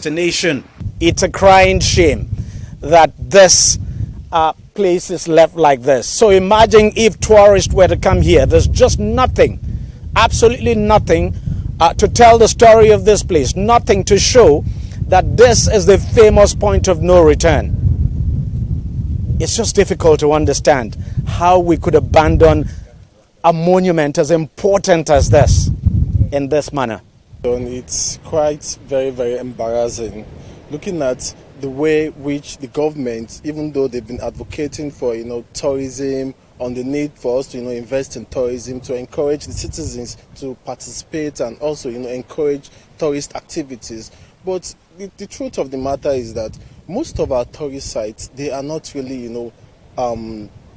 destination. It's a crying shame that this place is left like this. So imagine if tourists were to come here. There's just nothing, absolutely nothing to tell the story of this place, nothing to show that this is the famous point of no return. It's just difficult to understand how we could abandon a monument as important as this in this manner. It's quite very, very embarrassing looking at the way which the government, even though they've been advocating for tourism, on the need for us to invest in tourism, to encourage the citizens to participate and also encourage tourist activities. But the truth of the matter is that most of our tourist sites, they are not really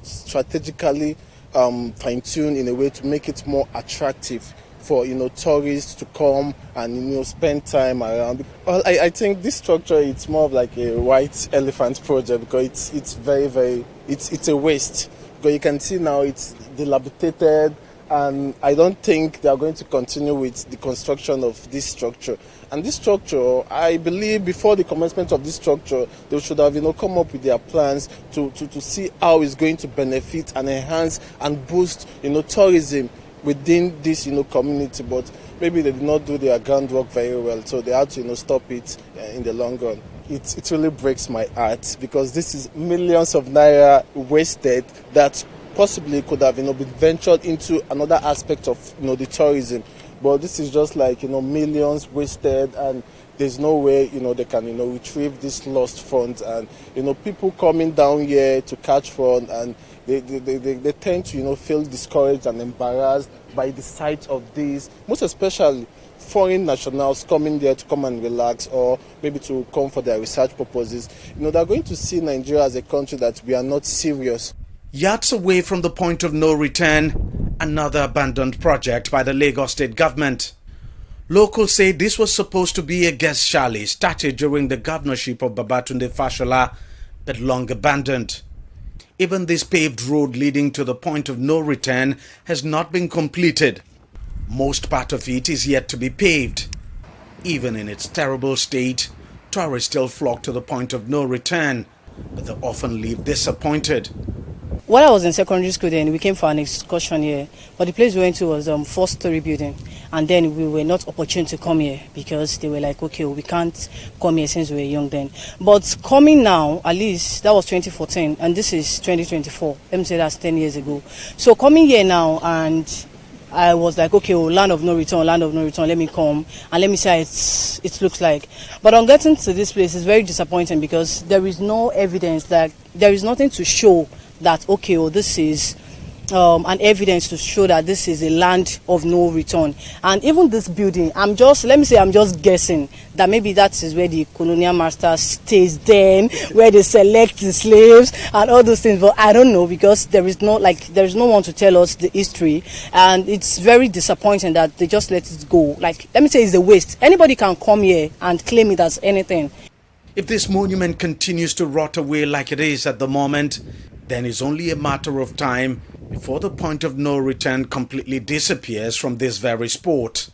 strategically fine-tuned in a way to make it more attractive for tourists to come and spend time around. Well, I think this structure, it's more of like a white elephant project because it's very, very, it's a waste. Because you can see now it's dilapidated, and I don't think they are going to continue with the construction of this structure. And this structure, I believe before the commencement of this structure, they should have come up with their plans to see how it's going to benefit and enhance and boost tourism within this community. But maybe they did not do their groundwork very well, so they had to stop it in the long run. It really breaks my heart because this is millions of naira wasted that possibly could have been ventured into another aspect of the tourism. But this is just like millions wasted, and there's no way they can retrieve this lost funds. And people coming down here to catch fun, and they tend to feel discouraged and embarrassed by the sight of these, most especially foreign nationals coming there to come and relax, or maybe to come for their research purposes. They're going to see Nigeria as a country that we are not serious. Yards away from the point of no return, another abandoned project by the Lagos State government. Locals say this was supposed to be a guest chalet started during the governorship of Babatunde Fashola, but long abandoned. Even this paved road leading to the point of no return has not been completed. Most part of it is yet to be paved. Even in its terrible state, tourists still flock to the point of no return, but they often leave disappointed. When I was in secondary school then, we came for an excursion here, but the place we went to was 4-story building, and then we were not opportune to come here because they were like, okay, we can't come here since we were young then. But coming now, at least that was 2014, and this is 2024. Let me say that's 10 years ago. So coming here now, and I was like, okay, land of no return, let me come and let me see how it looks like. But on getting to this place, it's very disappointing because there is no evidence, that there is nothing to show that, okay, this is an evidence to show that this is a land of no return. And even this building, I'm just guessing that maybe that is where the colonial master stays then, where they select the slaves and all those things. But I don't know, because there is no one to tell us the history, and it's very disappointing that they just let it go. Like, let me say, it's a waste. Anybody can come here and claim it as anything. If this monument continues to rot away like it is at the moment, then it's only a matter of time before the point of no return completely disappears from this very spot.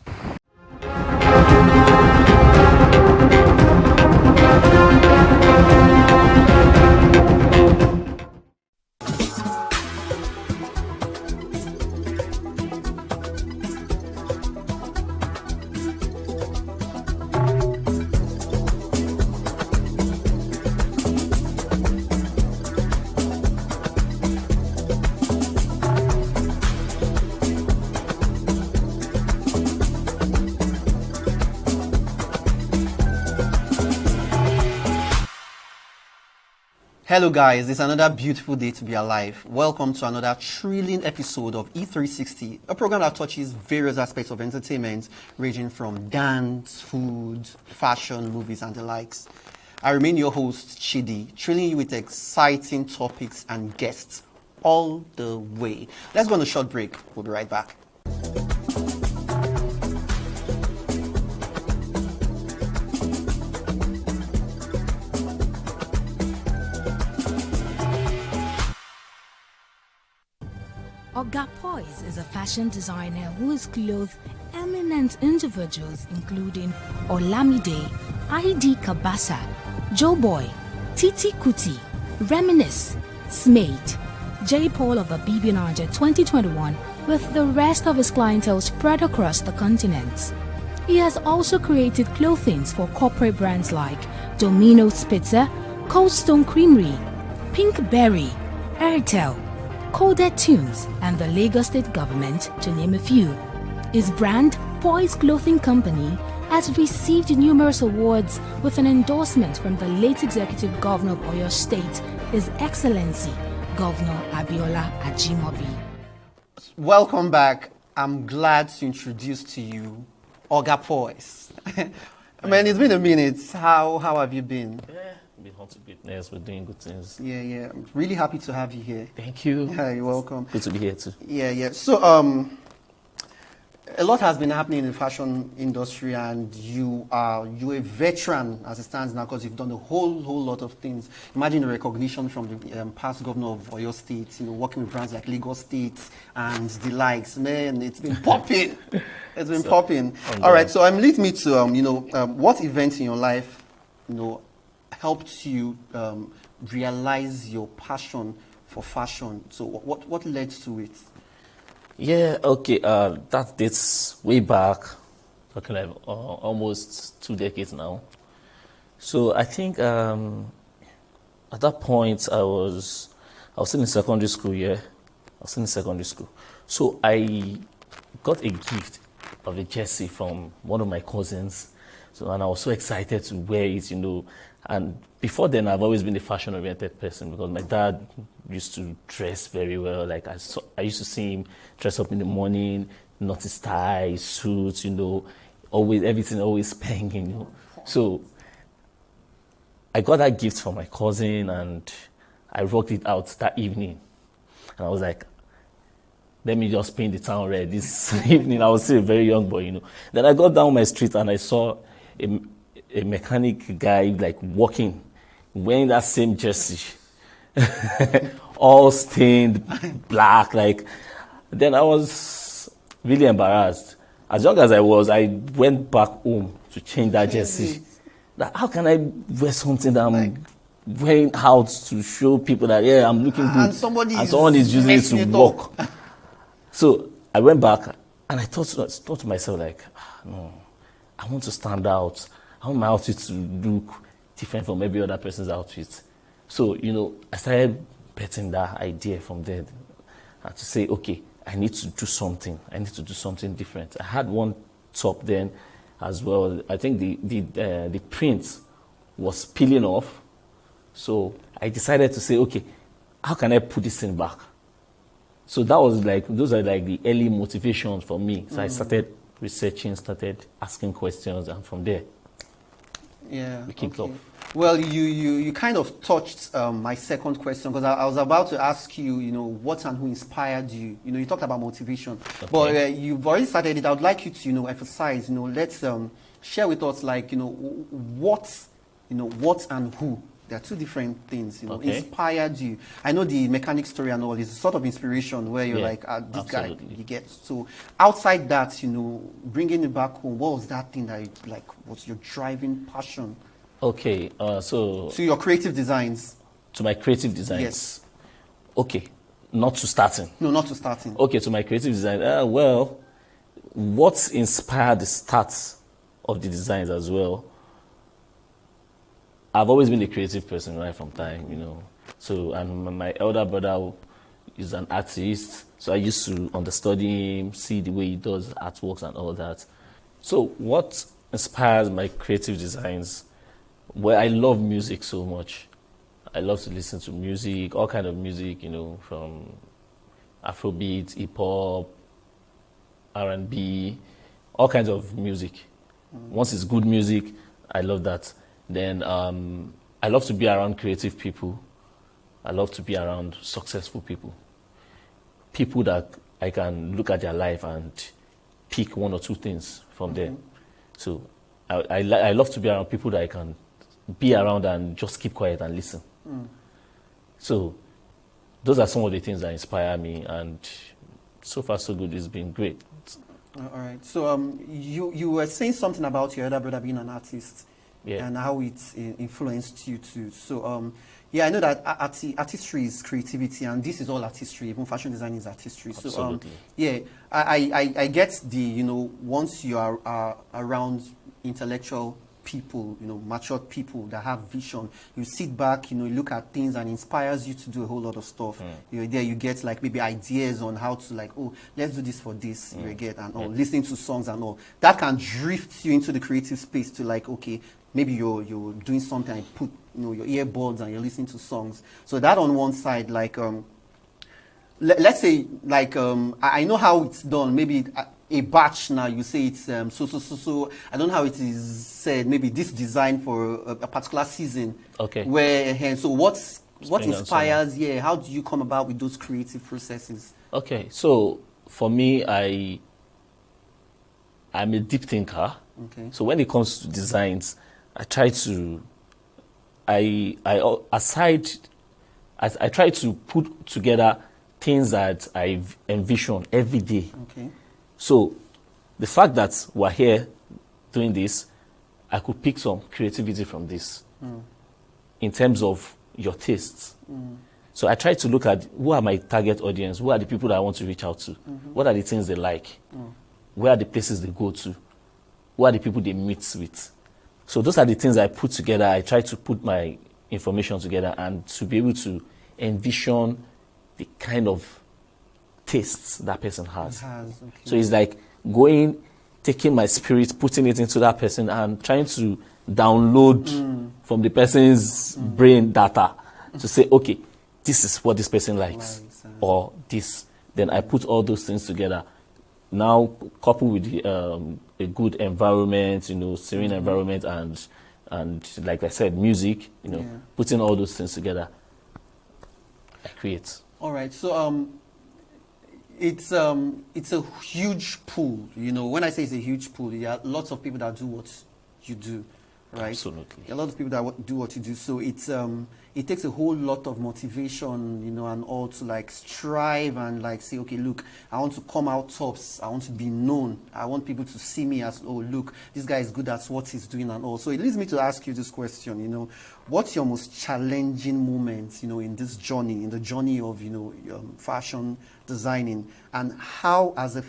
Hello guys, it's another beautiful day to be alive. Welcome to another thrilling episode of E360, a program that touches various aspects of entertainment, ranging from dance, food, fashion, movies, and the likes. I remain your host, Chidi, thrilling you with exciting topics and guests all the way. Let's go on a short break. We'll be right back. Oga Poise is a fashion designer who has clothed eminent individuals including Olamide, ID Kabasa, Joe Boy, Titi Kuti, Reminisce, Smade, J. Paul of Abibi Naja 2021 with the rest of his clientele spread across the continent. He has also created clothing for corporate brands like Domino's Pizza, Cold Stone Creamery, Pinkberry, Airtel, Coded Tunes, and the Lagos State government, to name a few. His brand, Poise Clothing Company, has received numerous awards with an endorsement from the late Executive Governor of Oyo State, His Excellency, Governor Abiola Ajimobi. Welcome back. I'm glad to introduce to you Oga Poise. Man, it's been a minute. How have you been? Been hot to goodness. We're doing good things. Yeah. I'm really happy to have you here. Thank you. Yeah, you're welcome. Good to be here too. Yeah. So, a lot has been happening in the fashion industry, and you're a veteran as it stands now because you've done a whole lot of things. Imagine the recognition from the past governor of Oyo State, working with brands like Lagos State and the likes. Man, it's been popping. It's been popping. All right, so lead me to what events in your life, helped you realize your passion for fashion. So what led to it? Yeah, okay. That dates way back, talking like almost 2 decades now. So I think at that point I was still in secondary school. Yeah, I was still in secondary school. So I got a gift of a jersey from one of my cousins. So and I was so excited to wear it, And before then, I've always been a fashion-oriented person because my dad used to dress very well. Like I used to see him dress up in the morning, not his tie, suits, everything always banging, So I got that gift from my cousin and I rocked it out that evening. And I was like, let me just paint the town red this evening. I was still a very young boy, Then I got down my street and I saw a mechanic guy like walking, wearing that same jersey, all stained black. Then I was really embarrassed. As young as I was, I went back home to change that jersey. How can I wear something that I'm wearing out to show people that I'm looking good, and someone is using it to walk? So I went back and I thought to myself no, I want to stand out. I want my outfit to look different from every other person's outfit. So, I started betting that idea from there and to say, okay, I need to do something. I need to do something different. I had one top then as well. I think the print was peeling off. So I decided to say, okay, how can I put this thing back? So those are the early motivations for me. So I started researching, started asking questions, and from there, we kicked off. Well, you kind of touched my second question because I was about to ask you, what and who inspired you. You talked about motivation, but you've already started it. I would like you to, emphasize. Let's share with us, what and who. There are two different things, inspired you. I know the mechanic story and all is a sort of inspiration where you're this absolutely. guy, you get. So outside that, bringing it back home, what was that thing that what's your driving passion? Okay, so your creative designs. To my creative designs? Yes. Okay, not to starting. No, not to starting. Okay, to my creative design. Well, what inspired the start of the designs as well? I've always been a creative person right from time, So, and my elder brother is an artist, so I used to understudy him, see the way he does artworks and all that. So, what inspires my creative designs? Well, I love music so much. I love to listen to music, all kind of music, from Afrobeat, hip hop, R&B, all kinds of music. Once it's good music, I love that. Then I love to be around creative people. I love to be around successful people. People that I can look at their life and pick one or two things from there. So I love to be around people that I can be around and just keep quiet and listen. So those are some of the things that inspire me, and so far so good. It's been great. All right. So you were saying something about your elder brother being an artist. Yeah. and how it influenced you too. So, yeah, I know that artistry is creativity, and this is all artistry. Even fashion design is artistry. So, Absolutely. yeah, I get the, you know, once you are around intellectual people, you know, matured people that have vision, you sit back, you know, you look at things and inspires you to do a whole lot of stuff. You there you get like maybe ideas on how to like, oh, let's do this for this, you get, and all, listening to songs and all. That can drift you into the creative space to like, okay, maybe you're doing something and put, you know, your earbuds and you're listening to songs. So that on one side, like let's say like I know how it's done. Maybe a batch now you say it's so. I don't know how it is said. Maybe this design for a particular season. Okay. Where so what Spring and inspires? Yeah. How do you come about with those creative processes? Okay, so for me, I'm a deep thinker. Okay. So when it comes to designs, I try to put together things that I envision every day. Okay. So the fact that we're here doing this, I could pick some creativity from this in terms of your tastes. So I try to look at who are my target audience, who are the people that I want to reach out to, what are the things they like, where are the places they go to, who are the people they meet with. So those are the things I put together. I try to put my information together and to be able to envision the kind of tastes that person has. Okay. So it's like taking my spirit, putting it into that person and trying to download from the person's brain data to say, okay, this is what this person likes, or this. Then I put all those things together. Now, coupled with a good environment, you know, serene environment, and like I said, music, you know, putting all those things together, I create. All right. So it's a huge pool. You know, when I say it's a huge pool, there are lots of people that do what you do, right? Absolutely. There are a lot of people that do what you do. So it takes a whole lot of motivation, you know, and all to like strive and like say, okay, look, I want to come out tops. I want to be known. I want people to see me as, oh, look, this guy is good at what he's doing and all. So it leads me to ask you this question, you know, what's your most challenging moment, you know, in this journey, in the journey of, you know, fashion designing, and how as a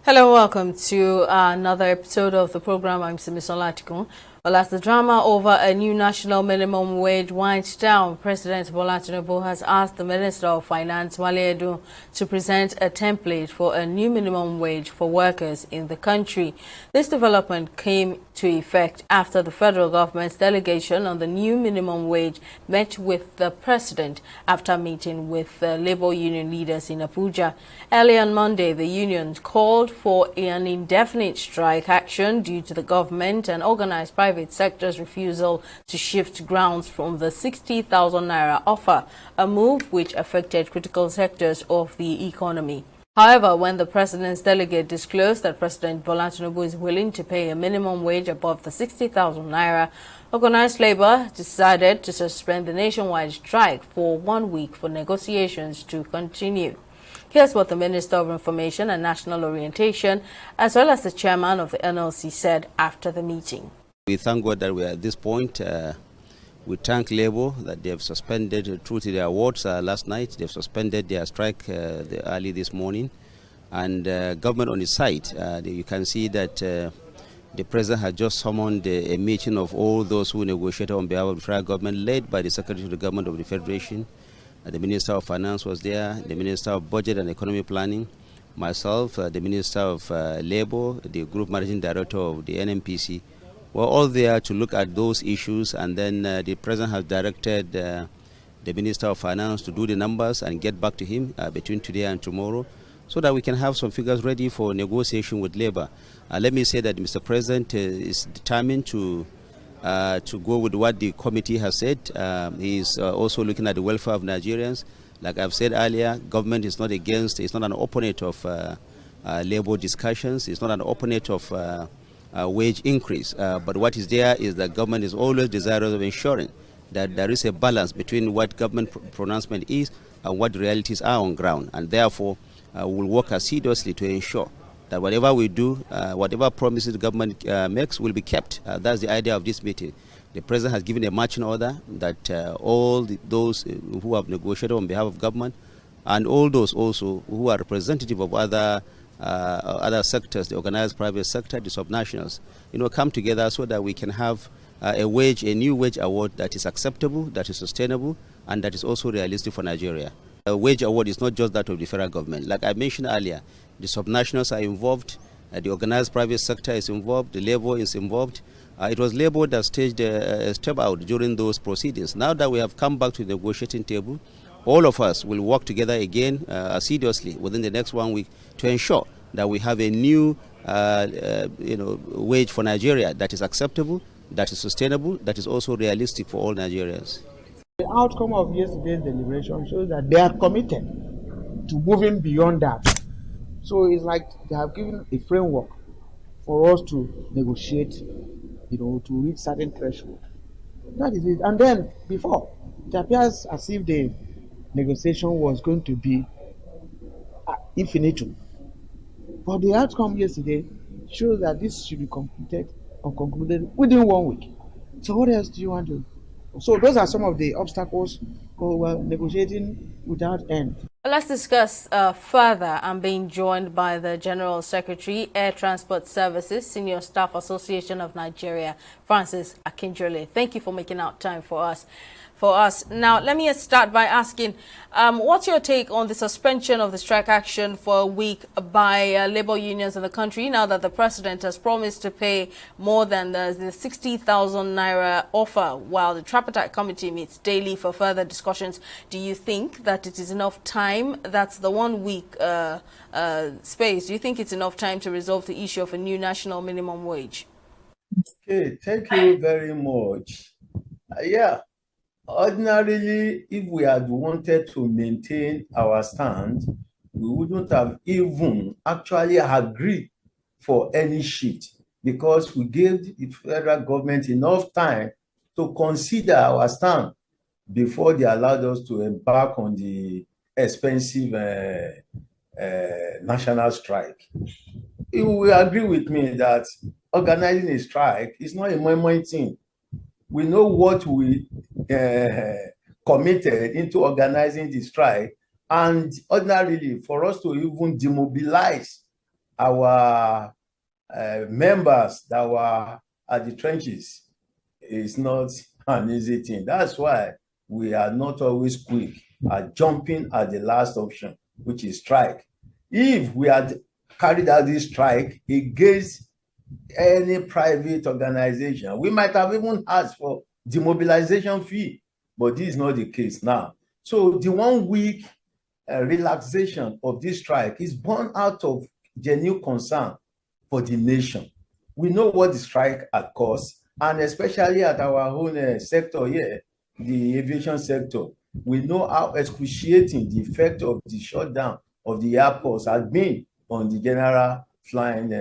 Hello, welcome to another episode of the program. I'm Simisola Atikun. Well, as the drama over a new national minimum wage winds down, President Bola Tinubu has asked the Minister of Finance, Wale Edun, to present a template for a new minimum wage for workers in the country. This development came to effect after the federal government's delegation on the new minimum wage met with the President after meeting with labor union leaders in Abuja. Early on Monday, the union called for an indefinite strike action due to the government and organized private sector's refusal to shift grounds from the 60,000 naira offer, a move which affected critical sectors of the economy. However, when the president's delegate disclosed that President Bola Tinubu is willing to pay a minimum wage above the 60,000 naira, organized labor decided to suspend the nationwide strike for 1 week for negotiations to continue. Here's what the Minister of Information and National Orientation, as well as the chairman of the NLC, said after the meeting. We thank God that we are at this point. We thank Labour that they have suspended, through to their awards last night, they've suspended their strike early this morning. And government on its side, you can see that the President has just summoned a meeting of all those who negotiated on behalf of the federal government, led by the Secretary of the Government of the Federation. The Minister of Finance was there, the Minister of Budget and Economy Planning, myself, the Minister of Labour, the Group Managing Director of the NMPC. We're all there to look at those issues, and then the President has directed the Minister of Finance to do the numbers and get back to him between today and tomorrow, so that we can have some figures ready for negotiation with labor. Let me say that Mr. President is determined to go with what the committee has said. He is also looking at the welfare of Nigerians. Like I've said earlier, government is not against, it's not an opponent of labor discussions, it's not an opponent of wage increase. But what is there is that government is always desirous of ensuring that there is a balance between what government pronouncement is and what the realities are on ground. And therefore, we'll work assiduously to ensure that whatever we do, whatever promises the government makes will be kept. That's the idea of this meeting. The President has given a marching order that all those who have negotiated on behalf of government and all those also who are representative of other sectors, the organized private sector, the subnationals, come together so that we can have a new wage award that is acceptable, that is sustainable, and that is also realistic for Nigeria. A wage award is not just that of the federal government. Like I mentioned earlier, the subnationals are involved, the organized private sector is involved, the labor is involved. It was labor that staged a step out during those proceedings. Now that we have come back to the negotiating table, all of us will work together again assiduously within the next 1 week to ensure that we have a new wage for Nigeria that is acceptable, that is sustainable, that is also realistic for all Nigerians. The outcome of yesterday's deliberation shows that they are committed to moving beyond that. So it's like they have given a framework for us to negotiate, to reach certain threshold. That is it. And then before, it appears as if the negotiation was going to be infinitum. But the outcome yesterday shows that this should be completed or concluded within 1 week. So what else do you want to? So those are some of the obstacles for negotiating without end. Let's discuss further. I'm being joined by the General Secretary, Air Transport Services, Senior Staff Association of Nigeria, Francis Akinjole. Thank you for making out time for us. Now, let me start by asking, what's your take on the suspension of the strike action for a week by labor unions in the country now that the president has promised to pay more than the 60,000 naira offer while the tripartite committee meets daily for further discussions? Do you think that it is enough time? That's the 1 week space. Do you think it's enough time to resolve the issue of a new national minimum wage? Okay, thank you very much. Yeah. Ordinarily, if we had wanted to maintain our stand, we wouldn't have even actually agreed for any shift because we gave the federal government enough time to consider our stand before they allowed us to embark on the expensive national strike. You will agree with me that organizing a strike is not a moi thing. We know what we committed into organizing the strike, and ordinarily for us to even demobilize our members that were at the trenches is not an easy thing. That's why we are not always quick at jumping at the last option, which is strike. If we had carried out this strike against any private organization, we might have even asked for demobilization fee, but this is not the case now. So the 1 week relaxation of this strike is born out of genuine concern for the nation. We know what the strike had cost, and especially at our own sector here, the aviation sector, we know how excruciating the effect of the shutdown of the airports has been on the general flying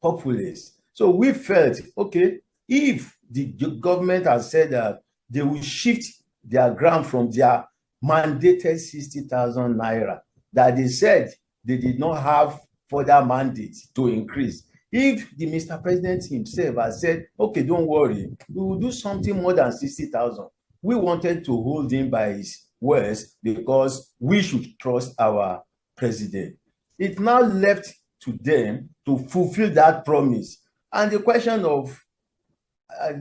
populace. So we felt, okay, if the government has said that they will shift their ground from their mandated 60,000 naira, that they said they did not have further mandate to increase. If the Mr. President himself has said, okay, don't worry, we will do something more than 60,000, we wanted to hold him by his words because we should trust our president. It now left to them to fulfill that promise. And the question of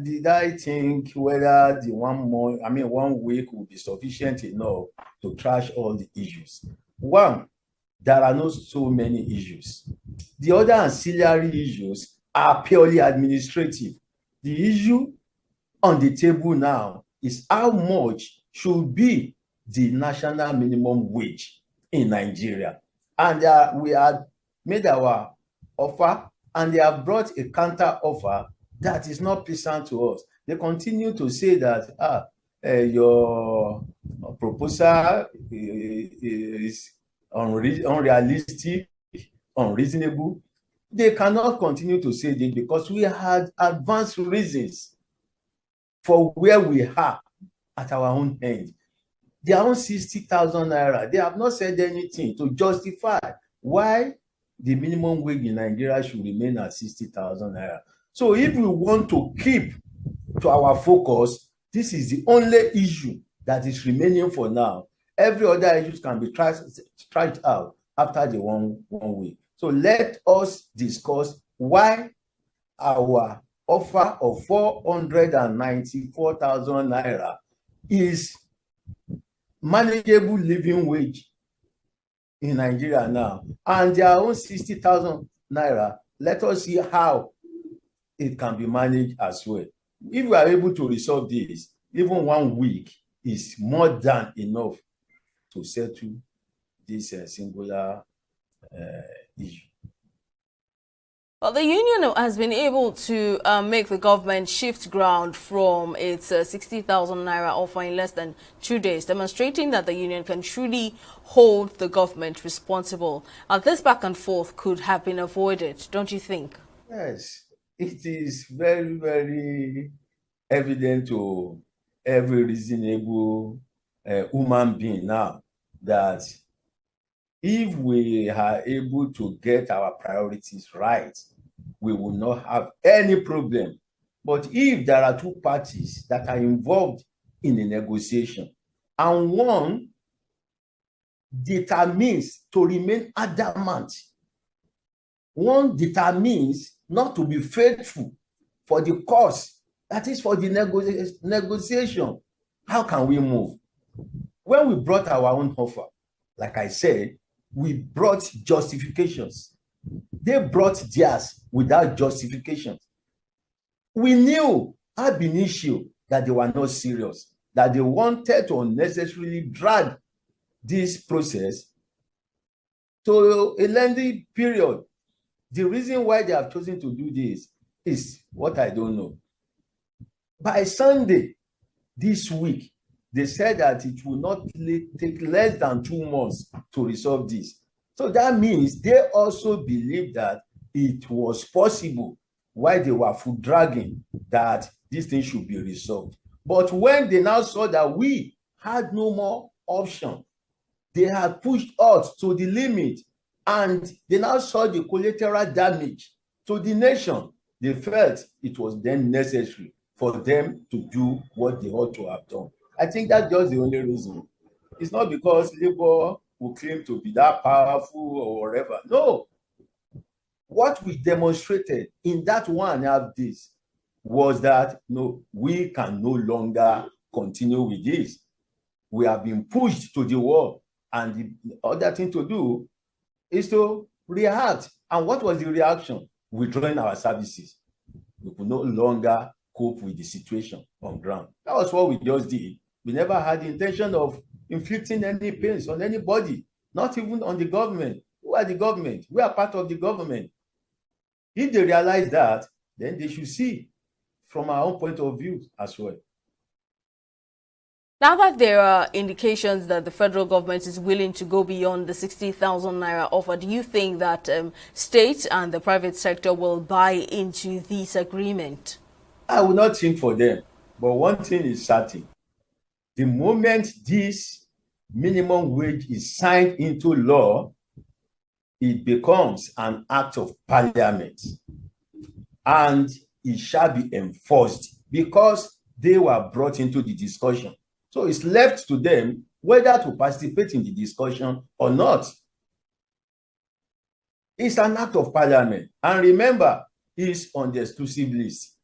did I think whether the 1 week will be sufficient enough to trash all the issues? One, there are not so many issues. The other ancillary issues are purely administrative. The issue on the table now is how much should be the national minimum wage in Nigeria. And we had made our offer, and they have brought a counter offer that is not pleasant to us. They continue to say that your proposal is unrealistic, unreasonable. They cannot continue to say this because we had advanced reasons for where we are at our own end. Their own 60,000 naira, they have not said anything to justify why the minimum wage in Nigeria should remain at 60,000 naira. So if we want to keep to our focus, this is the only issue that is remaining for now. Every other issue can be tried out after the one week. So let us discuss why our offer of 494,000 naira is manageable living wage in Nigeria now, and their own 60,000 naira. Let us see how it can be managed as well. If we are able to resolve this, even 1 week is more than enough to settle this singular issue. Well, the union has been able to make the government shift ground from its 60,000 naira offer in less than 2 days, demonstrating that the union can truly hold the government responsible. This back and forth could have been avoided, don't you think? Yes, it is very, very evident to every reasonable human being now that if we are able to get our priorities right, we will not have any problem. But if there are two parties that are involved in a negotiation and one determines to remain adamant, one determines not to be faithful for the cause, that is for the negotiation, how can we move? When we brought our own offer, like I said, we brought justifications. They brought theirs without justifications. We knew ab initio that they were not serious, that they wanted to unnecessarily drag this process to a lengthy period. The reason why they have chosen to do this is what I don't know. By Sunday this week, they said that it will not take less than 2 months to resolve this. So that means they also believe that it was possible while they were foot dragging that this thing should be resolved. But when they now saw that we had no more option, they had pushed us to the limit, and they now saw the collateral damage to the nation. They felt it was then necessary for them to do what they ought to have done. I think that's just the only reason. It's not because Labour will claim to be that powerful or whatever. No. What we demonstrated in that 1.5 days was that no, we can no longer continue with this. We have been pushed to the wall, and the other thing to do is to react. And what was the reaction? Withdrawing our services. We could no longer cope with the situation on ground. That was what we just did. We never had the intention of inflicting any pains on anybody, not even on the government. Who are the government? We are part of the government. If they realize that, then they should see from our own point of view as well. Now that there are indications that the federal government is willing to go beyond the 60,000 naira offer, do you think that state and the private sector will buy into this agreement? I will not think for them, but one thing is certain. The moment this minimum wage is signed into law, it becomes an act of parliament, and it shall be enforced because they were brought into the discussion. So it's left to them whether to participate in the discussion or not. It's an act of parliament. And remember, it's on the exclusive list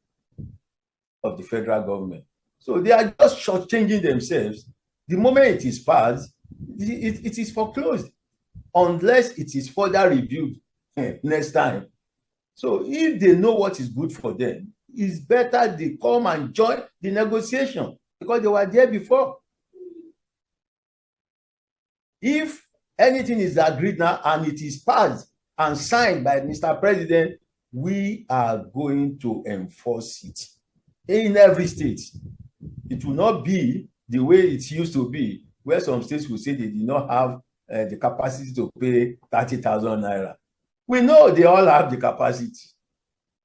of the federal government. So they are just shortchanging themselves. The moment it is passed, it is foreclosed unless it is further reviewed next time. So if they know what is good for them, it's better they come and join the negotiation because they were there before. If anything is agreed now and it is passed and signed by Mr. President, we are going to enforce it in every state. It will not be the way it used to be, where some states will say they did not have the capacity to pay 30,000 naira. We know they all have the capacity.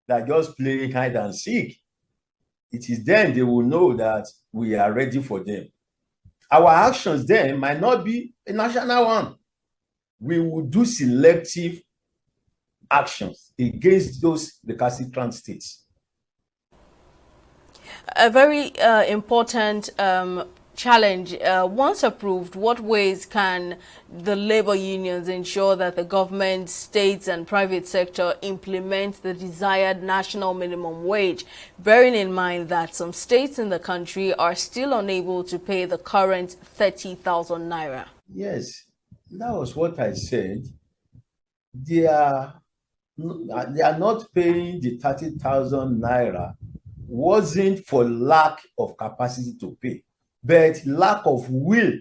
They're just playing hide and seek. It is then they will know that we are ready for them. Our actions then might not be a national one. We will do selective actions against those recalcitrant states. A very important challenge. Once approved, what ways can the labor unions ensure that the government, states and private sector implement the desired national minimum wage, bearing in mind that some states in the country are still unable to pay the current 30,000 naira? Yes, that was what I said. They are not paying the 30,000 naira wasn't for lack of capacity to pay, but lack of will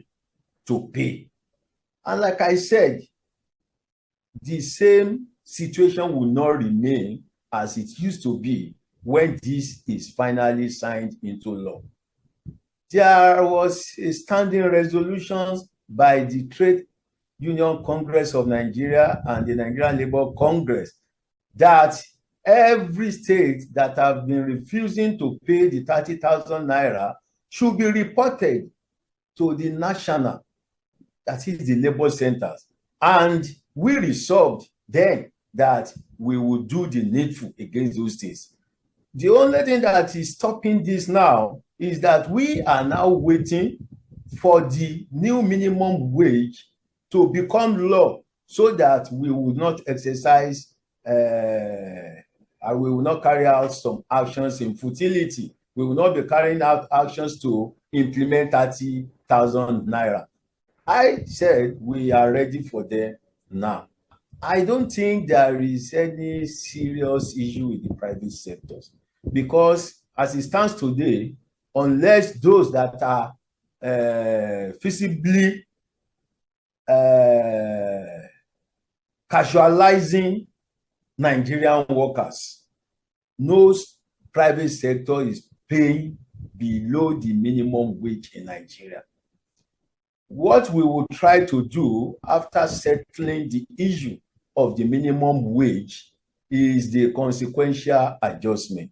to pay. And like I said, the same situation will not remain as it used to be when this is finally signed into law. There was a standing resolutions by the Trade Union Congress of Nigeria and the Nigerian Labour Congress that every state that have been refusing to pay the 30,000 naira should be reported to the national, that is the labor centers. And we resolved then that we will do the needful against those states. The only thing that is stopping this now is that we are now waiting for the new minimum wage to become law so that we will not exercise, we will not carry out some actions in futility. We will not be carrying out actions to implement 30,000 naira. I said we are ready for them now. I don't think there is any serious issue with the private sectors because as it stands today, unless those that are visibly casualizing Nigerian workers, no private sector is paying below the minimum wage in Nigeria. What we will try to do after settling the issue of the minimum wage is the consequential adjustment.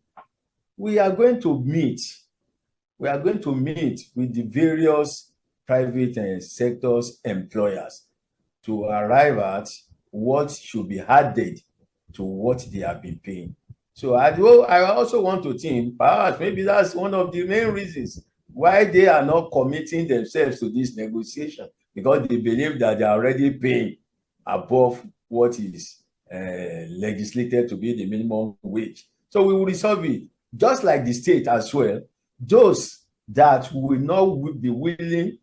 We are going to meet with the various private sectors employers to arrive at what should be added to what they have been paying. So I also want to think perhaps maybe that's one of the main reasons why they are not committing themselves to this negotiation, because they believe that they are already paying above what is legislated to be the minimum wage. So we will resolve it, just like the state as well. Those that will not be willing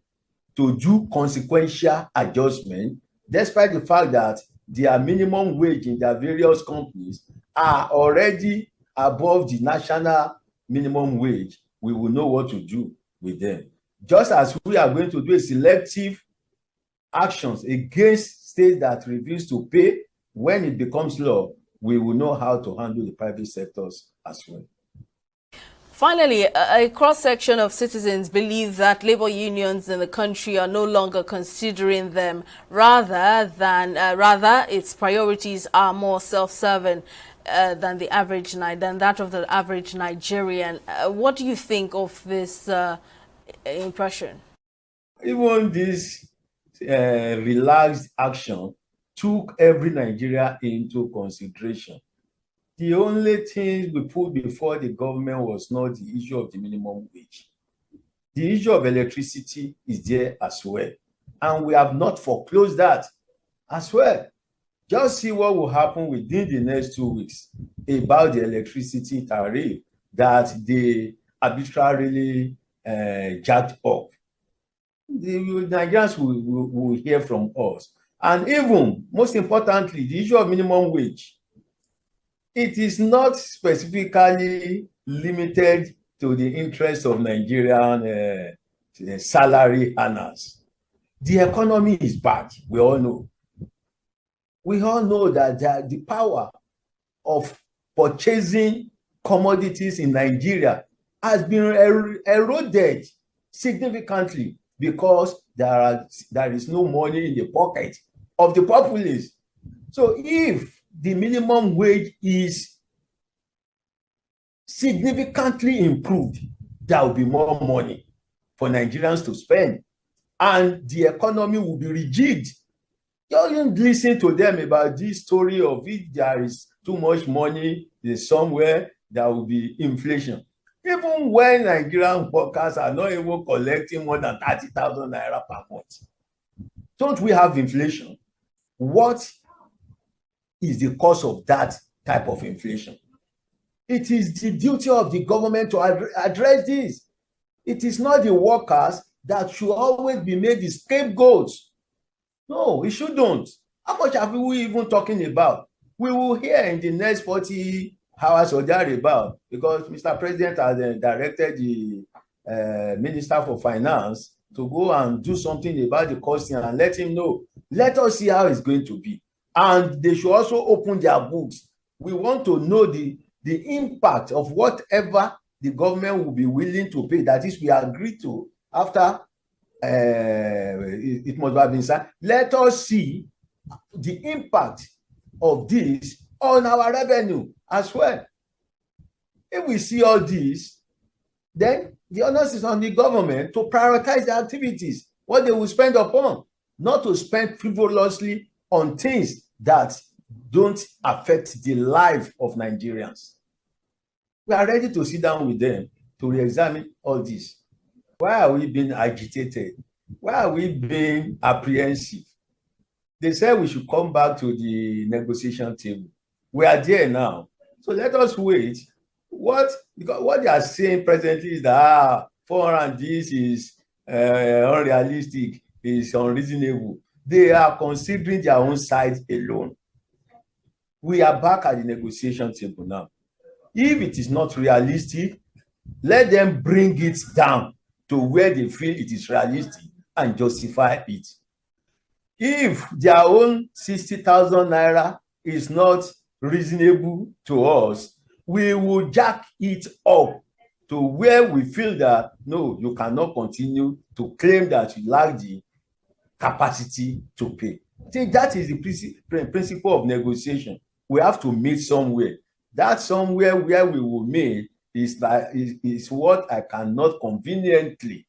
to do consequential adjustment, despite the fact that their minimum wage in their various companies are already above the national minimum wage, we will know what to do with them. Just as we are going to do a selective actions against states that refuse to pay, when it becomes law, we will know how to handle the private sectors as well. Finally, a cross-section of citizens believe that labor unions in the country are no longer considering them, rather its priorities are more self-serving than that of the average Nigerian. What do you think of this impression? Even this relaxed action took every Nigeria into consideration. The only thing we put before the government was not the issue of the minimum wage. The issue of electricity is there as well. And we have not foreclosed that as well. Just see what will happen within the next 2 weeks about the electricity tariff that they arbitrarily jacked up. The Nigerians will hear from us. And even, most importantly, the issue of minimum wage. It is not specifically limited to the interests of Nigerian salary earners. The economy is bad. We all know. We all know that the power of purchasing commodities in Nigeria has been eroded significantly because there is no money in the pocket of the populace. So if the minimum wage is significantly improved, there will be more money for Nigerians to spend, and the economy will be rejigged. Don't listen to them about this story of if there is too much money somewhere, there will be inflation. Even when Nigerian workers are not even collecting more than 30,000 naira per month, don't we have inflation? What is the cause of that type of inflation? It is the duty of the government to address this. It is not the workers that should always be made the scapegoats. No, it shouldn't. How much are we even talking about? We will hear in the next 40 hours or thereabout, because Mr. President has directed the Minister for Finance to go and do something about the costing and let him know. Let us see how it's going to be. And they should also open their books. We want to know the impact of whatever the government will be willing to pay. That is, we agree to after it must have been signed. Let us see the impact of this on our revenue as well. If we see all this, then the onus is on the government to prioritize the activities, what they will spend upon, not to spend frivolously on things that don't affect the life of Nigerians. We are ready to sit down with them to re-examine all this. Why are we being agitated? Why are we being apprehensive? They said we should come back to the negotiation table. We are there now. So let us wait. Because what they are saying presently is that 400 this is unrealistic, is unreasonable. They are considering their own side alone. We are back at the negotiation table now. If it is not realistic, let them bring it down to where they feel it is realistic and justify it. If their own 60,000 naira is not reasonable to us, we will jack it up to where we feel that, no, you cannot continue to claim that you lack the capacity to pay. I think that is the principle of negotiation. We have to meet somewhere. That somewhere where we will meet is what I cannot conveniently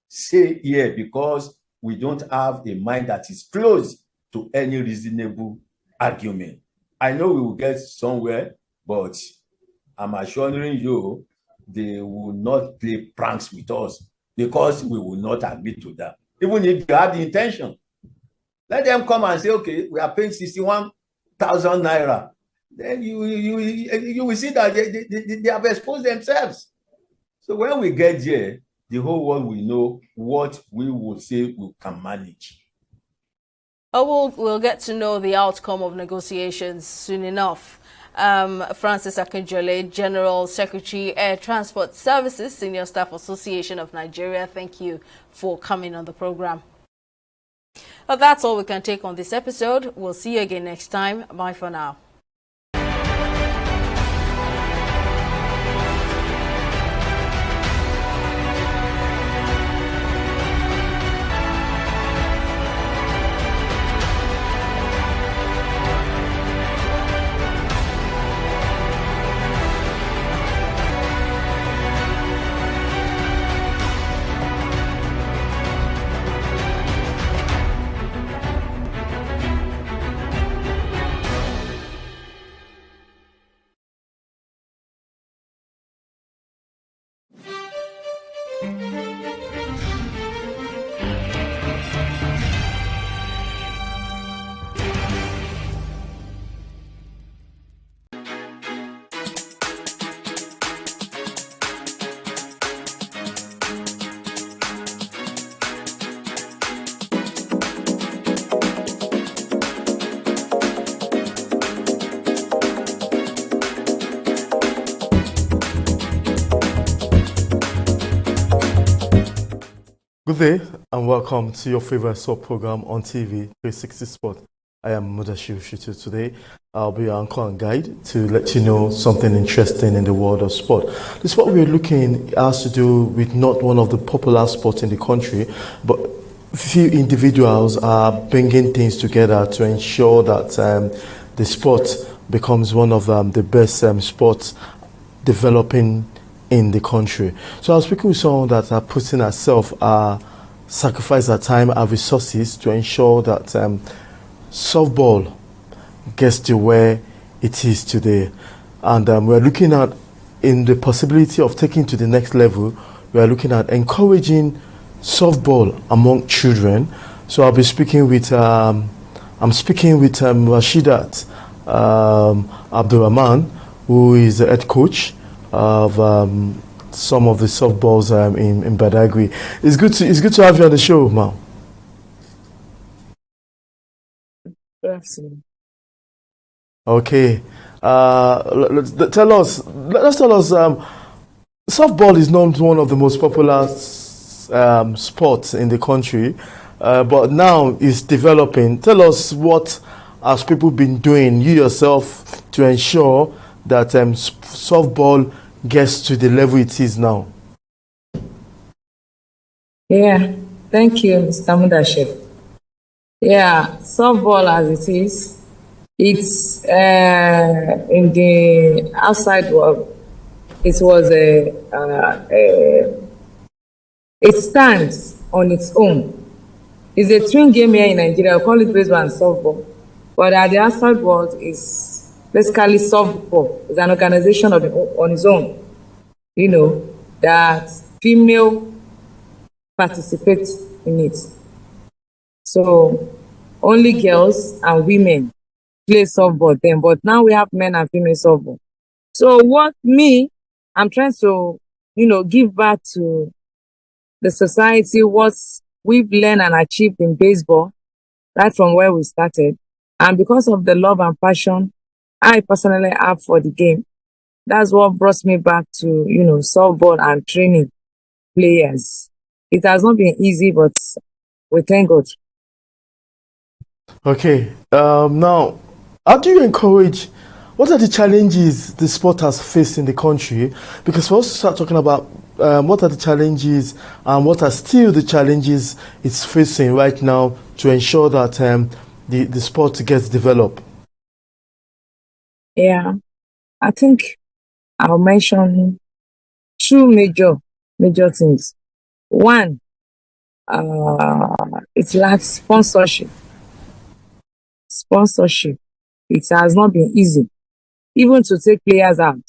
say here, because we don't have a mind that is close to any reasonable argument. I know we will get somewhere, but I'm assuring you they will not play pranks with us, because we will not admit to that. Even if you have the intention, let them come and say, okay, we are paying 61,000 naira. Then you will see that they have exposed themselves. So when we get there, the whole world will know what we will say we can manage. We'll get to know the outcome of negotiations soon enough. Francis Akinjole, General Secretary, Air Transport Services, Senior Staff Association of Nigeria, thank you for coming on the program. Well, that's all we can take on this episode. We'll see you again next time. Bye for now. Good day and welcome to your favorite sport program on TV360 Sport. I am Mudashiru Shitu. Today I'll be your anchor and guide to let you know something interesting in the world of sport. The sport we're looking has to do with not one of the popular sports in the country, but few individuals are bringing things together to ensure that the sport becomes one of the best sports developing in the country. So I was speaking with someone that are putting herself, sacrifice her time and resources to ensure that softball gets to where it is today. And we're looking at, in the possibility of taking to the next level, we are looking at encouraging softball among children. So I'll be speaking with, Rashidat Abdurrahman, who is the head coach of some of the softballs in Badagry. It's good to have you on the show, ma'am. Okay. Let's tell us. Softball is not one of the most popular sports in the country, but now it's developing. Tell us what has people been doing, you yourself, to ensure that softball gets to the level it is now. Yeah, thank you, Mr. Mudashir. Yeah, softball as it is, it's in the outside world. It was it stands on its own. It's a twin game here in Nigeria. We call it baseball and softball, but at the outside world is basically softball. It's an organization on its own. You know that female participate in it. So only girls and women play softball then, but now we have men and female softball. So I'm trying to, give back to the society what we've learned and achieved in baseball, right from where we started. And because of the love and passion I personally have for the game, that's what brought me back to, softball and training players. It has not been easy, but we thank God. Okay. Now, how do you encourage? What are the challenges the sport has faced in the country? Because for us to start talking about what are the challenges and what are still the challenges it's facing right now to ensure that the sport gets developed. Yeah, I think I'll mention two major things. One, it lacks sponsorship. It has not been easy, even to take players out.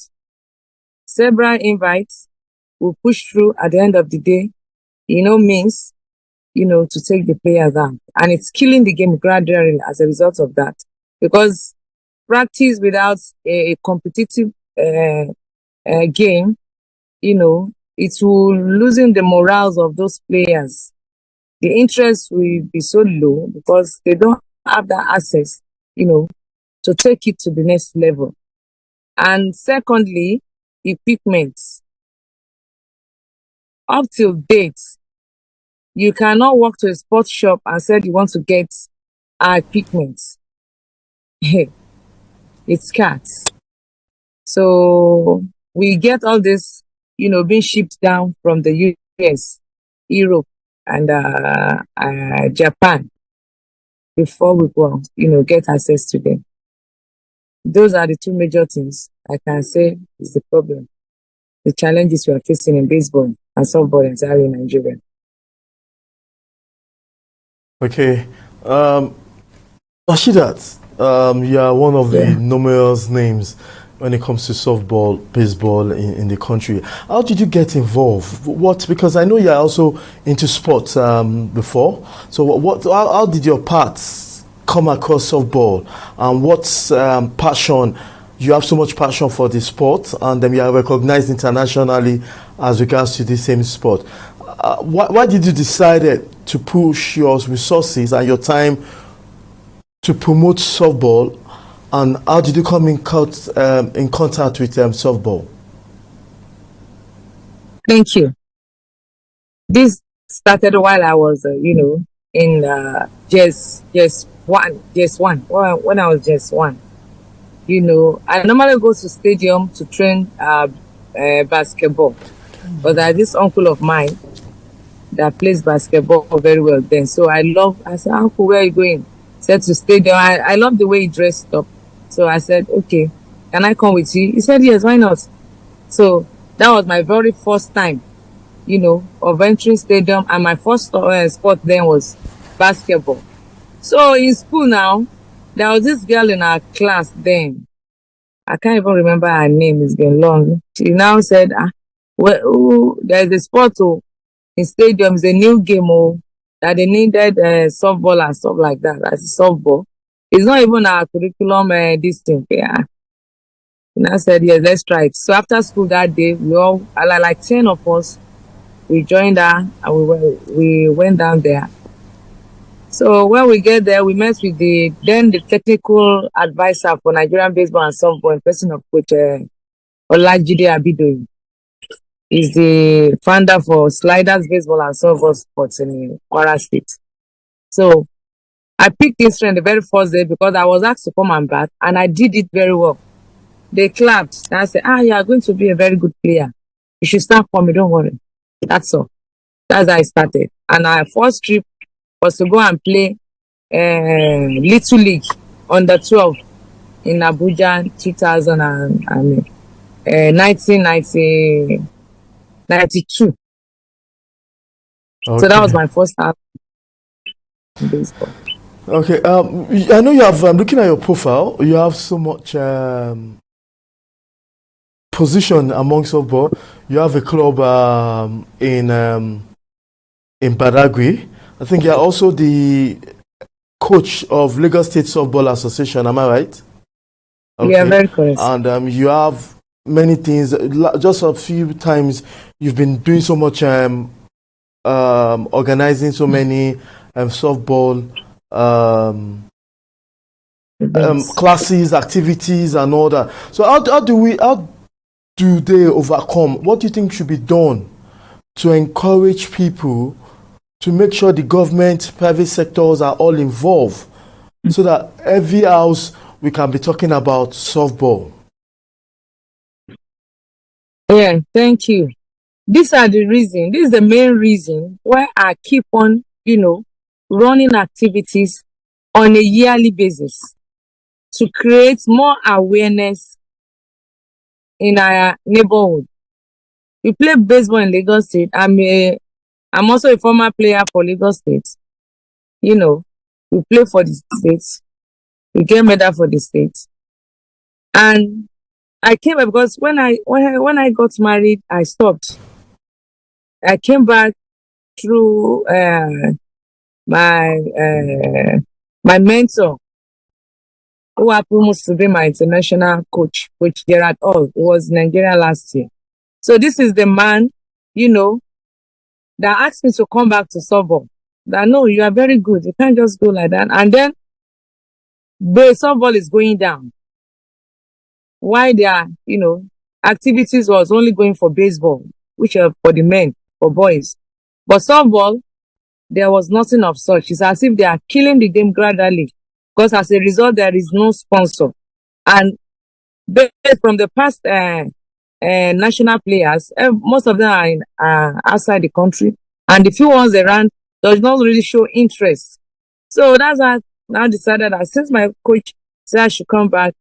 Several invites will push through at the end of the day, means, to take the players out. And it's killing the game gradually as a result of that. Because practice without a competitive game, it will losing the morals of those players. The interest will be so low because they don't have that access, to take it to the next level. And secondly, equipment. Up till date, you cannot walk to a sports shop and say you want to get equipment. It's scarce. So we get all this, being shipped down from the US, Europe, and Japan before we go, get access to them. Those are the two major things I can say is the problem. The challenges we are facing in baseball and softball entirely in Nigeria. Okay. Rashidat, you are one of the numerous names when it comes to softball, baseball in the country. How did you get involved? Because I know you are also into sports before. So how did your paths come across softball? And what's passion? You have so much passion for the sport, and then you are recognized internationally as regards to the same sport. Why did you decide to push your resources and your time to promote softball, and how did you come in contact with softball? Thank you. This started while I was, in just one. When I was just one, I normally go to stadium to train basketball. But there's this uncle of mine that plays basketball very well then. So I said, Uncle, where are you going? He said to stadium. I love the way he dressed up. So I said, okay, can I come with you? He said, yes, why not? So that was my very first time, of entering stadium. And my first sport then was basketball. So in school now, there was this girl in our class then. I can't even remember her name. It's been long. She now said, there's a sport in stadiums, a new game that they needed softball and stuff like that. As a softball. It's not even our curriculum this thing. Yeah. And I said, yes, let's try it. So after school that day, we all, like 10 of us, we joined her and we went down there. So when we get there, we met with the technical advisor for Nigerian baseball and softball, in person of Coach Olajide Abidoyi. He's the founder for Sliders Baseball and Softball Sports in Kwara State. So I picked instrument the very first day because I was asked to come and bat, and I did it very well. They clapped. And I said, you are going to be a very good player. You should start for me, don't worry. That's all. That's how I started. And our first trip was to go and play Little League under 12 in Abuja 1992. Okay. So that was my first time in baseball. Okay. I know you have. I'm looking at your profile. You have so much position among softball. You have a club in Badagry. I think you're also the coach of Lagos State Softball Association. Am I right? Okay. Yeah, very correct. And you have many things. Just a few times you've been doing so much, organizing so many softball classes, activities, and all that. So how do they overcome? What do you think should be done to encourage people to make sure the government, private sectors are all involved, so that every house we can be talking about softball? Yeah, thank you. These are the reason. This is the main reason why I keep on, running activities on a yearly basis to create more awareness in our neighborhood. We play baseball in Lagos State. I'm also a former player for Lagos State. We play for the state. We get medal for the state. And I came back because when I got married, I stopped. I came back through my mentor, who happens to be my international coach, Coach Gerard Hall, who was in Nigeria last year. So this is the man, that asked me to come back to softball. That no, you are very good. You can't just go like that. And then the softball is going down. Why their, activities was only going for baseball, which are for the men, for boys. But softball, there was nothing of such. It's as if they are killing the game gradually, because as a result, there is no sponsor. And based from the past national players, most of them are outside the country, and the few ones around does not really show interest. So that's why I now decided that since my coach said I should come back,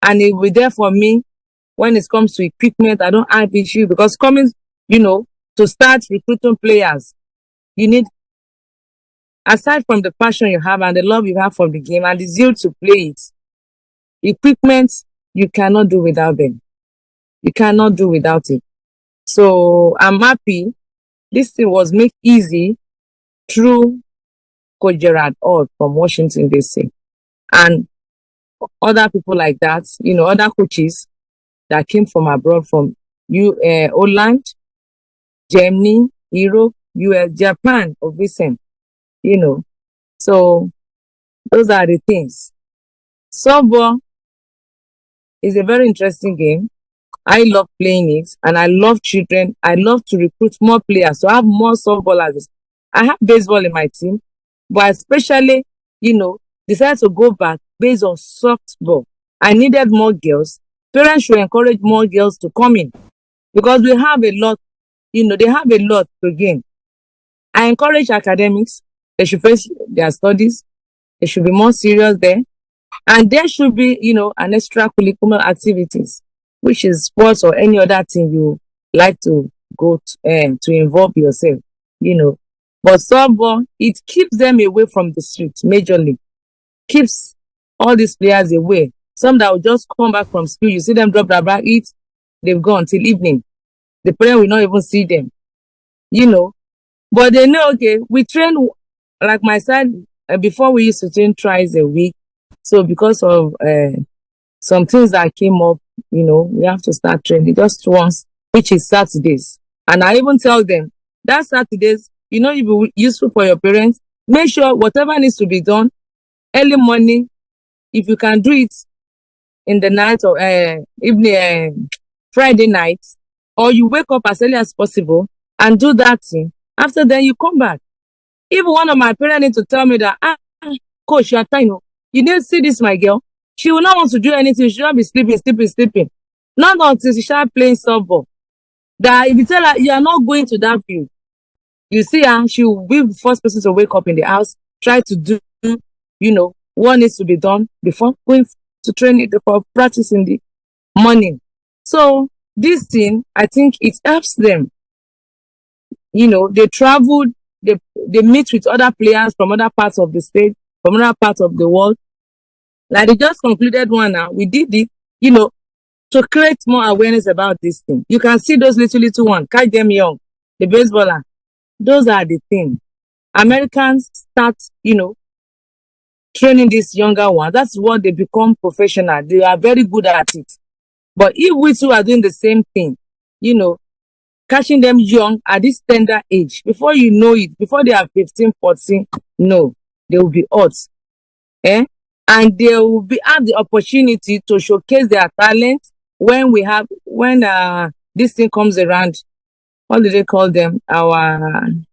and it will be there for me when it comes to equipment. I don't have issue, because coming, to start recruiting players, you need, aside from the passion you have and the love you have for the game and the zeal to play it, equipment, you cannot do without them. You cannot do without it. So I'm happy this thing was made easy through Coach Gerard Hall from Washington, D.C. and other people like that, other coaches that came from abroad, from Holland, Germany, Europe, US, Japan, or recent, So those are the things. Softball is a very interesting game. I love playing it, and I love children. I love to recruit more players, so I have more softballers I have baseball in my team, but especially, decided to go back based on softball. I needed more girls. Parents should encourage more girls to come in because we have a lot, they have a lot to gain. I encourage academics. They should face their studies. They should be more serious there. And there should be, an extracurricular activities, which is sports or any other thing you like to go to involve yourself, But softball, it keeps them away from the streets majorly. Keeps all these players away. Some that will just come back from school, you see them drop their bag, eat, they've gone till evening. The parent will not even see them, But they know, okay, we train, like my son, before we used to train twice a week. So because of some things that came up, we have to start training just once, which is Saturdays. And I even tell them that Saturdays, it will be useful for your parents. Make sure whatever needs to be done early morning, if you can do it in the night or evening, Friday night, or you wake up as early as possible and do that thing. After then, you come back. Even one of my parents need to tell me that, coach, you are tired. You didn't see this, my girl. She will not want to do anything. She will not be sleeping. Not until she start playing softball. That if you tell her you are not going to that field, you see her, she will be the first person to wake up in the house, try to do, what needs to be done before going to training, for practice in the morning. So this thing, I think it helps them. They travel, they meet with other players from other parts of the state, from other parts of the world. Like they just concluded one now. We did it, to create more awareness about this thing. You can see those little ones, catch them young, the baseballer. Those are the things. Americans start, training these younger ones. That's what they become professional. They are very good at it. But if we two are doing the same thing, catching them young at this tender age, before you know it, before they are 15, 14, no, they will be hot. And they will have the opportunity to showcase their talent when this thing comes around. What do they call them? I've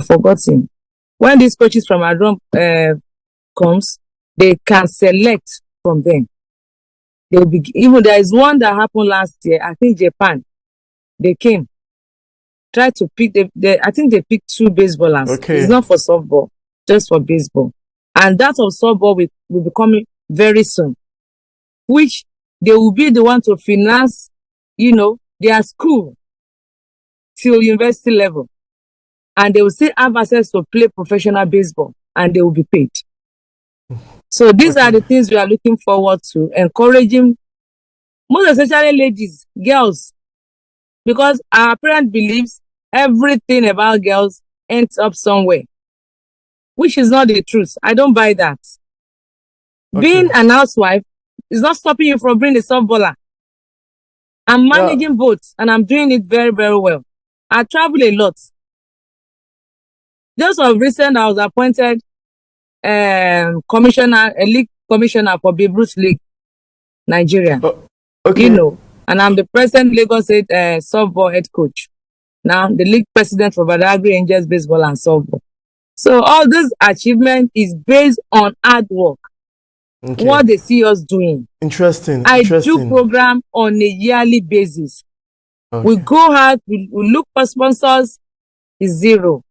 forgotten. When these coaches from our comes, they can select from them. They will be, even there is one that happened last year. I think Japan. They came, tried to pick. I think they picked 2 baseballers. Okay. It's not for softball, just for baseball. And that of softball will be coming very soon, which they will be the one to finance, their school till university level. And they will still have access to play professional baseball and they will be paid. So these are the things we are looking forward to, encouraging, most especially ladies, girls, because our parent believes everything about girls ends up somewhere, which is not the truth. I don't buy that. Being an housewife is not stopping you from being a softballer. I'm managing both and I'm doing it very, very well. I travel a lot. Just of recent, I was appointed a league commissioner for Babe Ruth League, Nigeria. And I'm the present Lagos State softball head coach. Now, the league president for Badagry Angels baseball and softball. So all this achievement is based on hard work. What they see us doing. Interesting. I do program on a yearly basis. We go out, we look for sponsors, is zero.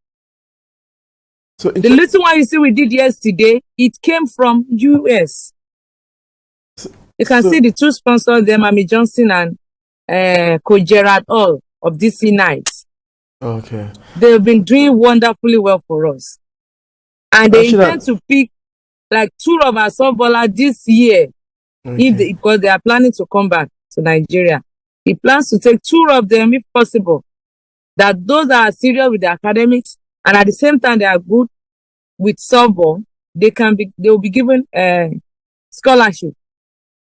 So the little one you see we did yesterday, it came from US. You can see the 2 sponsors there, Mami Johnson and Coach Gerard Hall of DC Knights. Okay. They've been doing wonderfully well for us. And they intend to pick like 2 of our softballers this year, because they are planning to come back to Nigeria. He plans to take 2 of them, if possible, that those that are serious with the academics and at the same time they are good with softball, they will be given scholarship,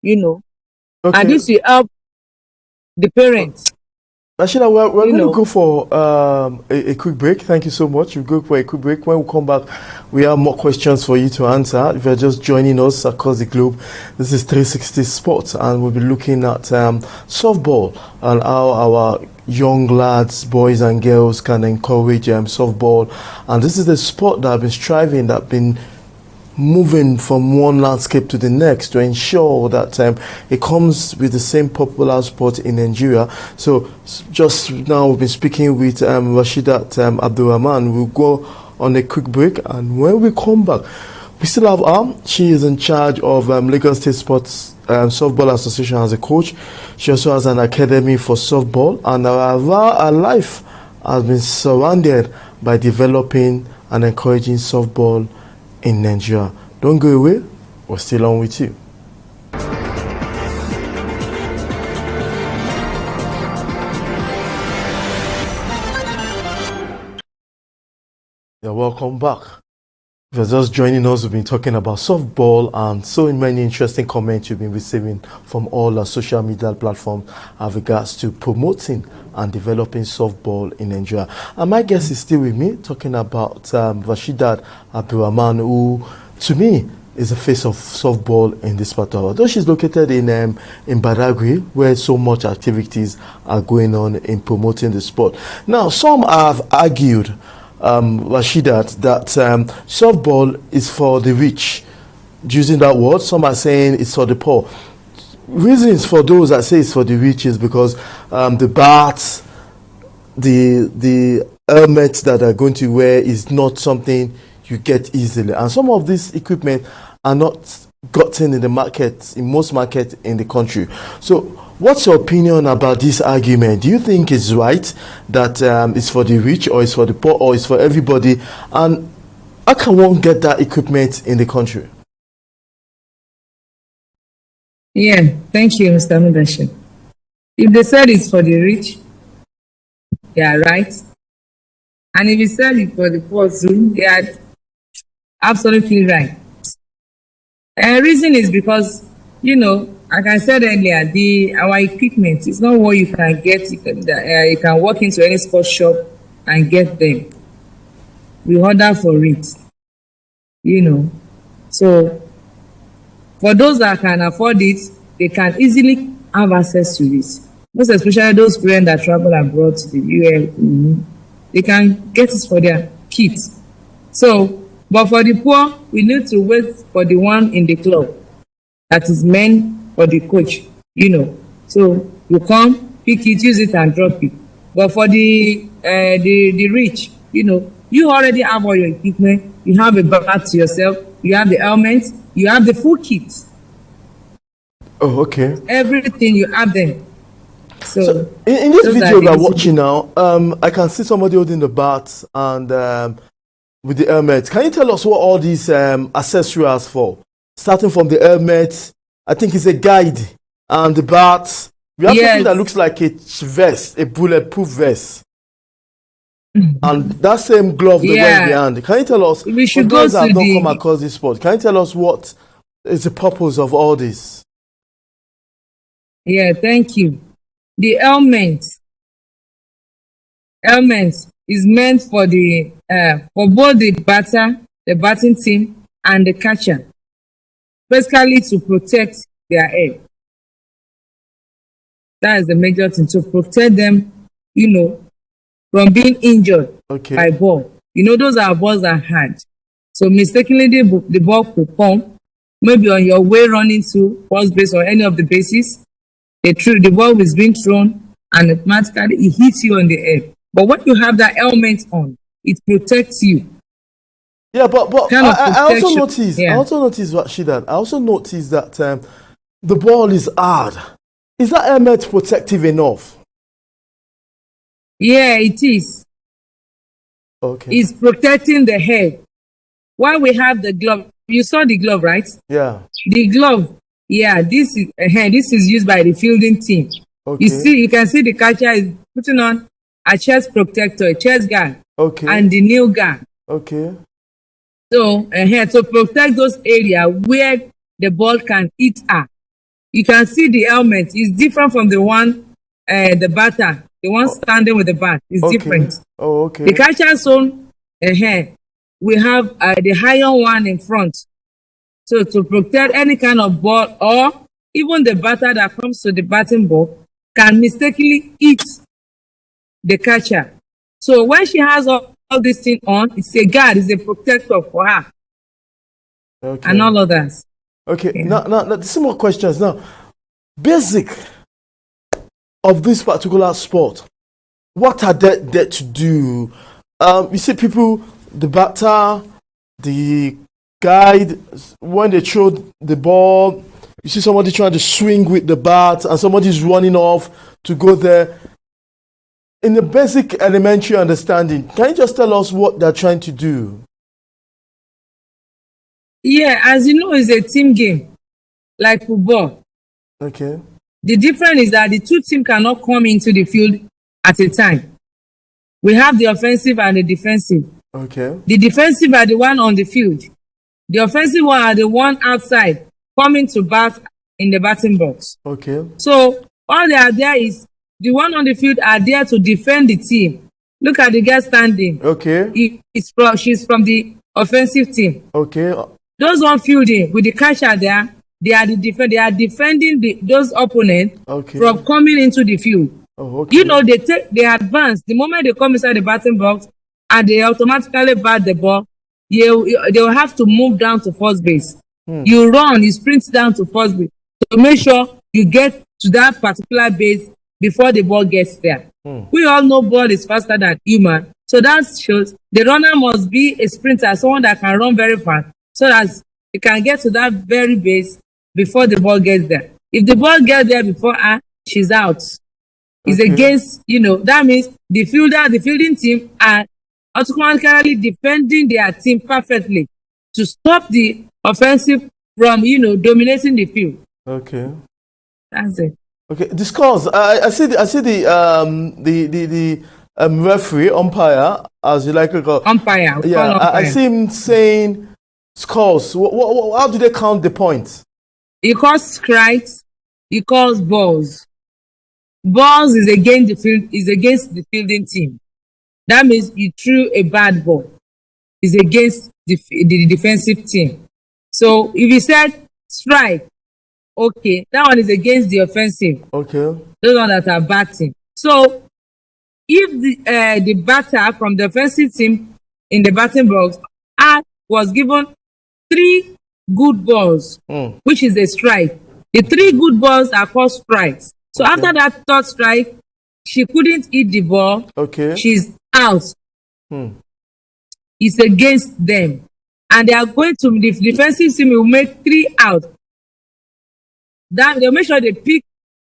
And this will help the parents Rashida, we're going to go for a quick break. Thank you so much. We'll go for a quick break. When we come back, we have more questions for you to answer. If you're just joining us across the globe, this is 360 Sports, and we'll be looking at softball and how our young lads, boys and girls can encourage softball. And this is the sport that have been striving, that have been moving from one landscape to the next to ensure that it comes with the same popular sport in Nigeria. So just now we've been speaking with Rashidat Abdulrahman. We'll go on a quick break, and when we come back, we still have she is in charge of Lagos State Sports Softball Association as a coach. She also has an academy for softball, and her life has been surrounded by developing and encouraging softball in Nigeria. Don't go away, we're still on with you. Yeah, welcome back. If you're just joining us, we've been talking about softball and so many interesting comments you've been receiving from all our social media platforms as regards to promoting and developing softball in Nigeria. And my guest is still with me, talking about Rashidat Abdulrahman, who, to me, is the face of softball in this part of the world. Though she's located in Badagry, where so much activities are going on in promoting the sport. Now, some have argued, Rashidat, that softball is for the rich. Using that word, some are saying it's for the poor. Reasons for those that say it's for the rich is because the bats, the helmets that are going to wear is not something you get easily, and some of this equipment are not gotten in the market, in most markets in the country. So what's your opinion about this argument? Do you think it's right that it's for the rich, or it's for the poor, or it's for everybody? And how can one get that equipment in the country? Yeah, thank you, Mr. Mudashin. If they said it's for the rich, they are right. And if you said it for the poor too, they are absolutely right. And the reason is because, like I said earlier, our equipment is not what you can get. You can walk into any sports shop and get them. We order for it, So for those that can afford it, they can easily have access to it. Most especially those parents that travel abroad to the US, they can get it for their kids. So, but for the poor, we need to wait for the one in the club that is meant for the coach, So you come, pick it, use it, and drop it. But for the rich, you already have all your equipment. You have a bat to yourself. You have the helmets. You have the full kit. Oh, okay. Everything, you have them. So in this video we're watching now, I can see somebody holding the bat and with the helmet. Can you tell us what all these accessories are for? Starting from the helmet, I think it's a guide, and the bat. We have something that looks like a vest, a bulletproof vest. And that same glove they wear in the hand. Can you tell us, for those that have not come across this sport, can you tell us what is the purpose of all this? Yeah, thank you. The helmet is meant for the for both the batter, the batting team, and the catcher, basically to protect their head. That is the major thing, to protect them, from being injured by ball. Those are balls that are hard. So mistakenly the ball could come, maybe on your way running to first base or any of the bases. The ball is being thrown and automatically it hits you on the head. But when you have that helmet on, it protects you. Yeah, but I also noticed, Rashidat, I also noticed that the ball is hard. Is that helmet protective enough? Yeah, it is. Okay. It's protecting the head. While we have the glove, you saw the glove, right? Yeah. The glove, this is used by the fielding team. Okay. You can see the catcher is putting on a chest protector, a chest guard, and the knee guard. Okay. So, to protect those areas where the ball can hit her. You can see the helmet is different from the one the The one standing with the bat is different. Oh, okay. The catcher's own, we have the higher one in front. So to protect any kind of ball, or even the batter that comes to the batting ball can mistakenly hit the catcher. So when she has all this thing on, it's a guard, it's a protector for her. Okay. And all others. Okay. Yeah. Now, some more questions. Now, basic of this particular sport, what are they there to do? You see people, the batter, the guide, when they throw the ball, you see somebody trying to swing with the bat and somebody's running off to go there. In the basic elementary understanding, can you just tell us what they're trying to do? Yeah, as you know, it's a team game, like football. Okay. The difference is that the two teams cannot come into the field at a time. We have the offensive and the defensive. Okay. The defensive are the one on the field. The offensive one are the one outside coming to bat in the batting box. Okay. So all they are there is the one on the field are there to defend the team. Look at the girl standing. Okay. She's from the offensive team. Okay. Those one fielding with the catcher there, they are defending those opponents from coming into the field. Oh, okay. You know, they advance the moment they come inside the batting box and they automatically bat the ball. They will have to move down to first base. You run, you sprint down to first base to make sure you get to that particular base before the ball gets there. We all know ball is faster than human, so that shows the runner must be a sprinter, someone that can run very fast, so that he can get to that very base before the ball gets there. If the ball gets there before her, she's out. It's against, that means the fielding team are automatically defending their team perfectly to stop the offensive from, dominating the field. Okay. That's it. Okay. The scores. I see the referee, umpire, as you like to call. Umpire. Yeah. I see him saying scores. How do they count the points? He calls strikes. He calls balls. Balls is against the fielding team. That means you threw a bad ball. It's against the defensive team. So if you said strike, okay, that one is against the offensive. Okay. Those ones that are batting. So if the batter from the offensive team in the batting box was given 3 good balls, which is a strike, the 3 good balls are called strikes. So after that third strike, she couldn't hit the ball. Okay. She's out. It's against them. And they are going to, the defensive team will make 3 out. They'll make sure they pick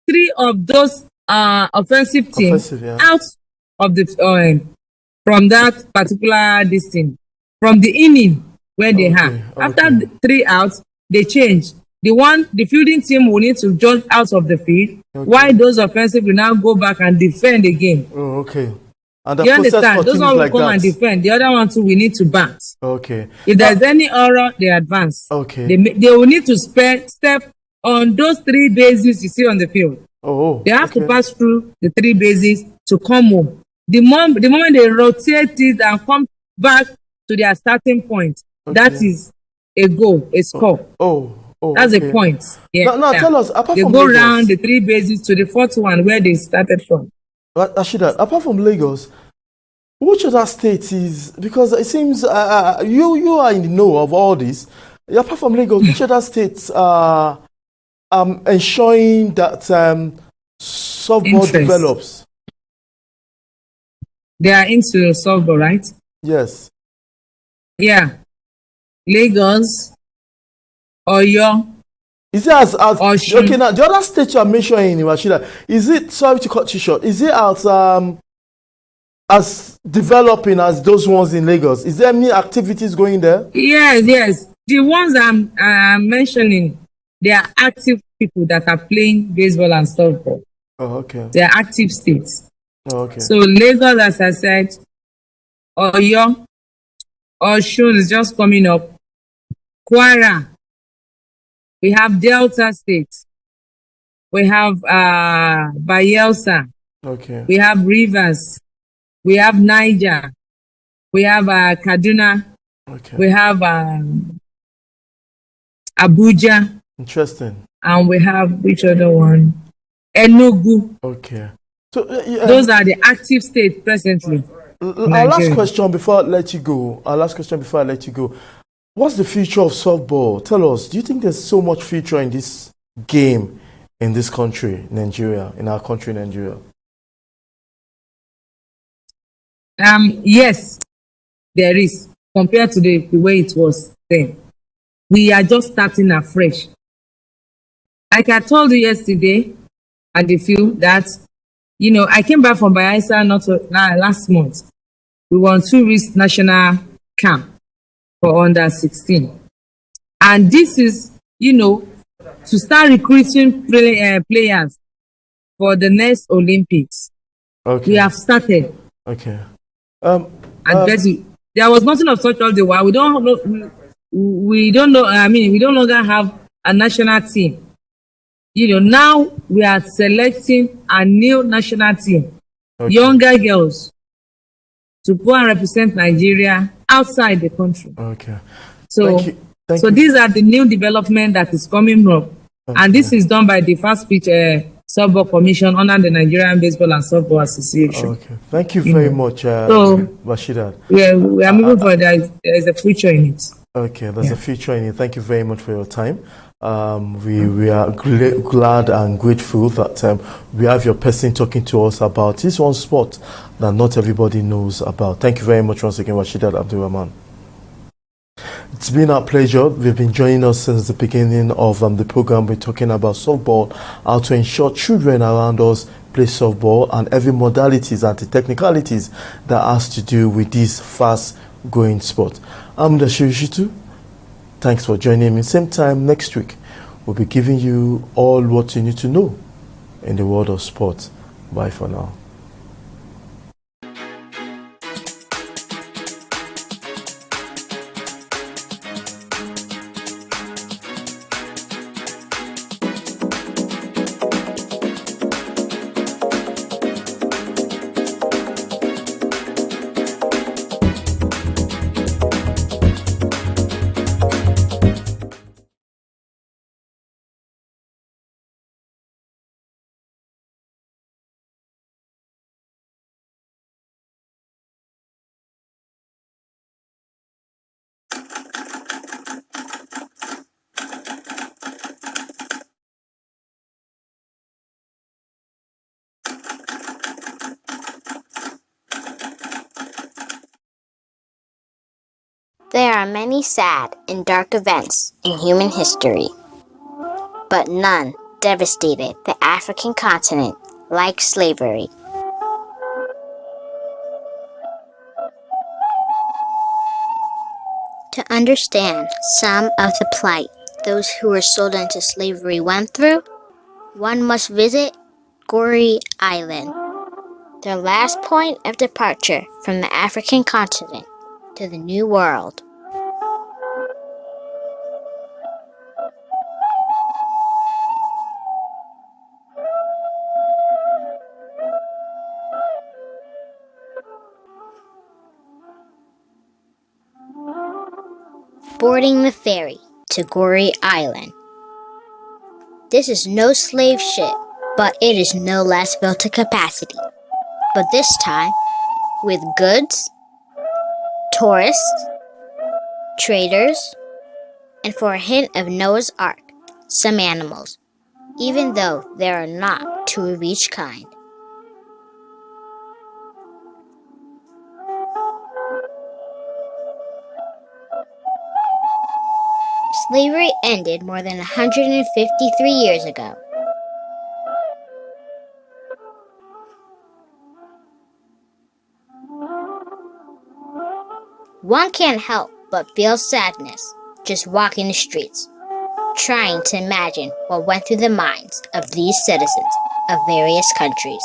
3 of those offensive teams out of the from that particular distance, from the inning where they have. After 3 outs, they change. The fielding team will need to jump out of the field, while those offensive will now go back and defend again. Oh, okay. And the you understand? Those one will like come and defend. The other one too, we need to bat. Okay. If there's any error, they advance. Okay. They will need to step on those 3 bases you see on the field. Oh. They have to pass through the 3 bases to come home. The moment they rotate it and come back to their starting point, that is a goal, a score. That's a point. Yeah. Now tell us, apart they from go Lagos, round the 3 bases to the 4th one where they started from. Ashida, apart from Lagos, which other state is, because it seems you are in the know of all this. Apart from Lagos, which other states are ensuring that softball develops? They are into softball, right? Yes. Yeah. Lagos, Oyo. Is it as okay now? The other state you are mentioning, Rashida, is it? Sorry to cut you short. Is it as developing as those ones in Lagos? Is there any activities going there? Yes. The ones I'm mentioning, they are active people that are playing baseball and softball. Oh, okay. They are active states. Oh, okay. So Lagos, as I said, Oyo, Osun is just coming up. Kwara. We have Delta State. We have Bayelsa. Okay. We have Rivers. We have Niger. We have Kaduna. Okay. We have Abuja. Interesting. And we have which other one? Enugu. Okay. So those are the active states presently. Our last question before I let you go. What's the future of softball? Tell us, do you think there's so much future in this game in this country, Nigeria, in our country, Nigeria? Yes, there is, compared to the way it was then. We are just starting afresh. Like I told you yesterday, and a few that, I came back from Bayelsa last month. We were on 2 weeks national camp for under 16. And this is, to start recruiting players for the next Olympics. Okay. We have started. Okay. There was nothing of such all the while. We don't know. We don't know. We no longer have a national team. Now we are selecting a new national team, younger girls, to go and represent Nigeria outside the country. Okay. So, Thank you. These are the new development that is coming up, and this is done by the Fast Pitch Softball Commission under the Nigerian Baseball and Softball Association. Okay. Thank you very much, Rasheedat. Yeah, we are moving forward. There is a future in it. Okay, there's a future in it. Thank you very much for your time. We are glad and grateful that we have your person talking to us about this one sport that not everybody knows about. Thank you very much once again, Rasheedat Abdulrahman. It's been our pleasure. We've been joining us since the beginning of the program. We're talking about softball, how to ensure children around us play softball, and every modalities and the technicalities that has to do with this fast-growing sport. I'm Dashirishitu. Thanks for joining me. Same time next week, we'll be giving you all what you need to know in the world of sport. Bye for now. There are many sad and dark events in human history, but none devastated the African continent like slavery. To understand some of the plight those who were sold into slavery went through, one must visit Goree Island, their last point of departure from the African continent to the New World. Boarding the ferry to Goree Island. This is no slave ship, but it is no less built to capacity. But this time, with goods, tourists, traders, and for a hint of Noah's Ark, some animals, even though there are not 2 of each kind. Slavery ended more than 153 years ago. One can't help but feel sadness just walking the streets, trying to imagine what went through the minds of these citizens of various countries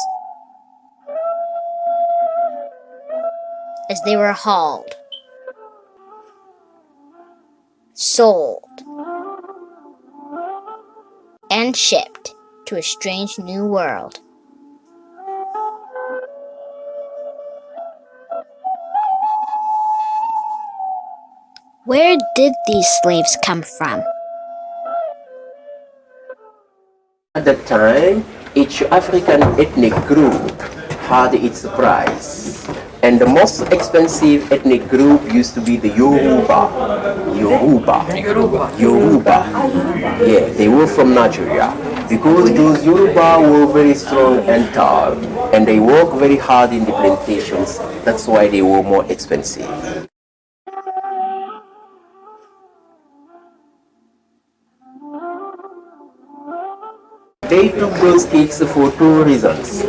as they were hauled, sold, and shipped to a strange new world. Where did these slaves come from? At that time, each African ethnic group had its price. And the most expensive ethnic group used to be the Yoruba. Yeah, they were from Nigeria. Because those Yoruba were very strong and tall, and they worked very hard in the plantations. That's why they were more expensive. They took those kids for two reasons.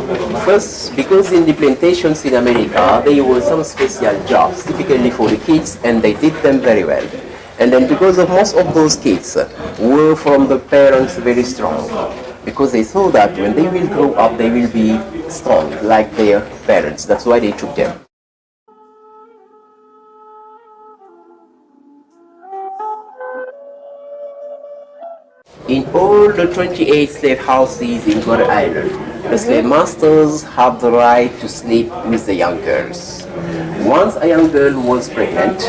First, because in the plantations in America, there were some special jobs, typically for the kids, and they did them very well. And then because of most of those kids were from the parents very strong, because they saw that when they will grow up, they will be strong like their parents. That's why they took them. In all the 28 slave houses in Gorée Island, the slave masters have the right to sleep with the young girls. Once a young girl was pregnant,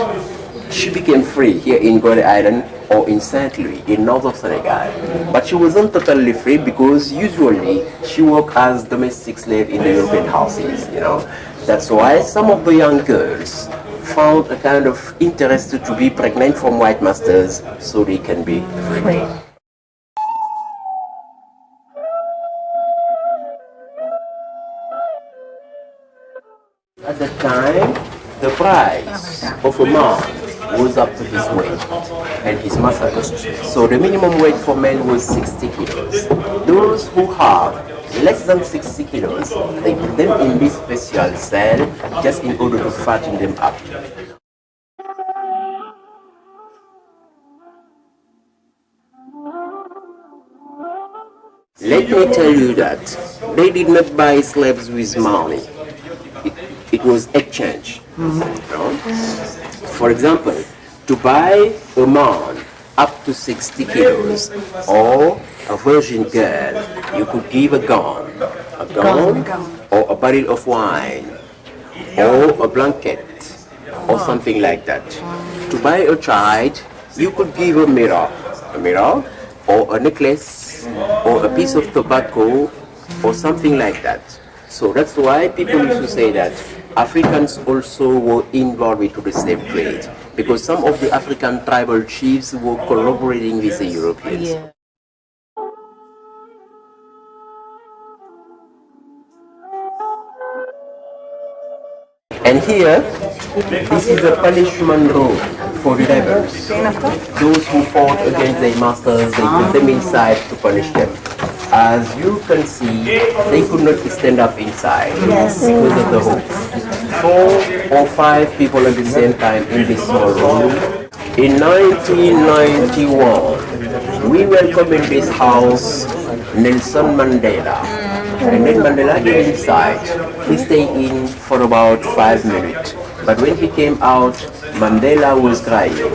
she became free here in Gorée Island or in Saint-Louis in northern Senegal. But she wasn't totally free because usually she worked as domestic slave in the European houses, you know. That's why some of the young girls found a kind of interest to be pregnant from white masters so they can be free. At the time, the price of a man was up to his weight and his muscle. So the minimum weight for men was 60 kilos. Those who have less than 60 kilos, they put them in this special cell just in order to fatten them up. Let me tell you that they did not buy slaves with money. It was exchange. You know? For example, to buy a man up to 60 kilos or a virgin girl, you could give a gun or a barrel of wine or a blanket or something like that. To buy a child, you could give a mirror or a necklace or a piece of tobacco or something like that. So that's why people used to say that Africans also were involved into the slave trade, because some of the African tribal chiefs were collaborating with the Europeans. Yeah. And here, this is a punishment room for rebels. Those who fought against their masters, they put them inside to punish them. As you can see, they could not stand up inside because of the hooks. 4 or 5 people at the same time in this small room. In 1991, we welcomed in this house Nelson Mandela. And then Mandela came inside. He stayed in for about 5 minutes. But when he came out, Mandela was crying.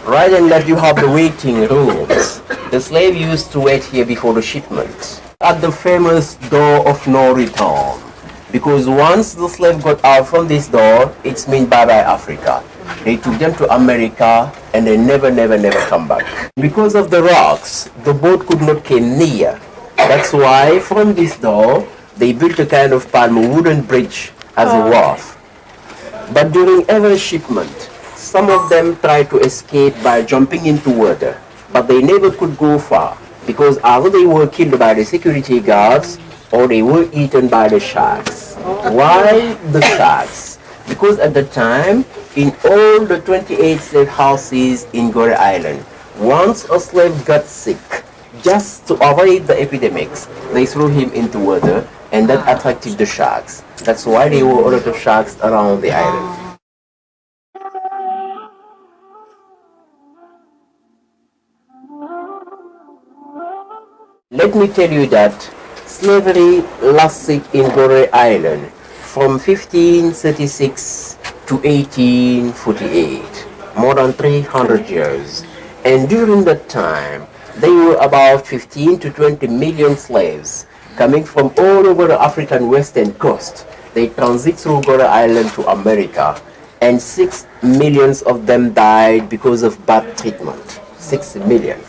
Right and left you have the waiting rooms. The slave used to wait here before the shipment. At the famous door of no return. Because once the slave got out from this door, it's mean bye-bye Africa. They took them to America and they never come back. Because of the rocks, the boat could not come near. That's why from this door, they built a kind of palm wooden bridge as a wharf. But during every shipment, some of them tried to escape by jumping into water, but they never could go far because either they were killed by the security guards or they were eaten by the sharks. Why the sharks? Because at the time, in all the 28 slave houses in Gorée Island, once a slave got sick, just to avoid the epidemics, they threw him into water and that attracted the sharks. That's why there were a lot of sharks around the island. Let me tell you that slavery lasted in Gorée Island from 1536 to 1848, more than 300 years. And during that time, there were about 15 to 20 million slaves coming from all over the African western coast. They transit through Gorée Island to America, and 6 million of them died because of bad treatment. 6 million.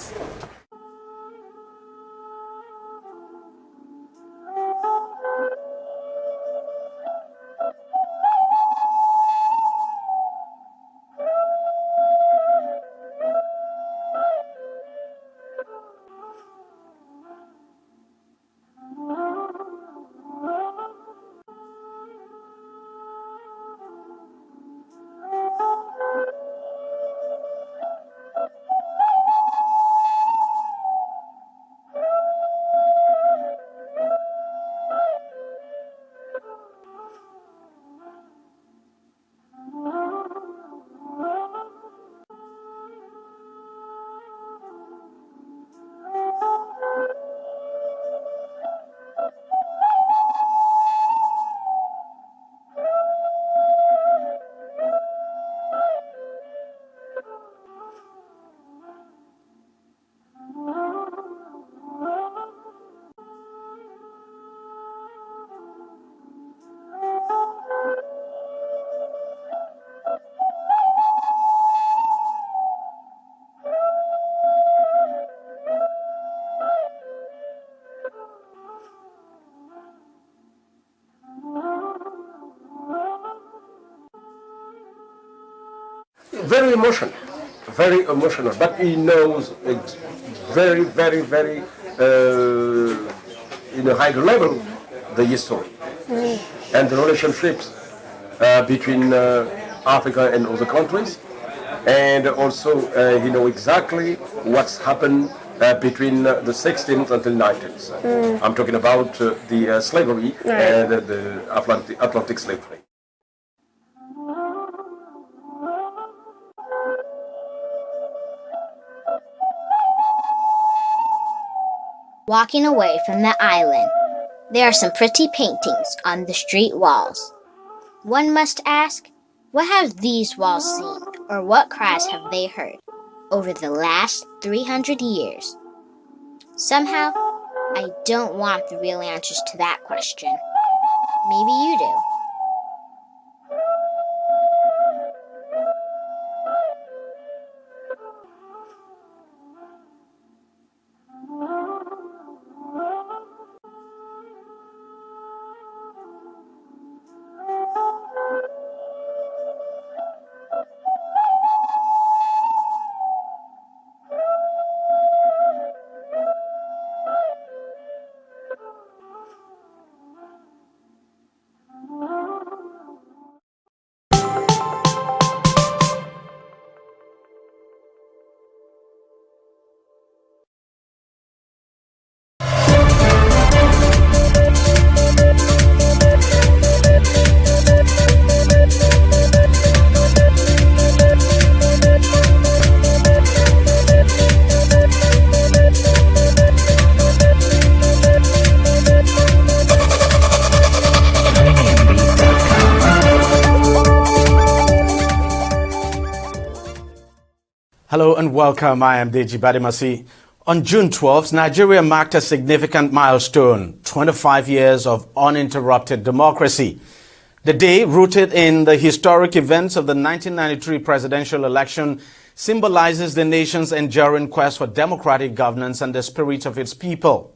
Very emotional, very emotional. But he knows it's very, very, very in a high level the history and the relationships between Africa and other countries, and also he knows exactly what's happened between the 16th until 19th. I'm talking about the slavery and the Atlantic slavery. Walking away from the island, there are some pretty paintings on the street walls. One must ask, what have these walls seen, or what cries have they heard over the last 300 years? Somehow, I don't want the real answers to that question. Maybe you do. Hello and welcome. I am Deji Badimasi. On June 12th, Nigeria marked a significant milestone, 25 years of uninterrupted democracy. The day, rooted in the historic events of the 1993 presidential election, symbolizes the nation's enduring quest for democratic governance and the spirit of its people.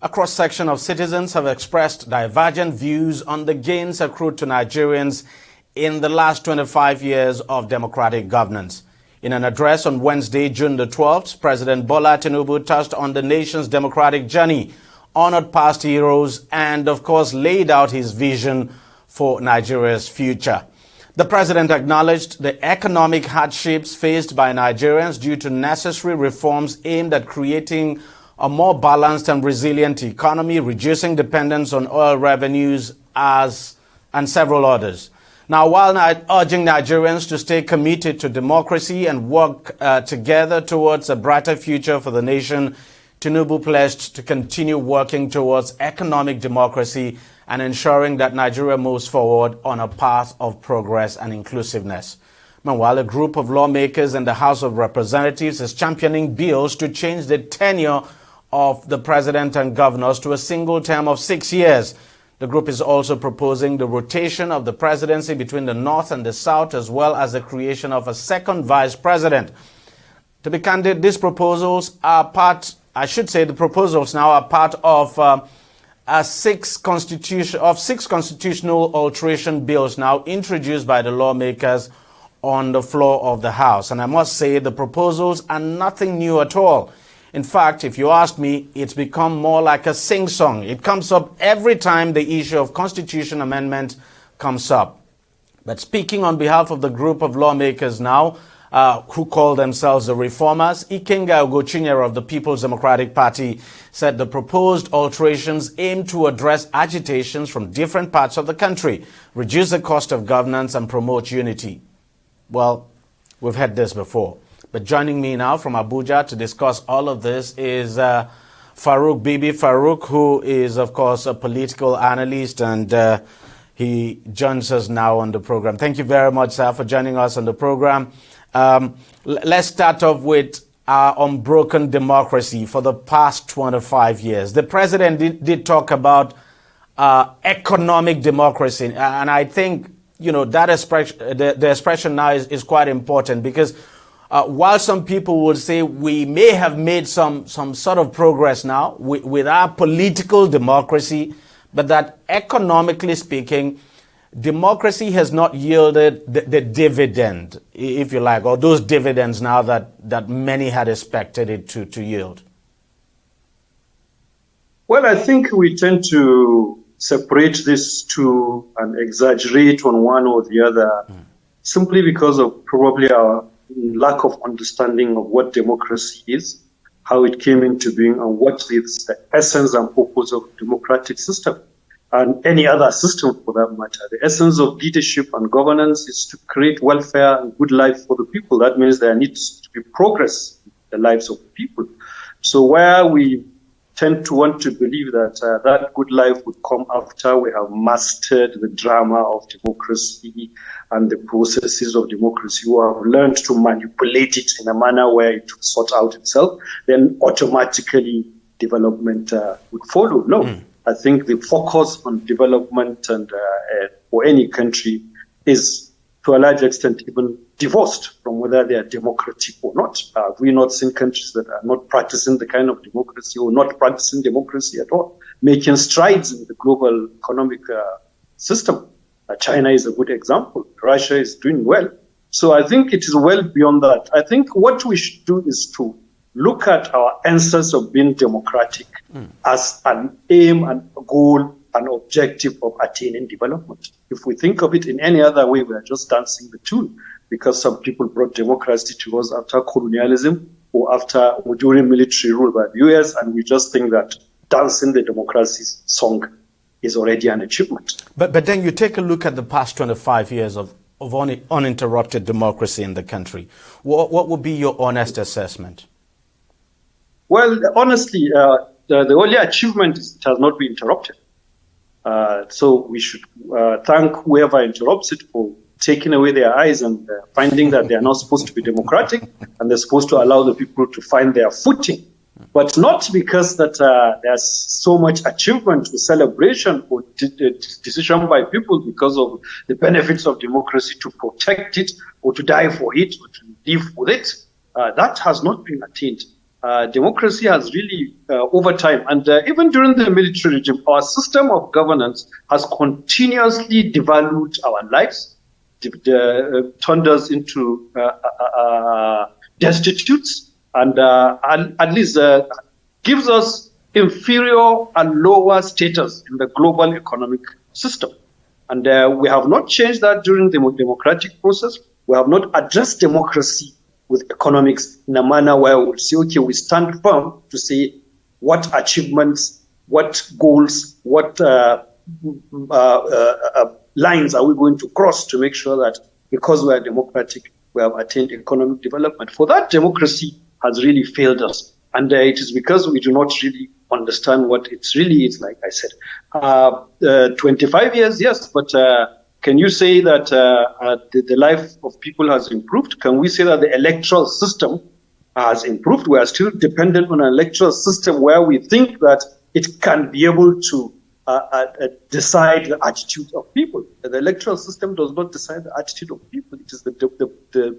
A cross-section of citizens have expressed divergent views on the gains accrued to Nigerians in the last 25 years of democratic governance. In an address on Wednesday, June the 12th, President Bola Tinubu touched on the nation's democratic journey, honored past heroes, and of course laid out his vision for Nigeria's future. The president acknowledged the economic hardships faced by Nigerians due to necessary reforms aimed at creating a more balanced and resilient economy, reducing dependence on oil revenues and several others. Now, while urging Nigerians to stay committed to democracy and work together towards a brighter future for the nation, Tinubu pledged to continue working towards economic democracy and ensuring that Nigeria moves forward on a path of progress and inclusiveness. Meanwhile, a group of lawmakers in the House of Representatives is championing bills to change the tenure of the president and governors to a single term of 6 years. The group is also proposing the rotation of the presidency between the North and the South, as well as the creation of a second vice president. To be candid, these proposals are the proposals now are part of six constitutional alteration bills now introduced by the lawmakers on the floor of the House. And I must say the proposals are nothing new at all. In fact, if you ask me, it's become more like a sing-song. It comes up every time the issue of constitution amendment comes up. But speaking on behalf of the group of lawmakers now, who call themselves the Reformers, Ikenga Ogochinyere of the People's Democratic Party said the proposed alterations aim to address agitations from different parts of the country, reduce the cost of governance and promote unity. Well, we've had this before. But joining me now from Abuja to discuss all of this is Farouk Bibi. Farouk, who is, of course, a political analyst, and he joins us now on the program. Thank you very much, sir, for joining us on the program. Let's start off with our unbroken democracy for the past 25 years. The president did talk about economic democracy, and I think, that the expression now is quite important, because while some people will say we may have made some sort of progress now with our political democracy, but that economically speaking, democracy has not yielded the dividend, if you like, or those dividends now that many had expected it to yield. Well, I think we tend to separate these two and exaggerate on one or the other simply because of probably our lack of understanding of what democracy is, how it came into being, and what is the essence and purpose of a democratic system, and any other system for that matter. The essence of leadership and governance is to create welfare and good life for the people. That means there needs to be progress in the lives of the people. So where we tend to want to believe that that good life would come after we have mastered the drama of democracy and the processes of democracy, who have learned to manipulate it in a manner where it will sort out itself, then automatically development would follow. No, I think the focus on development and for any country is to a large extent even divorced from whether they are democratic or not. We've not seen countries that are not practicing the kind of democracy or not practicing democracy at all, making strides in the global economic system. China is a good example. Russia is doing well. So I think it is well beyond that. I think what we should do is to look at our essence of being democratic as an aim and a goal, an objective of attaining development. If we think of it in any other way, we are just dancing the tune, because some people brought democracy to us after colonialism or during military rule by the US, and we just think that dancing the democracy song is already an achievement. But then you take a look at the past 25 years of uninterrupted democracy in the country. What would be your honest assessment? Well, honestly, the only achievement is it has not been interrupted. So we should thank whoever interrupts it for taking away their eyes and finding that they are not supposed to be democratic and they're supposed to allow the people to find their footing. But not because that there's so much achievement or celebration or decision by people because of the benefits of democracy to protect it or to die for it or to live with it. That has not been attained. Democracy has really, over time, and even during the military regime, our system of governance has continuously devalued our lives, turned us into destitutes, and at least gives us inferior and lower status in the global economic system. And we have not changed that during the democratic process. We have not addressed democracy with economics in a manner where we will say, okay, we stand firm to say what achievements, what goals, what lines are we going to cross to make sure that because we are democratic, we have attained economic development. For that, democracy has really failed us. And it is because we do not really understand what it really is, like I said. 25 years, yes, but can you say that the life of people has improved? Can we say that the electoral system has improved. We are still dependent on an electoral system where we think that it can be able to decide the attitude of people. The electoral system does not decide the attitude of people. It is the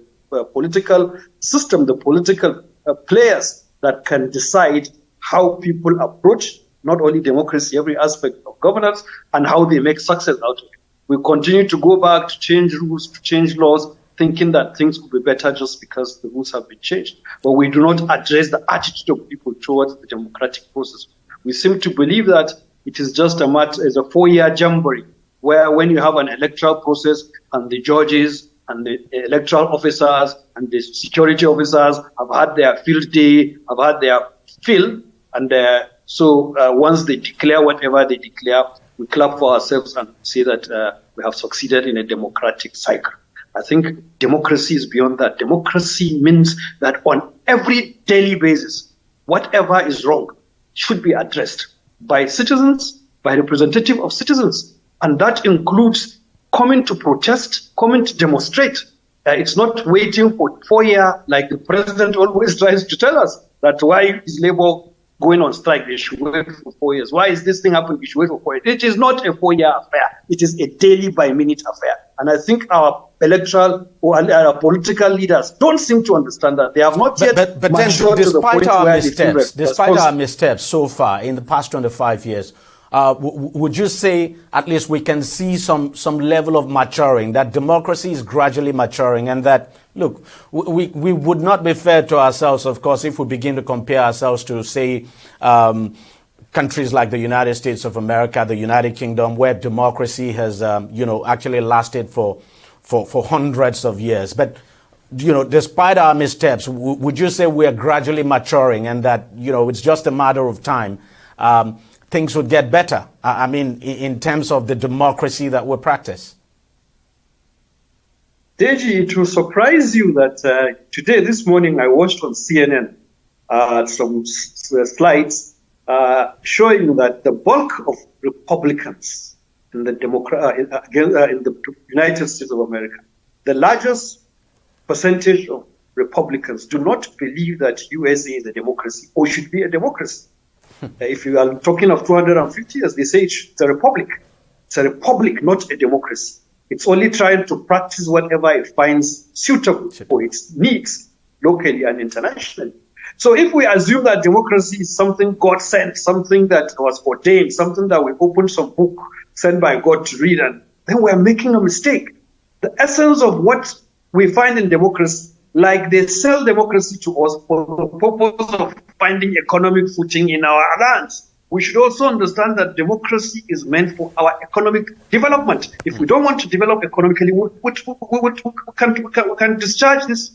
political system, the political players that can decide how people approach not only democracy, every aspect of governance, and how they make success out of it. We continue to go back to change rules, to change laws, thinking that things will be better just because the rules have been changed. But we do not address the attitude of people towards the democratic process. We seem to believe that it is just a matter, as a 4-year jamboree, where when you have an electoral process and the judges and the electoral officers and the security officers have had their field day, have had their fill, and so once they declare whatever they declare, we clap for ourselves and say that we have succeeded in a democratic cycle. I think democracy is beyond that. Democracy means that on every daily basis, whatever is wrong should be addressed by citizens, by representative of citizens. And that includes coming to protest, coming to demonstrate. It's not waiting for 4 years, like the president always tries to tell us, that why is Labour going on strike? They should wait for 4 years. Why is this thing happening? We should wait for 4 years. It is not a 4-year affair. It is a daily by minute affair. And I think our electoral or our political leaders don't seem to understand that. They have not yet but matured then, to the point where they feel despite our missteps so far in the past 25 years, would you say at least we can see some level of maturing, that democracy is gradually maturing, and that, look, we would not be fair to ourselves, of course, if we begin to compare ourselves to, say, countries like the United States of America, the United Kingdom, where democracy has, actually lasted for hundreds of years. But, despite our missteps, would you say we are gradually maturing and that, it's just a matter of time? Things would get better, I mean, in terms of the democracy that we practice? Deji, it will surprise you that this morning, I watched on CNN some slides showing that the bulk of Republicans in the United States of America, the largest percentage of Republicans do not believe that USA is a democracy or should be a democracy. If you are talking of 250 years, they say it's a republic. It's a republic, not a democracy. It's only trying to practice whatever it finds suitable for its needs, locally and internationally. So if we assume that democracy is something God sent, something that was ordained, something that we open some book sent by God to read, and then we are making a mistake. The essence of what we find in democracy, like they sell democracy to us for the purpose of finding economic footing in our lands. We should also understand that democracy is meant for our economic development. If we don't want to develop economically, we can discharge this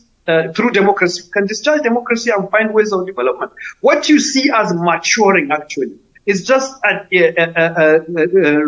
through democracy. We can discharge democracy and find ways of development. What you see as maturing, actually, is just a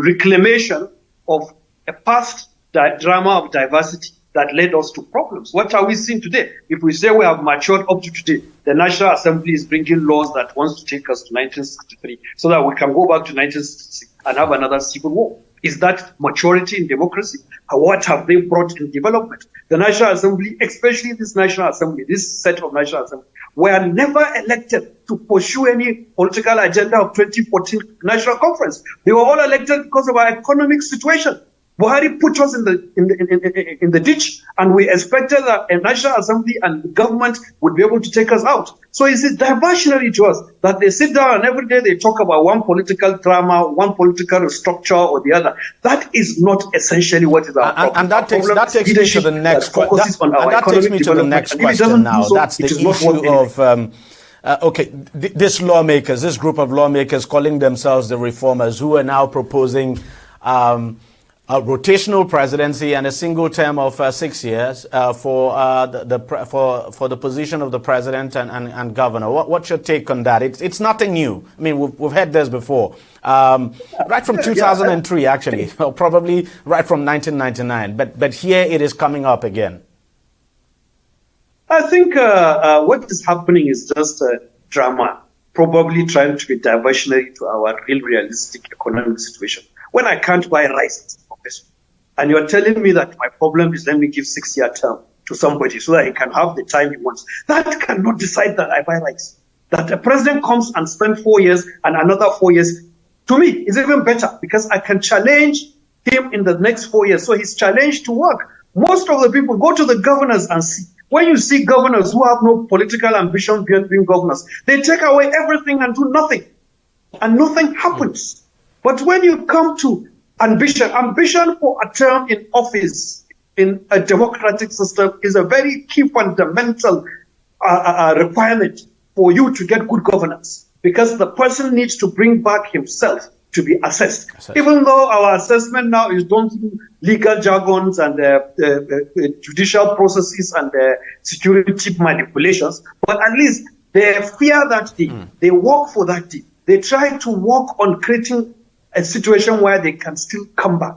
reclamation of a past drama of diversity that led us to problems. What are we seeing today? If we say we have matured up to today, the National Assembly is bringing laws that wants to take us to 1963 so that we can go back to 1966 and have another civil war. Is that maturity in democracy? What have they brought in development? The National Assembly, especially this National Assembly, this set of National Assembly, were never elected to pursue any political agenda of 2014 National Conference. They were all elected because of our economic situation. Buhari put us in the ditch, and we expected that a National Assembly and the government would be able to take us out. So it's diversionary to us that they sit down and every day they talk about one political drama, one political structure or the other. That is not essentially what is our problem. And that takes me to the next question. That takes me to the next question now. That's the issue of these lawmakers, this group of lawmakers calling themselves the reformers, who are now proposing a rotational presidency and a single term of 6 years for the position of the president and governor. What's your take on that? It's nothing new. I mean, we've heard this before, right from 2003, actually, or probably right from 1999. But here it is coming up again. I think what is happening is just a drama, probably trying to be diversionary to our real realistic economic situation. When I can't buy rice, and you're telling me that my problem is let me give 6-year term to to somebody so that he can have the time he wants. That cannot decide that I buy rice. That a president comes and spends 4 years and another 4 years, to me, is even better because I can challenge him in the next 4 years. So he's challenged to work. Most of the people go to the governors and see. When you see governors who have no political ambition beyond being governors, they take away everything and do nothing. And nothing happens. But when you come to ambition for a term in office in a democratic system is a very key fundamental requirement for you to get good governance. Because the person needs to bring back himself to be assessed. Even though our assessment now is done through legal jargons and judicial processes and security manipulations, but at least they fear that thing. They work for that thing. They try to work on creating a situation where they can still come back.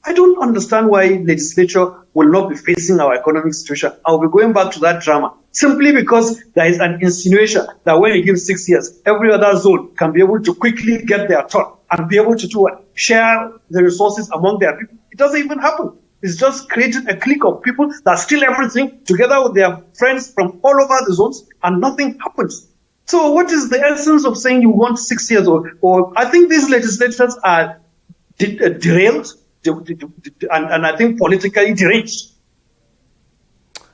I don't understand why legislature will not be facing our economic situation. I'll be going back to that drama simply because there is an insinuation that when you give 6 years, every other zone can be able to quickly get their turn and be able to do what? Share the resources among their people. It doesn't even happen. It's just created a clique of people that steal everything together with their friends from all over the zones and nothing happens. So what is the essence of saying you want 6 years? Or I think these legislators are derailed and I think politically deranged.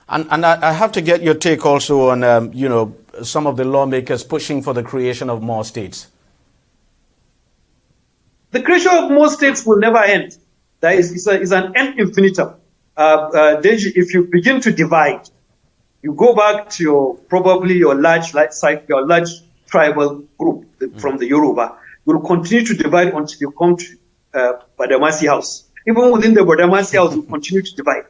And I have to get your take also on, some of the lawmakers pushing for the creation of more states. The creation of more states will never end. That is an end infinitum. Deji, if you begin to divide, you go back to your large tribal group from the Yoruba, you'll continue to divide until you come to Badamasi House. Even within the Badamasi House, you continue to divide.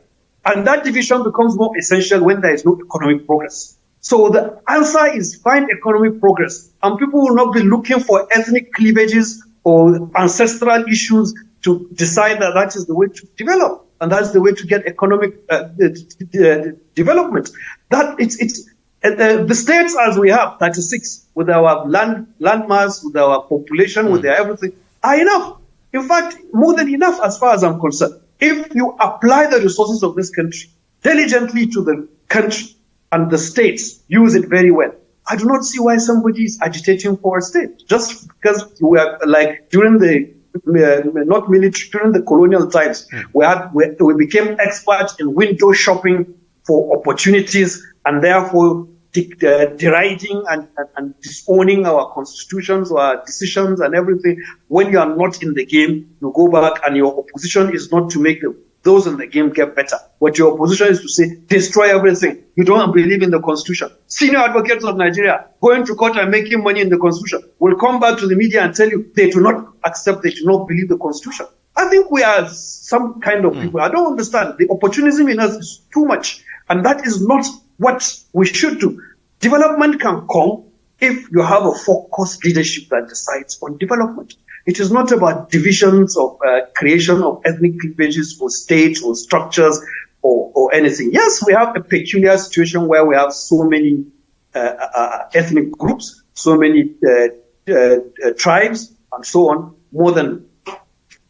And that division becomes more essential when there is no economic progress. So the answer is find economic progress. And people will not be looking for ethnic cleavages or ancestral issues to decide that that is the way to develop. And that's the way to get economic development. That the states as we have, 36, with our land mass, with our population, with their everything, are enough. In fact, more than enough as far as I'm concerned. If you apply the resources of this country diligently to the country and the states use it very well, I do not see why somebody is agitating for a state. Just because we are like during the not military, during the colonial times, we became experts in window shopping for opportunities and therefore deriding and disowning our constitutions, our decisions and everything. When you are not in the game, you go back and your opposition is not to make those in the game get better. What your opposition is to say, destroy everything. You don't believe in the constitution. Senior advocates of Nigeria going to court and making money in the constitution will come back to the media and tell you they do not accept, they do not believe the constitution. I think we are some kind of people. I don't understand. The opportunism in us is too much. And that is not what we should do. Development can come if you have a focused leadership that decides on development. It is not about divisions of creation of ethnic cleavages or states or structures or anything. Yes, we have a peculiar situation where we have so many ethnic groups, so many tribes and so on, more than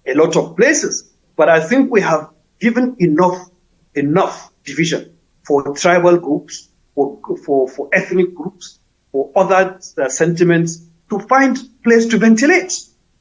a lot of places. But I think we have given enough division for tribal groups, for ethnic groups, for other sentiments to find place to ventilate.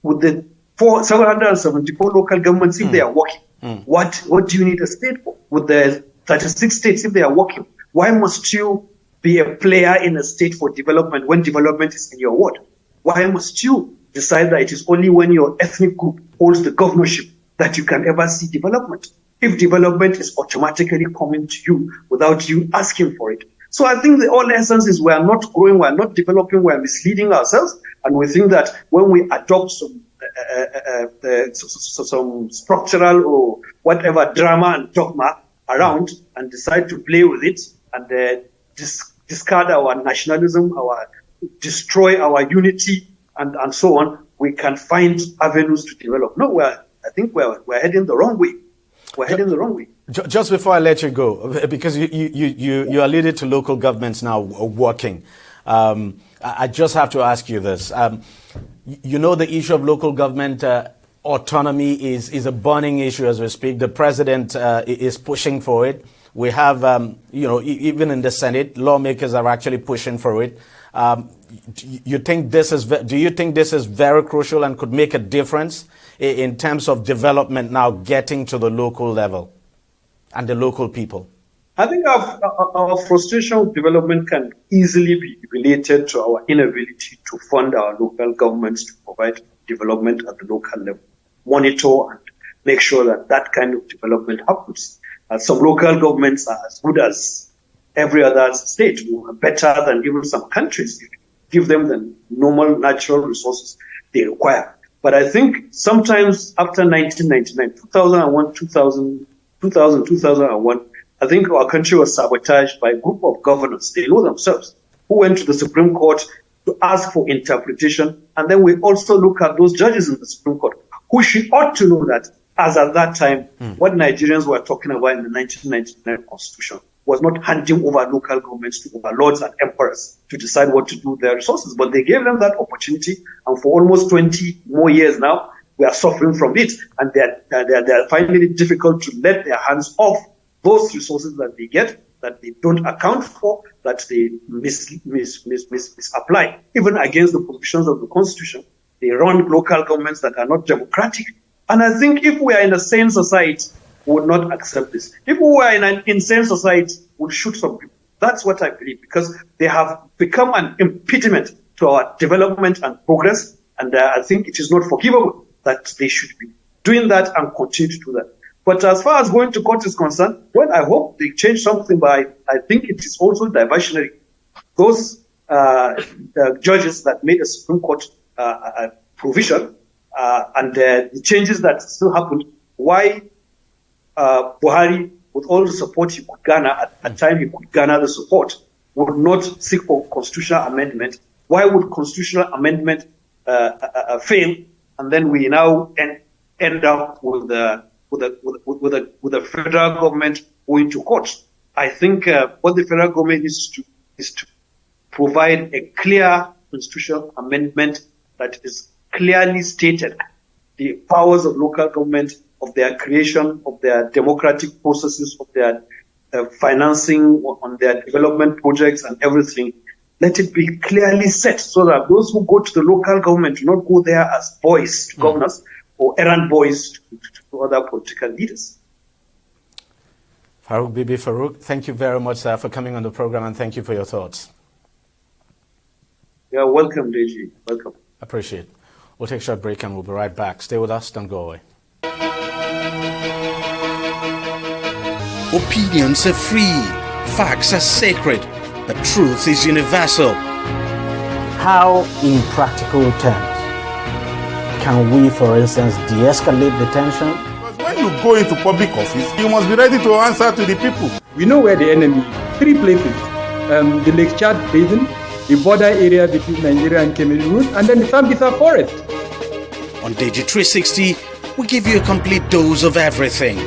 With the 774 local governments, if they are working, what do you need a state for? With the 36 states, if they are working, why must you be a player in a state for development when development is in your ward? Why must you decide that it is only when your ethnic group holds the governorship that you can ever see development? If development is automatically coming to you without you asking for it. So I think the whole essence is we are not growing, we are not developing, we are misleading ourselves. And we think that when we adopt some structural or whatever drama and dogma around and decide to play with it and discard our nationalism, destroy our unity and so on, we can find avenues to develop. No, I think we're heading the wrong way. We're heading the wrong way. Just before I let you go, because you alluded to local governments now working, I just have to ask you this. The issue of local government autonomy is a burning issue as we speak. The president is pushing for it. We have, even in the Senate, lawmakers are actually pushing for it. Do you think this is very crucial and could make a difference in terms of development now getting to the local level and the local people? I think our frustration with development can easily be related to our inability to fund our local governments to provide development at the local level, monitor and make sure that that kind of development happens. Some local governments are as good as every other state, better than even some countries. Give them the normal natural resources they require. But I think sometimes after 1999, 2001, 2001, I think our country was sabotaged by a group of governors, they know themselves, who went to the Supreme Court to ask for interpretation. And then we also look at those judges in the Supreme Court, who should ought to know that, as at that time, what Nigerians were talking about in the 1999 Constitution was not handing over local governments to overlords and emperors to decide what to do with their resources. But they gave them that opportunity, and for almost 20 more years now, we are suffering from it. And they're finding it difficult to let their hands off those resources that they get, that they don't account for, that they misapply, even against the provisions of the Constitution. They run local governments that are not democratic. And I think if we are in a sane society, we would not accept this. If we were in an insane society, we would shoot some people. That's what I believe, because they have become an impediment to our development and progress. And I think it is not forgivable that they should be doing that and continue to do that. But as far as going to court is concerned, well, I hope they change something, but I think it is also diversionary. Those judges that made a Supreme Court provision and the changes that still happened, why Buhari, with all the support he could garner, at the time he could garner the support, would not seek for constitutional amendment? Why would constitutional amendment fail, and then we now end up with the federal government going to court? I think what the federal government needs to do is to provide a clear constitutional amendment that is clearly stated the powers of local government, of their creation, of their democratic processes, of their financing, on their development projects and everything. Let it be clearly set so that those who go to the local government do not go there as boys to governors or errand boys to other political leaders. Farouk Bibi Farouk, thank you very much, sir, for coming on the program, and thank you for your thoughts. You're welcome, Deji. Welcome. Appreciate it. We'll take a short break and we'll be right back. Stay with us, don't go away. Opinions are free, facts are sacred, but truth is universal. How, in practical terms, can we, for instance, de-escalate the tension? When you go into public office, you must be ready to answer to the people. We know where the enemy is. 3 places. The Lake Chad Basin, the border area between Nigeria and Cameroon, and then the Sambisa Forest. On TV360, we give you a complete dose of everything.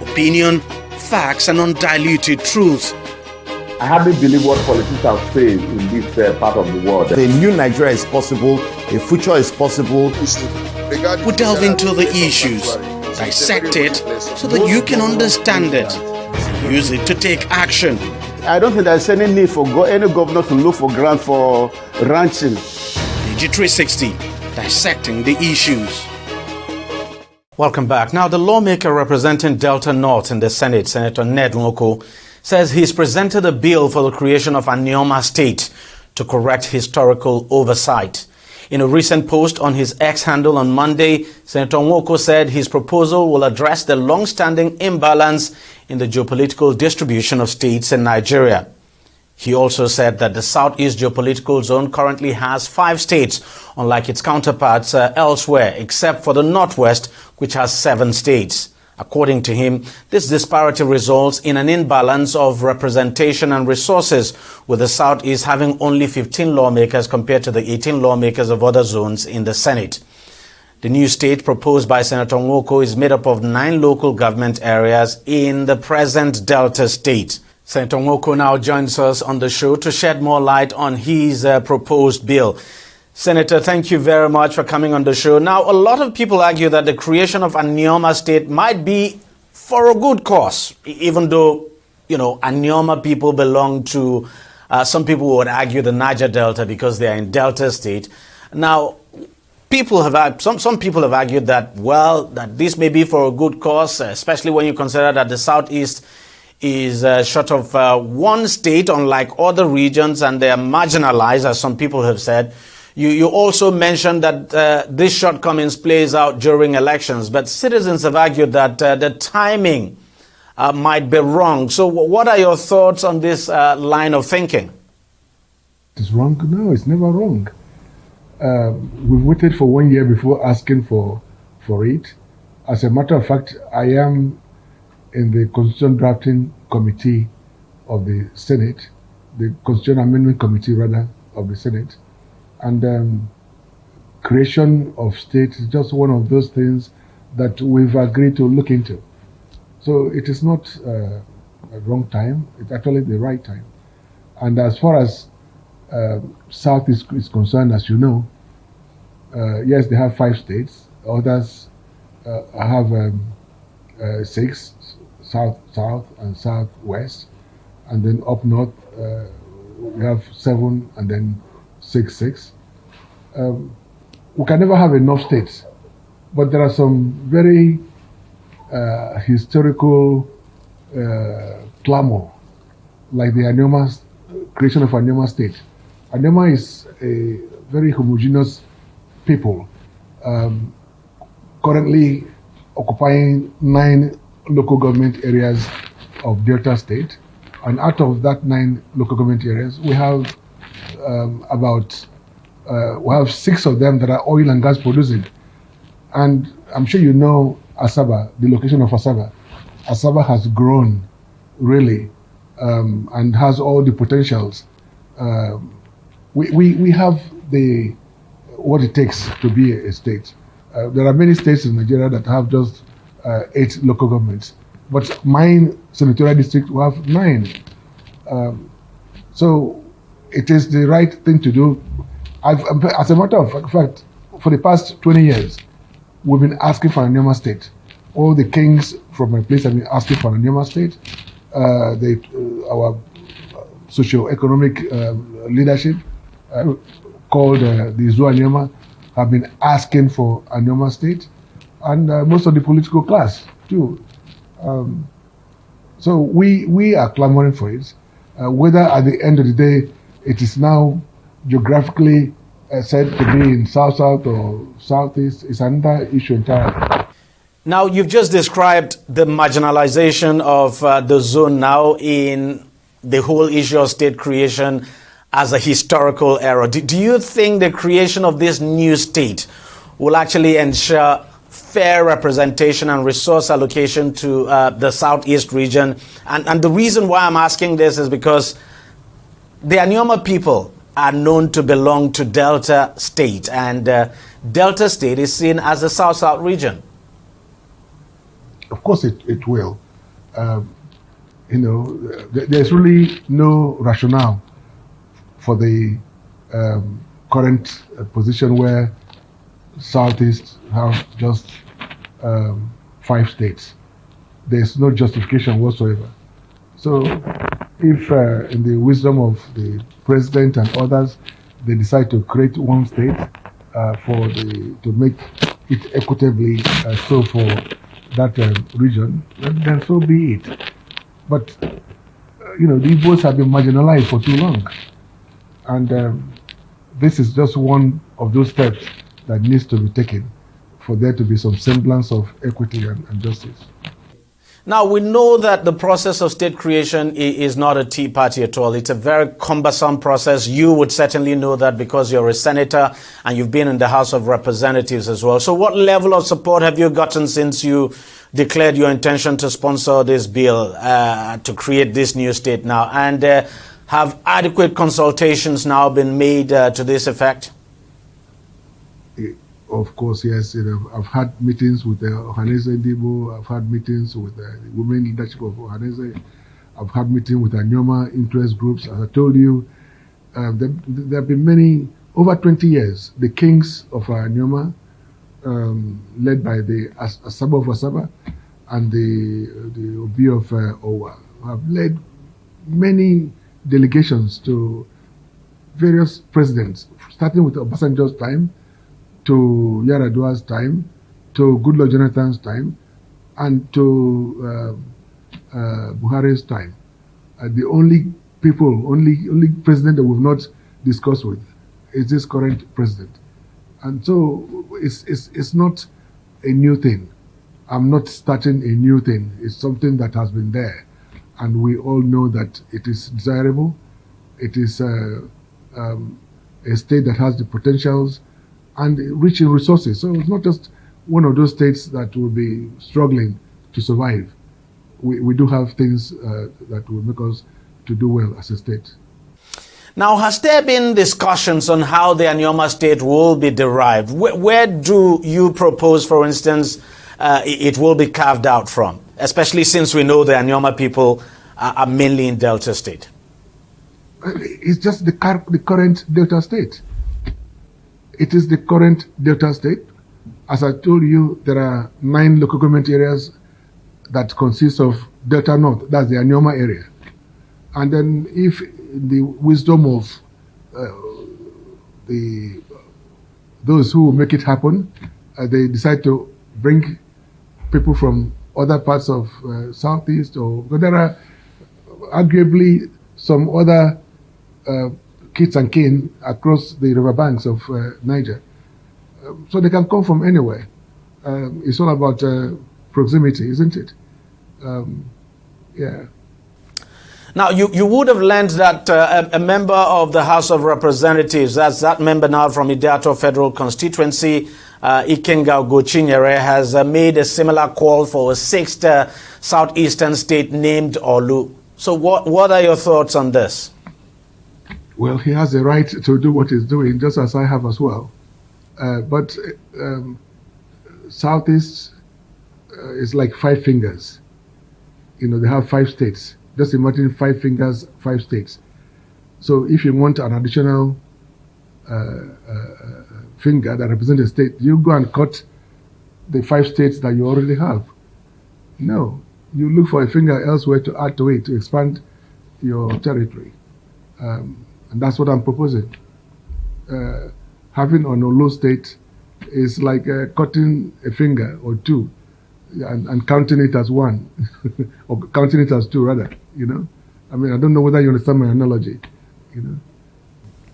Opinion, facts, and undiluted truth. I hardly believe what politicians are saying in this part of the world. A new Nigeria is possible, a future is possible. We delve into the issues, dissect it so that you can understand it, use it to take action. I don't think there's any need for any governor to look for grant for ranching. TV360, dissecting the issues. Welcome back. Now, the lawmaker representing Delta North in the Senate, Senator Ned Nwoko, says he's presented a bill for the creation of an Neoma state to correct historical oversight. In a recent post on his X handle on Monday, Senator Nwoko said his proposal will address the long-standing imbalance in the geopolitical distribution of states in Nigeria. He also said that the Southeast geopolitical zone currently has 5 states, unlike its counterparts elsewhere, except for the Northwest, which has 7 states. According to him, this disparity results in an imbalance of representation and resources, with the Southeast having only 15 lawmakers compared to the 18 lawmakers of other zones in the Senate. The new state proposed by Senator Nwoko is made up of 9 local government areas in the present Delta state. Senator Nwoko now joins us on the show to shed more light on his proposed bill. Senator, thank you very much for coming on the show. Now, a lot of people argue that the creation of a Neoma state might be for a good cause, even though Anyoma people belong to, some people would argue, the Niger Delta because they are in Delta State. Now, some people have argued that, that this may be for a good cause, especially when you consider that the Southeast is short of one state, unlike other regions, and they are marginalized, as some people have said. You also mentioned that this shortcomings plays out during elections, but citizens have argued that the timing might be wrong. So what are your thoughts on this line of thinking? It's wrong? No, it's never wrong. We've waited for 1 year before asking for it. As a matter of fact, I am in the Constitution Drafting Committee of the Senate, the Constitution Amendment Committee, rather, of the Senate. And creation of state is just one of those things that we've agreed to look into. So it is not a wrong time, it's actually the right time. And as far as South is concerned, as you know, yes, they have 5 states. Others have 6, south and southwest. And then up north, we have 7 and then 6. We can never have enough states. But there are some very historical clamor, like the creation of Anyoma state. Anyoma is a very homogeneous people, currently occupying 9 local government areas of Delta State. And out of that 9 local government areas, we have we have 6 of them that are oil and gas producing. And I'm sure you know Asaba, the location of Asaba. Asaba has grown, really, and has all the potentials. We have what it takes to be a state. There are many states in Nigeria that have just 8 local governments, but mine senatorial district will have 9. So it is the right thing to do. As a matter of fact, for the past 20 years, we've been asking for an Anyoma state. All the kings from my place have been asking for an Anyoma state. Our socio-economic leadership, called the Zoo Anyoma, have been asking for an Anyoma state, and most of the political class too. So we are clamoring for it. Whether at the end of the day it is now geographically said to be in south or southeast is another issue entirely. Now, you've just described the marginalization of the zone now in the whole issue of state creation as a historical error. Do you think the creation of this new state will actually ensure fair representation and resource allocation to the Southeast region? And the reason why I'm asking this is because the Anyoma people are known to belong to Delta State, and Delta State is seen as the South-South region. Of course it will. There's really no rationale for the current position where Southeast have just 5 states. There's no justification whatsoever. So if in the wisdom of the president and others, they decide to create one state to make it equitably so for that region, then so be it. But the Igbos have been marginalized for too long, and this is just one of those steps that needs to be taken for there to be some semblance of equity and justice. Now, we know that the process of state creation is not a tea party at all. It's a very cumbersome process. You would certainly know that because you're a senator and you've been in the House of Representatives as well. So what level of support have you gotten since you declared your intention to sponsor this bill to create this new state now? And have adequate consultations now been made to this effect? Of course, yes. I've had meetings with Ohaneze Ndibo. I've had meetings with the women leadership of Ohaneze. I've had meetings with Anyoma interest groups. As I told you, there have been many, over 20 years, the kings of Anyoma, led by the Asaba of Asaba and the Obi of Owa, have led many delegations to various presidents, starting with Obasanjo's time, to Yar'Adua's time, to Goodluck Jonathan's time, and to Buhari's time. The only president that we've not discussed with is this current president. And so it's not a new thing. I'm not starting a new thing. It's something that has been there. And we all know that it is desirable. It is a state that has the potentials and rich in resources. So it's not just one of those states that will be struggling to survive. We do have things that will make us to do well as a state. Now, has there been discussions on how the Anioma state will be derived? Where do you propose, for instance, it will be carved out from, especially since we know the Anioma people are mainly in Delta State? It's just the current Delta State. It is the current Delta State. As I told you, there are 9 local government areas that consist of Delta North, that's the Anioma area. And then if the wisdom of those who make it happen, they decide to bring people from other parts of Southeast, or there are arguably some other kits and kin across the riverbanks of Niger. So they can come from anywhere. It's all about proximity, isn't it? Yeah. Now, you would have learned that a member of the House of Representatives, that's that member now from Idato Federal Constituency, Ikenga Ugochinyere, has made a similar call for a 6th southeastern state named Olu. So what are your thoughts on this? Well, he has a right to do what he's doing, just as I have as well. But Southeast is like 5 fingers. You know, they have 5 states. Just imagine 5 fingers, 5 states. So if you want an additional finger that represents a state, you go and cut the 5 states that you already have. No, you look for a finger elsewhere to add to it, to expand your territory. And that's what I'm proposing. Having an Olo state is like cutting a finger or 2 and counting it as 1, or counting it as 2 rather, you know. I mean, I don't know whether you understand my analogy, you know.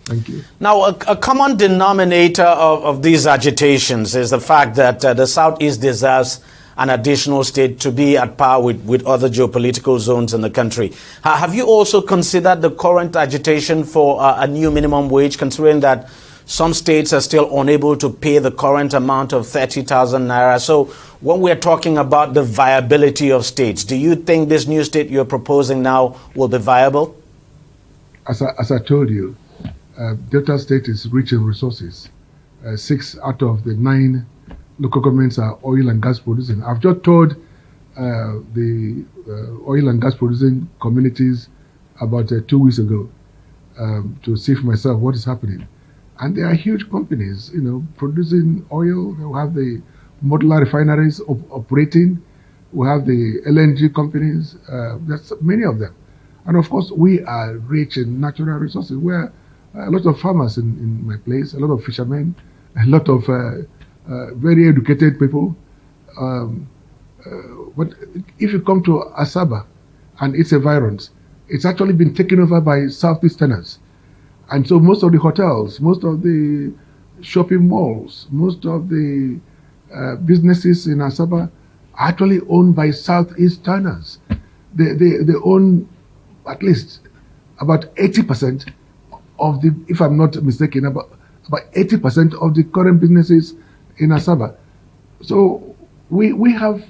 Thank you. Now, a common denominator of these agitations is the fact that the Southeast deserves an additional state to be at par with other geopolitical zones in the country. Have you also considered the current agitation for a new minimum wage, considering that some states are still unable to pay the current amount of 30,000 naira? So when we're talking about the viability of states, do you think this new state you're proposing now will be viable? As I told you, Delta State is rich in resources. 6 out of the 9 local governments are oil and gas producing. I've just told the oil and gas producing communities about 2 weeks ago to see for myself what is happening. And there are huge companies, you know, producing oil. We have the modular refineries operating. We have the LNG companies. There's many of them. And of course, we are rich in natural resources. We're a lot of farmers in my place, a lot of fishermen, a lot of very educated people. But if you come to Asaba and its environs, it's actually been taken over by Southeasterners. And so most of the hotels, most of the shopping malls, most of the businesses in Asaba are actually owned by Southeasterners. They own at least about 80% of the, if I'm not mistaken, about 80% of the current businesses in Asaba. So we have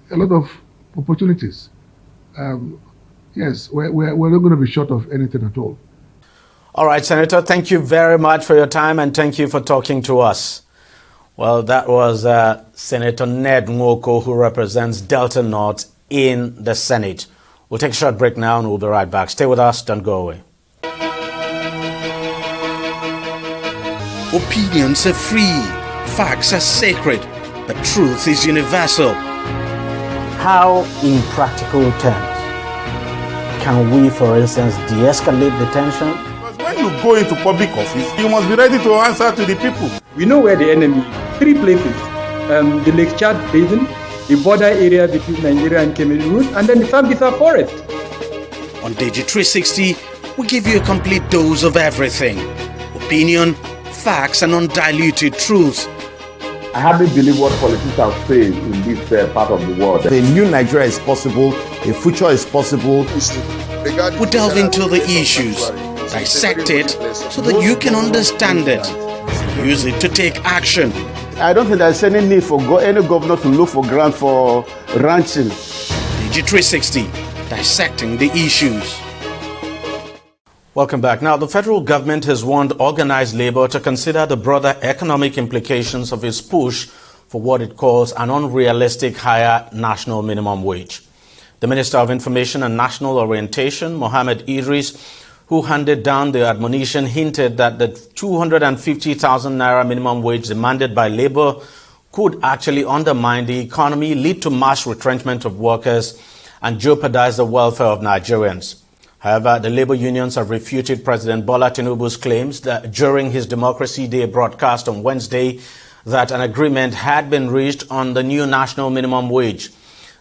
a lot of opportunities. Yes, we're not going to be short of anything at all. All right, Senator, thank you very much for your time and thank you for talking to us. Well, that was Senator Ned Nwoko, who represents Delta North in the Senate. We'll take a short break now and we'll be right back. Stay with us, don't go away. Opinions are free, facts are sacred, but truth is universal. How in practical terms? can we, for instance, de-escalate the tension? When you go into public office, you must be ready to answer to the people. We know where the enemy is. 3 places. The Lake Chad Basin, the border area between Nigeria and Cameroon, and then the Sambisa Forest. On TV360, we give you a complete dose of everything. Opinion, facts, and undiluted truth. I hardly believe what politicians say in this part of the world. A new Nigeria is possible, a future is possible. We delve into the issues, dissect it so that you can understand it, and use it to take action. I don't think there's any need for any governor to look for grant for ranching. TV360, dissecting the issues. Welcome back. Now, the federal government has warned organized labor to consider the broader economic implications of its push for what it calls an unrealistic higher national minimum wage. The Minister of Information and National Orientation, Mohammed Idris, who handed down the admonition, hinted that the 250,000 naira minimum wage demanded by labor could actually undermine the economy, lead to mass retrenchment of workers, and jeopardize the welfare of Nigerians. However, the labor unions have refuted President Bola Tinubu's claims that during his Democracy Day broadcast on Wednesday that an agreement had been reached on the new national minimum wage.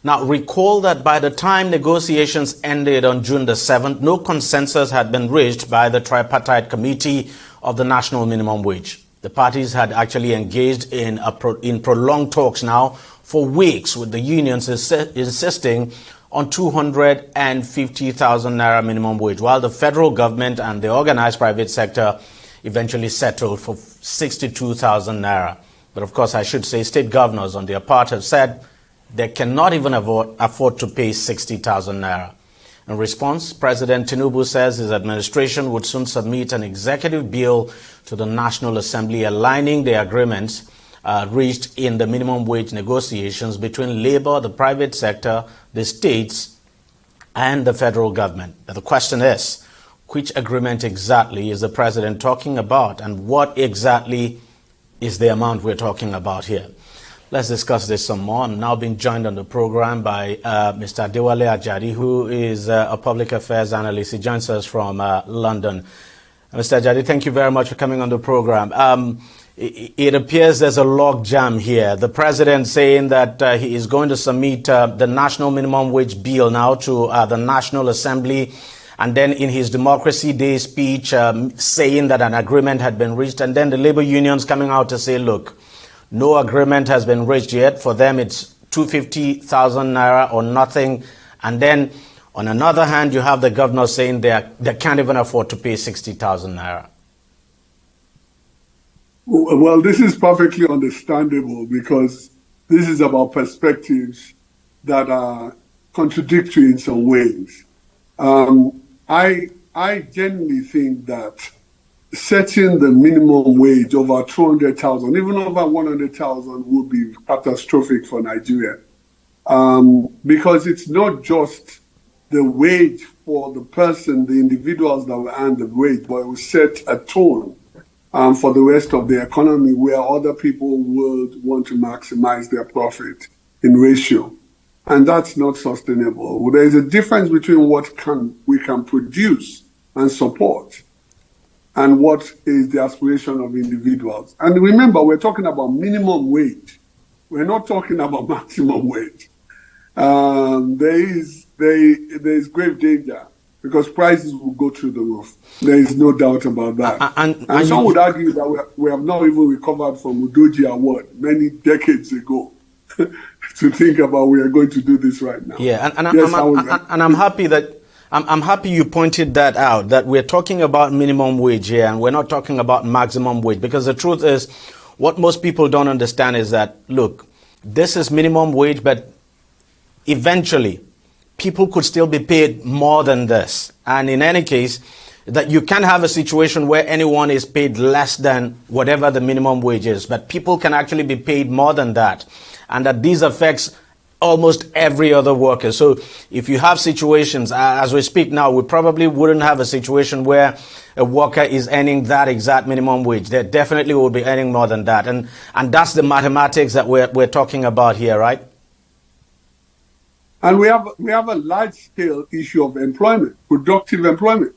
Now, recall that by the time negotiations ended on June the 7th, no consensus had been reached by the tripartite committee of the national minimum wage. The parties had actually engaged in prolonged talks now for weeks, with the unions insisting on 250,000 naira minimum wage, while the federal government and the organized private sector eventually settled for 62,000 naira. But of course, I should say state governors on their part have said they cannot even afford to pay 60,000 naira. In response, President Tinubu says his administration would soon submit an executive bill to the National Assembly aligning the agreements reached in the minimum wage negotiations between labor, the private sector, the states, and the federal government. But the question is, which agreement exactly is the president talking about, and what exactly is the amount we're talking about here? Let's discuss this some more. I'm now being joined on the program by Mr. Adewale Ajadi, who is a public affairs analyst. He joins us from London. Mr. Ajadi, thank you very much for coming on the program. It appears there's a log jam here. The president saying that he is going to submit the national minimum wage bill now to the National Assembly, and then in his Democracy Day speech saying that an agreement had been reached, and then the labor unions coming out to say, look, no agreement has been reached yet. For them, it's 250,000 naira or nothing. And then on another hand, you have the governor saying they can't even afford to pay 60,000 naira. Well, this is perfectly understandable because this is about perspectives that are contradictory in some ways. I genuinely think that setting the minimum wage over 200,000, even over 100,000, would be catastrophic for Nigeria, because it's not just the wage for the person, the individuals that will earn the wage, but it will set a tone for the rest of the economy where other people would want to maximize their profit in ratio. And that's not sustainable. There is a difference between what we can produce and support and what is the aspiration of individuals. And remember, we're talking about minimum wage. We're not talking about maximum wage. There is grave danger because prices will go through the roof. There is no doubt about that. And some would argue that we have not even recovered from Udoji Award many decades ago to think about we are going to do this right now. Yeah, and I'm happy that I'm happy you pointed that out, that we're talking about minimum wage here and we're not talking about maximum wage, because the truth is what most people don't understand is that, look, this is minimum wage, but eventually people could still be paid more than this. And in any case, that you can have a situation where anyone is paid less than whatever the minimum wage is, but people can actually be paid more than that. And that these affects almost every other worker. So if you have situations, as we speak now, we probably wouldn't have a situation where a worker is earning that exact minimum wage. They definitely will be earning more than that. And that's the mathematics that we're talking about here, right? And we have a large-scale issue of employment, productive employment.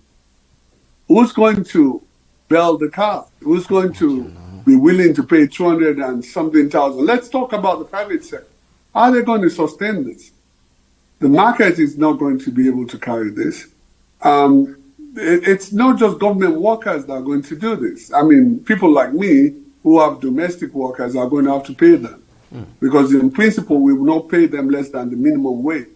Who's going to bail the car? Who's going to be willing to pay 200 and something thousand? Let's talk about the private sector. How are they going to sustain this? The market is not going to be able to carry this. It's not just government workers that are going to do this. I mean, people like me who have domestic workers are going to have to pay them. Because in principle, we will not pay them less than the minimum wage.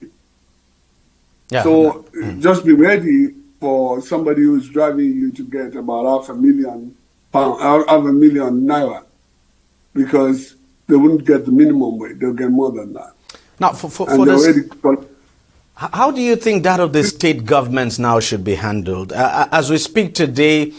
Yeah. So just be ready for somebody who's driving you to get about £500,000, £500,000 naira, because they wouldn't get the minimum wage; they'll get more than that. Now, for this, how do you think that of the state governments now should be handled? As we speak today,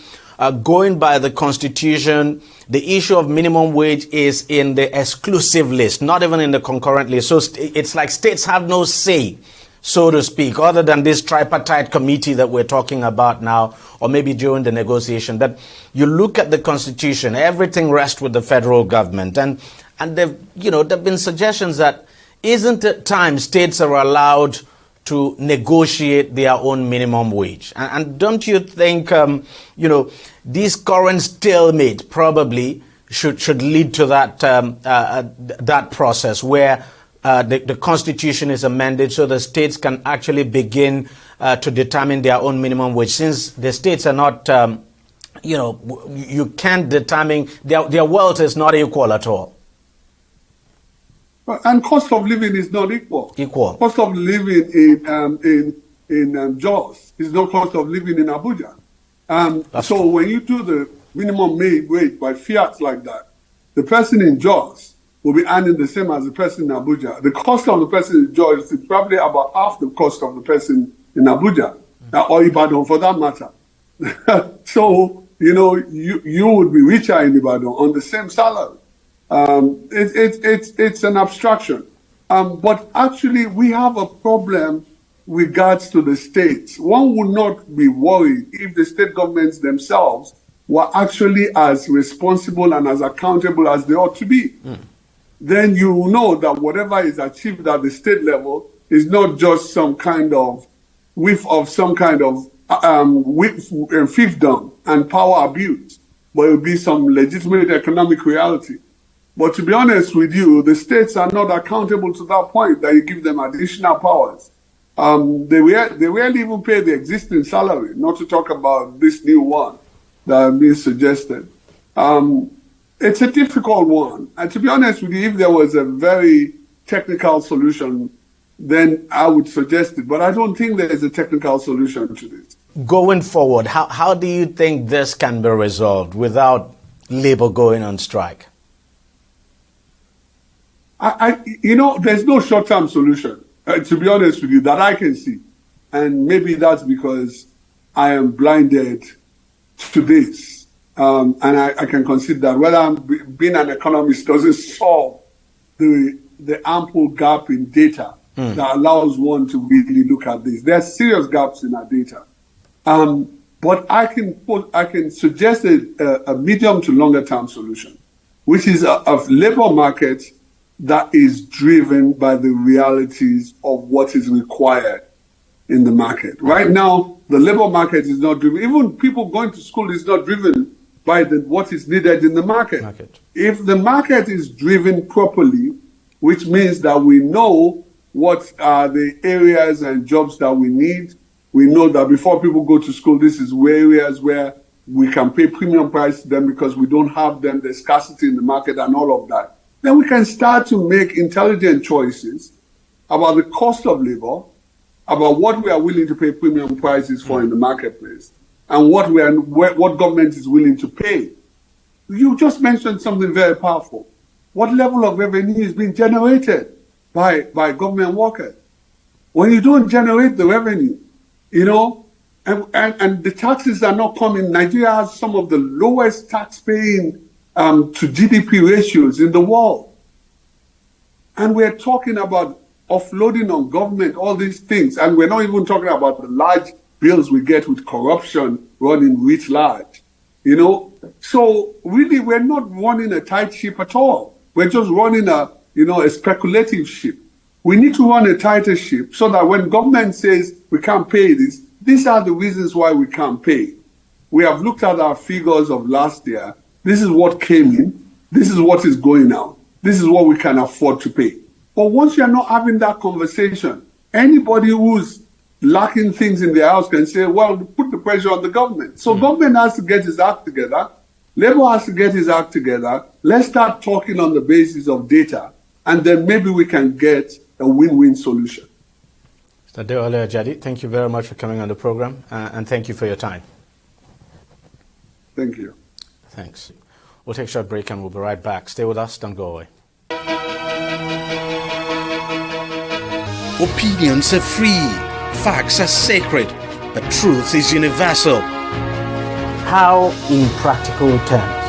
going by the Constitution, the issue of minimum wage is in the exclusive list, not even in the concurrent list. So it's like states have no say, so to speak, other than this tripartite committee that we're talking about now, or maybe during the negotiation. That you look at the Constitution, everything rests with the federal government. And there've been suggestions that isn't it time states are allowed to negotiate their own minimum wage? And don't you think, this current stalemate probably should lead to that process where the Constitution is amended so the states can actually begin to determine their own minimum wage, since the states are not, you can't determine, their wealth is not equal at all. And cost of living is not equal. Cost of living in Jos is not cost of living in Abuja. So when you do the minimum wage by fiat like that, the person in Jos will be earning the same as the person in Abuja. The cost of the person in Jos is probably about half the cost of the person in Abuja, or Ibadan for that matter. So, you would be richer in Ibadan on the same salary. It's an abstraction. But actually, we have a problem with regards to the states. One would not be worried if the state governments themselves were actually as responsible and as accountable as they ought to be. Then you will know that whatever is achieved at the state level is not just some kind of whiff of some kind of fiefdom and power abuse, but it will be some legitimate economic reality. But to be honest with you, the states are not accountable to that point that you give them additional powers. They rarely even pay the existing salary, not to talk about this new one that is being suggested. It's a difficult one. And to be honest with you, if there was a very technical solution, then I would suggest it. But I don't think there is a technical solution to this. Going forward, how do you think this can be resolved without labor going on strike? There's no short-term solution, to be honest with you, that I can see. And maybe that's because I am blinded to this. And I can consider that whether being an economist doesn't solve the ample gap in data that allows one to really look at this. There are serious gaps in our data. But I can suggest a medium to longer term solution, which is a labor market that is driven by the realities of what is required in the market. Right now, the labor market is not driven. Even people going to school is not driven by what is needed in the market. If the market is driven properly, which means that we know what are the areas and jobs that we need, we know that before people go to school, this is areas where we can pay premium price to them because we don't have them, there's scarcity in the market and all of that. Then we can start to make intelligent choices about the cost of labor, about what we are willing to pay premium prices for in the marketplace, and what government is willing to pay. You just mentioned something very powerful. What level of revenue is being generated by government workers? When you don't generate the revenue, and the taxes are not coming. Nigeria has some of the lowest tax paying to GDP ratios in the world. And we're talking about offloading on government, all these things. And we're not even talking about the large bills we get with corruption running writ large. So really we're not running a tight ship at all. We're just running a speculative ship. We need to run a tighter ship so that when government says we can't pay this, these are the reasons why we can't pay. We have looked at our figures of last year. This is what came in. This is what is going out. This is what we can afford to pay. But once you're not having that conversation, anybody who's lacking things in their house can say, well, put the pressure on the government. So government has to get his act together. Labour has to get his act together. Let's start talking on the basis of data, and then maybe we can get a win-win solution. Mr. Deole Ajadi, thank you very much for coming on the program, and thank you for your time. Thank you. Thanks. We'll take a short break and we'll be right back. Stay with us, don't go away. Opinions are free, facts are sacred, but truth is universal. How, in practical terms,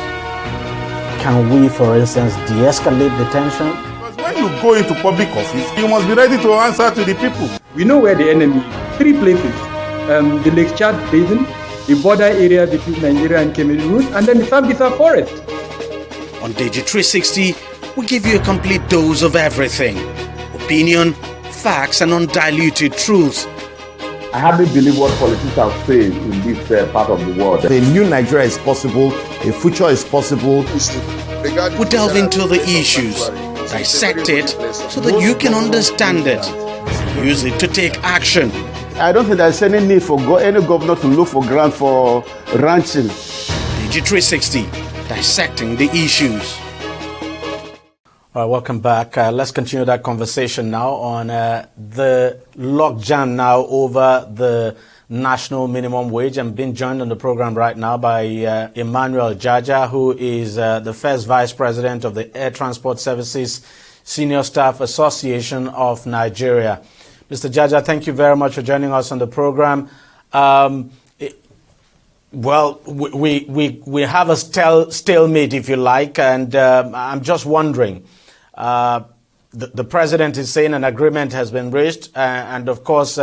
can we, for instance, de-escalate the tension? Because when you go into public office, you must be ready to answer to the people. We know where the enemy is. 3 places. The Lake Chad Basin, the border area between Nigeria and Cameroon, and then the Sambisa Forest. On TV360, we give you a complete dose of everything. Opinion, facts, and undiluted truth. I hardly believe what politicians say in this part of the world. A new Nigeria is possible, a future is possible. We delve into the issues, dissect it so that you can understand it, and use it to take action. I don't think there's any need for any governor to look for grant for ranching. TV360, dissecting the issues. All right, welcome back. Let's continue that conversation now on the logjam now over the national minimum wage. I'm being joined on the program right now by Emmanuel Jaja, who is the first vice president of the Air Transport Services Senior Staff Association of Nigeria. Mr. Jaja, thank you very much for joining us on the program. Well, we have a stalemate, if you like, and I'm just wondering. The president is saying an agreement has been reached, and of course,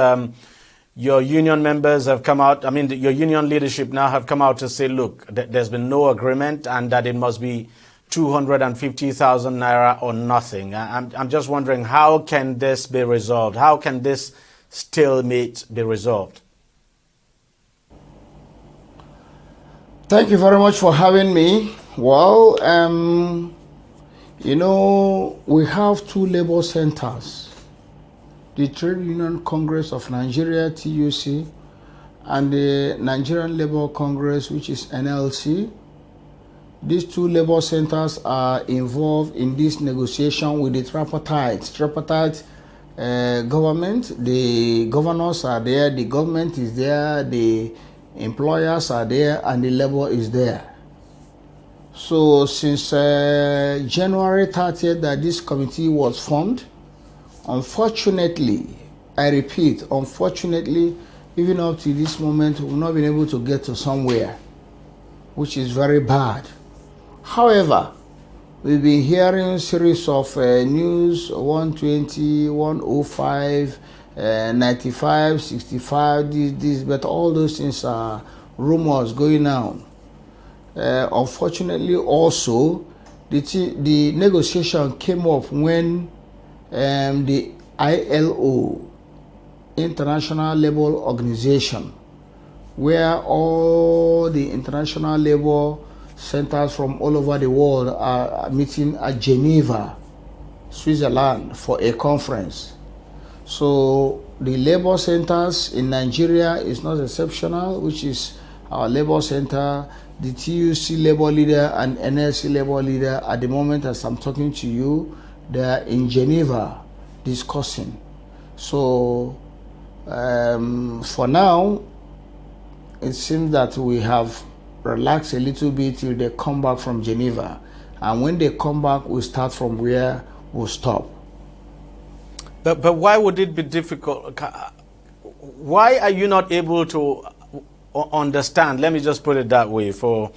your union members have come out. I mean, your union leadership now have come out to say, look, there's been no agreement, and that it must be 250,000 naira or nothing. I'm just wondering, how can this be resolved? How can this stalemate be resolved? Thank you very much for having me. Well, you know, we have 2 labor centers, the Trade Union Congress of Nigeria, TUC, and the Nigerian Labour Congress, which is NLC. These 2 labor centers are involved in this negotiation with the tripartite government. The governors are there, the government is there, the employers are there, and the labor is there. So since January 30th that this committee was formed, unfortunately, I repeat, unfortunately, even up to this moment, we've not been able to get to somewhere, which is very bad. However, we've been hearing a series of news, 120, 105, 95, 65, this, but all those things are rumors going on. Unfortunately, also, the negotiation came up when the ILO, International Labour Organization, where all the international labor centers from all over the world are meeting at Geneva, Switzerland, for a conference. So the labor centers in Nigeria is not exceptional, which is our labor center, the TUC labor leader and NLC labor leader. At the moment as I'm talking to you, they are in Geneva discussing. So for now, it seems that we have relaxed a little bit till they come back from Geneva. And when they come back, we start from where we'll stop. But why would it be difficult? Why are you not able to understand? Let me just put it that way, for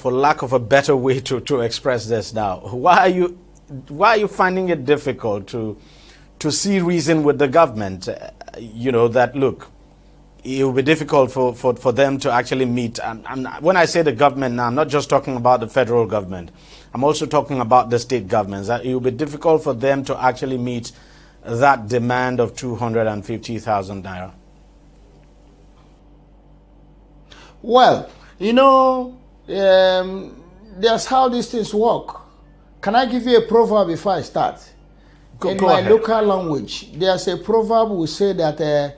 lack of a better way to express this now. Why are you finding it difficult to see reason with the government? You know, that look, it will be difficult for them to actually meet. And when I say the government now, I'm not just talking about the federal government. I'm also talking about the state governments. That it will be difficult for them to actually meet that demand of 250,000 naira? Well, there's how these things work. Can I give you a proverb before I start? In my local language, there's a proverb we say that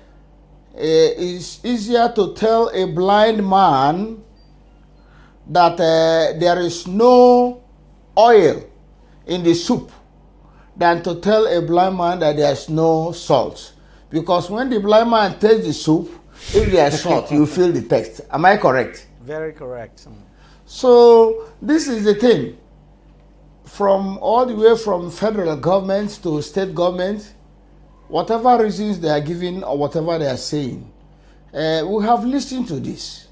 it's easier to tell a blind man that there is no oil in the soup than to tell a blind man that there's no salt. Because when the blind man tastes the soup, if there's salt, you feel the taste. Am I correct? Very correct. So this is the thing. From all the way from federal government to state government, whatever reasons they are giving or whatever they are saying, we have listened to this.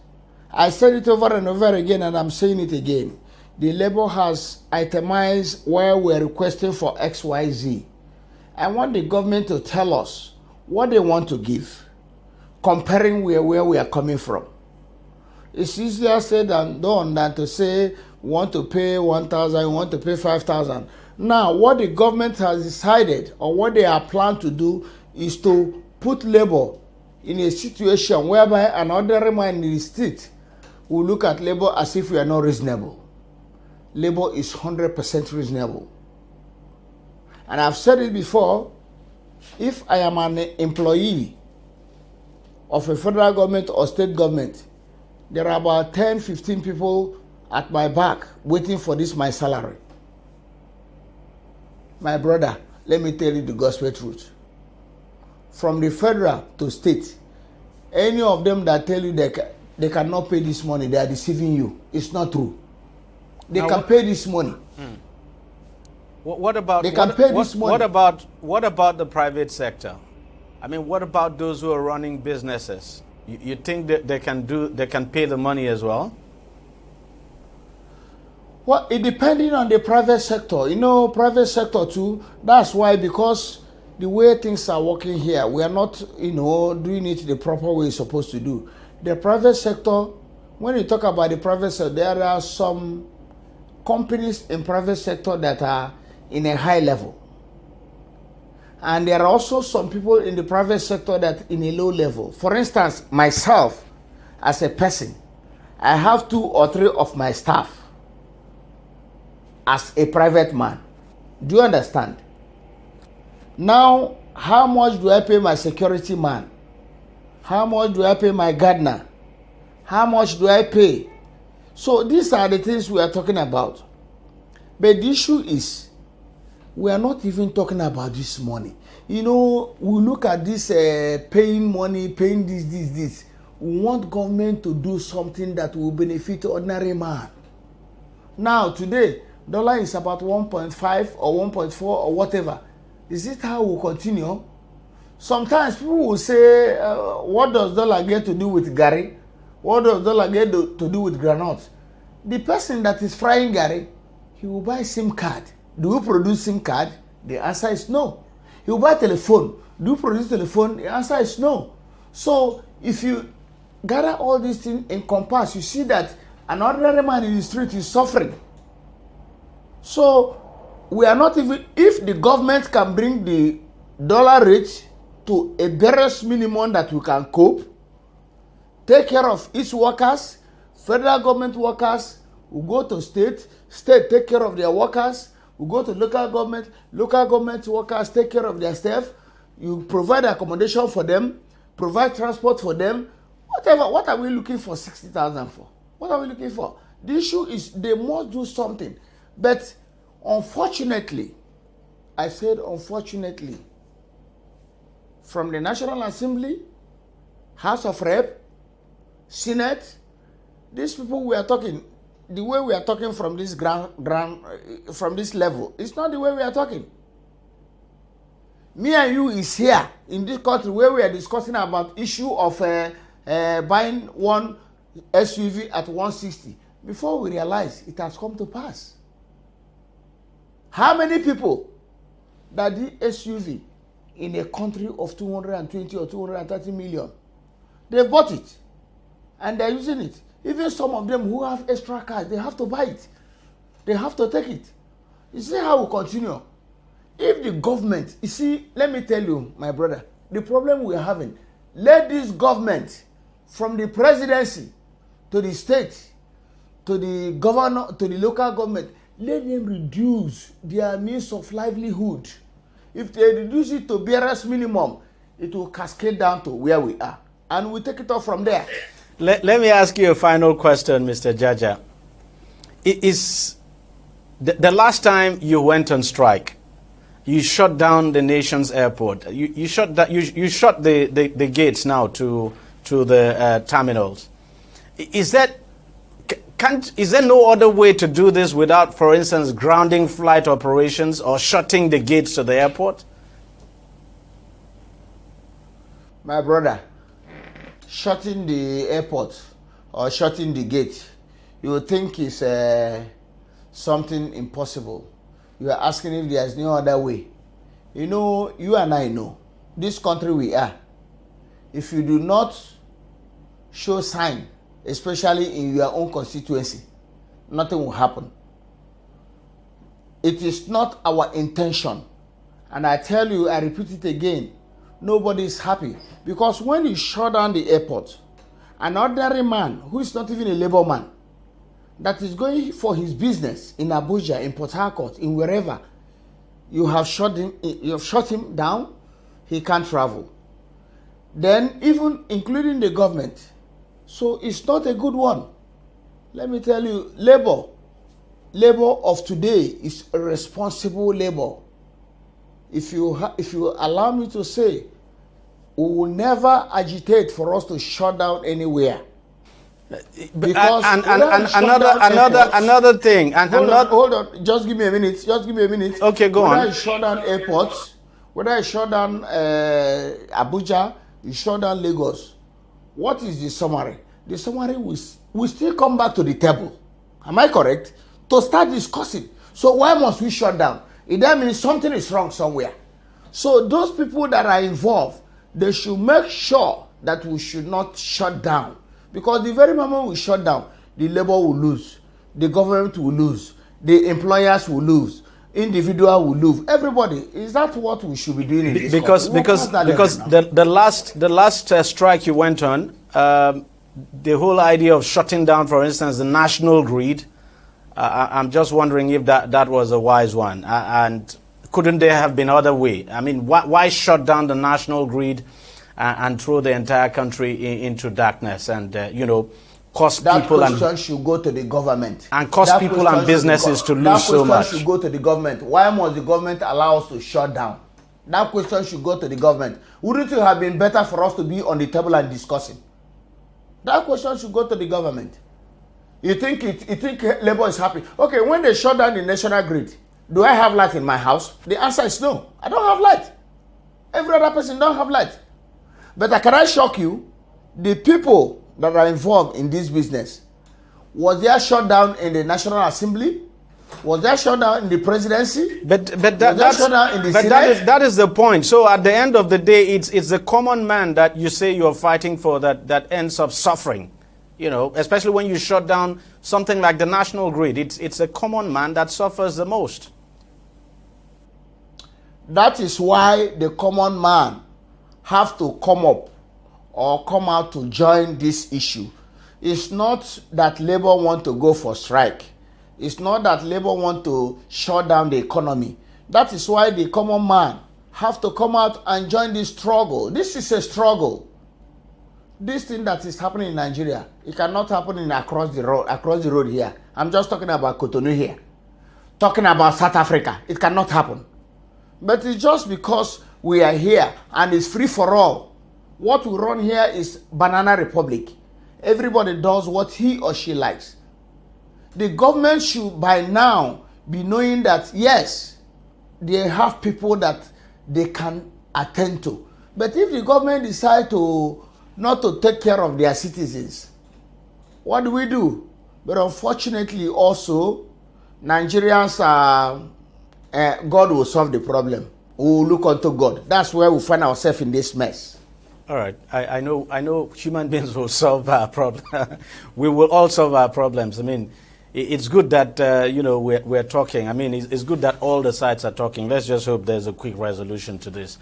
I said it over and over again, and I'm saying it again. The Labour has itemized where we're requesting for XYZ. I want the government to tell us what they want to give, comparing where we are coming from. It's easier said than done than to say we want to pay 1,000, we want to pay 5,000. Now, what the government has decided or what they are planning to do is to put Labour in a situation whereby an ordinary man in the street will look at Labour as if we are not reasonable. Labour is 100% reasonable. And I've said it before, if I am an employee of a federal government or state government, there are about 10, 15 people at my back waiting for this my salary. My brother, let me tell you the gospel truth. From the federal to state, any of them that tell you they cannot pay this money, they are deceiving you. It's not true. They can pay this money. What about they can pay this money? What about the private sector? I mean, what about those who are running businesses? You think that they can pay the money as well? Well, it depending on the private sector. Private sector too. That's why, because the way things are working here, we are not, doing it the proper way it's supposed to do. The private sector, when you talk about the private sector, there are some companies in private sector that are in a high level. And there are also some people in the private sector that in a low level. For instance, myself, as a person, I have 2 or 3 of my staff as a private man. Do you understand? Now, how much do I pay my security man? How much do I pay my gardener? How much do I pay? So these are the things we are talking about. But the issue is, we are not even talking about this money. We look at this paying money, paying this. We want government to do something that will benefit ordinary man. Now, today, dollar is about 1.5 or 1.4 or whatever. Is it how we'll continue? Sometimes people will say, what does dollar get to do with Gary? What does dollar get to do with granite? The person that is frying Gary, he will buy SIM card. Do we produce SIM card? The answer is no. He will buy telephone. Do you produce telephone? The answer is no. So if you gather all these things in compass, you see that an ordinary man in the street is suffering. So we are not even, if the government can bring the dollar rate to a barest minimum that we can cope, take care of its workers, federal government workers, we go to state take care of their workers, we go to local government workers take care of their staff, you provide accommodation for them, provide transport for them, whatever. What are we looking for 60,000 for? What are we looking for? The issue is they must do something. But unfortunately, I said unfortunately, from the National Assembly, House of Rep, Senate, these people we are talking, the way we are talking from this from this level, it's not the way we are talking. Me and you is here in this country where we are discussing about issue of buying one SUV at 160. Before we realize it has come to pass. How many people that the SUV in a country of 220 or 230 million, they bought it and they're using it. Even some of them who have extra cars, they have to buy it. They have to take it. You see how we continue. If the government, you see, let me tell you, my brother, the problem we're having, let this government, from the presidency to the state, to the governor, to the local government, let them reduce their means of livelihood. If they reduce it to barest minimum, it will cascade down to where we are. And we take it off from there. Let me ask you a final question, Mr. Jaja. Is the last time you went on strike, you shut down the nation's airport. You shut the gates now to the terminals. Is there no other way to do this without, for instance, grounding flight operations or shutting the gates to the airport? My brother, shutting the airport or shutting the gate, you would think is something impossible. You are asking if there is no other way. You know, you and I know, this country we are, if you do not show sign, especially in your own constituency, nothing will happen. It is not our intention. And I tell you, I repeat it again, nobody is happy. Because when you shut down the airport, an ordinary man who is not even a labor man, that is going for his business in Abuja, in Port Harcourt, in wherever, you have shut him down, he can't travel. Then even including the government. So it's not a good one. Let me tell you, labor of today is a responsible labor. If you allow me to say, we will never agitate for us to shut down anywhere. Because another thing. Hold on. Just give me a minute. Okay, go on. Whether I shut down airports, whether I shut down Abuja, you shut down Lagos. What is the summary? The summary will still come back to the table. Am I correct? To start discussing. So why must we shut down? That means something is wrong somewhere. So those people that are involved, they should make sure that we should not shut down. Because the very moment we shut down, the labor will lose, the government will lose, the employers will lose, individual will lose, everybody. Is that what we should be doing in this country? Because the last strike you went on, the whole idea of shutting down, for instance, the national grid, I'm just wondering if that was a wise one. And couldn't there have been other way? I mean, why shut down the national grid and throw the entire country into darkness and, cost people and... That question should go to the government. And cost people and businesses to lose so much. That question should go to the government. Why must the government allow us to shut down? That question should go to the government. Wouldn't it have been better for us to be on the table and discussing? That question should go to the government. You think labor is happy? Okay, when they shut down the national grid, do I have light in my house? The answer is no. I don't have light. Every other person don't have light. But can I shock you? The people that are involved in this business, was there shut down in the National Assembly? Was there shut down in the presidency? That is the point. So at the end of the day, it's the common man that you say you're fighting for that ends up suffering. Especially when you shut down something like the national grid. It's a common man that suffers the most. That is why the common man have to come up or come out to join this issue. It's not that labor want to go for strike. It's not that labor want to shut down the economy. That is why the common man have to come out and join this struggle. This is a struggle. This thing that is happening in Nigeria, it cannot happen across the road here. I'm just talking about Cotonou here. Talking about South Africa, it cannot happen. But it's just because we are here and it's free for all. What we run here is Banana Republic. Everybody does what he or she likes. The government should by now be knowing that yes, they have people that they can attend to. But if the government decide not to take care of their citizens, what do? But unfortunately also, Nigerians are, God will solve the problem. We will look unto God. That's where we find ourselves in this mess. All right. I know human beings will solve our problems. We will all solve our problems. I mean, it's good that we're talking. I mean, it's good that all the sides are talking. Let's just hope there's a quick resolution to this.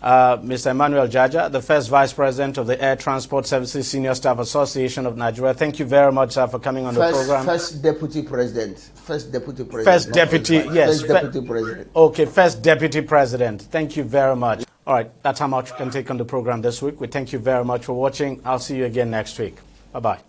Mr. Emmanuel Jaja, the first Vice President of the Air Transport Services Senior Staff Association of Nigeria. Thank you very much, sir, for coming on the program. First Deputy President. First Deputy, yes. First Deputy President. Okay, First Deputy President. Thank you very much. All right, that's how much we can take on the program this week. We thank you very much for watching. I'll see you again next week. Bye-bye.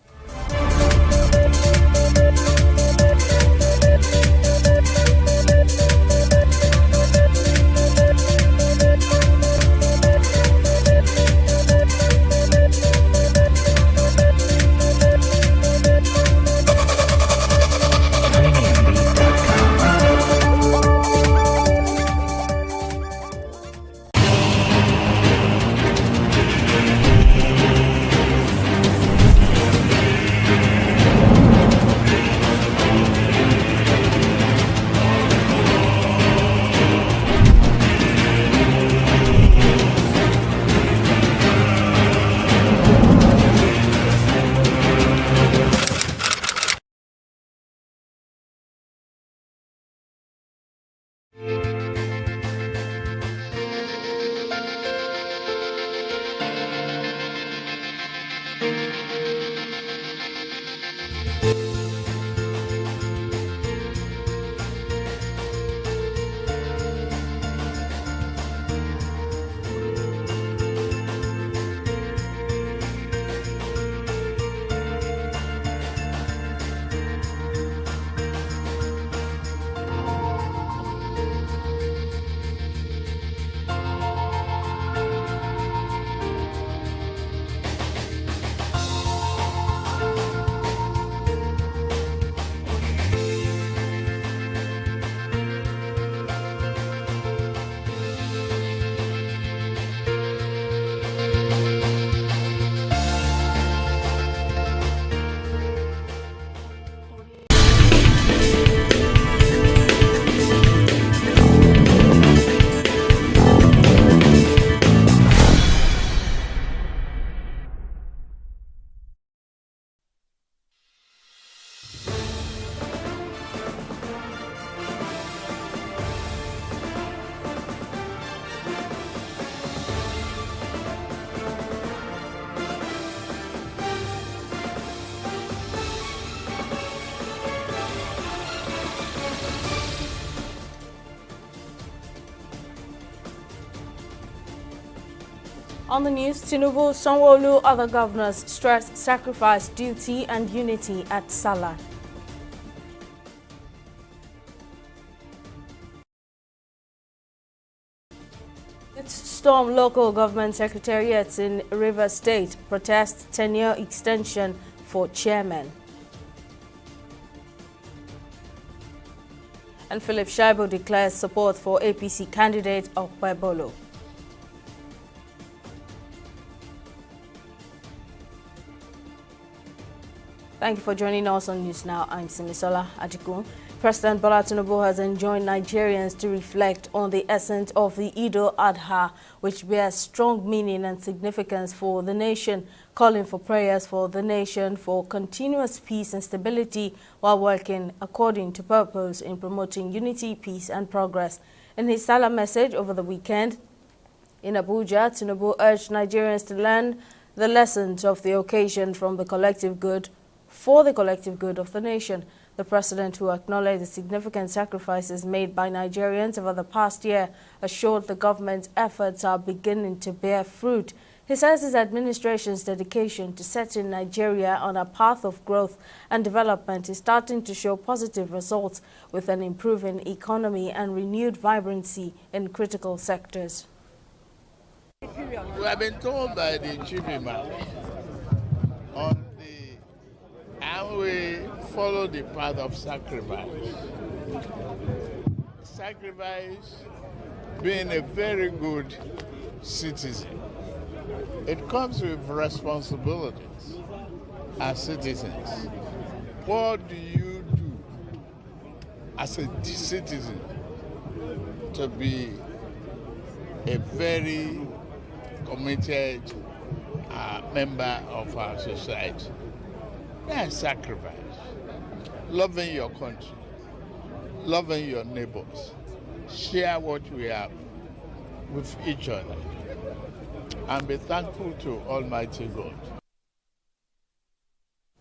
On the news, Tinubu, Sanwo-Olu, other governors stress sacrifice, duty and unity at Salah. It's storm local government secretariats in Rivers State, protest tenure extension for chairman. And Philip Shaibu declares support for APC candidate Okpebolo. Thank you for joining us on News Now. I'm Simisola Ajiku. President Bola Tinubu has enjoined Nigerians to reflect on the essence of the Eid al-Adha, which bears strong meaning and significance for the nation, calling for prayers for the nation for continuous peace and stability while working according to purpose in promoting unity, peace and progress. In his Salah message over the weekend in Abuja, Tinubu urged Nigerians to learn the lessons of the occasion from the collective good for the collective good of the nation. The president, who acknowledged the significant sacrifices made by Nigerians over the past year, assured the government's efforts are beginning to bear fruit. He says his administration's dedication to setting Nigeria on a path of growth and development is starting to show positive results, with an improving economy and renewed vibrancy in critical sectors. We have been told by the chief imam and we follow the path of sacrifice. Sacrifice being a very good citizen. It comes with responsibilities as citizens. What do you do as a citizen to be a very committed member of our society? That's sacrifice. loving your country, loving your neighbors, share what we have with each other, and be thankful to Almighty God.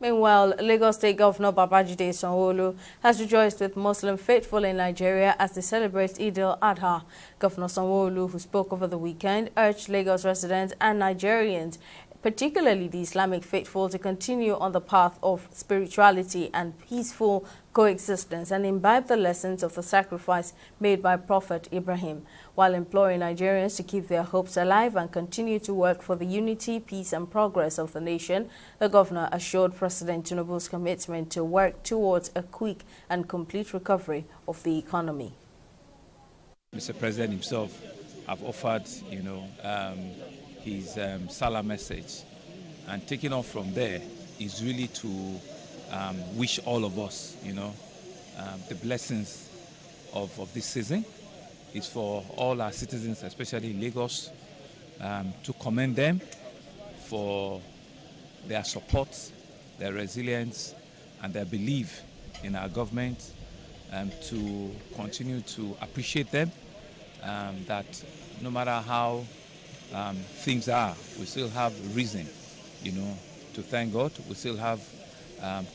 Meanwhile, Lagos State Governor Babajide Sanwo-Olu has rejoiced with Muslim faithful in Nigeria as they celebrate Eid al-Adha. Governor Sanwo-Olu, who spoke over the weekend, urged Lagos residents and Nigerians, particularly the Islamic faithful, to continue on the path of spirituality and peaceful coexistence and imbibe the lessons of the sacrifice made by Prophet Ibrahim, while imploring Nigerians to keep their hopes alive and continue to work for the unity, peace and progress of the nation. The governor assured President Tinubu's commitment to work towards a quick and complete recovery of the economy. Mr. President himself have offered, his Salah message, and taking off from there is really to wish all of us, the blessings of this season. It's for all our citizens, especially in Lagos, to commend them for their support, their resilience, and their belief in our government, to continue to appreciate them, that no matter how things are, we still have reason, to thank God. We still have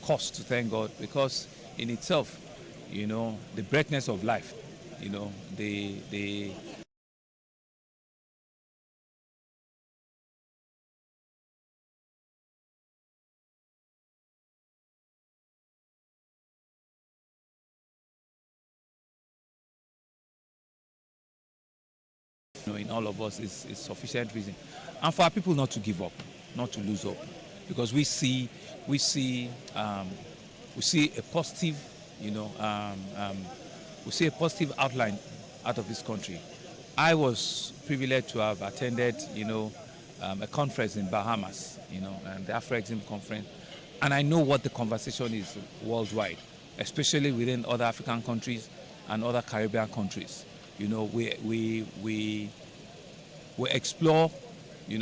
cause to thank God, because in itself, the brightness of life, the in all of us is sufficient reason, and for our people not to give up, not to lose hope, because we see a positive, we see a positive outline out of this country. I was privileged to have attended, a conference in Bahamas, and the Afro-Exim conference, and I know what the conversation is worldwide, especially within other African countries and other Caribbean countries. We explore,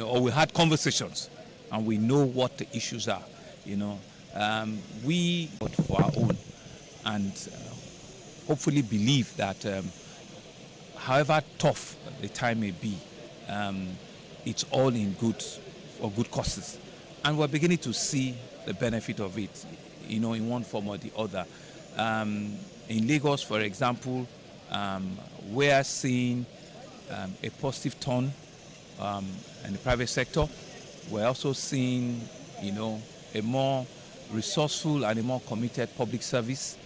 or we had conversations, and we know what the issues are. We vote for our own, and hopefully believe that however tough the time may be, it's all in good causes, and we're beginning to see the benefit of it, in one form or the other. In Lagos, for example, we are seeing a positive turn in the private sector. We're also seeing, a more resourceful and a more committed public service.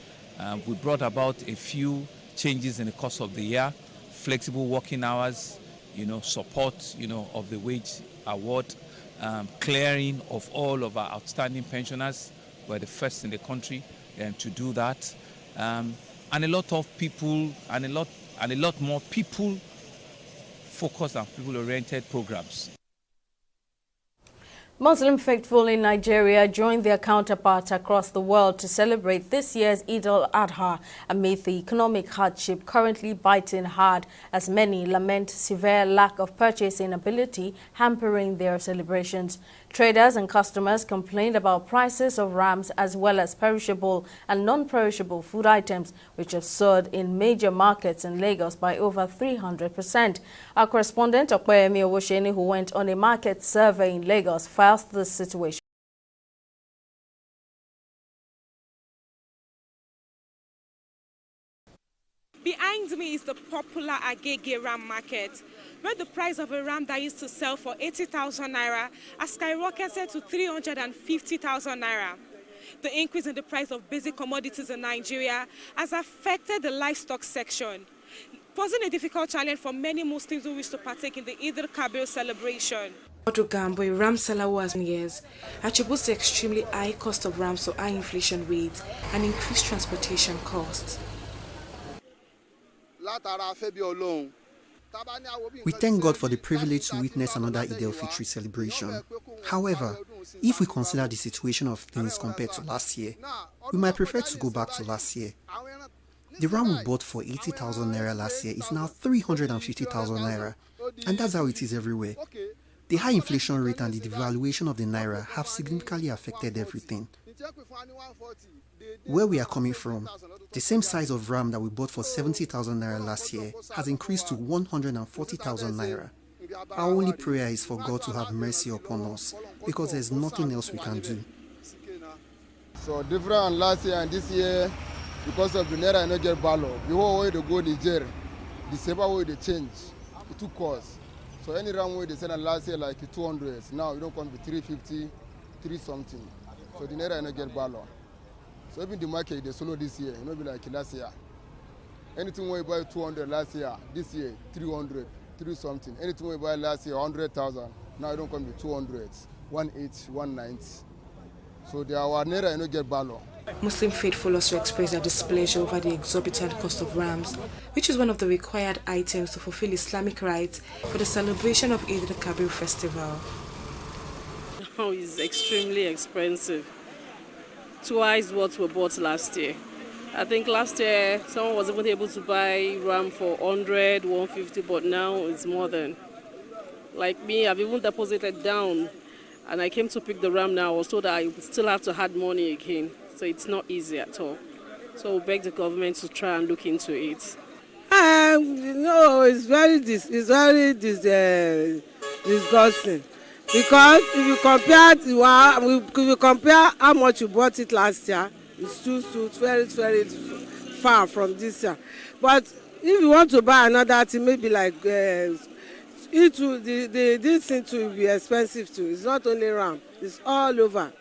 We brought about a few changes in the course of the year: flexible working hours, support, of the wage award, clearing of all of our outstanding pensioners. We're the first in the country to do that. And a lot of people, and a lot more people-focused and people-oriented programs. Muslim faithful in Nigeria joined their counterparts across the world to celebrate this year's Eid al-Adha amid the economic hardship currently biting hard, as many lament severe lack of purchasing ability hampering their celebrations. Traders and customers complained about prices of rams as well as perishable and non-perishable food items, which have soared in major markets in Lagos by over 300%. Our correspondent, Okweyemi Owosheni, who went on a market survey in Lagos, files this situation. Behind me is the popular Agege Ram Market, where the price of a ram that used to sell for 80,000 naira has skyrocketed to 350,000 naira. The increase in the price of basic commodities in Nigeria has affected the livestock section, posing a difficult challenge for many Muslims who wish to partake in the Eid al-Kabir celebration. Gambo, a ram seller who has been years, attributes the extremely high cost of rams to high inflation rates and increased transportation costs. We thank God for the privilege to witness another Eid al-Fitr celebration. However, if we consider the situation of things compared to last year, we might prefer to go back to last year. The ram we bought for 80,000 naira last year is now 350,000 naira, and that's how it is everywhere. The high inflation rate and the devaluation of the naira have significantly affected everything. Where we are coming from, the same size of ram that we bought for 70,000 naira last year has increased to 140,000 naira. Our only prayer is for God to have mercy upon us, because there's nothing else we can do. So different last year and this year, because of the naira and not get value. The whole way to go Niger, the saber way they change, it took cost. So any round way they send last year like 200, now you don't come with 350, 3 something. So the naira not get value. So even the market they solo this year, it not be like last year. Anything we buy 200 last year, this year 300, 3 something. Anything we buy last year 100,000, now you don't come with 200, 180, 190. So our naira not get value. Muslim faithful also expressed their displeasure over the exorbitant cost of rams, which is one of the required items to fulfill Islamic rites for the celebration of Eid al-Kabir festival. Now it's extremely expensive. Twice what we bought last year. I think last year someone was even able to buy ram for 100, 150, but now it's more than. Like me, I've even deposited down, and I came to pick the ram now. I was told that I still have to add money again. So it's not easy at all. So we beg the government to try and look into it. No, it's very disgusting. Because if you compare how much you bought it last year, it's too very far from this year. But if you want to buy another thing, maybe like this thing too will be expensive too. It's not only ram, it's all over.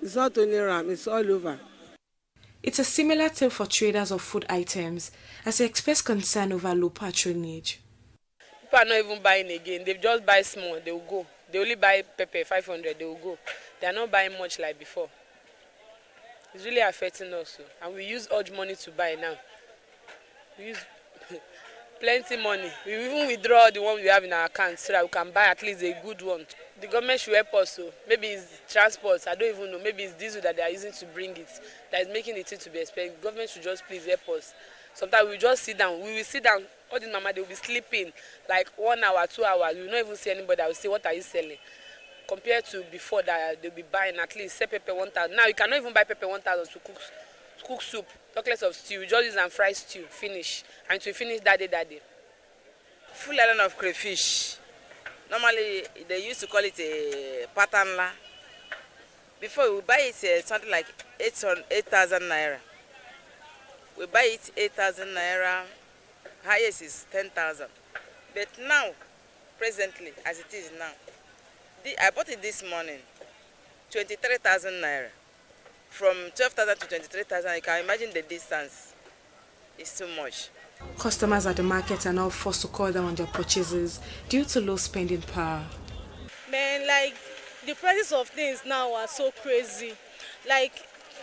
It's not only ram, it's all over. It's a similar tale for traders of food items, as they express concern over low patronage. People are not even buying again. They just buy small, they will go. They only buy pepper, 500, they will go. They are not buying much like before. It's really affecting us. And we use urge money to buy now. We use plenty money. We even withdraw the one we have in our account so that we can buy at least a good one. The government should help us. So maybe it's transport, I don't even know. Maybe it's diesel that they are using to bring it that is making it to be expensive. The government should just please help us. Sometimes we just sit down. We will sit down. All the mama, they will be sleeping like 1 hour, 2 hours. We will not even see anybody that will say, what are you selling? Compared to before that, they'll be buying at least say pepper 1,000. Now you cannot even buy pepper 1,000 to cook soup. Talk less of stew. You just use and fry stew. Finish. And to finish that day. Full island of crayfish. Normally, they used to call it a patanla. Before, we buy it something like 8,000 naira. We buy it 8,000 naira. Highest is 10,000. But now, presently, as it is now, I bought it this morning, 23,000 naira. From 12,000 to 23,000, you can imagine the distance. It's too much. Customers at the market are now forced to cut down on their purchases due to low spending power. Man, like, the prices of things now are so crazy. Like,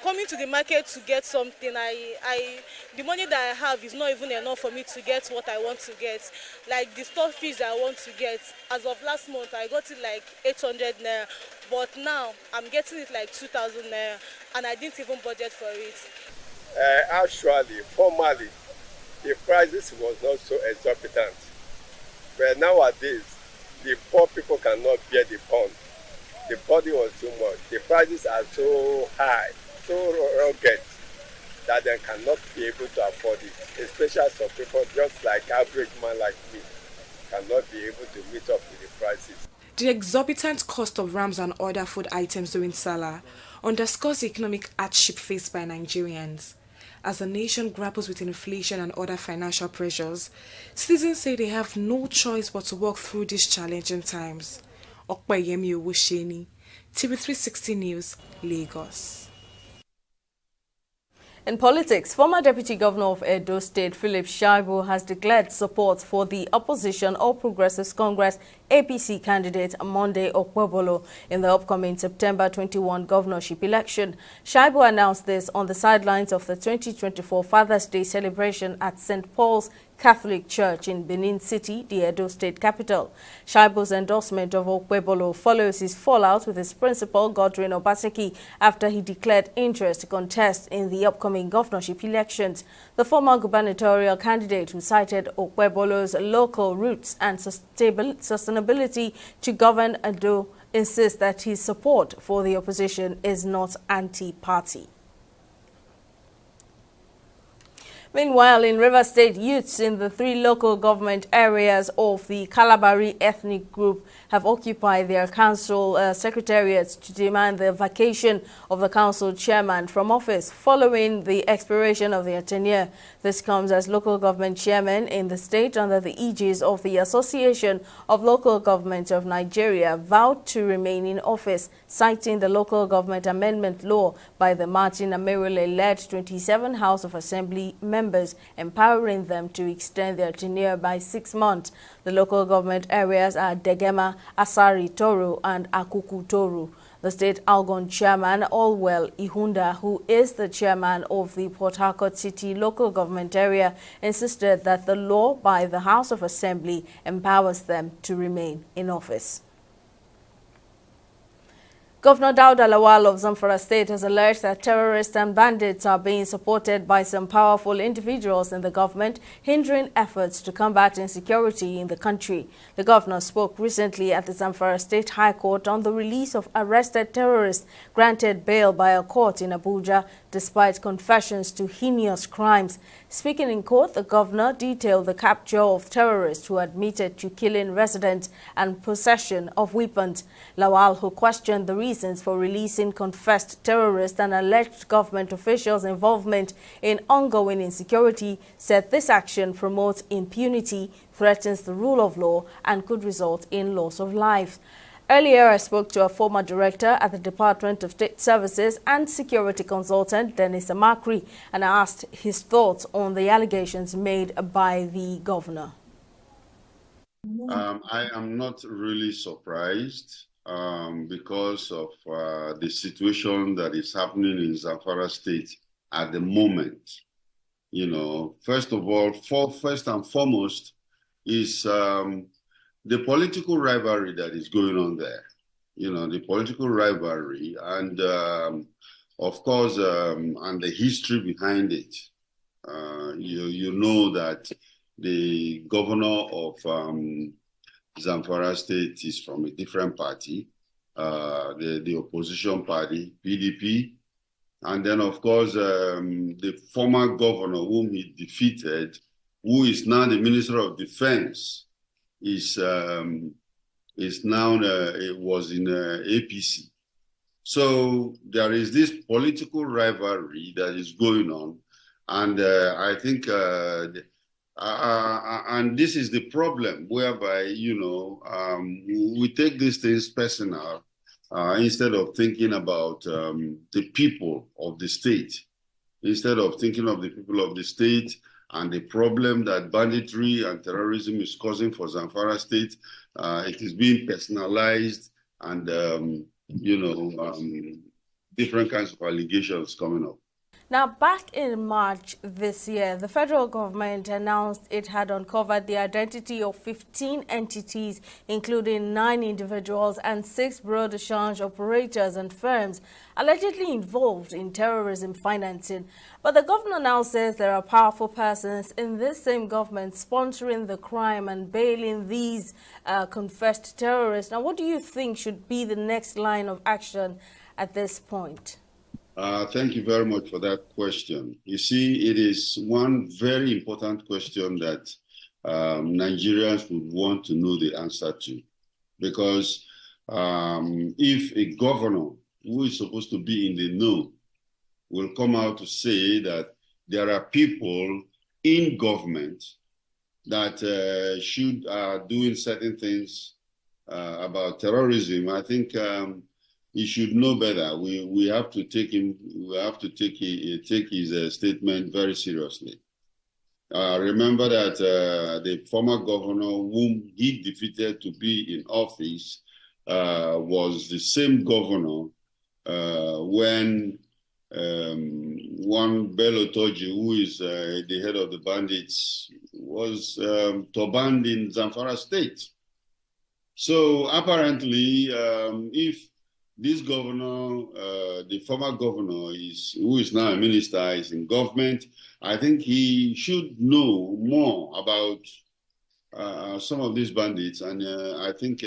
coming to the market to get something, the money that I have is not even enough for me to get what I want to get. Like the store fees I want to get, as of last month, I got it like 800 naira. But now, I'm getting it like 2,000 naira, and I didn't even budget for it. Actually, formerly, the prices was not so exorbitant. But nowadays, the poor people cannot bear the pound. The body was too much. The prices are so high, so rugged, that they cannot be able to afford it. Especially some people, just like average man like me, cannot be able to meet up with the prices. The exorbitant cost of rams and other food items during Salah underscores the economic hardship faced by Nigerians. As the nation grapples with inflation and other financial pressures, citizens say they have no choice but to walk through these challenging times. Okpayemi Owusheni, TV360 News, Lagos. In politics, former Deputy Governor of Edo State, Philip Shaibu, has declared support for the opposition All Progressives Congress APC candidate Monday Okpebolo in the upcoming September 21 governorship election. Shaibu announced this on the sidelines of the 2024 Father's Day celebration at St. Paul's Catholic Church in Benin City, the Edo State capital. Shaibu's endorsement of Okpebolo follows his fallout with his principal, Godwin Obaseki, after he declared interest to contest in the upcoming governorship elections. The former gubernatorial candidate, who cited Okpebolo's local roots and sustainability to govern Edo insists that his support for the opposition is not anti-party. Meanwhile, in Rivers State, youths in the 3 local government areas of the Kalabari ethnic group have occupied their council secretariats to demand the vacation of the council chairman from office following the expiration of their tenure. This comes as local government chairmen in the state under the aegis of the Association of Local Governments of Nigeria vowed to remain in office, citing the Local Government Amendment Law by the Martin Amerule-led 27 House of Assembly members, empowering them to extend their tenure by 6 months. The local government areas are Degema, Asari Toru, and Akuku Toru. The state Algon chairman, Allwell Ihunda, who is the chairman of the Port Harcourt City local government area, insisted that the law by the House of Assembly empowers them to remain in office. Governor Dauda Lawal of Zamfara State has alleged that terrorists and bandits are being supported by some powerful individuals in the government, hindering efforts to combat insecurity in the country. The governor spoke recently at the Zamfara State High Court on the release of arrested terrorists granted bail by a court in Abuja, despite confessions to heinous crimes. Speaking in court, the governor detailed the capture of terrorists who admitted to killing residents and possession of weapons. Lawal, who questioned the reasons for releasing confessed terrorists and alleged government officials' involvement in ongoing insecurity, said this action promotes impunity, threatens the rule of law, and could result in loss of life. Earlier, I spoke to a former director at the Department of State Services and security consultant, Dennis Amakri, and I asked his thoughts on the allegations made by the governor. I am not really surprised because of the situation that is happening in Zamfara State at the moment. You know, first of all, first and foremost is the political rivalry that is going on there. You know, the political rivalry and of course, and the history behind it. You know that the governor of Zamfara State is from a different party, the opposition party, PDP. And then, of course, the former governor whom he defeated, who is now the Minister of Defense, is now, it was in APC. So there is this political rivalry that is going on. And I think, and this is the problem whereby, you know, we take these things personal instead of thinking about the people of the state, instead of thinking of the people of the state and the problem that banditry and terrorism is causing for Zamfara State. It is being personalized and, you know, different kinds of allegations coming up. Now, back in March this year, the federal government announced it had uncovered the identity of 15 entities, including 9 individuals and 6 bureau de change operators and firms allegedly involved in terrorism financing. But the governor now says there are powerful persons in this same government sponsoring the crime and bailing these confessed terrorists. Now, what do you think should be the next line of action at this point? Thank you very much for that question. You see, it is one very important question that Nigerians would want to know the answer to. Because if a governor who is supposed to be in the know will come out to say that there are people in government that should doing certain things about terrorism, I think he should know better. We have to take him. We have to take his statement very seriously. Remember that the former governor, whom he defeated to be in office, was the same governor when one Bello Toji, who is the head of the bandits, was turbaned in Zamfara State. So apparently, if this governor, the former governor, who is now a minister, is in government, I think he should know more about some of these bandits. And I think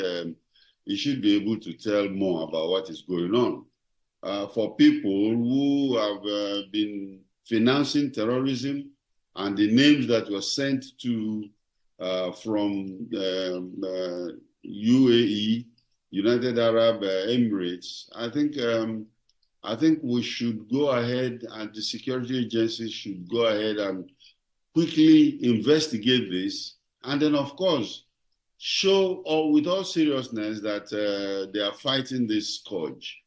he should be able to tell more about what is going on. For people who have been financing terrorism and the names that were sent to from UAE, United Arab Emirates, I think we should go ahead, and the security agencies should go ahead and quickly investigate this, and then of course show with all seriousness that they are fighting this scourge.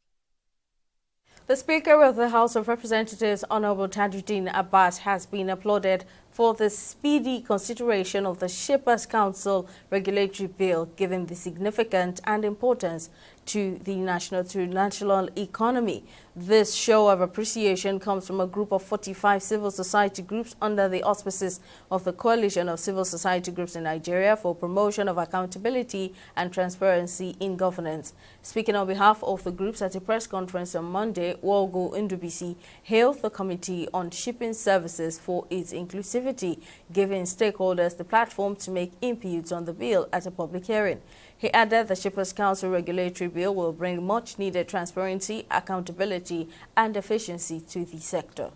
The Speaker of the House of Representatives, Honorable Tajuddin Abbas, has been applauded for the speedy consideration of the Shippers Council regulatory bill, given the significance and importance to the national economy. This show of appreciation comes from a group of 45 civil society groups under the auspices of the Coalition of Civil Society Groups in Nigeria for promotion of accountability and transparency in governance. Speaking on behalf of the groups at a press conference on Monday, Wolgo Ndubisi hailed the Committee on Shipping Services for its inclusivity, giving stakeholders the platform to make inputs on the bill at a public hearing. He added the Shippers Council regulatory bill will bring much-needed transparency, accountability, and efficiency to the sector.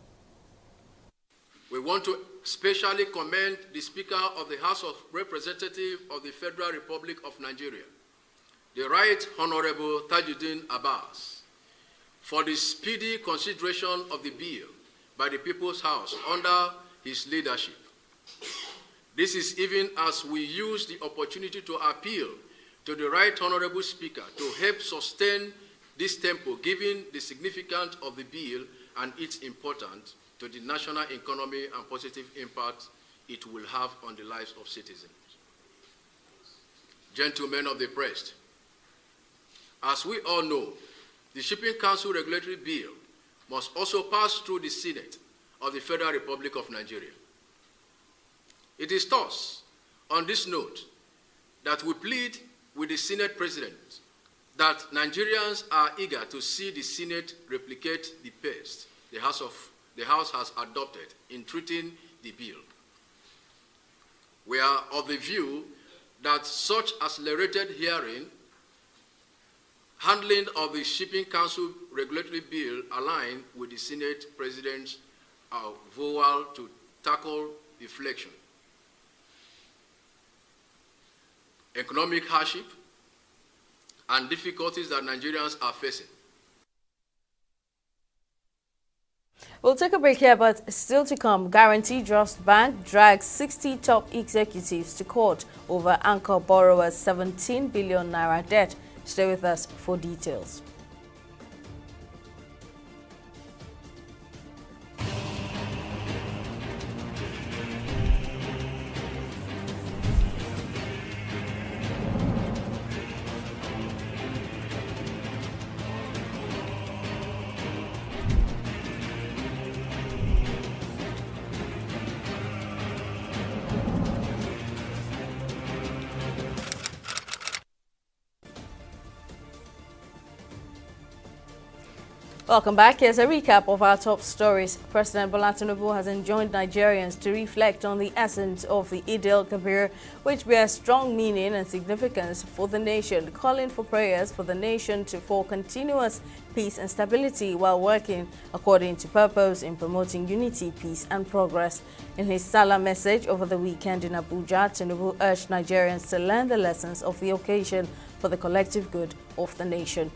We want to specially commend the Speaker of the House of Representatives of the Federal Republic of Nigeria, the Right Honorable Tajuddin Abbas, for the speedy consideration of the bill by the People's House under his leadership. This is even as we use the opportunity to appeal to the Right Honorable Speaker to help sustain this tempo, given the significance of the bill and its importance to the national economy and positive impact it will have on the lives of citizens. Gentlemen of the press, as we all know, the Shipping Council regulatory bill must also pass through the Senate of the Federal Republic of Nigeria. It is thus, on this note, that we plead with the Senate President that Nigerians are eager to see the Senate replicate the pace the House has adopted in treating the bill. We are of the view that such accelerated hearing handling of the Shipping Council regulatory bill align with the Senate President's vow to tackle deflection, economic hardship, and difficulties that Nigerians are facing. We'll take a break here, but still to come, Guarantee Trust Bank drags 60 top executives to court over anchor borrowers' 17 billion naira debt. Stay with us for details. Welcome back. Here's a recap of our top stories. President Bola Tinubu has enjoined Nigerians to reflect on the essence of the Eid al-Kabir, which bears strong meaning and significance for the nation, calling for prayers for the nation for continuous peace and stability while working according to purpose in promoting unity, peace and progress. In his Salah message over the weekend in Abuja, Tinubu urged Nigerians to learn the lessons of the occasion for the collective good of the nation.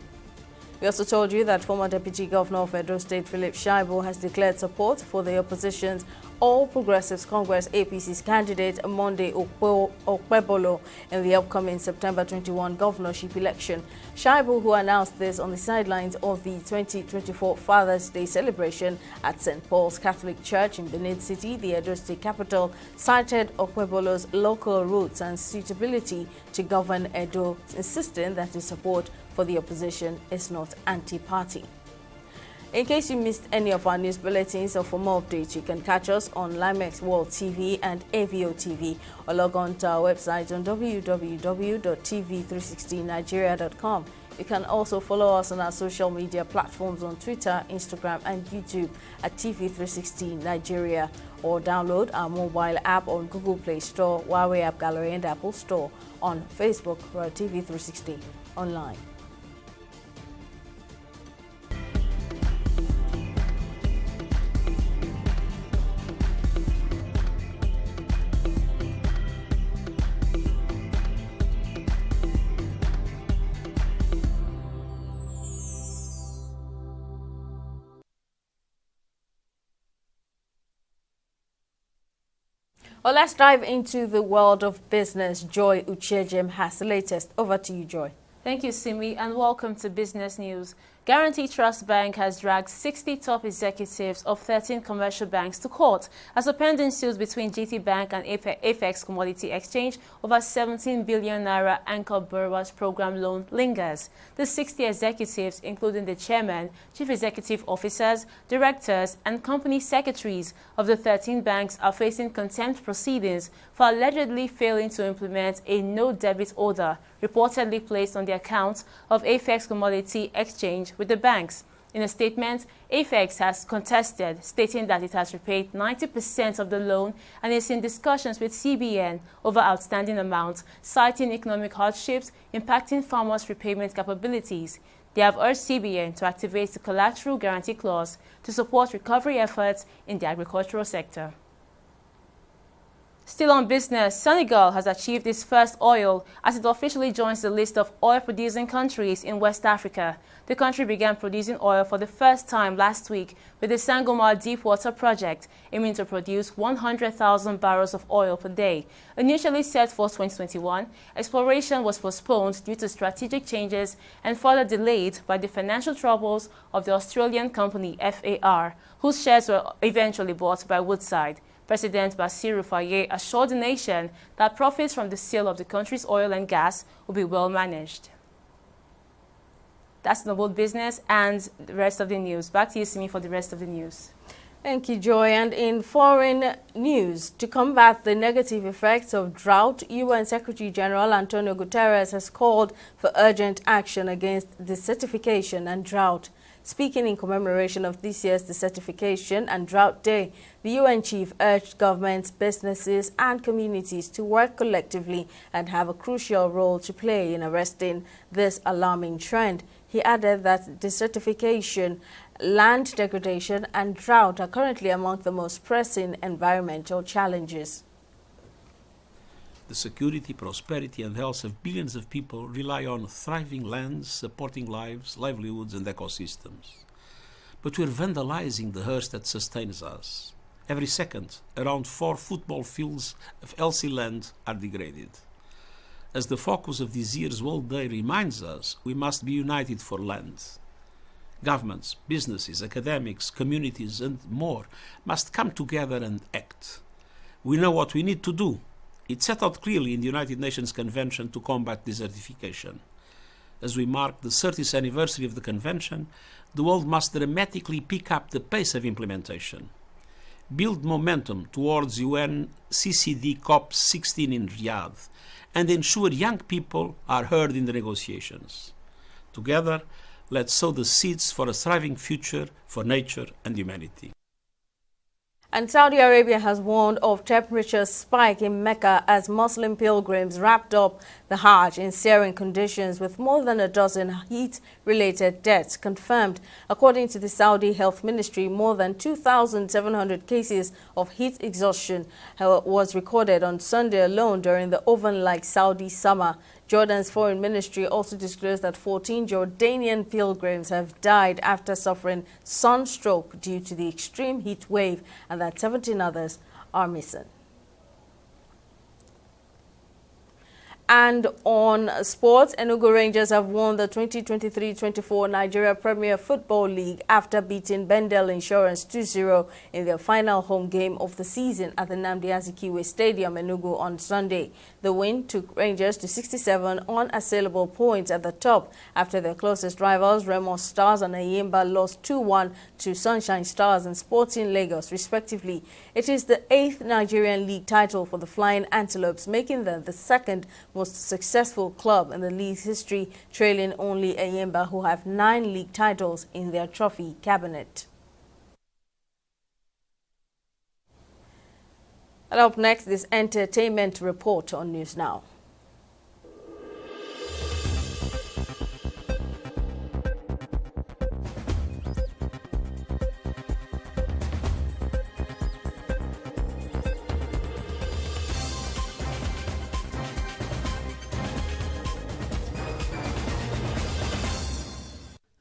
We also told you that former Deputy Governor of Edo State, Philip Shaibu, has declared support for the opposition's All Progressives Congress APC's candidate, Monday Okpebolo, in the upcoming September 21 governorship election. Shaibu, who announced this on the sidelines of the 2024 Father's Day celebration at St. Paul's Catholic Church in Benin City, the Edo State capital, cited Okpebolo's local roots and suitability to govern Edo, insisting that his support for the opposition is not anti-party. In case you missed any of our news bulletins or for more updates, you can catch us on Limex World TV and AVO TV, or log on to our website on www.tv360nigeria.com. You can also follow us on our social media platforms on Twitter, Instagram and YouTube at TV360 Nigeria, or download our mobile app on Google Play Store, Huawei App Gallery and Apple Store, on Facebook for TV360 online. Well, let's dive into the world of business. Joy Uchejem has the latest. Over to you, Joy. Thank you, Simi, and welcome to Business News. Guarantee Trust Bank has dragged 60 top executives of 13 commercial banks to court as a pending suit between GT Bank and Apex Commodity Exchange over 17 billion naira anchor borrowers program loan lingers. The 60 executives, including the chairman, chief executive officers, directors, and company secretaries of the 13 banks, are facing contempt proceedings for allegedly failing to implement a no-debit order reportedly placed on the account of Apex Commodity Exchange with the banks. In a statement, Apex has contested, stating that it has repaid 90% of the loan and is in discussions with CBN over outstanding amounts, citing economic hardships impacting farmers' repayment capabilities. They have urged CBN to activate the collateral guarantee clause to support recovery efforts in the agricultural sector. Still on business, Senegal has achieved its first oil as it officially joins the list of oil-producing countries in West Africa. The country began producing oil for the first time last week with the Sangomar Deepwater project, aiming to produce 100,000 barrels of oil per day. Initially set for 2021, exploration was postponed due to strategic changes and further delayed by the financial troubles of the Australian company FAR, whose shares were eventually bought by Woodside. President Bassirou Faye assured the nation that profits from the sale of the country's oil and gas will be well managed. That's the world business and the rest of the news. Back to you, Simi, for the rest of the news. Thank you, Joy. And in foreign news, to combat the negative effects of drought, UN Secretary General Antonio Guterres has called for urgent action against desertification and drought. Speaking in commemoration of this year's Desertification and Drought Day, the UN chief urged governments, businesses and communities to work collectively and have a crucial role to play in arresting this alarming trend. He added that desertification, land degradation and drought are currently among the most pressing environmental challenges. The security, prosperity and health of billions of people rely on thriving lands, supporting lives, livelihoods and ecosystems. But we're vandalizing the earth that sustains us. Every second, around 4 football fields of healthy land are degraded. As the focus of this year's World Day reminds us, we must be united for land. Governments, businesses, academics, communities and more must come together and act. We know what we need to do. It's set out clearly in the United Nations Convention to combat desertification. As we mark the 30th anniversary of the Convention, the world must dramatically pick up the pace of implementation, build momentum towards UN CCD COP16 in Riyadh, and ensure young people are heard in the negotiations. Together, let's sow the seeds for a thriving future for nature and humanity. And Saudi Arabia has warned of temperature spike in Mecca as Muslim pilgrims wrapped up the Hajj in searing conditions, with more than a dozen heat-related deaths confirmed. According to the Saudi Health Ministry, more than 2,700 cases of heat exhaustion was recorded on Sunday alone during the oven-like Saudi summer. Jordan's foreign ministry also disclosed that 14 Jordanian pilgrims have died after suffering sunstroke due to the extreme heat wave and that 17 others are missing. And on sports, Enugu Rangers have won the 2023-24 Nigeria Premier Football League after beating Bendel Insurance 2-0 in their final home game of the season at the Nnamdi Azikiwe Stadium, Enugu, on Sunday. The win took Rangers to 67 unassailable points at the top after their closest rivals, Remo Stars and Ayimba, lost 2-1 to Sunshine Stars and Sporting Lagos, respectively. It is the 8th Nigerian League title for the Flying Antelopes, making them the second most successful club in the league's history, trailing only Ayimba, who have 9 league titles in their trophy cabinet. And up next, this entertainment report on News Now.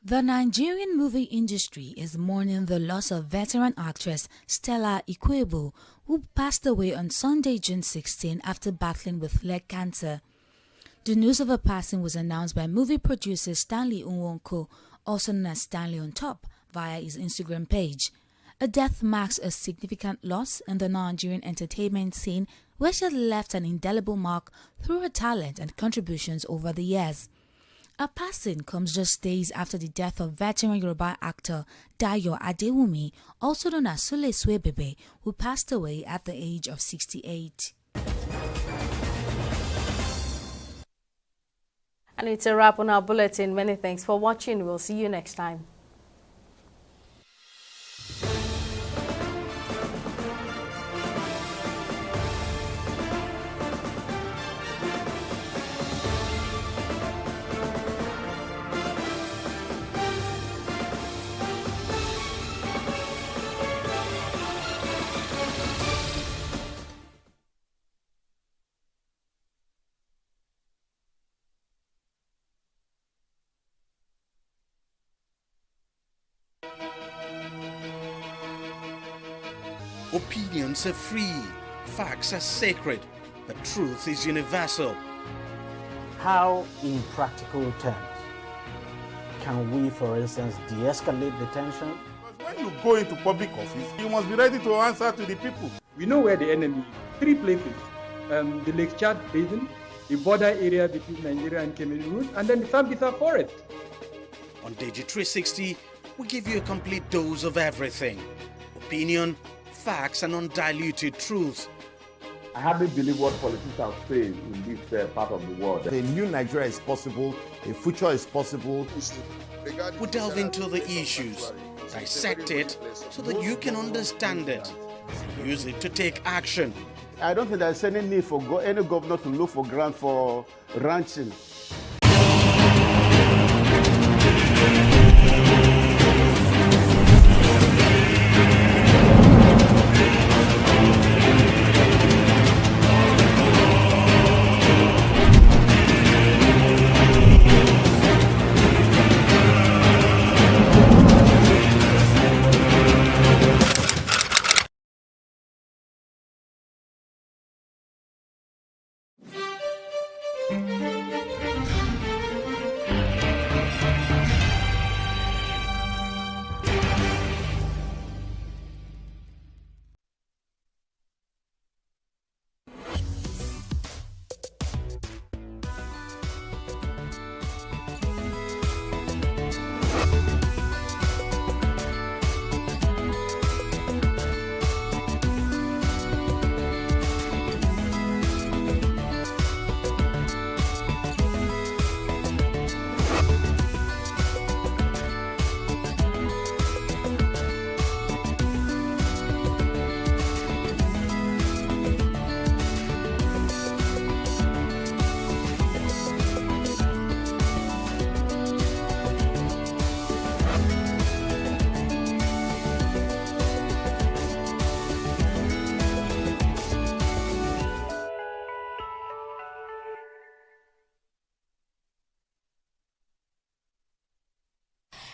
The Nigerian movie industry is mourning the loss of veteran actress Stella Ikwebo, who passed away on Sunday, June 16 after battling with leg cancer. The news of her passing was announced by movie producer Stanley Nwonko, also known as Stanley on Top, via his Instagram page. A death marks a significant loss in the Nigerian entertainment scene, where she had left an indelible mark through her talent and contributions over the years. Her passing comes just days after the death of veteran Yoruba actor Dayo Adewumi, also known as Sule Suebebe, who passed away at the age of 68. And it's a wrap on our bulletin. Many thanks for watching. We'll see you next time. Opinions are free, facts are sacred, the truth is universal. How, in practical terms, can we, for instance, de-escalate the tension? When you go into public office, you must be ready to answer to the people. We know where the enemy is. 3 places. The Lake Chad Basin, the border area between Nigeria and Cameroon, and then the Sambisa Forest. On TV360, we give you a complete dose of everything. Opinion, facts and undiluted truth. I hardly believe what politicians are saying in this part of the world. A new Nigeria is possible, a future is possible. We delve into the issues, dissect it so that you can understand it, and use it to take action. I don't think there's any need for any governor to look for grant for ranching.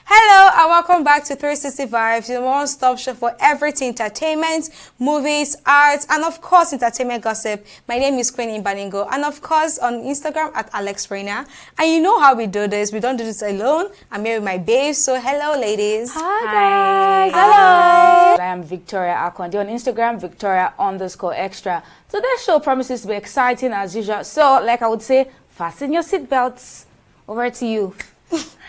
Hello and welcome back to 360 Vibes, your one-stop shop for everything entertainment, movies, arts, and of course entertainment gossip. My name is Queen Imbaningo, and of course on Instagram at Alex Reina. And you know how we do this. We don't do this alone. I'm here with my babes. So hello, ladies. Hi guys. Hello. I am Victoria Akondi on Instagram, Victoria_extra. Today's show promises to be exciting as usual. So, like I would say, fasten your seatbelts. Over to you.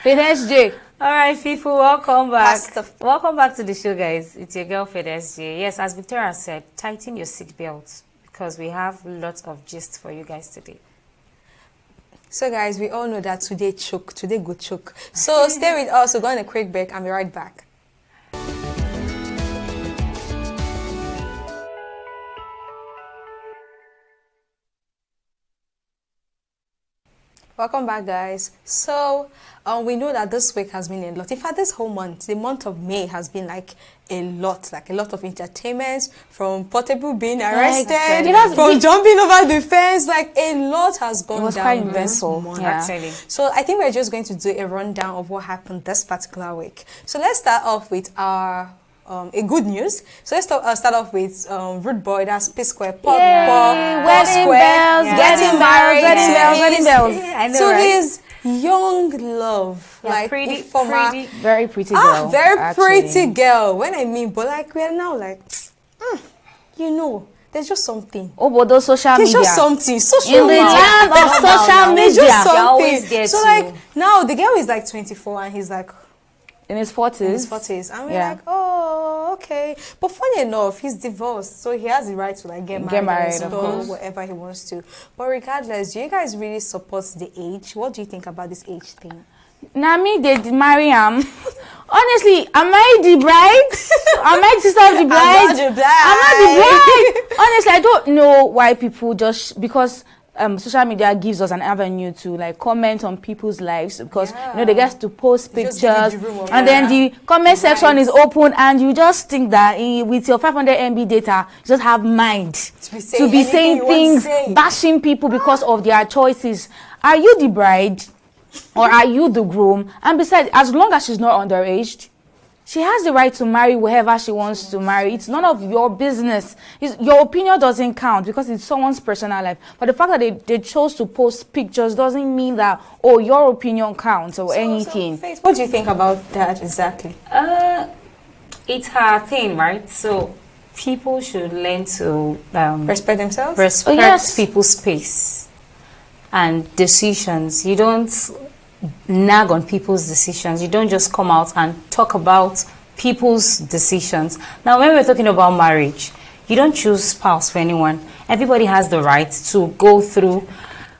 Finish, Jay. All right, people, welcome back. Welcome back to the show, guys. It's your girl, SJ. Yes, as Victoria said, tighten your seatbelts because we have lots of gist for you guys today. So, guys, we all know that today good choke. So, stay with us. We're going on a quick break and be right back. Welcome back, guys. So, we know that this week has been a lot. In fact, this whole month, the month of May, has been like a lot of entertainment, from Portable being arrested, from jumping over the fence, like a lot has gone down this month. Actually. So, I think we're just going to do a rundown of what happened this particular week. So, let's start off with our a good news. So let's start off with Rude Boy, that's P Square, Pop, wedding bells, getting married, wedding bells. I know, to his young love, like very pretty Ah, girl. very pretty girl. When I mean, but like we're now like, you know, there's just something. Oh, but those social media. It's just something. In the land of social media, it's just something. So like now the girl is like 24 and he's like in his 40s. And we're like, oh, okay. But funny enough, he's divorced, so he has the right to like get married of course, whatever he wants to. But regardless, do you guys really support the age? What do you think about this age thing? Nami, they marry him. Honestly, am I the bride? Am I the sister of the bride? I'm not the bride. Honestly, I don't know why people just, because social media gives us an avenue to like comment on people's lives, because you know they get to post pictures and then the comment section is open and you just think that with your 500 MB data you just have mind to be saying things, bashing people because of their choices. Are you the bride or are you the groom? And besides, as long as she's not underage, she has the right to marry whoever she wants to marry. It's none of your business. Your opinion doesn't count because it's someone's personal life. But the fact that they chose to post pictures doesn't mean that, oh, your opinion counts or anything. So, what do you think about that exactly? It's her thing, right? So people should learn to respect themselves, respect people's space and decisions. You don't nag on people's decisions. You don't just come out and talk about people's decisions. Now, when we're talking about marriage, you don't choose spouse for anyone. Everybody has the right to go through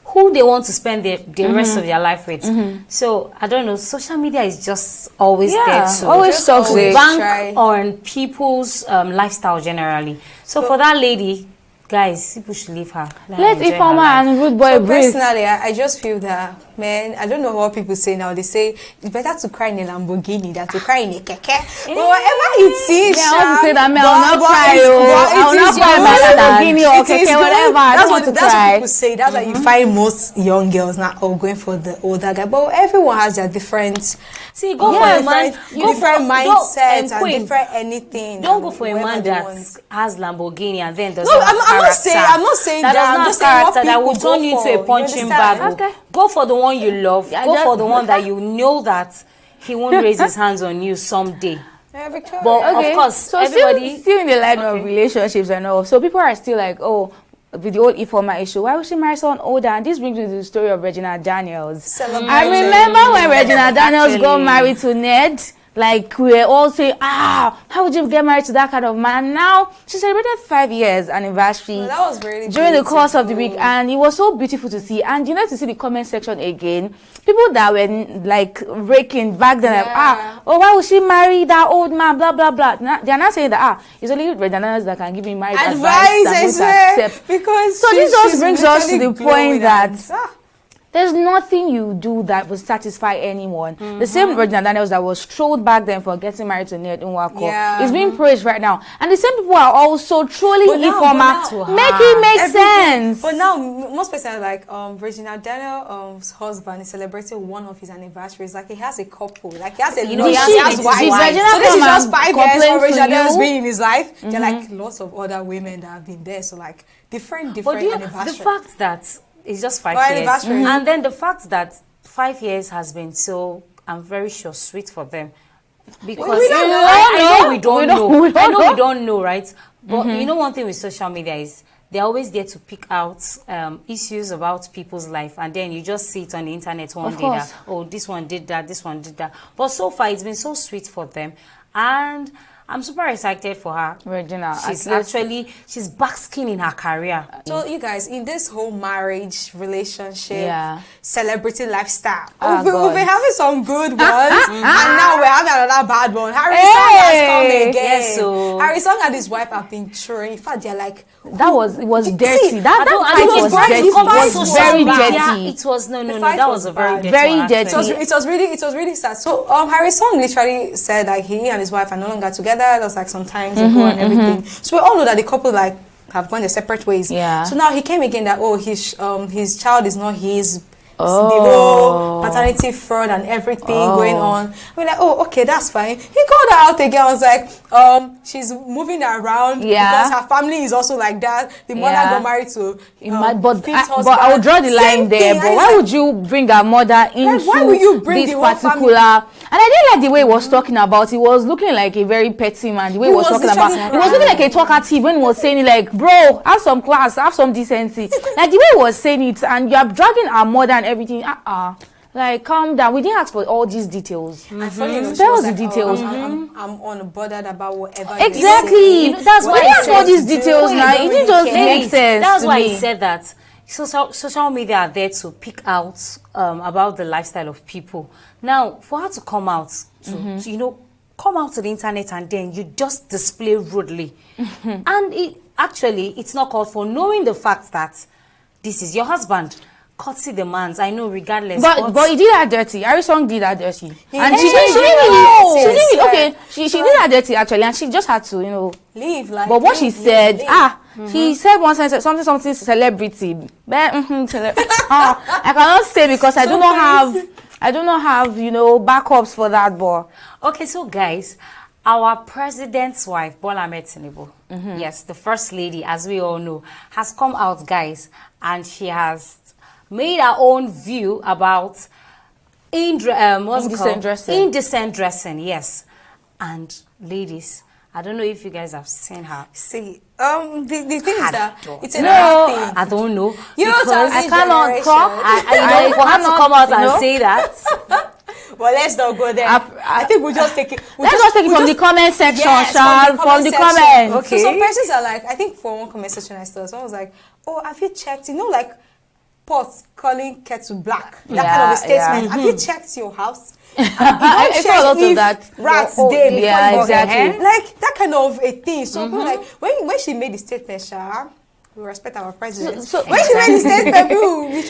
who they want to spend the rest of their life with. So, I don't know, social media is just always there to always bank on people's lifestyle generally. So, for that lady, guys, people should leave her. Let Ifeoma and Rude Boy breathe. Personally, I just feel that, man, I don't know what people say now. They say it's better to cry in a Lamborghini than to cry in a keke. But whatever it is, I want to say that, man, I will not cry. I will not cry about Lamborghini or keke, whatever. I don't want to cry. That's what people say. That's why you find most young girls now all going for the older guy. But everyone has their different. See, go for a man, different mindset and different anything. Don't go for a man that has Lamborghini and then doesn't I'm not saying that. I'm just saying what people that will turn you to a punching bag. Okay. Go for the one you love. Go for the one that you know that he won't raise his hands on you someday. But of course, so everybody still in the line of relationships and all. So people are still like, oh, with the old Ifeoma issue, why would she marry someone older? And this brings me to the story of Regina Daniels. I remember when Regina Daniels got married to Ned. Like, we were all saying, how would you get married to that kind of man? Now, she celebrated 5 years anniversary that was really during the course of the week. And it was so beautiful to see. And you know, to see the comment section again, people that were, like, raking back then, like, why would she marry that old man, blah, blah, blah. Now, they're not saying that, it's only Redanas that can give me marriage advice that accept. Because so this just brings us to the point that there's nothing you do that will satisfy anyone. The same Regina Daniels that was trolled back then for getting married to Ned Nwako is being praised right now. And the same people are also trolling Ifeoma. Make it make sense. But now, most people are like, Regina Daniels' husband is celebrating one of his anniversaries. Like, he has a couple. Like, he has a he has wife. So this is just 5 years for Regina Daniels being in his life. There are like lots of other women that have been there. So like, different anniversaries. The fact that it's just 5 years. And then the fact that 5 years has been so, I'm very sure, sweet for them. Because I know we don't know, right? But you know, one thing with social media is they're always there to pick out issues about people's life. And then you just see it on the internet one day that, oh, this one did that, this one did that. But so far, it's been so sweet for them. And I'm super excited for her. Regina, she's basking in her career. So you guys, in this whole marriage, relationship, celebrity lifestyle, we've been having some good ones, and now we're having another bad one. Harry's song has come again. Yes, so Harry's song and his wife have been throwing. In fact, they're like, it was dirty. See, That fight was dirty. It was very dirty. Yeah, it was no. That was a very dirty. It was really sad. So Harry's song literally said like he and his wife are no longer together. That was like some time ago and everything. So we all know that the couple like have gone their separate ways. Yeah. So now he came again that his child is not his. The whole paternity fraud and everything going on. We're like, okay, that's fine. He called her out again. I was like, she's moving around because her family is also like that. The mother got married to but I would draw the line there. But why would you bring her mother into this particular? And I didn't like the way he was talking about. He was looking like a very petty man. The way he was talking about, he was looking like a talkative when he was saying it, like, bro, have some class, have some decency. Like the way he was saying it, and you are dragging our mother and everything. Like, calm down. We didn't ask for all these details. Spell the details. I'm unbothered about whatever. Exactly. That's why I saw these details now. It didn't just make sense. That's why he said that. Social media are there to pick out about the lifestyle of people. Now, for her to come out, to come out to the internet and then you just display rudely. And it's not called for, knowing the fact that this is your husband. Courtesy demands, I know, regardless. But he did that dirty. Harry's song did that dirty. And she did that dirty actually, and she just had to, leave. But what she said, she said one sentence, something celebrity. I cannot say because I do not have backups for that. But okay, so guys, our president's wife, Bola Ahmed Tinubu, yes, the first lady, as we all know, has come out, guys, and she has made her own view about indecent dressing, yes. And ladies, I don't know if you guys have seen her. See, the thing is that it's a thing. I don't know. I cannot talk. For her to come out and say that. Well, let's not go there. I think we'll just take it. Let's just take it from the comment section, from the comments. Okay. So some persons are like, I think for one comment section I saw, someone was like, oh, have you checked? Like pots calling kettle black. That kind of a statement. Have you checked your house? I saw a lot of that. Rats dead. Yeah, exactly. Like that kind of a thing. So like when she made the statement, we respect our president. So when she made the statement,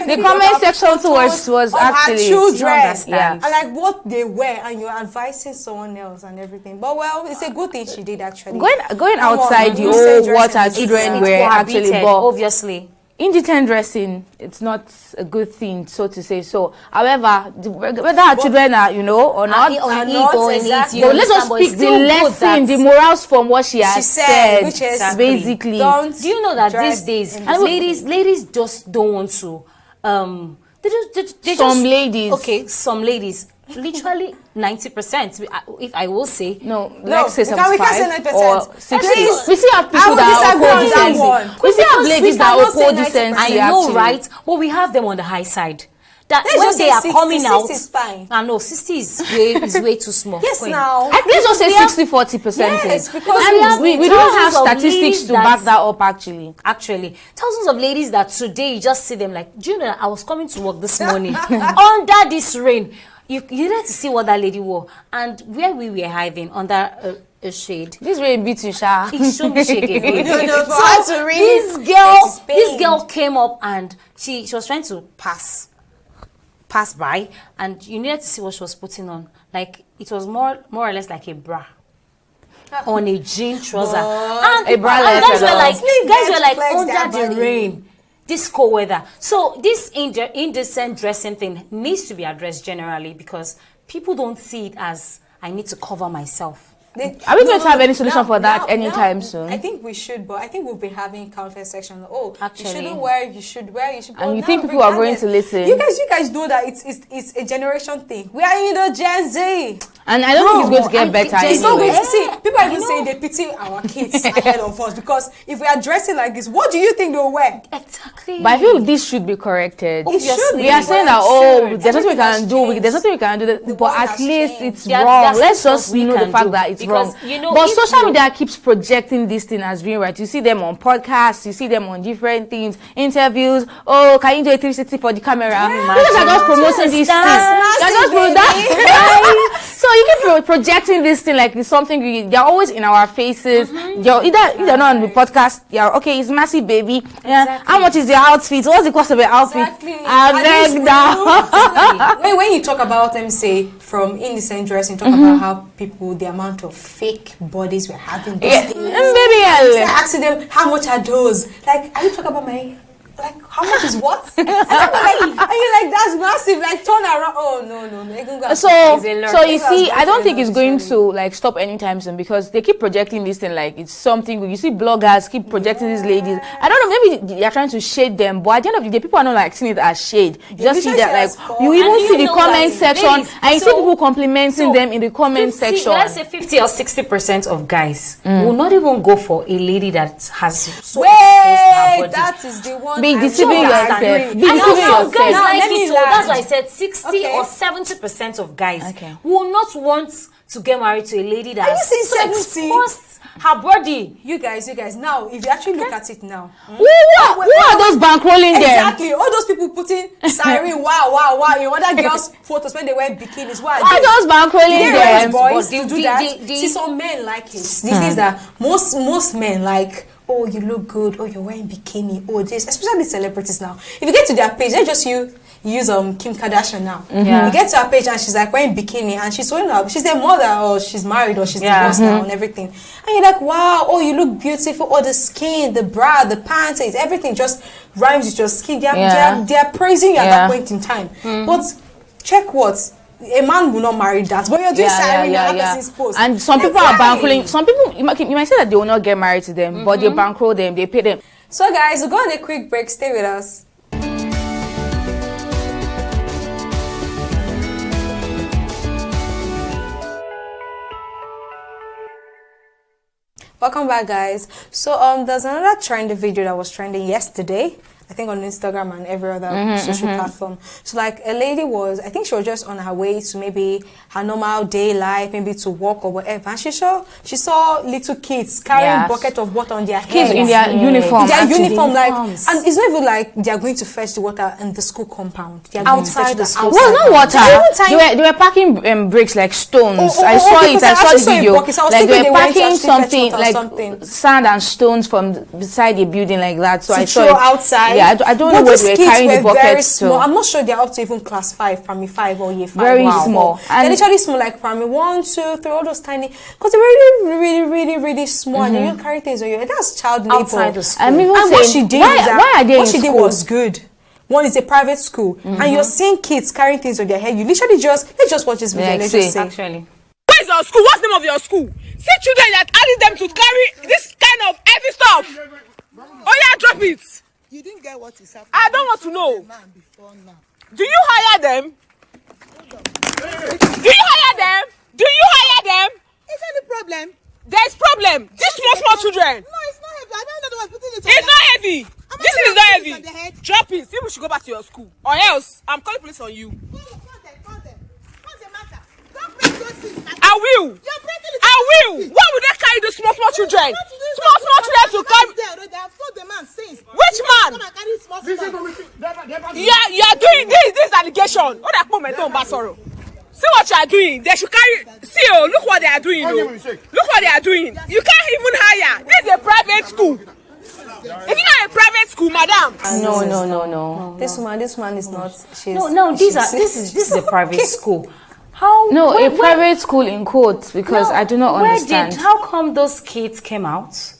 the comment section was actually children, and like what they wear, and you're advising someone else and everything. But well, it's a good thing she did actually. Going outside what our children were actually, but obviously. Indecent dressing, it's not a good thing, so to say. So, however, whether our children are, or not, exactly. But let's just speak the lesson, the morals from what she has said, which is basically. Do you know that these days, ladies just don't want to, some ladies, literally 90%, if I will say. Let's say 75%. We can't say 9%. 60%. We see how people that oppose decency. We see how ladies that oppose decency. I know, right? But we have them on the high side. That when they are coming out, 60 is fine. I know 60 is way too small. Yes, now. Let's just say 60-40 percentage. Yes, because we don't have statistics to back that up. Actually, thousands of ladies that today you just see them like, do you know, I was coming to work this morning under this rain. You need to see what that lady wore, and where we were hiding under a shade. This rain beat you, Sha. It showed me shade again. So this girl came up and she was trying to pass by, and you needed to see what she was putting on. Like it was more or less like a bra on a jean trouser, and guys were like under the rain. This cold weather. So this indecent dressing thing needs to be addressed generally, because people don't see it as I need to cover myself. Are we going to have any solution for that anytime soon? I think we should, but I think we'll be having countless sections. You shouldn't wear, you should wear, you should. And you think people are going to listen? You guys know that it's a generation thing. We are in the Gen Z. And I don't think it's going to get better. It's not going to see. People are even saying they pity our kids ahead of us, because if we are dressing like this, what do you think they'll wear? Exactly. But I feel this should be corrected. It should. We are saying that there's nothing we can do. There's nothing we can do. But at least it's wrong. Let's just know the fact that it's wrong. You know, but social media keeps projecting this thing as being right. You see them on podcasts, you see them on different things, interviews. Oh, can you do a 360 for the camera? Because are just promoting these things. They're just that. So you keep projecting this thing like it's something. They're always in our faces. They're either not on the podcast. Yeah, okay, it's massive baby. Yeah, how much is their outfit? What's the cost of their outfit? Exactly. I beg that. When you talk about them, say from indecent dressing, talk about how people, the amount of fake bodies we're having. Baby, asking them how much are those? Like, are you talking about my? Like, how much is what? And you're like, that's massive. Like, turn around. Oh no. So you see, I don't think it's going to like stop anytime soon because they keep projecting this thing like it's something. You see, bloggers keep projecting these ladies. I don't know. Maybe they're trying to shade them, but at the end of the day, people are not like seeing it as shade. You just see that like you even see the comment section, and you see people complimenting them in the comment section. Let's say 50 or 60% of guys will not even go for a lady that has so that is the one. Be deceiving yourself. And also guys like it. That's why I said 60 or 70% of guys will not want to get married to a lady that has so exposed her body. You guys, now, if you actually look at it now. Who are those bankrolling them? Exactly. All those people putting siren, wow, in other girls' photos when they wear bikinis. Why are those bankrolling them? Boys to do that. See, some men like it. These things that most men like. Oh, you look good. Oh, you're wearing bikini. Oh, this, especially celebrities now. If you get to their page, they just use Kim Kardashian now. You get to her page and she's like wearing bikini and she's showing up. She's their mother or she's married or she's divorced now and everything. And you're like, wow, oh, you look beautiful. Oh, the skin, the bra, the pants, everything just rhymes with your skin. They are praising you at that point in time. But check what? A man will not marry that, but you're doing another person's post. And some people are bankrolling. Some people, you might say that they will not get married to them, but they bankroll them, they pay them. So guys, we'll go on a quick break. Stay with us. Welcome back, guys. So there's another trending video that was trending yesterday. I think on Instagram and every other social platform. So like a lady was, I think she was just on her way to maybe her normal day life, maybe to work or whatever. And she saw little kids carrying bucket of water on their heads. Kids in their uniform. Like, and it's not even like they are going to fetch the water in the school compound. They are outside the school. Well, not water. They were packing bricks like stones. I saw the video. Like they were packing something like sand and stones from beside the building like that. So I saw it outside. Yeah, I don't know where they were carrying the buckets to. I'm not sure they're up to even class 5, primary 5 or year 5. Very small. They're literally small, like primary 1, 2, 3, all those tiny. Because they're really small. And you carry things on your head. That's child labor. Outside the school. And what she did what she did was good. One is a private school, and you're seeing kids carrying things on their head. You literally let's just watch this video. Let's just say. Actually. Where's your school? What's the name of your school? See children that adding them to carry this kind of heavy stuff. Oh yeah, drop it. You didn't get what is happening. I don't want to know. Do you hire them? Do you hire them? Do you hire them? Is that the problem? There's problem. These small children. No, it's not heavy. I don't know what's putting it on. It's not heavy. This is not heavy. Drop it. See, we should go back to your school. Or else, I'm calling police on you. Call them. What's the matter? Don't break those things. I will. I will. Why would they carry those small children? Small children to carry. They have told the man since. Which man? You are doing this allegation. What that moment on Basoro? See what you are doing. They should carry. See, oh, look what they are doing. Look what they are doing. You can't even hire. This is a private school. If you not a private school, madam. No. This woman is not. This is a private school. A private school in quotes because I do not understand. How come those kids came out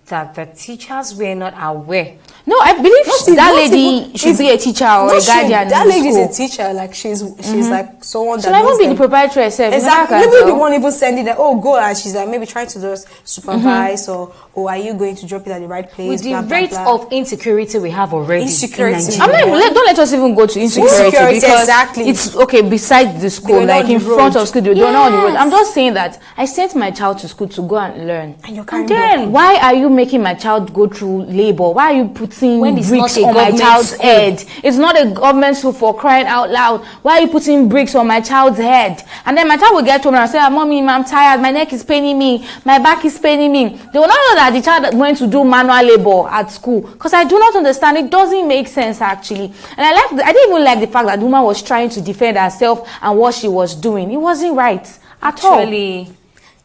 that the teachers were not aware? No, I believe that lady should be a teacher or a guardian. That lady is a teacher. Like she's like someone that. Should I even be the proprietor herself? Exactly. Maybe the one even sending that. Oh, go, and she's like maybe trying to just supervise or or are you going to drop it at the right place? With the blah, blah, rate blah. of insecurity we have already. Insecurity. I mean, don't let us even go to insecurity because exactly. it's okay beside the school, like in front of school, they don't know on the road. I'm just saying that I sent my child to school to go and learn. And then why are you making my child go through labor? Why are you putting bricks on my child's head? It's not a government school, for crying out loud. Why are you putting bricks on my child's head? And then my child will get home and say, Mommy, I'm tired, my neck is paining me, my back is paining me. They will not know that the child went to do manual labor at school, because I do not understand. It doesn't make sense actually. And I didn't even like the fact that the woman was trying to defend herself and what she was doing. It wasn't right at all.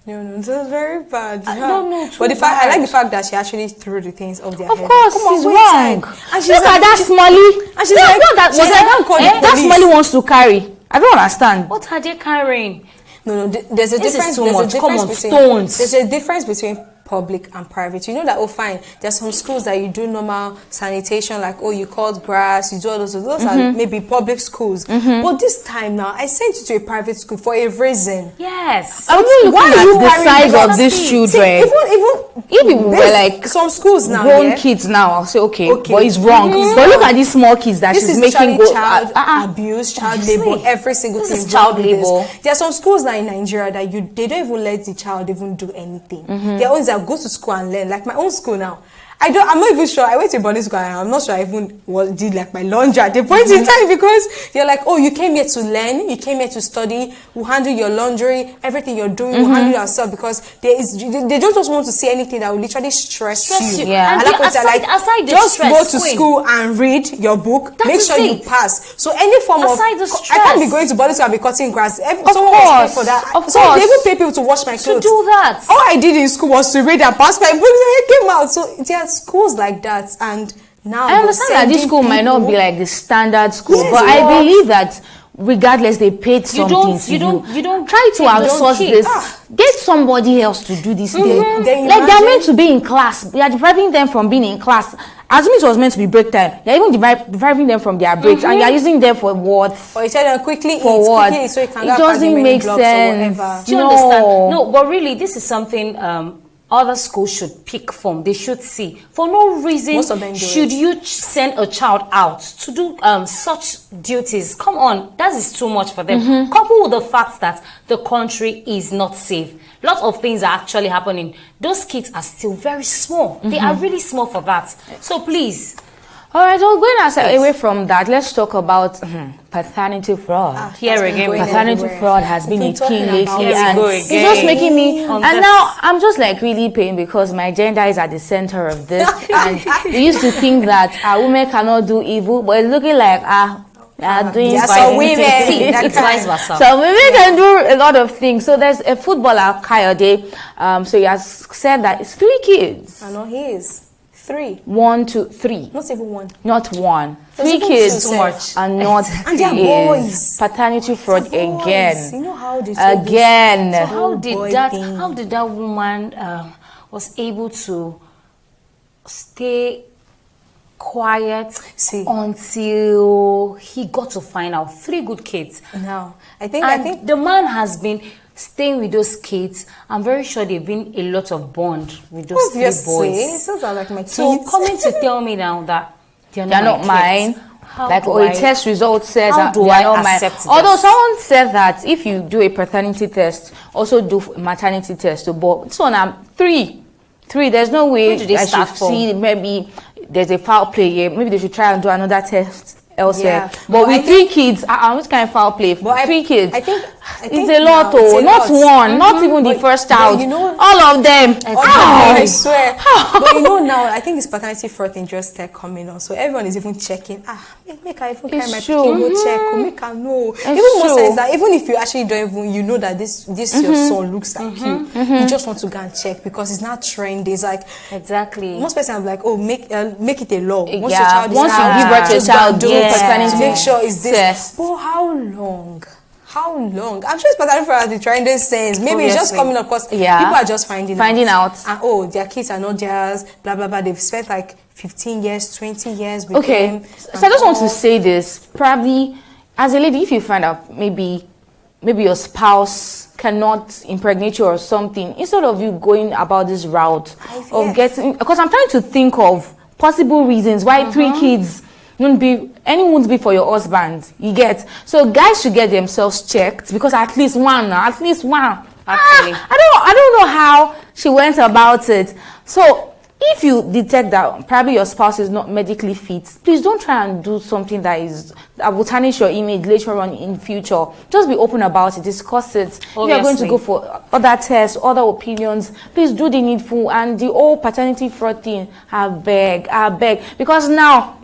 No, it was very bad. No, but I like the fact that she actually threw the things off their head. Of course, she's wrong. And Look at that Smally. And she's like, that Smally wants to carry. I don't understand. What are they carrying? No, there's a difference. There's a difference between public and private. You know that, oh fine, there's some schools that you do normal sanitation, like, oh, you cut grass, you do all those are maybe public schools. But this time now, I sent you to a private school for a reason. Yes. I'm looking at the size of these children. Even if it were like some schools now, grown kids now, I'll say okay, but it's wrong. But look at these small kids that she's making go child abuse, child labor, every single thing. This is child labor. There are some schools now in Nigeria that they don't even let the child even do anything. Their own go to school and learn. Like my own school now, I'm not even sure. I went to boarding school and I'm not sure I even did like my laundry at the point in time, because they're like, oh, you came here to learn, you came here to study, we'll handle your laundry, everything you're doing, we'll handle yourself, because they don't just want to see anything that will literally stress you. Yeah. And aside the just stress, go to school and read your book, make sure you pass. So any form of the stress. I can't be going to boarding school and be cutting grass. Someone was paid for that. So they even pay people to wash my clothes. To do that. All I did in school was to read and pass my books, and I came out. So there are schools like that, and now I understand that this school might not be like the standard school, but I believe that regardless, they paid something to you. You don't try to outsource this. Get somebody else to do this thing. Like they're meant to be in class. You are depriving them from being in class. As it was meant to be break time, you're even depriving them from their breaks, and you're using them for what? Or you tell them quickly eat, so you can it doesn't make sense. Do you understand? No, but really, this is something other schools should pick from. They should see. For no reason should you send a child out to do such duties. Come on, that is too much for them. Coupled with the fact that the country is not safe. Lots of things are actually happening. Those kids are still very small. They are really small for that. So please. All right, well, going away from that, let's talk about paternity fraud. Here again, paternity fraud has been a thing lately, and it's just making me. And now I'm just like really pain, because my gender is at the center of this, and we used to think that women cannot do evil, but it's looking like doing so women. It's vice versa. So women can do a lot of things. So there's a footballer, Kayode. So he has said that it's 3 kids. I know he is. 3. 1, 2, 3. Not even 1. Not 1. 3 kids too much. and not and they're boys. Paternity fraud again. You know how they again. So how did that woman was able to stay quiet until he got to find out? 3 good kids. Now, I think the man has been staying with those kids. I'm very sure they've been a lot of bond with those 3 boys. Those are like my kids. So coming to tell me now that they're not mine. Like a test result says how do they I are not mine. Although someone said that if you do a paternity test, also do maternity test. But so now 3. There's no way I should see. Maybe there's a foul play here. Maybe they should try and do another test elsewhere. But with 3 kids, which kind of foul play? 3 kids. I think it's a lot, not one, not even the first child. You know, all of them. I swear. But you know now, I think this paternity fraud thing just started coming on. So everyone is even checking. Make I even carry my pikin go check. Make I know. Even most times that even if you actually don't even, you know that this your son looks like you. You just want to go and check because it's not trendy. It's like most person are like, oh, make it a law. Once your child once you give birth to a child, paternity, make sure it's this. But how long? I'm sure it's paternity fraud has been trying this sense. Maybe it's just coming up because people are just finding out. And their kids are not theirs, blah blah blah. They've spent like 15 years, 20 years with them. So I just want to say this. Probably as a lady, if you find out maybe maybe your spouse cannot impregnate you or something, instead of you going about this route of getting, because I'm trying to think of possible reasons why 3 kids won't be for your husband, you get. So guys should get themselves checked, because at least one. Actually, I don't know how she went about it. So if you detect that probably your spouse is not medically fit, please don't try and do something that will tarnish your image later on in future. Just be open about it, discuss it. If you are going to go for other tests, other opinions, please do the needful. And the whole paternity fraud thing, I beg, because now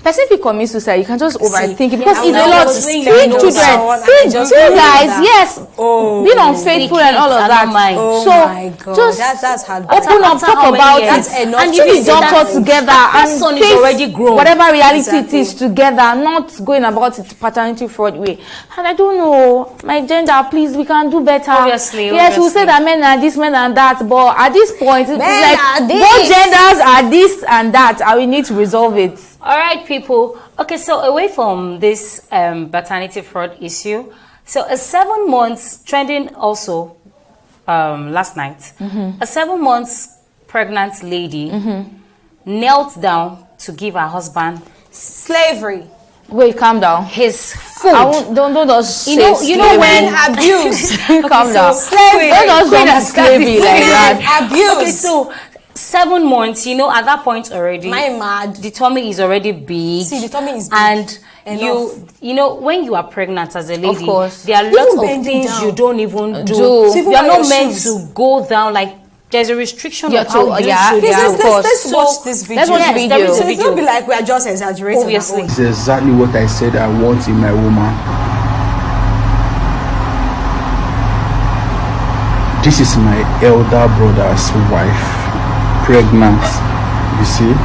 person if commit suicide, you can just overthink it, because it's a lot. 3 children, 3 guys, yes, being unfaithful and all of that. So just that's hard. open up, talk about it, and you the doctor together and son is already grown. Whatever reality it is together, not going about it paternity fraud way. And I don't know, my gender, please, we can do better. Obviously. Yes, we say that men are this, men are that, but at this point, it's like both genders are this and that, and we need to resolve it. All right, people. Okay, so away from this paternity fraud issue, so a 7 months trending also last night, a 7 months pregnant lady knelt down to give her husband slavery. Wait, calm down. His food. Don't just you know when abuse. Calm down. Slavery. Don't just jump to slavery like that. Abuse. Okay, so 7 months, at that point already, my mad, the tummy is already big. See, the tummy is big. And when you are pregnant as a lady, of course, there are lots of things you don't even do. So you are not meant to go down, like there's a restriction of how you should. Let's watch this video. Let's watch the video. So it's not be like we are just exaggerating. Obviously. It's exactly what I said I want in my woman. This is my elder brother's wife, pregnant, you see.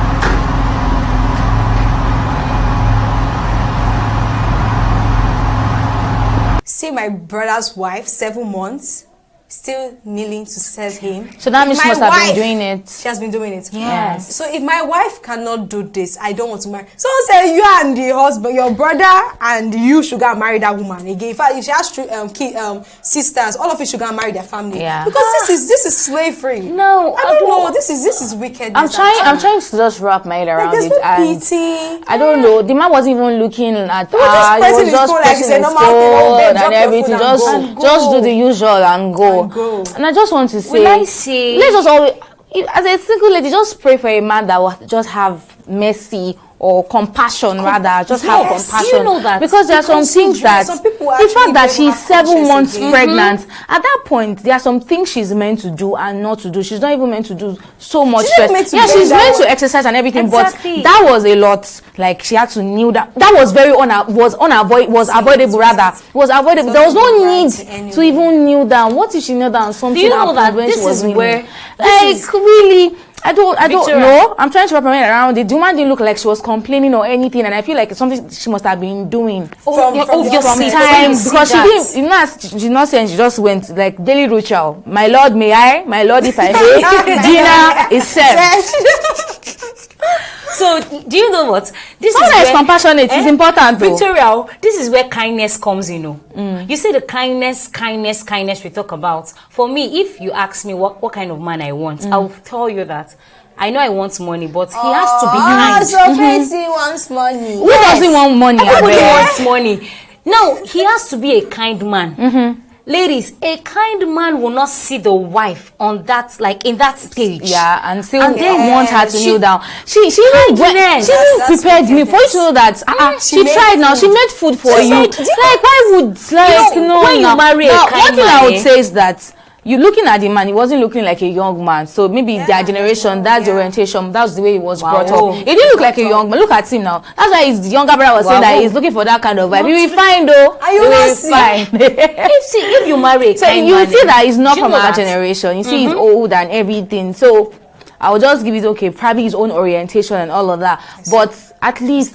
See my brother's wife, 7 months, still kneeling to serve him. So that means she must have been doing it. She has been doing it. Yes. So if my wife cannot do this, I don't want to marry. Someone say you and the husband, your brother and you should go and marry that woman again. In fact, if she has sisters, all of you should go and marry their family. Yeah. Because this is slavery. No, I don't know. This is wickedness. I'm trying to just wrap my head around there's it. no And pity. I don't know. The man wasn't even looking at He was just pressing his phone like it's a normal thing, and everything. Just do the usual and go. And I just want to say, let's just always, as a single lady, just pray for a man that will just have mercy or compassion, rather, just have compassion. You know that. Because there are some things that, the fact that she's 7 months pregnant, at that point, there are some things she's meant to do and not to do. She's not even meant to do so much. She's meant to exercise and everything, but that was a lot. Like, she had to kneel down. That was very avoidable, rather. It was avoidable. There was no need to even kneel down. What if she knelt down? Something happened when she was kneeling. Like, really? I don't know. I'm trying to wrap my head around it. The woman didn't look like she was complaining or anything, and I feel like it's something she must have been doing from time, because she didn't. She's not saying, she just went like daily ritual. My Lord, may I? My Lord, if I may. Dinner is served. So, do you know what? This Someone is compassionate. It's important, though. Victoria, this is where kindness comes, You say the kindness we talk about. For me, if you ask me what kind of man I want, I'll tell you that I know I want money, but he has to be kind. So Tracy wants money. Who doesn't want money? Everybody wants money. No, he has to be a kind man. Ladies, a kind man will not see the wife on that, like in that stage. Yeah, and still want her to kneel down. She even prepared me for you to know that. She tried now. She made food for you. Like, why would when you marry a kind man? One thing I would say is that, you looking at the man, he wasn't looking like a young man. So maybe their generation, that's the orientation, that's the way he was brought up. He didn't look like a young man. Look at him now. That's why his younger brother was saying that he's looking for that kind of vibe. He will be fine though. He will be fine. If you marry a kind man, you see that he's not from our generation. You see he's old and everything. So I will just give it probably his own orientation and all of that. But at least,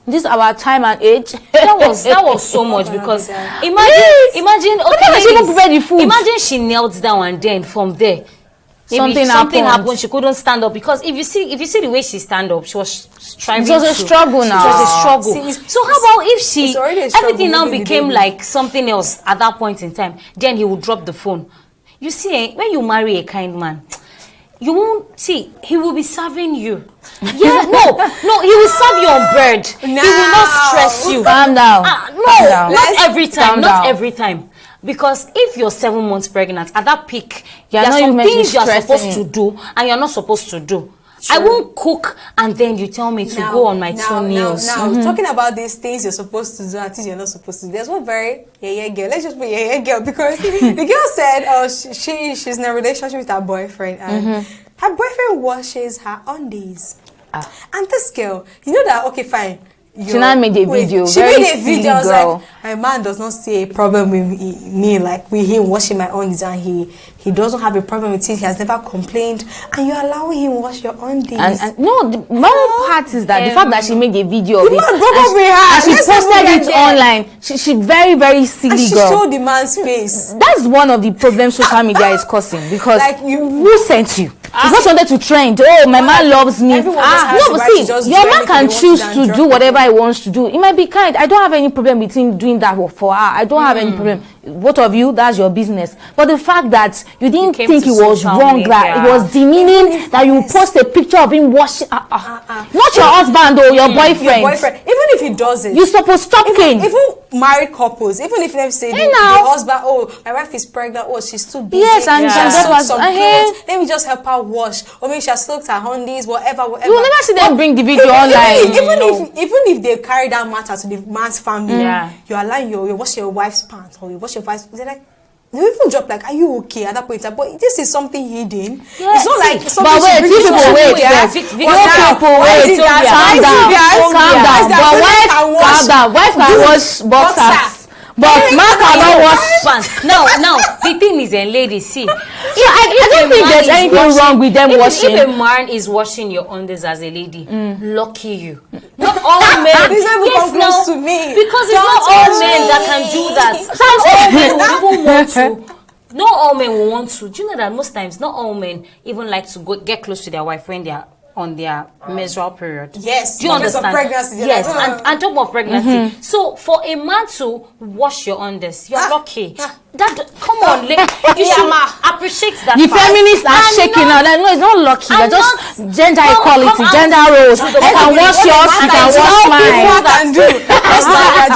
this our time and age. That was so much, because imagine okay, she even prepared the food. Imagine she knelt down and then from there Maybe something happened. She couldn't stand up because if you see the way she stand up, she was striving. It was a struggle now. It was a struggle. So how about if everything now became like something else at that point in time? Then he would drop the phone. You see, when you marry a kind man, you won't see. He will be serving you. Yeah, no, he will serve you on bread. He will not stress you. Calm down. Not every time. Not every time. Because if you're 7 months pregnant, at that peak, there are some things you're supposed to do and you're not supposed to do. True. I won't cook and then you tell me to go on my toenails. Talking about these things you're supposed to do and things you're not supposed to do. There's one very girl. Let's just put girl because the girl said she's in a relationship with her boyfriend and her boyfriend washes her undies. And this girl, you know that, okay, fine. She now made a video. She made a video. I was like, my man does not see a problem with me, like with him washing my undies, and he doesn't have a problem with it. He has never complained, and you're allowing him wash your undies. And no, the main part is that the fact that she made a video of it, and she posted it online. She very, very silly and she girl. showed the man's face. That's one of the problems social media is causing because like who sent you? She just wanted to trend. Oh, my man loves me. No, but see, your man can choose to do whatever he wants to do. It might be kind. I don't have any problem with him doing that for her. I don't have any problem. Both of you, that's your business. But the fact that you didn't think it was wrong, that it was demeaning, that you post a picture of him washing, not your husband or your boyfriend. Even if he does it, you're supposed to stop him. Even married couples, even if they say the husband, oh, my wife is pregnant, oh, she's too busy. Yes, and that was let me just help her wash, or maybe she has soaked her undies, whatever. You will never see them bring the video online. Even if they carry that matter to the man's family, you allow you wash your wife's pants or you wash your wife's. They're like, they even drop like, are you okay at that point? But this is something hidden. Yes. It's not like something. But wait, people wait. Calm down. But wife can wash boxers. But man cannot wash pants. No. The thing is, ladies, see. I don't think there's anything wrong with them washing. If a man is washing your undies as a lady, lucky you. Not all men. Yes, close to me. Because it's not all men that can do that. Not all men will even want to. Not all men will want to. Do you know that most times, not all men even like to get close to their wife when they are on their menstrual period. Yes. Do you understand? Pregnancy, yes, and talk about pregnancy. So for a man to wash your undies, you're lucky. Come on, you should appreciate that. The feminists are shaking now. No, it's not lucky. They're just gender equality, gender roles. I can wash yours, you can wash mine.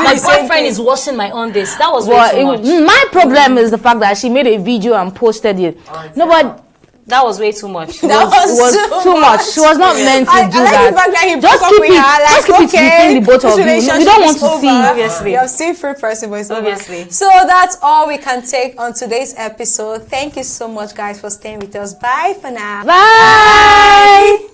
My boyfriend is washing my undies. That was way too much. My problem is the fact that she made a video and posted it. Nobody. That was way too much. It was too much. She was not meant to do that. Just keep it between the both of you. We don't want to see. Obviously. You have seen free person, but it's obviously. So that's all we can take on today's episode. Thank you so much, guys, for staying with us. Bye for now. Bye.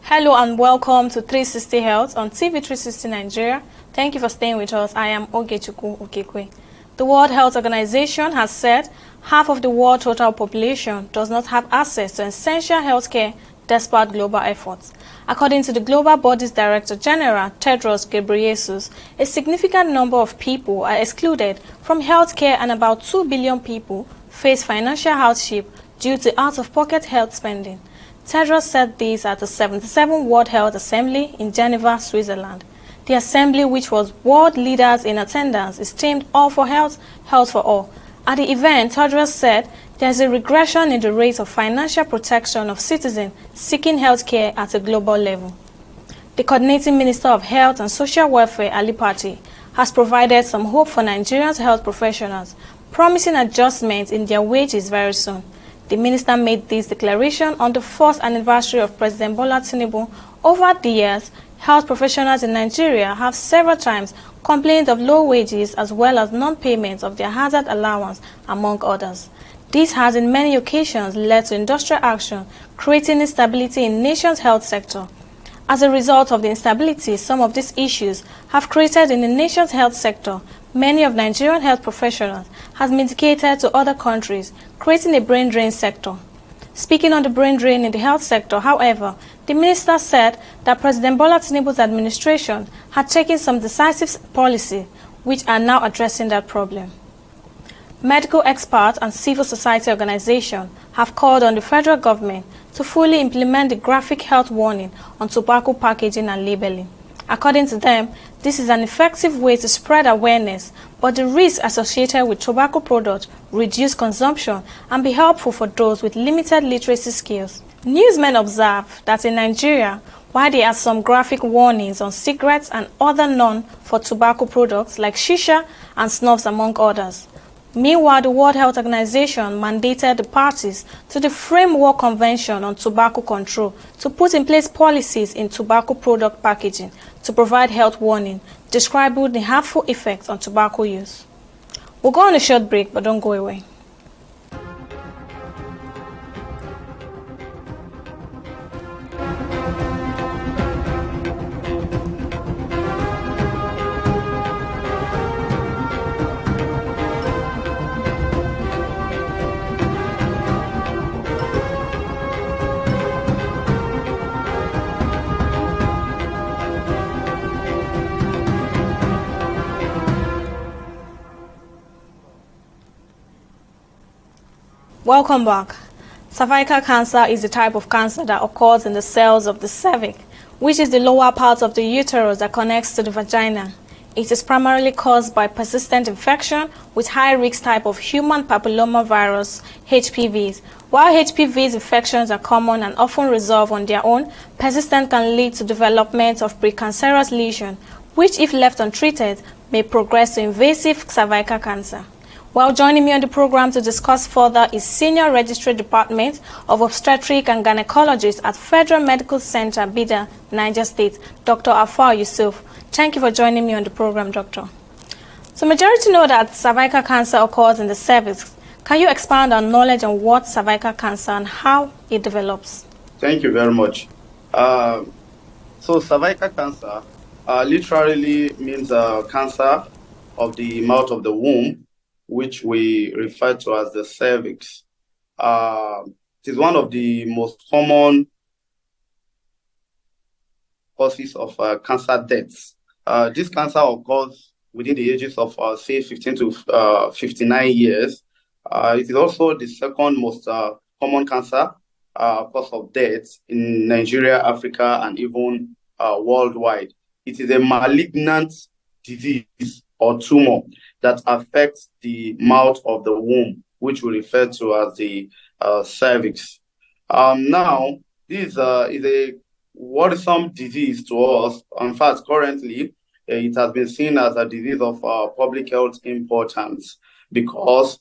Hello and welcome to 360 Health on TV360 Nigeria. Thank you for staying with us. I am Ogechukwu Okekwe. The World Health Organization has said half of the world total population does not have access to essential health care despite global efforts. According to the Global Body's Director General, Tedros Ghebreyesus, a significant number of people are excluded from health care and about 2 billion people face financial hardship due to out-of-pocket health spending. Tedros said this at the 77th World Health Assembly in Geneva, Switzerland. The assembly, which was world leaders in attendance, is themed All for Health, Health for All. At the event, Tedros said there is a regression in the rate of financial protection of citizens seeking health care at a global level. The coordinating Minister of Health and Social Welfare, Ali Pati, has provided some hope for Nigeria's health professionals, promising adjustments in their wages very soon. The minister made this declaration on the first anniversary of President Bola Tinubu. Over the years, health professionals in Nigeria have several times complained of low wages as well as non-payment of their hazard allowance, among others. This has in many occasions led to industrial action, creating instability in the nation's health sector. As a result of the instability some of these issues have created in the nation's health sector, many of Nigerian health professionals have migrated to other countries, creating a brain drain sector. Speaking on the brain drain in the health sector, however, the minister said that President Bola Tinubu's administration had taken some decisive policies which are now addressing that problem. Medical experts and civil society organizations have called on the federal government to fully implement the graphic health warning on tobacco packaging and labeling. According to them, this is an effective way to spread awareness, but the risks associated with tobacco products reduce consumption and be helpful for those with limited literacy skills. Newsmen observe that in Nigeria, while there are some graphic warnings on cigarettes and other non-for tobacco products like shisha and snuffs among others, meanwhile, the World Health Organization mandated the parties to the Framework Convention on Tobacco Control to put in place policies in tobacco product packaging to provide health warning, describing the harmful effects on tobacco use. We'll go on a short break, but don't go away. Welcome back. Cervical cancer is a type of cancer that occurs in the cells of the cervix, which is the lower part of the uterus that connects to the vagina. It is primarily caused by persistent infection with high-risk type of human papillomavirus, HPVs. While HPV infections are common and often resolve on their own, persistent can lead to development of precancerous lesion, which if left untreated may progress to invasive cervical cancer. While joining me on the program to discuss further is Senior Registrar Department of Obstetric and Gynecologist at Federal Medical Center, Bida, Niger State, Dr. Afar Yusuf. Thank you for joining me on the program, Doctor. So majority know that cervical cancer occurs in the cervix. Can you expand on knowledge on what cervical cancer and how it develops? Thank you very much. So cervical cancer literally means cancer of the mouth of the womb, which we refer to as the cervix. It is one of the most common causes of cancer deaths. This cancer occurs within the ages of, say, 15 to 59 years. It is also the second most common cancer cause of death in Nigeria, Africa, and even worldwide. It is a malignant disease or tumor that affects the mouth of the womb, which we refer to as the cervix. Now, this is a worrisome disease to us. In fact, currently, it has been seen as a disease of public health importance because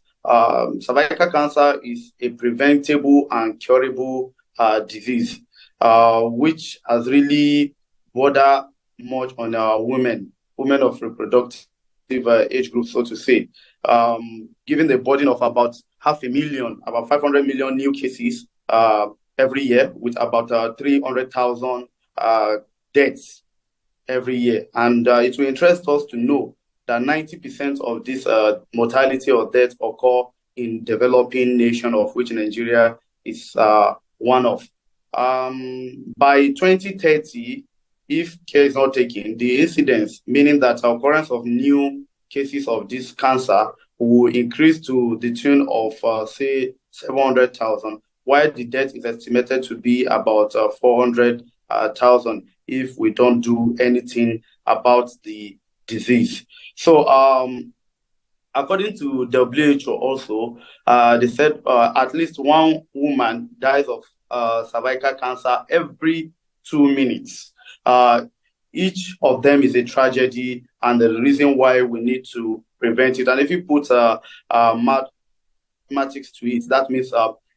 cervical cancer is a preventable and curable disease, which has really bordered much on women of reproductive age group, so to say, given the burden of about 500,000, about 500 million new cases every year, with about 300,000 deaths every year. And it will interest us to know that 90% of this mortality or death occur in developing nation, of which Nigeria is one of. By 2030, if care is not taken, the incidence, meaning that occurrence of new cases of this cancer, will increase to the tune of, say, 700,000, while the death is estimated to be about 400,000 if we don't do anything about the disease. So, according to WHO also, they said at least one woman dies of cervical cancer every 2 minutes. Each of them is a tragedy and the reason why we need to prevent it. And if you put mathematics to it, that means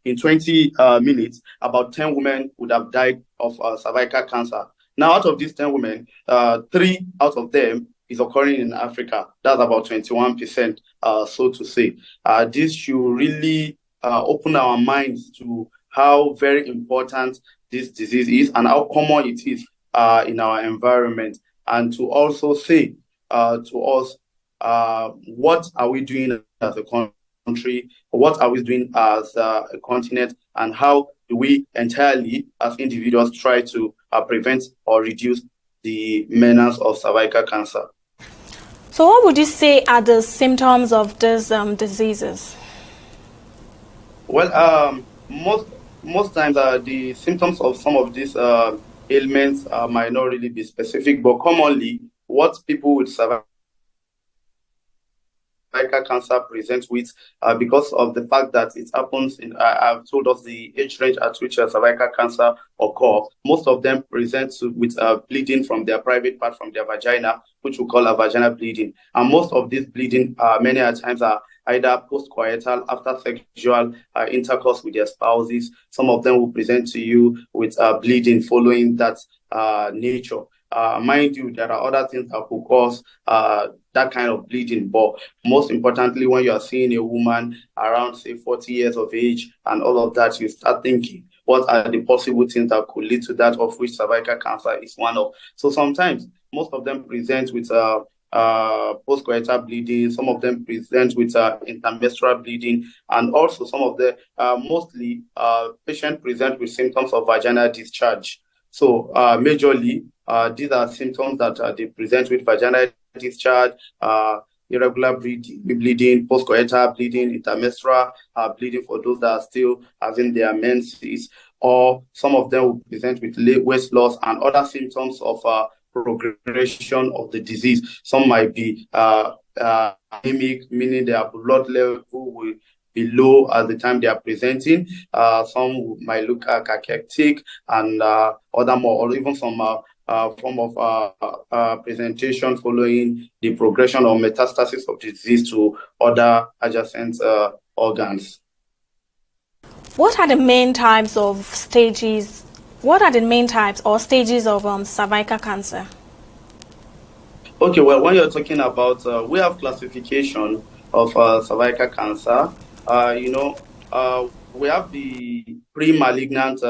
in 20 minutes, about 10 women would have died of cervical cancer. Now, out of these 10 women, 3 out of them is occurring in Africa. That's about 21%, so to say. This should really open our minds to how very important this disease is and how common it is in our environment. And to also say to us, what are we doing as a country? What are we doing as a continent? And how do we entirely, as individuals, try to prevent or reduce the menace of cervical cancer? So what would you say are the symptoms of these diseases? Well, most times the symptoms of some of these ailments might not really be specific, but commonly what people with cervical cancer present with, because of the fact that it happens in, I've told us the age range at which cervical cancer occur. Most of them present with bleeding from their private part, from their vagina, which we call a vaginal bleeding. And most of this bleeding, many times, are either post-coital, after sexual intercourse with their spouses. Some of them will present to you with bleeding following that nature. Mind you, there are other things that could cause that kind of bleeding, but most importantly, when you are seeing a woman around, say, 40 years of age and all of that, you start thinking, what are the possible things that could lead to that, of which cervical cancer is one of? So sometimes, most of them present with post-coital bleeding. Some of them present with intermenstrual bleeding, and also some of the mostly patients present with symptoms of vaginal discharge. So majorly, these are symptoms that they present with: vaginal discharge, irregular bleeding, post-coital bleeding, intermenstrual bleeding for those that are still having their menses, or some of them will present with weight loss and other symptoms of progression of the disease. Some might be anemic, meaning their blood level will be low at the time they are presenting. Some might look cachectic, and other more, or even some form of presentation following the progression or metastasis of the disease to other adjacent organs. What are the main types of stages? What are the main types or stages of cervical cancer? Okay, well, when you're talking about, we have classification of cervical cancer. We have the pre-malignant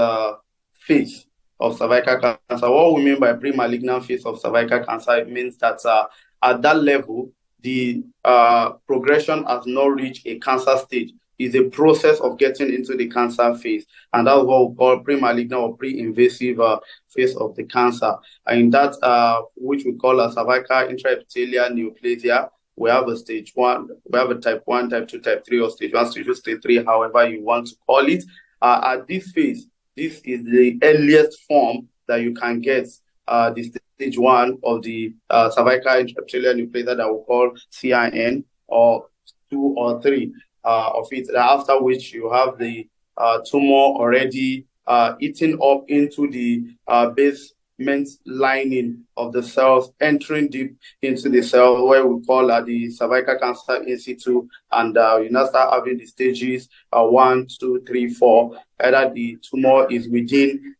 phase of cervical cancer. What we mean by pre-malignant phase of cervical cancer, it means that at that level, the progression has not reached a cancer stage. It's a process of getting into the cancer phase, and that's what we call pre-malignant or pre-invasive phase of the cancer. And that, which we call a cervical intraepithelial neoplasia, we have a stage 1, we have a type 1, type 2, type 3, or stage 1, stage 2, stage 3, however you want to call it. At this phase, this is the earliest form that you can get the stage 1 of the cervical intraepithelial neoplasia that we call CIN, or 2 or 3 of it, after which you have the tumor already eating up into the basement lining of the cells, entering deep into the cell, where we call the cervical cancer in situ, and you now start having the stages 1, 2, 3, 4. Either the tumor is within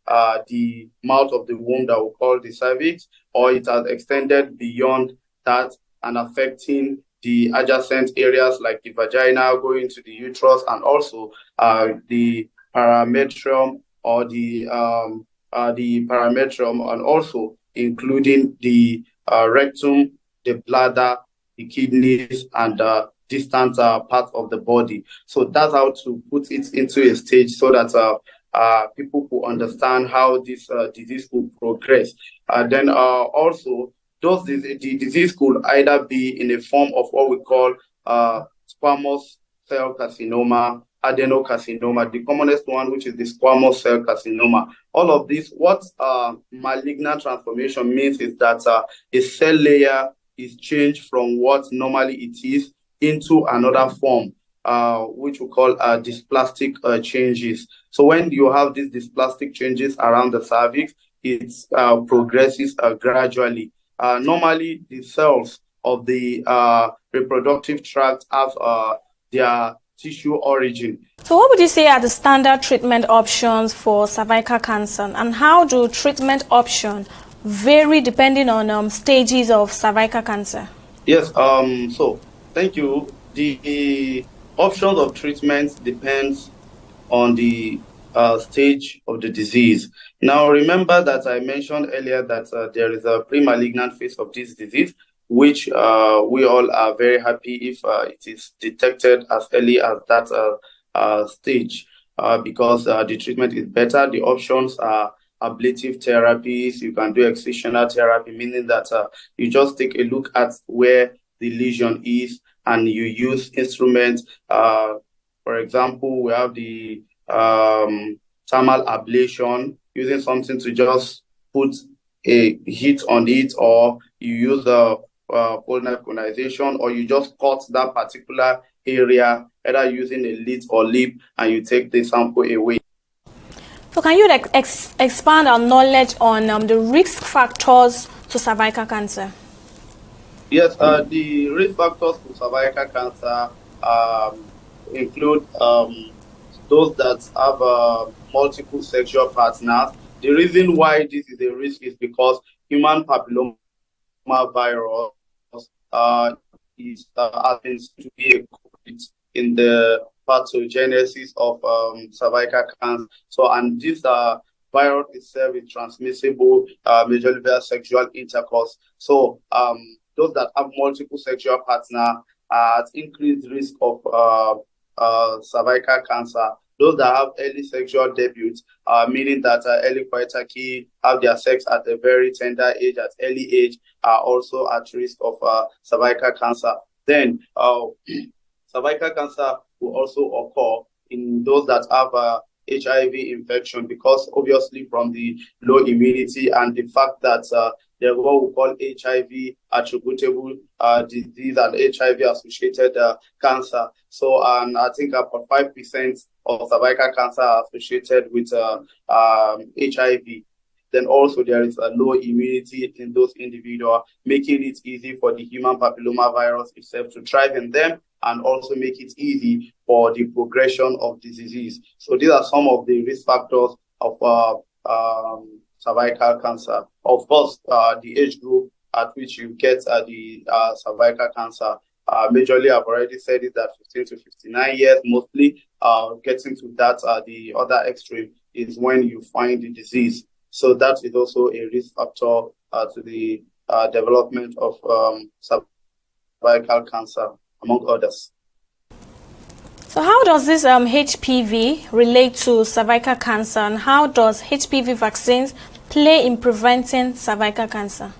the mouth of the womb that we call the cervix, or it has extended beyond that and affecting the adjacent areas like the vagina, going to the uterus, and also the parametrium, or the parametrium, and also including the rectum, the bladder, the kidneys, and distant parts of the body. So that's how to put it into a stage so that people will understand how this disease will progress. Then also, the disease could either be in a form of what we call squamous cell carcinoma, adenocarcinoma, the commonest one, which is the squamous cell carcinoma. All of this, what malignant transformation means is that a cell layer is changed from what normally it is into another form, which we call dysplastic changes. So when you have these dysplastic changes around the cervix, it progresses gradually. Normally, the cells of the reproductive tract have their tissue origin. So what would you say are the standard treatment options for cervical cancer, and how do treatment options vary depending on stages of cervical cancer? Yes, so thank you. The options of treatment depends on the stage of the disease. Now, remember that I mentioned earlier that there is a pre-malignant phase of this disease, which we all are very happy if it is detected as early as that stage, because the treatment is better. The options are ablative therapies. You can do excisional therapy, meaning that you just take a look at where the lesion is and you use instruments. For example, we have the thermal ablation, using something to just put a heat on it, or you use the cold knife conization, or you just cut that particular area, either using a lid or lip, and you take the sample away. So can you expand our knowledge on the risk factors to cervical cancer? Yes, the risk factors to cervical cancer include those that have multiple sexual partners. The reason why this is a risk is because human papilloma virus is happens to be a culprit in the pathogenesis of cervical cancer. So, and this virus itself is transmissible majorly via sexual intercourse. So, those that have multiple sexual partners are at increased risk of cervical cancer. Those that have early sexual debut, meaning that early coitus have their sex at a very tender age, at early age, are also at risk of cervical cancer. Then cervical cancer will also occur in those that have HIV infection, because obviously from the low immunity and the fact that there's what we call HIV attributable disease and HIV associated cancer. So, and I think about 5% of cervical cancer are associated with HIV. Then also there is a low immunity in those individuals, making it easy for the human papilloma virus itself to thrive in them, and also make it easy for the progression of the disease. So these are some of the risk factors of cervical cancer. Of course, the age group at which you get the cervical cancer, majorly I've already said it, that 15 to 59 years mostly. Getting to that, the other extreme is when you find the disease. So that is also a risk factor to the development of cervical cancer, among others. So how does this HPV relate to cervical cancer, and how does HPV vaccines play in preventing cervical cancer?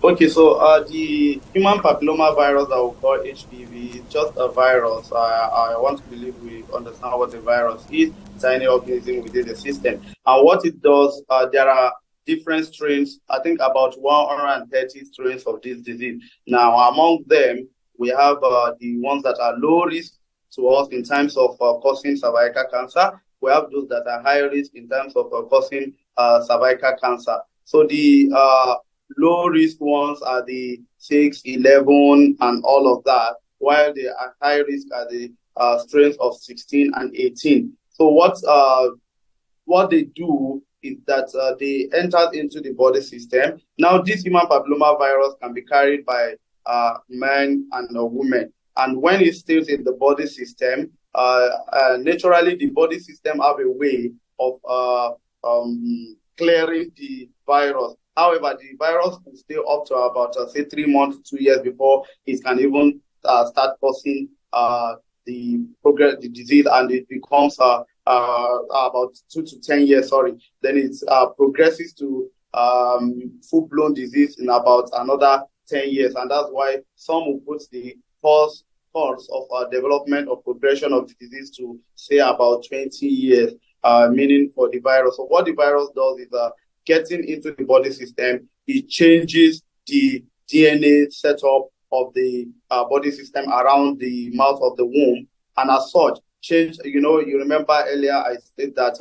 Okay, so the human papilloma virus that we call HPV is just a virus. I want to believe we understand what a virus is. Tiny organism within the system. And what it does, there are different strains, I think about 130 strains of this disease. Now, among them, we have the ones that are low risk to us in terms of causing cervical cancer. We have those that are high risk in terms of causing cervical cancer. So the low risk ones are the 6, 11, and all of that, while the high risk are the strains of 16 and 18. So what they do is that they enter into the body system. Now, this human papilloma virus can be carried by men and women. And when it stays in the body system, naturally the body system have a way of clearing the virus. However, the virus can stay up to about, say, 3 months, 2 years before it can even start causing the disease, and it becomes about 2 to 10 years, Then it progresses to full-blown disease in about another 10 years. And that's why some will put the cause course of development or progression of the disease to say about 20 years, meaning for the virus. So what the virus does is getting into the body system, it changes the DNA setup of the body system around the mouth of the womb, and as such, change. You remember earlier I said that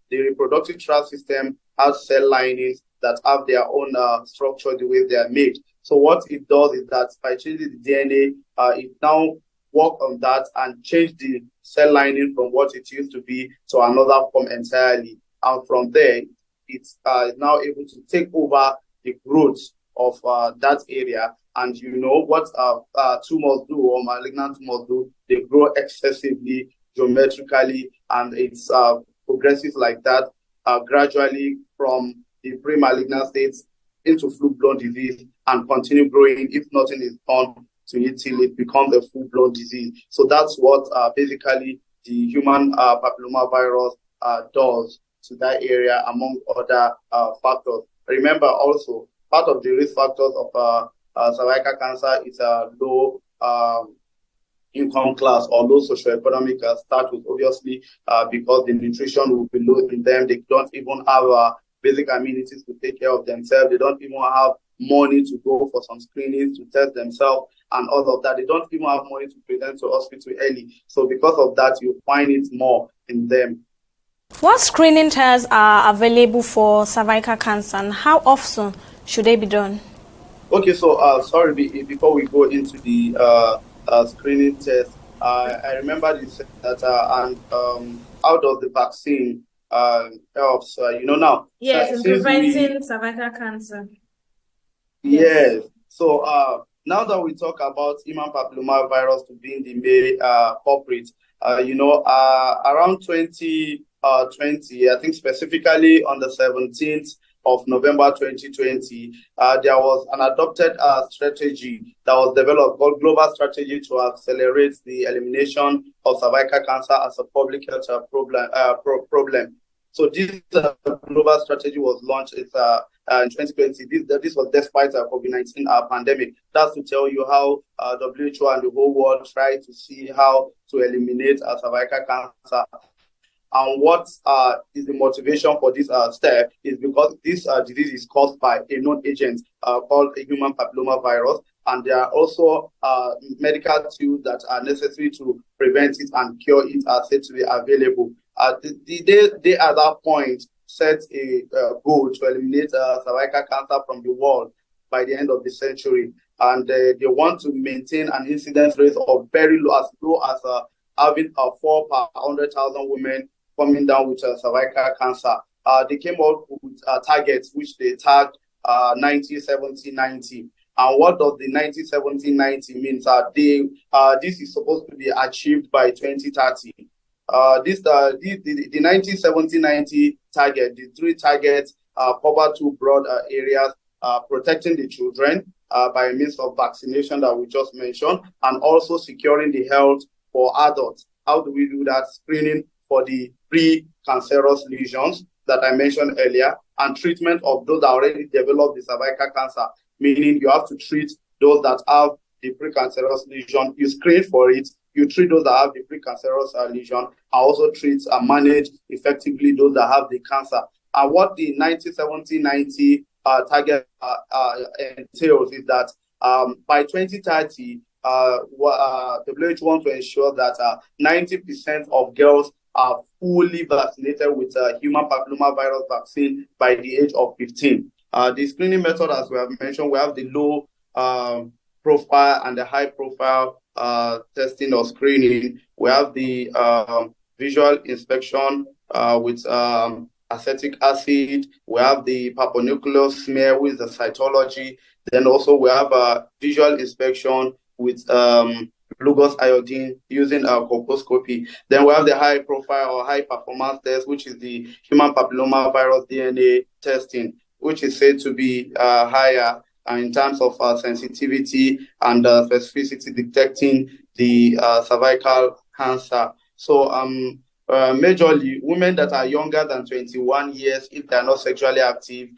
the reproductive tract system has cell linings that have their own structure, the way they are made. So what it does is that by changing the DNA, it now work on that and change the cell lining from what it used to be to another form entirely. And from there, it's now able to take over the growth of that area. And you know what tumors do, or malignant tumors do, they grow excessively, geometrically, and it's progresses like that gradually from the pre-malignant states into full-blown disease and continue growing if nothing is done to it till it becomes a full-blown disease. So that's what basically the human papillomavirus does to that area, among other factors. Remember also, part of the risk factors of cervical cancer is a low income class or low socioeconomic status, obviously, because the nutrition will be low in them. They don't even have basic amenities to take care of themselves. They don't even have money to go for some screenings to test themselves and all of that. They don't even have money to present to hospital early. So because of that, you find it more in them. What screening tests are available for cervical cancer, and how often should they be done? Okay, so sorry, before we go into the screening test, I remember you said that, how does the vaccine helps? Now. Yes, in preventing cervical cancer. Yes. So now that we talk about human papillomavirus to being the main culprit, around 2020, I think specifically on the 17th of November 2020, there was an adopted strategy that was developed called Global Strategy to Accelerate the Elimination of Cervical Cancer as a Public Health problem. So this global strategy was launched in 2020. This was despite the COVID-19 pandemic. That's to tell you how WHO and the whole world tried to see how to eliminate cervical cancer. And what is the motivation for this step is because this disease is caused by a known agent called a human papillomavirus, and there are also medical tools that are necessary to prevent it and cure it are said to be available. They at that point set a goal to eliminate cervical cancer from the world by the end of the century, and they want to maintain an incidence rate of very low as having 4 per 100,000 women coming down with cervical cancer. They came up with targets which they tagged 90, 70, 90. And what does the 90, 70, 90 means? This is supposed to be achieved by 2030. The 90, 70, 90 target, the 3 targets cover 2 broad areas, protecting the children by means of vaccination that we just mentioned, and also securing the health for adults. How do we do that? Screening for the pre-cancerous lesions that I mentioned earlier, and treatment of those that already developed the cervical cancer, meaning you have to treat those that have the pre-cancerous lesion. You screen for it, you treat those that have the pre-cancerous lesion, and also treat and manage effectively those that have the cancer. And what the 90, 70, 90 target entails is that by 2030, WHO wants to ensure that 90% of girls are fully vaccinated with human papillomavirus vaccine by the age of 15. The screening method, as we have mentioned, we have the low profile and the high profile testing or screening. We have the visual inspection with acetic acid. We have the paponuclear smear with the cytology. Then also we have a visual inspection with glucose iodine using colposcopy. Then we have the high profile or high performance test, which is the human papillomavirus DNA testing, which is said to be higher in terms of sensitivity and specificity detecting the cervical cancer. So majorly, women that are younger than 21 years, if they are not sexually active,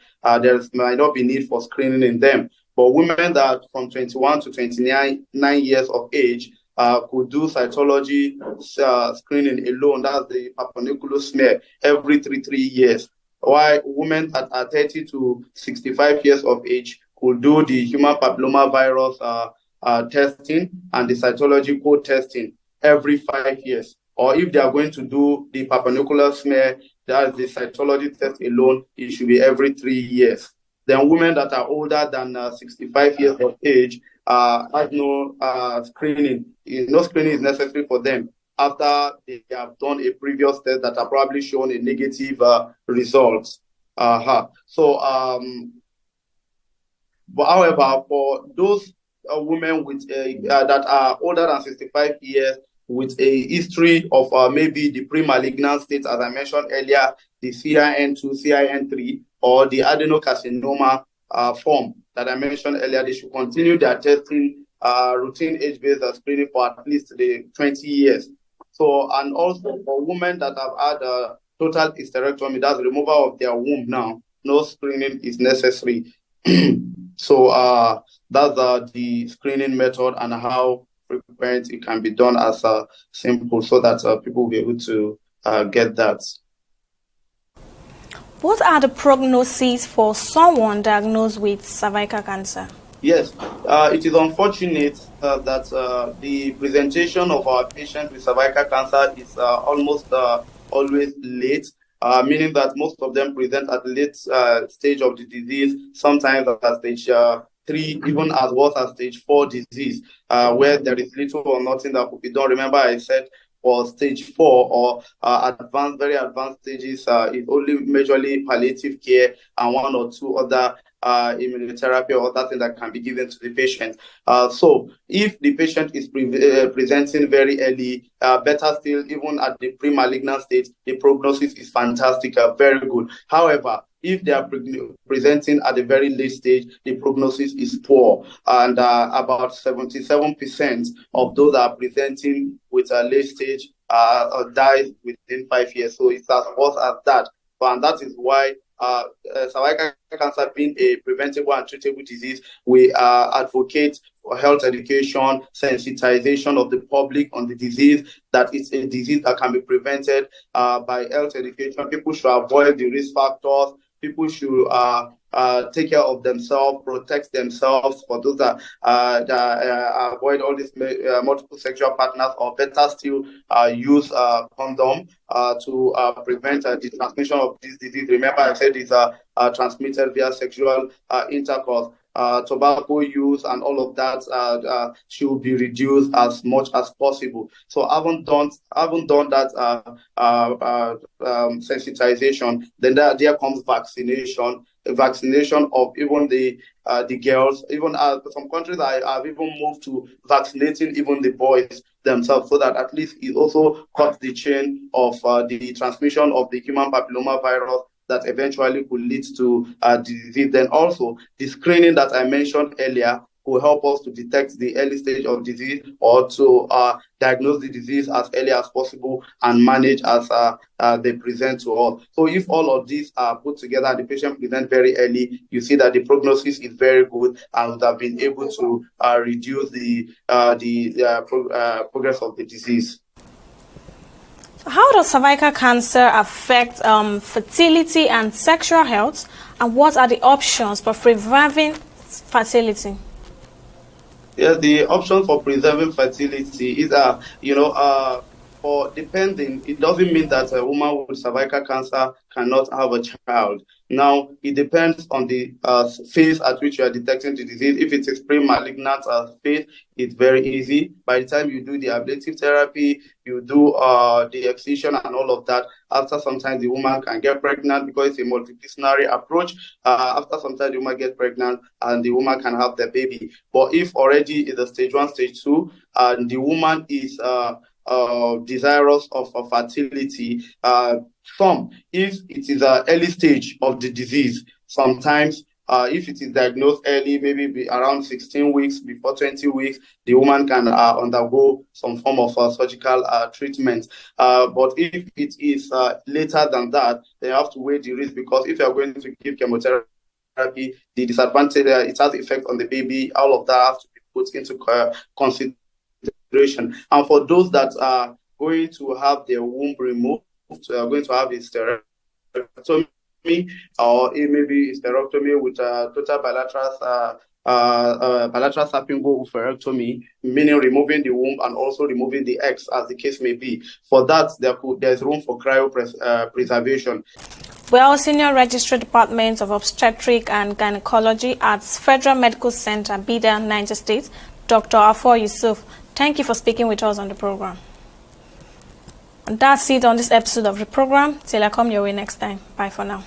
there might not be need for screening in them. But women that from 21 to 29 years of age, could do cytology screening alone, that's the papaniculus smear, every 3 years. While women that are 30 to 65 years of age could do the human papillomavirus testing and the cytology code testing every 5 years. Or if they are going to do the papanicular smear, that's the cytology test alone, it should be every 3 years. Then women that are older than 65 years of age have no screening. No screening is necessary for them after they have done a previous test that have probably shown a negative result. But however, for those women with that are older than 65 years with a history of maybe the pre-malignant state, as I mentioned earlier, the CIN2, CIN3, or the adenocarcinoma form that I mentioned earlier, they should continue their testing, routine age-based screening for at least the 20 years. So, and also for women that have had a total hysterectomy, that's removal of their womb now, no screening is necessary. So that's the screening method and how frequent it can be done as simple, so that people will be able to get that. What are the prognoses for someone diagnosed with cervical cancer? Yes, it is unfortunate that the presentation of our patients with cervical cancer is almost always late, meaning that most of them present at the late stage of the disease, sometimes at stage 3, even as worse as stage 4 disease, where there is little or nothing that could be done. Remember, I said for stage 4 or advanced, very advanced stages, it's only majorly palliative care and 1 or 2 other immunotherapy or other things that can be given to the patient. So if the patient is presenting very early, better still, even at the pre-malignant stage, the prognosis is fantastic, very good. However, if they are presenting at a very late stage, the prognosis is poor, and about 77% of those that are presenting with a late stage die within 5 years. So it's as worse as that, and that is why cervical cancer being a preventable and treatable disease, we advocate for health education, sensitization of the public on the disease, that it's a disease that can be prevented by health education. People should avoid the risk factors. People should take care of themselves, protect themselves. For those that avoid all these multiple sexual partners, or better still, use condom to prevent the transmission of this disease. Remember, I said it's transmitted via sexual intercourse. Tobacco use and all of that should be reduced as much as possible. So I haven't done that sensitization. Then there comes vaccination. Vaccination of even the girls. Even some countries have even moved to vaccinating even the boys themselves, so that at least it also cuts the chain of the transmission of the human papilloma virus that eventually could lead to disease. Then also the screening that I mentioned earlier will help us to detect the early stage of disease, or to diagnose the disease as early as possible and manage as they present to us. So if all of these are put together and the patient presents very early, you see that the prognosis is very good and would have been able to reduce the progress of the disease. How does cervical cancer affect fertility and sexual health, and what are the options for preserving fertility? Yeah, the option for preserving fertility is, for depending, it doesn't mean that a woman with cervical cancer cannot have a child. Now, it depends on the phase at which you are detecting the disease. If it is pre-malignant phase, it's very easy. By the time you do the ablative therapy, you do the excision and all of that, after some time the woman can get pregnant, because it's a multidisciplinary approach. After some time the woman gets pregnant and the woman can have the baby. But if already in the stage 1, stage 2, and the woman is desirous of fertility, if it is an early stage of the disease, sometimes if it is diagnosed early, maybe around 16 weeks, before 20 weeks, the woman can undergo some form of surgical treatment. But if it is later than that, they have to weigh the risk, because if you are going to give chemotherapy, the disadvantage, it has effect on the baby. All of that has to be put into consideration consideration. And for those that are going to have their womb removed, are going to have a hysterectomy or maybe hysterectomy with total bilateral sapingo oophorectomy, meaning removing the womb and also removing the eggs, as the case may be. For that, there's room for cryopreservation. Well, Senior Registrar Department of Obstetric and Gynecology at Federal Medical Center, Bida, Niger State, Dr. Afo Yusuf, thank you for speaking with us on the program. And that's it on this episode of the program. Till I come your way next time. Bye for now.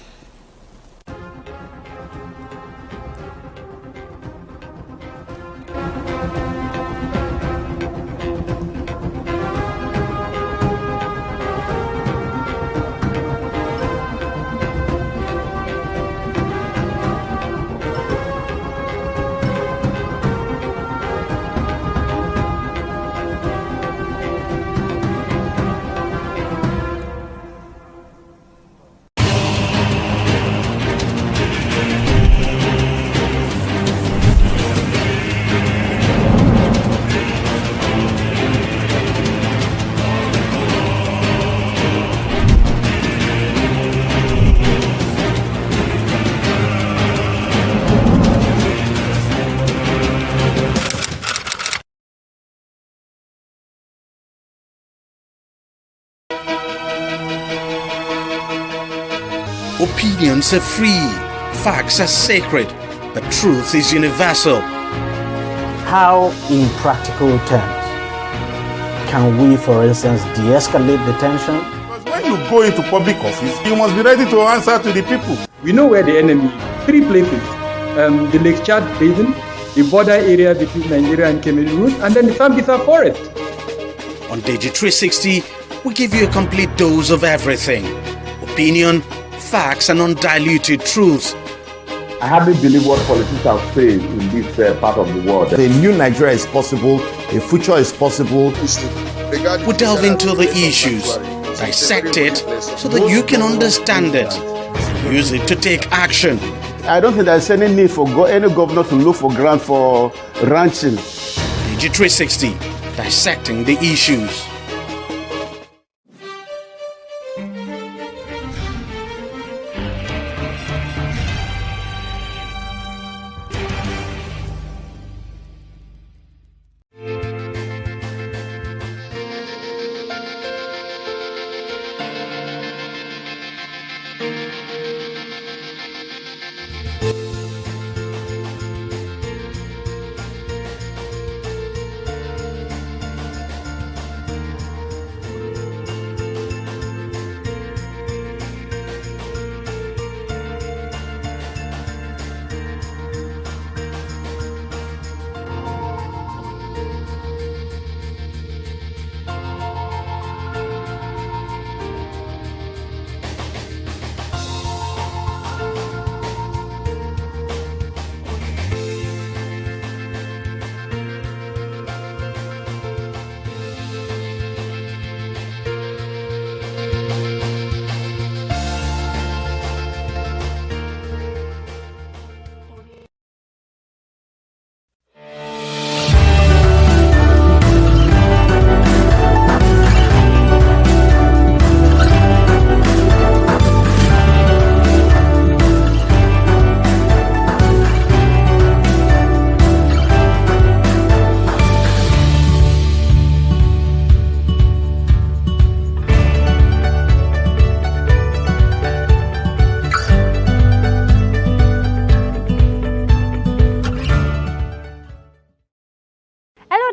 Opinions are free, facts are sacred, but truth is universal. How, in practical terms, can we, for instance, de-escalate the tension? When you go into public office, you must be ready to answer to the people. We know where the enemy is. 3 places. The Lake Chad Basin, the border area between Nigeria and Cameroon, and then the Sambisa Forest. On TV360, we give you a complete dose of everything. Opinion, facts and undiluted truth. I hardly believe what politicians have said in this part of the world. A new Nigeria is possible, a future is possible. We delve into the issues, dissect it so that you can understand it, use it to take action. I don't think there's any need for any governor to look for grant for ranching. TV360, dissecting the issues.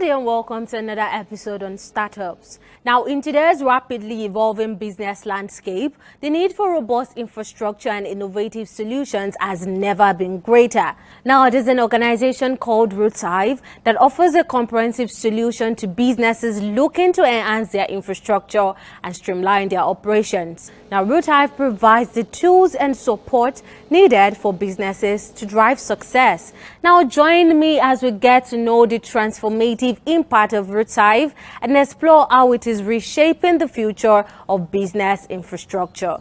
And welcome to another episode on startups. Now, in today's rapidly evolving business landscape, the need for robust infrastructure and innovative solutions has never been greater. Now, there's an organization called Roothive that offers a comprehensive solution to businesses looking to enhance their infrastructure and streamline their operations. Now, Roothive provides the tools and support needed for businesses to drive success. Now, join me as we get to know the transformative impact of Roothive and explore how it is reshaping the future of business infrastructure.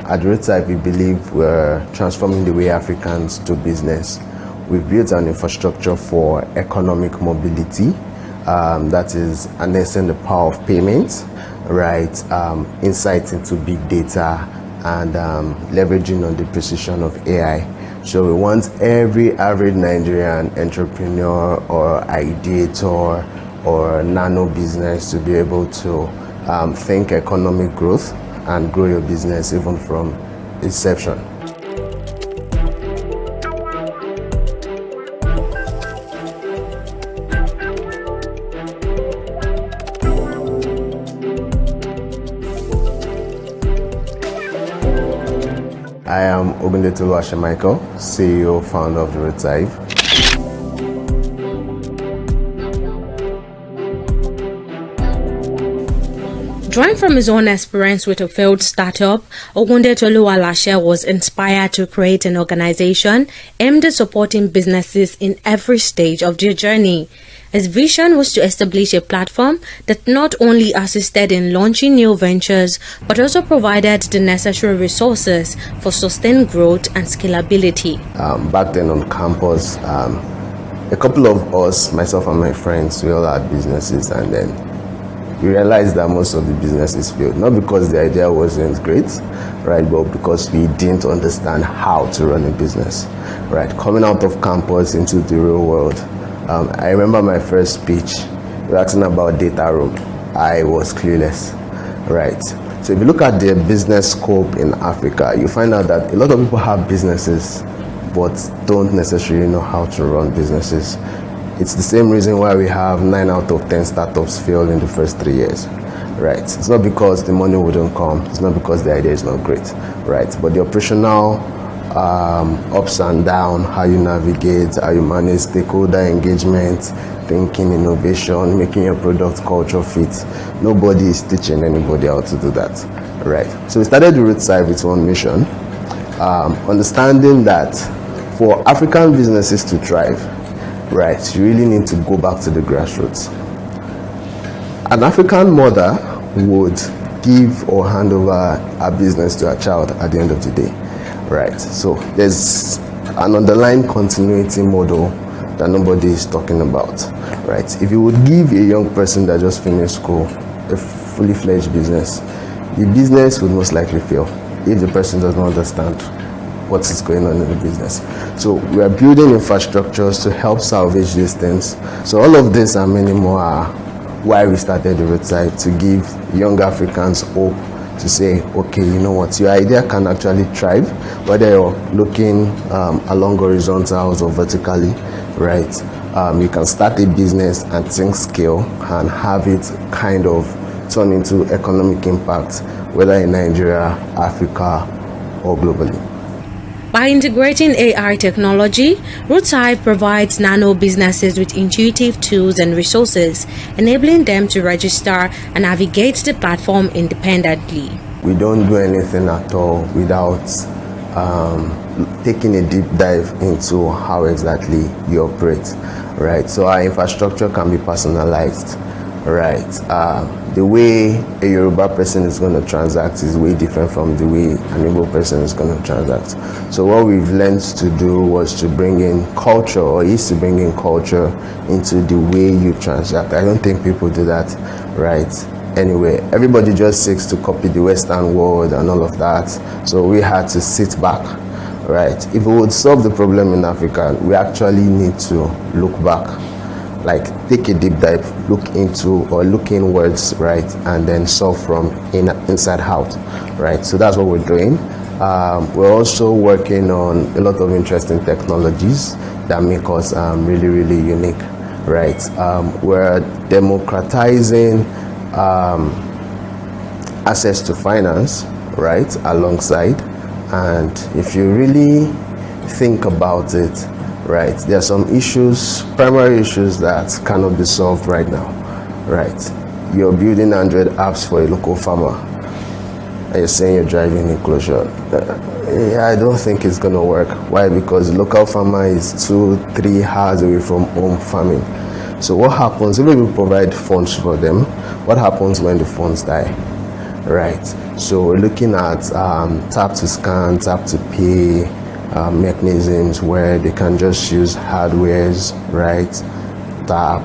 At Roadside, we believe we're transforming the way Africans do business. We've built an infrastructure for economic mobility, that is harnessing the power of payments, right? Insights into big data and leveraging on the precision of AI. So we want every average Nigerian entrepreneur or ideator or nano business to be able to think economic growth and grow your business even from inception. I am Ogundetulu Ashemichael, CEO, founder of the Roadside. Drawing from his own experience with a failed startup, Ogundetulu Alashe was inspired to create an organization aimed at supporting businesses in every stage of their journey. His vision was to establish a platform that not only assisted in launching new ventures, but also provided the necessary resources for sustained growth and scalability. Back then on campus, a couple of us, myself and my friends, we all had businesses, and then we realized that most of the businesses failed. Not because the idea wasn't great, right, but because we didn't understand how to run a business, right? Coming out of campus into the real world, I remember my first speech, we were asking about data room. I was clueless, right? So if you look at the business scope in Africa, you find out that a lot of people have businesses, but don't necessarily know how to run businesses. It's the same reason why we have 9 out of 10 startups fail in the first 3 years, right? It's not because the money wouldn't come, it's not because the idea is not great, right? But the operational ups and downs, how you navigate, how you manage stakeholder engagement, thinking innovation, making your product culture fit. Nobody is teaching anybody how to do that, right? So we started the Roadside with one mission, understanding that for African businesses to thrive, right, you really need to go back to the grassroots. An African mother would give or hand over a business to a child at the end of the day, right? So there's an underlying continuity model that nobody is talking about, right? If you would give a young person that just finished school a fully fledged business, the business would most likely fail if the person does not understand what is going on in the business. So we are building infrastructures to help salvage these things. So all of this and many more are why we started the Roadside, to give young Africans hope, to say, okay, you know what, your idea can actually thrive, whether you're looking along horizontals or vertically, right? You can start a business and think scale and have it kind of turn into economic impact, whether in Nigeria, Africa, or globally. By integrating AI technology, Roadside provides nano businesses with intuitive tools and resources, enabling them to register and navigate the platform independently. We don't do anything at all without taking a deep dive into how exactly you operate, right? So our infrastructure can be personalized, right? The way a Yoruba person is going to transact is way different from the way an Igbo person is going to transact. So what we've learned to do was to bring in culture, or is to bring in culture into the way you transact. I don't think people do that, right? Anyway, everybody just seeks to copy the Western world and all of that. So we had to sit back, right? If we would solve the problem in Africa, we actually need to look back. Like, take a deep dive, look into or look inwards, right, and then solve from inside out, right? So that's what we're doing. We're also working on a lot of interesting technologies that make us really, really unique, right? We're democratizing access to finance, right, alongside. And if you really think about it, right, there are some issues, primary issues that cannot be solved right now, right? You're building 100 apps for a local farmer, and you're saying you're driving inclusion. I don't think it's gonna work. Why? Because the local farmer is 2-3 hours away from home farming. So what happens if we provide funds for them? What happens when the funds die, right? So we're looking at tap to scan, tap to pay mechanisms where they can just use hardwares, right? Tap,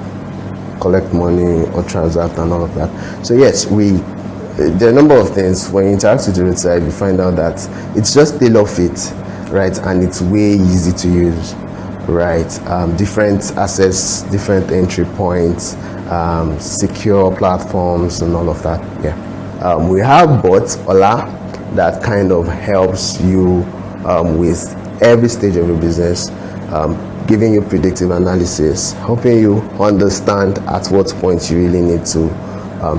collect money or transact and all of that. So yes, there are a number of things. When you interact with the roadside, you find out that it's just tailor fit, right? And it's way easy to use, right? Different access, different entry points, secure platforms and all of that. Yeah. We have bots, Ola, that kind of helps you with every stage of your business, giving you predictive analysis, helping you understand at what point you really need to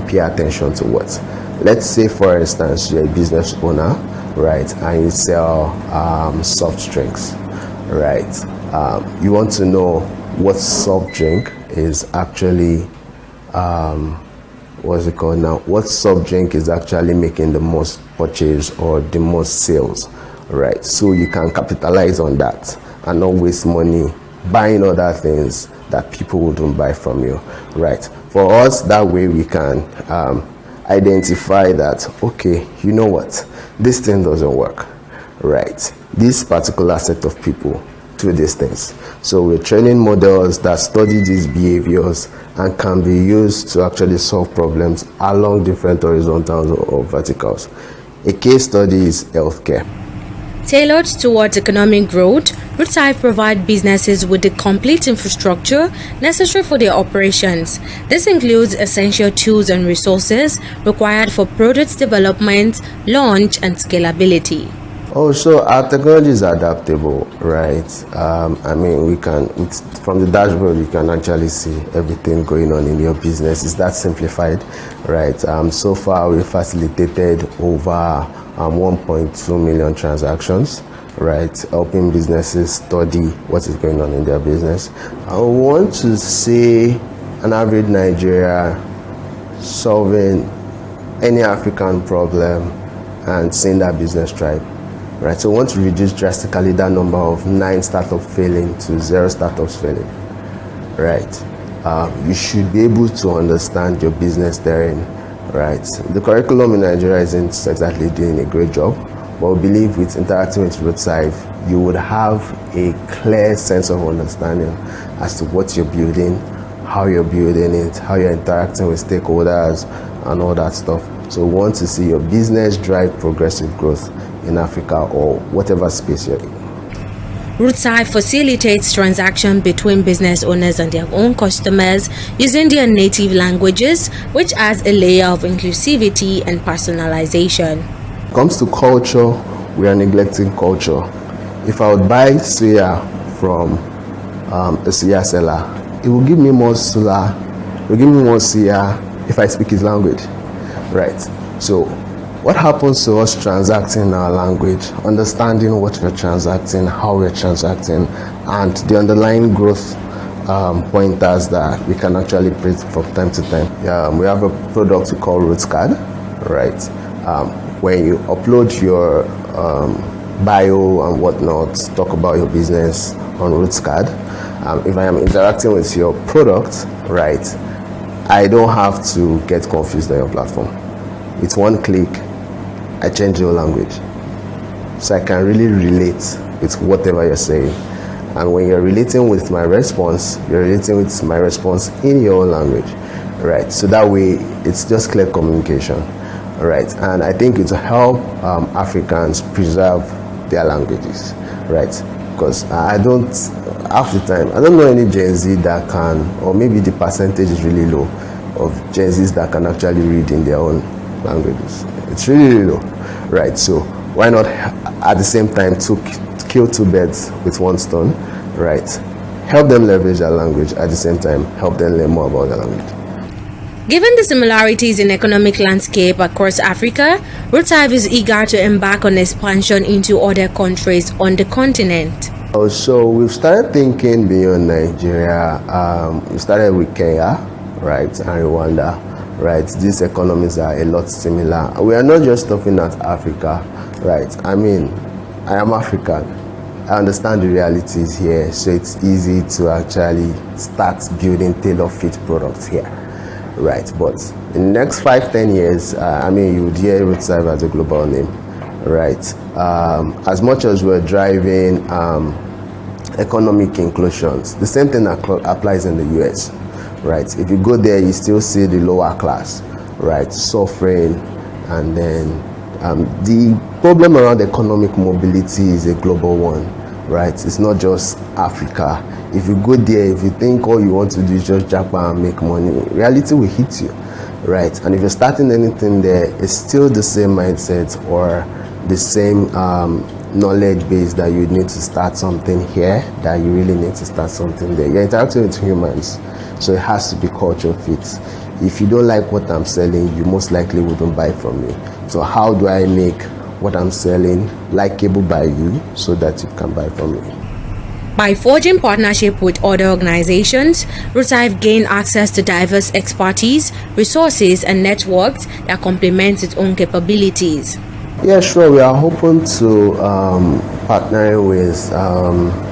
pay attention to what. Let's say, for instance, you're a business owner, right, and you sell soft drinks, right? You want to know what soft drink is actually, what's it called now? What soft drink is actually making the most purchase or the most sales, right? So you can capitalize on that and not waste money buying other things that people wouldn't buy from you, right? For us, that way we can identify that, okay, you know what, this thing doesn't work, right? This particular set of people do these things. So we're training models that study these behaviors and can be used to actually solve problems along different horizontals or verticals. A case study is healthcare. Tailored towards economic growth, Roothive provide businesses with the complete infrastructure necessary for their operations. This includes essential tools and resources required for product development, launch, and scalability. Also, our technology is adaptable, right? I mean, we can, from the dashboard, you can actually see everything going on in your business. It's that simplified, right? So far, we facilitated over 1.2 million transactions, right? Helping businesses study what is going on in their business. I want to say an average Nigeria solving any African problem and seeing that business thrive, right? So we want to reduce drastically that number of 9 startups failing to 0 startups failing, right? You should be able to understand your business therein. Right. The curriculum in Nigeria isn't exactly doing a great job, but we believe with interacting with Roothive, you would have a clear sense of understanding as to what you're building, how you're building it, how you're interacting with stakeholders, and all that stuff. So we want to see your business drive progressive growth in Africa or whatever space you're in. Roothive facilitates transaction between business owners and their own customers using their native languages, which adds a layer of inclusivity and personalization. When it comes to culture, we are neglecting culture. If I would buy suya from a suya seller, it will give me more suya, it will give me more suya if I speak his language, right? So what happens to us transacting in our language, understanding what we're transacting, how we're transacting, and the underlying growth pointers that we can actually print from time to time. We have a product we call RootsCard, right? When you upload your bio and whatnot, talk about your business on RootsCard, if I am interacting with your product, right, I don't have to get confused on your platform. It's one click, I change your language. So I can really relate with whatever you're saying. And when you're relating with my response, you're relating with my response in your own language, right? So that way, it's just clear communication, right? And I think it will help Africans preserve their languages, right? Because I don't, half the time, I don't know any Gen Z that can, or maybe the percentage is really low, of Gen Zs that can actually read in their own languages. It's really low, right? So why not at the same time kill 2 birds with 1 stone, right? Help them leverage their language, at the same time help them learn more about their language. Given the similarities in economic landscape across Africa, Roothive is eager to embark on expansion into other countries on the continent. So we've started thinking beyond Nigeria. We started with Kenya, right, and Rwanda. Right, these economies are a lot similar. We are not just stopping at Africa, right? I mean, I am African. I understand the realities here, so it's easy to actually start building tailor-fit products here, right? But in the next 5-10 years, I mean, you would hear Roadside as a global name, right? As much as we're driving economic inclusions, the same thing applies in the US, right? If you go there, you still see the lower class, right, suffering, and then the problem around economic mobility is a global one, right? It's not just Africa. If you go there, if you think all you want to do is just japa and make money, reality will hit you, right? And if you're starting anything there, it's still the same mindset or the same knowledge base that you need to start something here, that you really need to start something there. You're interacting with humans, so it has to be culture fit. If you don't like what I'm selling, you most likely wouldn't buy from me. So how do I make what I'm selling likable by you so that you can buy from me? By forging partnership with other organizations, Roothive gained access to diverse expertise, resources, and networks that complement its own capabilities. Yeah, sure. We are open to partnering with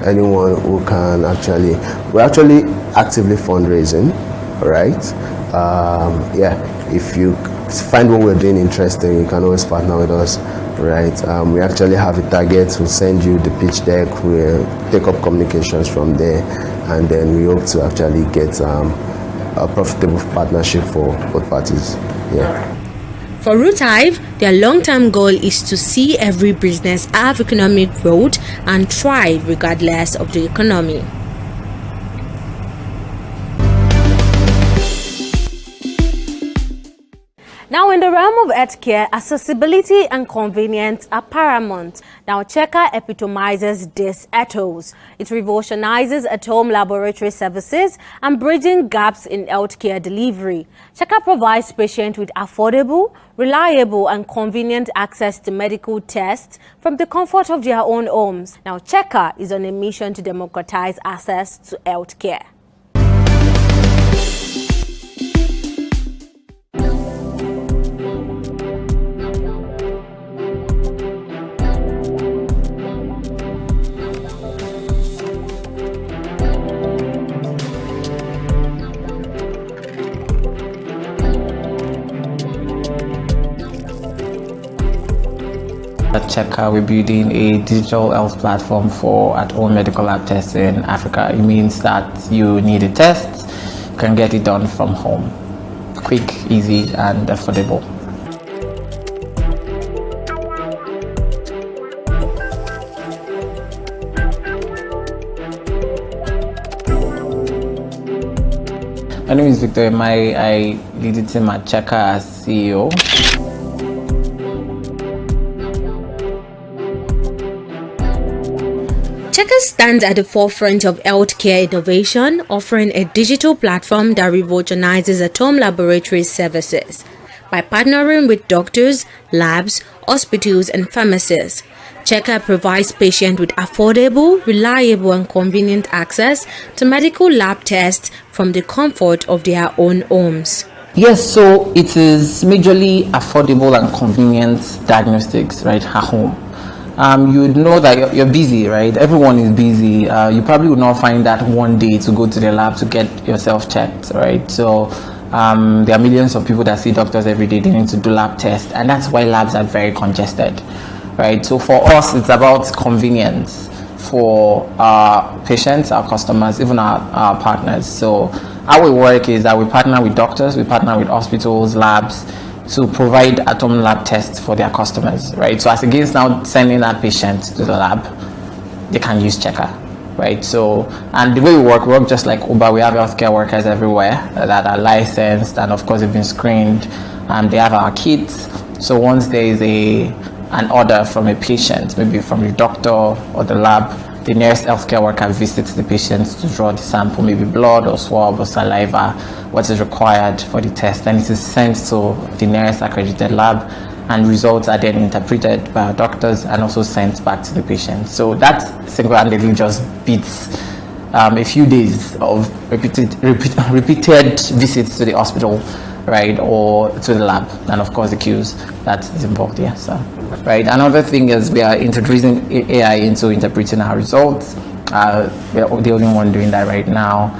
anyone who can actually. We're actually actively fundraising, right? If you find what we're doing interesting, you can always partner with us, right? We actually have a target. We'll send you the pitch deck. We'll take up communications from there, and then we hope to actually get a profitable partnership for both parties. Yeah. For Roothive, their long-term goal is to see every business have economic growth and thrive regardless of the economy. Now, in the realm of healthcare, accessibility and convenience are paramount. Now, Checker epitomizes this ethos. It revolutionizes at-home laboratory services and bridging gaps in healthcare delivery. Checker provides patients with affordable, reliable, and convenient access to medical tests from the comfort of their own homes. Now, Checker is on a mission to democratize access to healthcare. At Checker, we're building a digital health platform for at-home medical lab tests in Africa. It means that you need a test, you can get it done from home. Quick, easy, and affordable. My name is Victor. I lead the team at Checker as CEO. Checker stands at the forefront of healthcare innovation, offering a digital platform that revolutionizes at-home laboratory services. By partnering with doctors, labs, hospitals, and pharmacists, Checker provides patients with affordable, reliable, and convenient access to medical lab tests from the comfort of their own homes. Yes, so it is majorly affordable and convenient diagnostics right at home. You know that you're busy, right? Everyone is busy. You probably would not find that one day to go to the lab to get yourself checked, right? So there are millions of people that see doctors every day. They need to do lab tests, and that's why labs are very congested, right? So for us, it's about convenience for our patients, our customers, even our partners. So how we work is that we partner with doctors, we partner with hospitals, labs, to provide at-home lab tests for their customers, right? So as against now sending that patient to the lab, they can use Checker, right? So, and the way we work just like Uber. We have healthcare workers everywhere that are licensed, and of course they've been screened, and they have our kits. So once there is an order from a patient, maybe from the doctor or the lab, the nearest healthcare worker visits the patient to draw the sample, maybe blood or swab or saliva, what is required for the test, and it is sent to the nearest accredited lab, and results are then interpreted by our doctors and also sent back to the patient. So that single-handedly just beats a few days of repeated visits to the hospital, right, or to the lab, and of course the queues that is involved here. So, right. Another thing is we are introducing AI into interpreting our results. We're the only one doing that right now.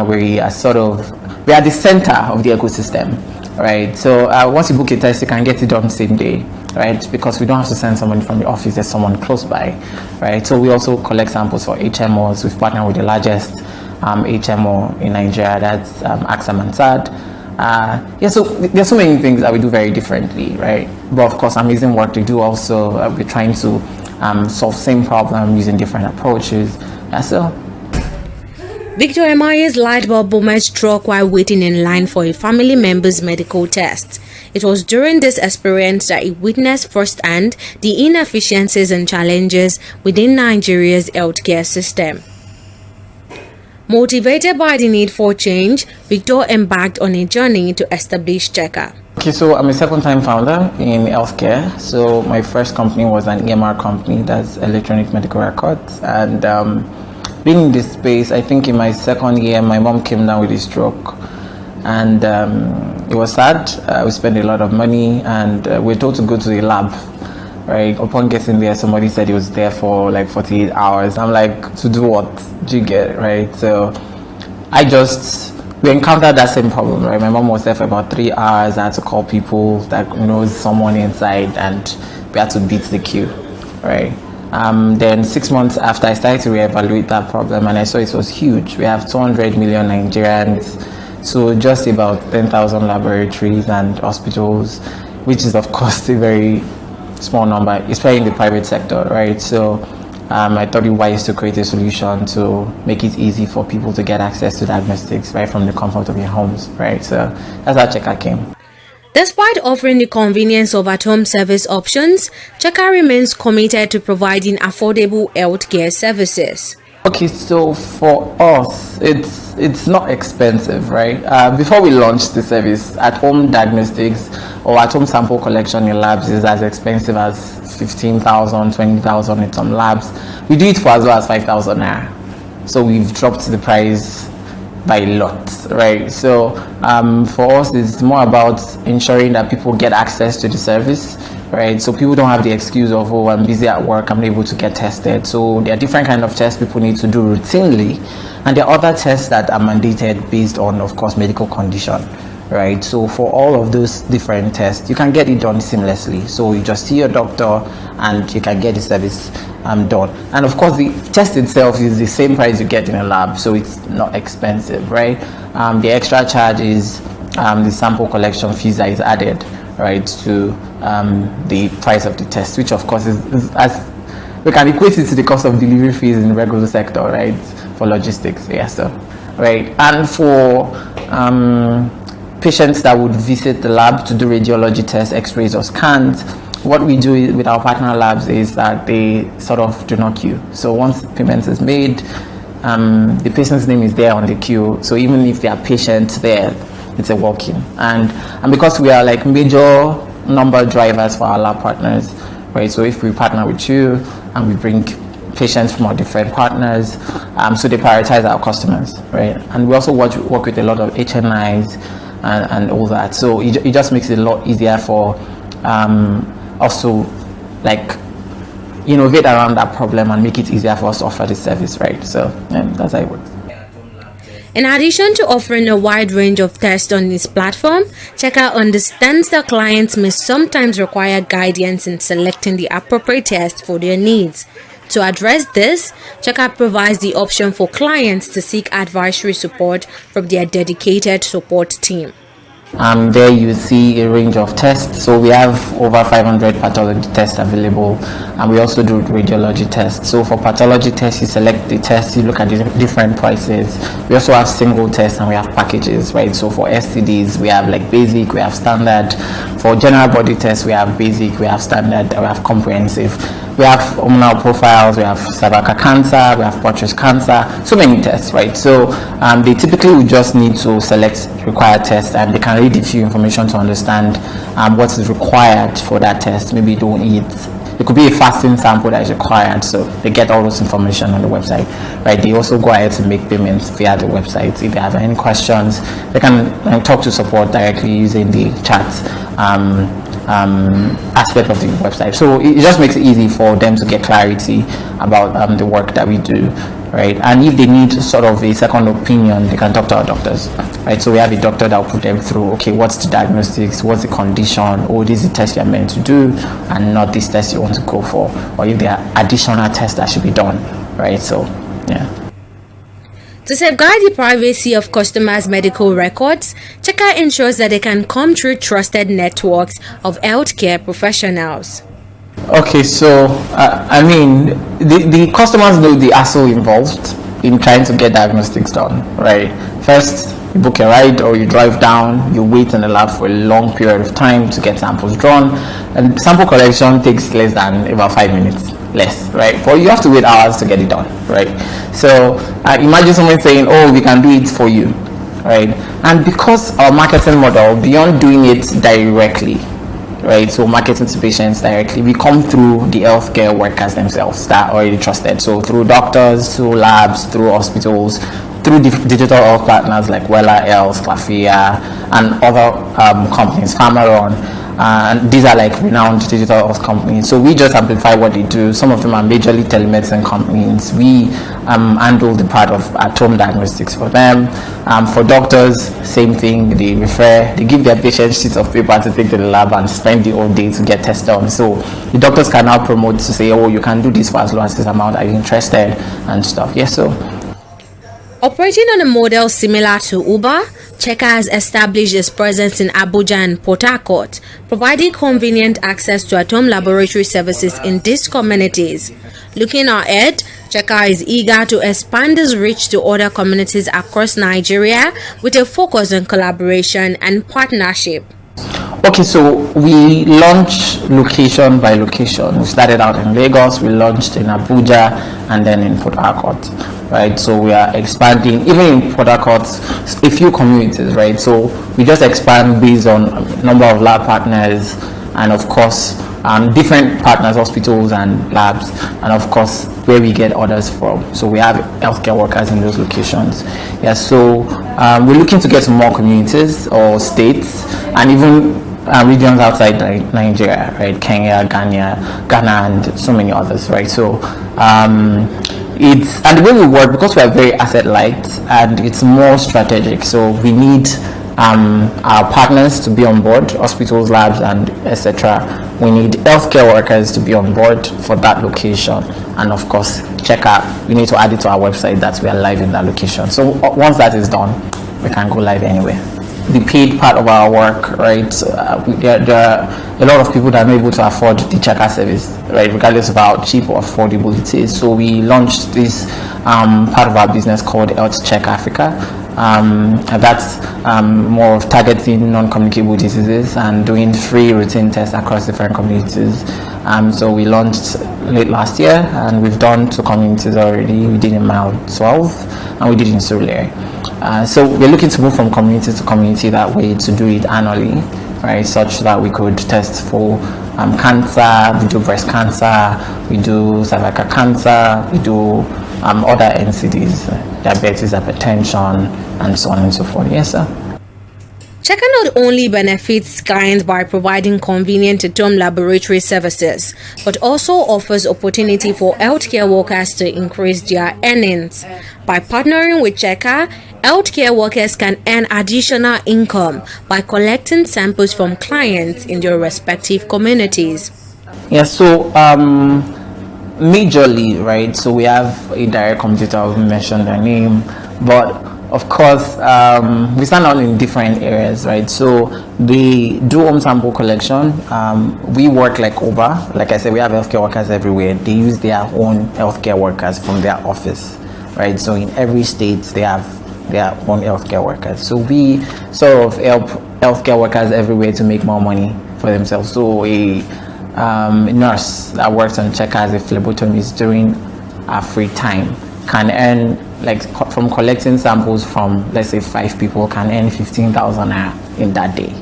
We are sort of we are the center of the ecosystem, right? So once you book a test, you can get it done same day, right? Because we don't have to send somebody from the office, there's someone close by, right? So we also collect samples for HMOs. We've partnered with the largest HMO in Nigeria, that's AXA Mansard. So there's so many things that we do very differently, right? But of course, amazing work to do also. We're trying to solve same problem using different approaches. Victor Emaye's light bulb moment struck while waiting in line for a family member's medical test. It was during this experience that he witnessed firsthand the inefficiencies and challenges within Nigeria's healthcare system. Motivated by the need for change, Victor embarked on a journey to establish Checker. Okay, so I'm a second-time founder in healthcare. So my first company was an EMR company, that's electronic medical records. And being in this space, I think in my second year, my mom came down with a stroke. And it was sad. We spent a lot of money, and we were told to go to the lab. Right, upon getting there, somebody said he was there for like 48 hours. I'm like, to do what? Do you get it? Right? So we encountered that same problem, right? My mom was there for about 3 hours. I had to call people that knows someone inside, and we had to beat the queue, right? Then 6 months after, I started to reevaluate that problem, and I saw it was huge. We have 200 million Nigerians, so just about 10,000 laboratories and hospitals, which is of course a very small number, especially in the private sector, right? So I thought it wise to create a solution to make it easy for people to get access to diagnostics right from the comfort of their homes, right? So that's how Checker came. Despite offering the convenience of at-home service options, Checker remains committed to providing affordable healthcare services. Okay, so for us, it's not expensive, right? Before we launched the service, at-home diagnostics or at-home sample collection in labs is as expensive as 15,000, 20,000 in some labs. We do it for as low as 5,000 naira. So we've dropped the price by a lot, right? So for us, it's more about ensuring that people get access to the service, right? So people don't have the excuse of, oh, I'm busy at work, I'm not able to get tested. So there are different kind of tests people need to do routinely, and there are other tests that are mandated based on, of course, medical condition, right? So for all of those different tests, you can get it done seamlessly. So you just see your doctor and you can get the service done. And of course, the test itself is the same price you get in a lab, so it's not expensive, right? The extra charge is the sample collection fees that is added, right, to the price of the test, which of course is as we can equate it to the cost of delivery fees in the regular sector, right, for logistics. So right, and for patients that would visit the lab to do radiology tests, x-rays or scans, what we do with our partner labs is that they sort of do not queue. So once payment is made, the patient's name is there on the queue. So even if there are patients there, it's a walk-in. And because we are like major number drivers for our lab partners, right? So if we partner with you and we bring patients from our different partners, so they prioritize our customers, right? And we also work with a lot of HNIs and all that. So it just makes it a lot easier for also like innovate around that problem and make it easier for us to offer the service, right? So that's how it works. In addition to offering a wide range of tests on this platform, Checker understands that clients may sometimes require guidance in selecting the appropriate test for their needs. To address this, Checker provides the option for clients to seek advisory support from their dedicated support team. There you see a range of tests. So we have over 500 pathology tests available, and we also do radiology tests. So for pathology tests, you select the test, you look at the different prices. We also have single tests and we have packages, right? So for STDs, we have like basic, we have standard. For general body tests, we have basic, we have standard, we have comprehensive. We have hormonal profiles, we have cervical cancer, we have prostate cancer, so many tests, right? So they typically will just need to select required tests, and they can read a few information to understand what is required for that test. Maybe don't eat. It could be a fasting sample that is required, so they get all those information on the website, right? They also go ahead to make payments via the website. If they have any questions, they can talk to support directly using the chat aspect of the website. So it just makes it easy for them to get clarity about the work that we do, right? And if they need sort of a second opinion, they can talk to our doctors, right? So we have a doctor that will put them through, okay, what's the diagnostics, what's the condition, oh, this is the test you're meant to do, and not this test you want to go for, or if there are additional tests that should be done, right? So, yeah. To safeguard the privacy of customers' medical records, Checker ensures that they can come through trusted networks of healthcare professionals. Okay, so I mean, the customers know the hassle involved in trying to get diagnostics done, right? First, you book a ride or you drive down, you wait in the lab for a long period of time to get samples drawn, and sample collection takes less than about 5 minutes, less, right? But you have to wait hours to get it done, right? So imagine someone saying, oh, we can do it for you, right? And because our marketing model, beyond doing it directly, right, so marketing to patients directly, we come through the healthcare workers themselves that are already trusted. So through doctors, through labs, through hospitals, through digital health partners like Wella Health, Clafia, and other companies, Pharmaron. And these are like renowned digital health companies. So we just amplify what they do. Some of them are majorly telemedicine companies. We handle the part of at-home diagnostics for them. For doctors, same thing. They refer, they give their patients sheets of paper to take to the lab and spend the whole day to get tests done. So the doctors can now promote to say, oh, you can do this for as low as this amount. Are you interested? And stuff. Yes, so. Operating on a model similar to Uber, Checker has established its presence in Abuja and Port Harcourt, providing convenient access to at-home laboratory services in these communities. Looking ahead, Checker is eager to expand its reach to other communities across Nigeria with a focus on collaboration and partnership. Okay, so we launch location by location. We started out in Lagos, we launched in Abuja, and then in Port Harcourt, right? So we are expanding, even in Port Harcourt, a few communities, right? So we just expand based on number of lab partners, and of course, different partners, hospitals and labs, and of course, where we get orders from. So we have healthcare workers in those locations. Yeah, so we're looking to get to more communities or states, and even regions outside Nigeria, right? Kenya, Ghana, and so many others, right? So it's, and the way we work, because we are very asset light and it's more strategic, so we need our partners to be on board, hospitals, labs, and etc. We need healthcare workers to be on board for that location, and of course, we need to add it to our website that we are live in that location. So once that is done, we can go live anywhere. The paid part of our work, right? There are a lot of people that are not able to afford the Checker service, right? Regardless of how cheap or affordable it is. So we launched this part of our business called Health Check Africa. And that's more of targeting non-communicable diseases and doing free routine tests across different communities. So we launched late last year, and we've done 2 communities already. We did in Mile 12, and we did in Surulere. So we're looking to move from community to community that way, to do it annually, right? Such that we could test for cancer, we do breast cancer, we do cervical cancer, we do other NCDs, diabetes, hypertension, and so on and so forth. Yes, sir. Checker not only benefits clients by providing convenient at-home laboratory services, but also offers opportunity for healthcare workers to increase their earnings. By partnering with Checker, healthcare workers can earn additional income by collecting samples from clients in their respective communities. Yeah, so majorly, right? So we have a direct competitor, we mentioned their name, but of course, we stand out in different areas, right? So they do home sample collection. We work like Uber. Like I said, we have healthcare workers everywhere. They use their own healthcare workers from their office, right? So in every state, they have their own healthcare workers. So we sort of help healthcare workers everywhere to make more money for themselves. So a nurse that works on Checker as a phlebotomist during our free time can earn, like from collecting samples from, let's say, 5 people, can earn 15,000 naira in that day,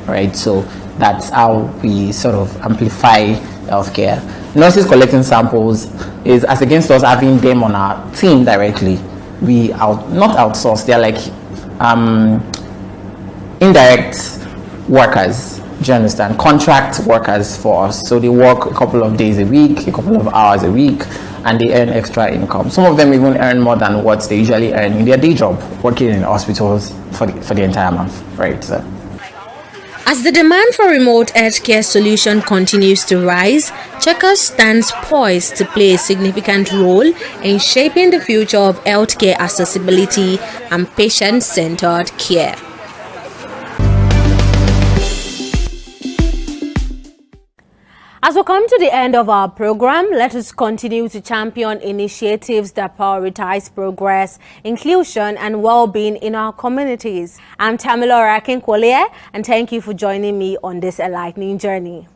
right? So that's how we sort of amplify healthcare. Nurses collecting samples is as against us having them on our team directly. We not outsource, they're like indirect workers. Do you understand? Contract workers for us. So they work a couple of days a week, a couple of hours a week, and they earn extra income. Some of them even earn more than what they usually earn in their day job, working in hospitals for the entire month, right? So. As the demand for remote healthcare solution continues to rise, Checkers stands poised to play a significant role in shaping the future of healthcare accessibility and patient-centered care. As we come to the end of our program, let us continue to champion initiatives that prioritize progress, inclusion, and well-being in our communities. I'm Tamilora Akinkwole, and thank you for joining me on this enlightening journey.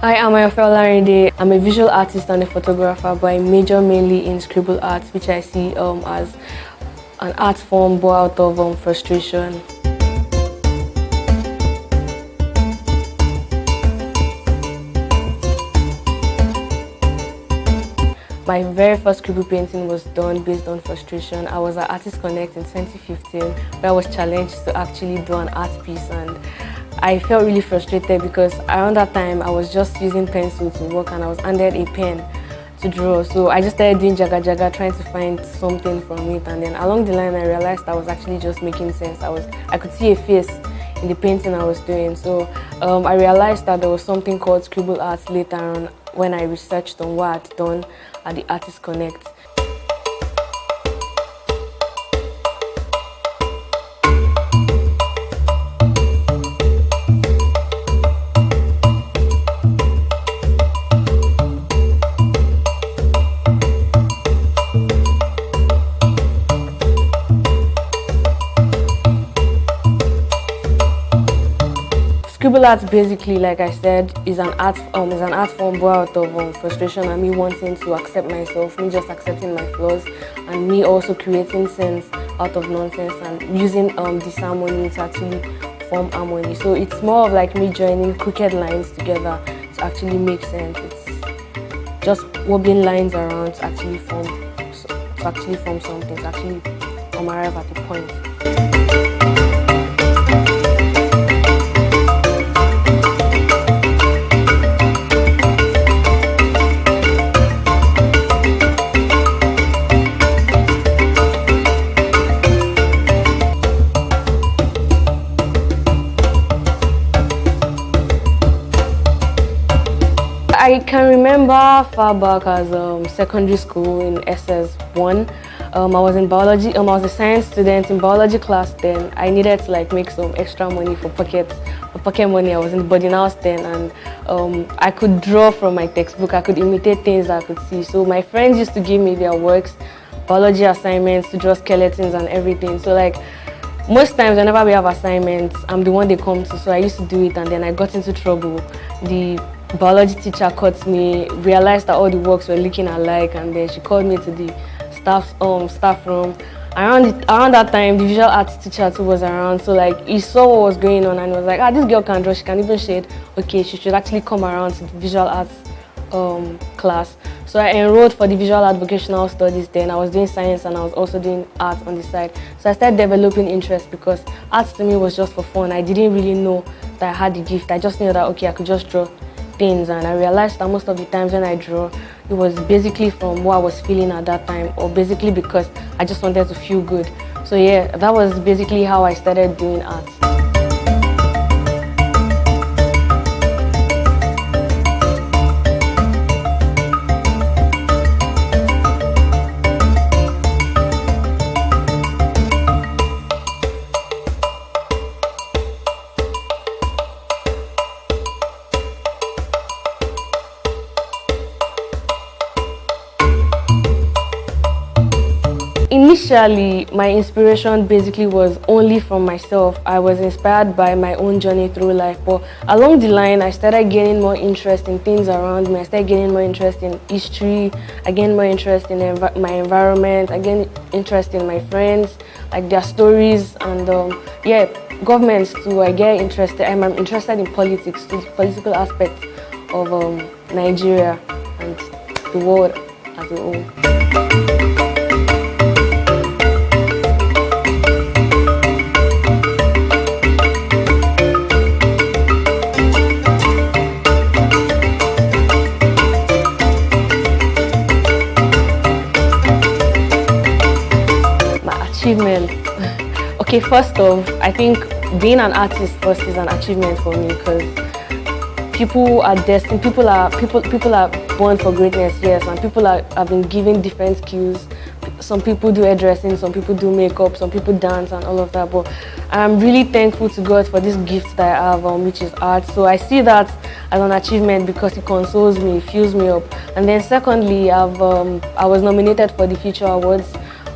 Hi, I'm Ayofel Larinde. I'm a visual artist and a photographer, but I major mainly in scribble art, which I see as an art form born out of frustration. My very first scribble painting was done based on frustration. I was at Artist Connect in 2015, where I was challenged to actually do an art piece, and I felt really frustrated because around that time I was just using pencil to work and I was handed a pen to draw. So I just started doing jaga jaga, trying to find something from it, and then along the line I realized I was actually just making sense. I could see a face in the painting I was doing. So I realized that there was something called scribble art later on when I researched on what I'd done at the Artist Connect. Scribble art basically, like I said, is an art form born out of frustration and me wanting to accept myself, me just accepting my flaws, and me also creating sense out of nonsense and using disharmony to actually form harmony. So it's more of like me joining crooked lines together to actually make sense. It's just wobbling lines around to actually form something, to actually arrive at a point. I can remember far back as secondary school in SS1. I was in biology. I was a science student in biology class then. I needed to make some extra money for pocket money. I was in the boarding house then, and I could draw from my textbook. I could imitate things I could see. So my friends used to give me their works, biology assignments to draw skeletons and everything. So most times whenever we have assignments, I'm the one they come to, so I used to do it, and then I got into trouble. The biology teacher caught me, realized that all the works were looking alike, and then she called me to the staff room. Around that time, the visual arts teacher too was around, so like he saw what was going on and was like, this girl can draw, she can even shade. Okay, she should actually come around to the visual arts class. So I enrolled for the visual art vocational studies then. I was doing science and I was also doing art on the side. So I started developing interest because art to me was just for fun. I didn't really know that I had the gift. I just knew that, okay, I could just draw things, and I realized that most of the times when I draw, it was basically from what I was feeling at that time, or basically because I just wanted to feel good. So yeah, that was basically how I started doing art. Initially, my inspiration basically was only from myself. I was inspired by my own journey through life, but along the line, I started gaining more interest in things around me. I started gaining more interest in history. I gained more interest in my environment. I gained interest in my friends, like their stories, and yeah, governments too. I get interested. I'm interested in politics, the political aspects of Nigeria and the world as a whole. Achievement. Okay, first off, I think being an artist first is an achievement for me, because people are destined, people are born for greatness, yes, and people have been given different skills. Some people do hairdressing, some people do makeup, some people dance and all of that, but I'm really thankful to God for this gift that I have, which is art. So I see that as an achievement because it consoles me, it fills me up. And then secondly, I was nominated for the Future Awards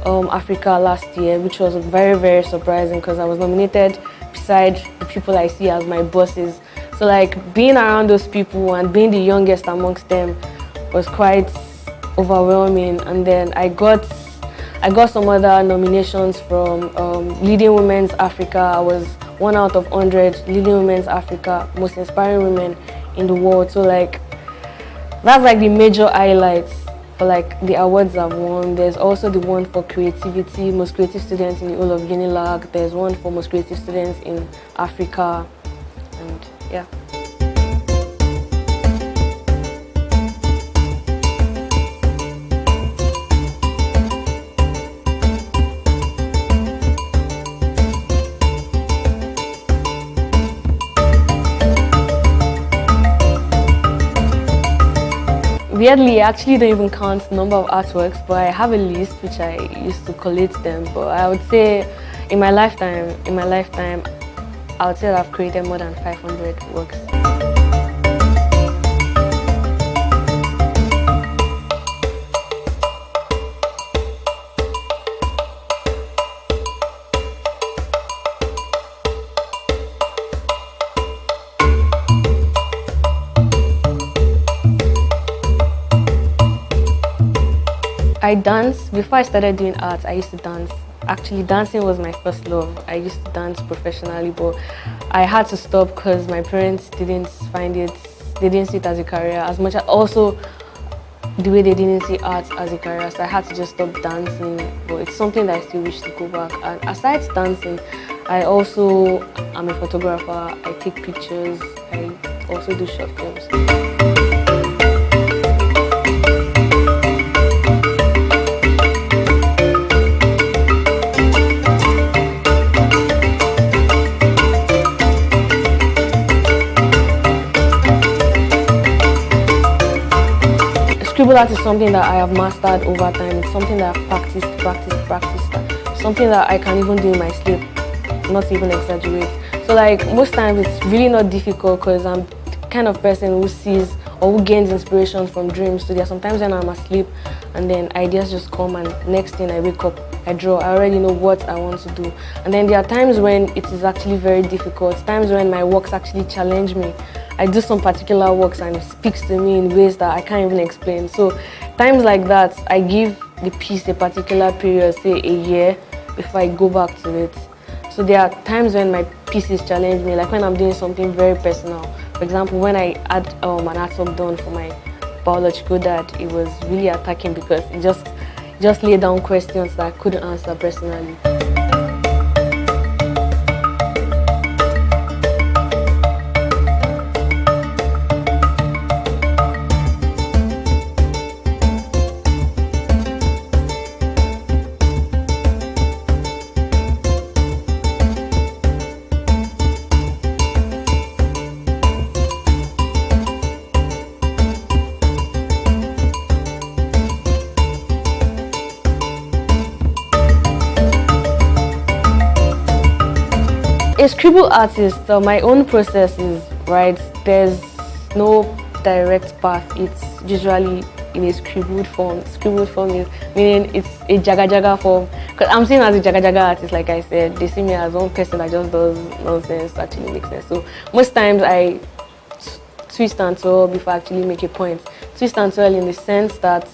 Africa last year, which was very, very surprising because I was nominated beside the people I see as my bosses. So like being around those people and being the youngest amongst them was quite overwhelming. And then I got some other nominations from Leading Women's Africa. I was 1 out of 100 Leading Women's Africa, most inspiring women in the world. So like that's like the major highlights for like the awards I've won. There's also the one for creativity, most creative students in the whole of Unilag. There's one for most creative students in Africa, and yeah. Weirdly, I actually don't even count the number of artworks, but I have a list which I used to collate them. But I would say in my lifetime, I would say that I've created more than 500 works. I dance. Before I started doing art, I used to dance. Actually, dancing was my first love. I used to dance professionally, but I had to stop because my parents didn't see it as a career as much as also the way they didn't see art as a career. So I had to just stop dancing, but it's something that I still wish to go back. And aside dancing, I also am a photographer. I take pictures. I also do short films. Scribble art is something that I have mastered over time. It's something that I've practiced. Something that I can even do in my sleep, not even exaggerate. So like most times it's really not difficult because I'm the kind of person who sees or who gains inspiration from dreams. So there are sometimes when I'm asleep and then ideas just come, and next thing I wake up, I draw. I already know what I want to do. And then there are times when it is actually very difficult, times when my works actually challenge me. I do some particular works and it speaks to me in ways that I can't even explain. So times like that, I give the piece a particular period, say a year, before I go back to it. So there are times when my pieces challenge me, like when I'm doing something very personal. For example, when I had an artwork done for my biological dad, it was really attacking because it just laid down questions that I couldn't answer personally. A scribble artist, my own process is, right, there's no direct path. It's usually in a scribbled form. Scribbled form is meaning it's a jaga form. Because I'm seen as a jaga artist, like I said. They see me as one person that just does nonsense to actually make sense. So most times I twist and twirl before I actually make a point. Twist and twirl in the sense that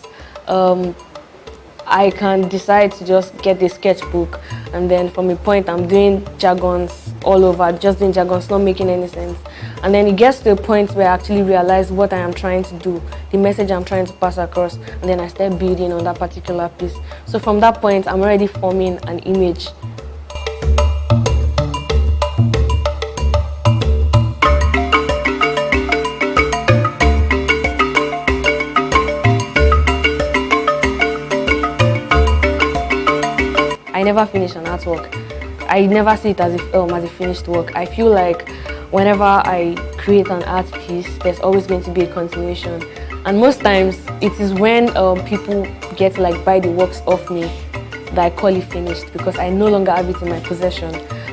I can decide to just get a sketchbook, and then from a point I'm doing jargons all over, just doing jargons, not making any sense. And then it gets to a point where I actually realize what I am trying to do, the message I'm trying to pass across, and then I start building on that particular piece. So from that point, I'm already forming an image. I never finish an artwork. I never see it as a finished work. I feel like whenever I create an art piece, there's always going to be a continuation. And most times, it is when people get to buy the works off me that I call it finished, because I no longer have it in my possession.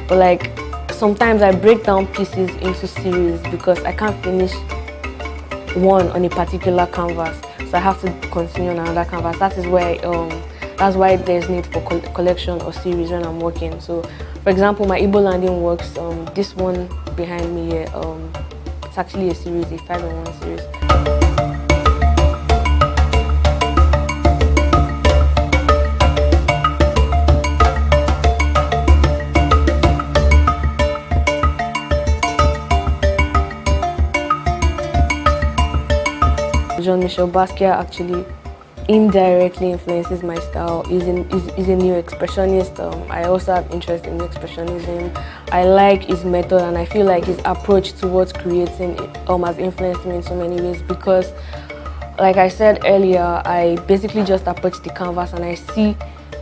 But sometimes I break down pieces into series because I can't finish one on a particular canvas. So I have to continue on another canvas. That is where that's why there's need for collection or series when I'm working. So, for example, my Igbo landing works, this one behind me here, it's actually a series, a 5-in-1 series. Jean-Michel Basquiat actually indirectly influences my style. He's a new expressionist. I also have interest in new expressionism. I like his method, and I feel like his approach towards creating has influenced me in so many ways, because like I said earlier, I basically just approach the canvas and I see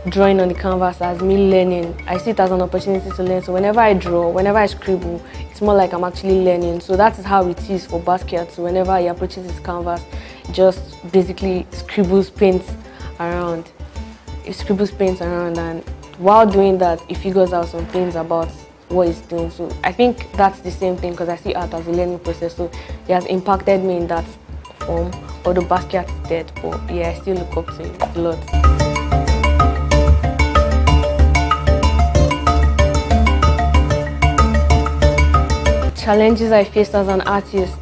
drawing on the canvas as me learning. I see it as an opportunity to learn. So whenever I draw, whenever I scribble, it's more like I'm actually learning. So that is how it is for Basquiat. So whenever he approaches his canvas, just basically scribbles, paints around. He scribbles, paints around, and while doing that, he figures out some things about what he's doing. So I think that's the same thing, because I see art as a learning process. So he has impacted me in that form. Although Basquiat is dead, but yeah, I still look up to him a lot. Challenges I faced as an artist.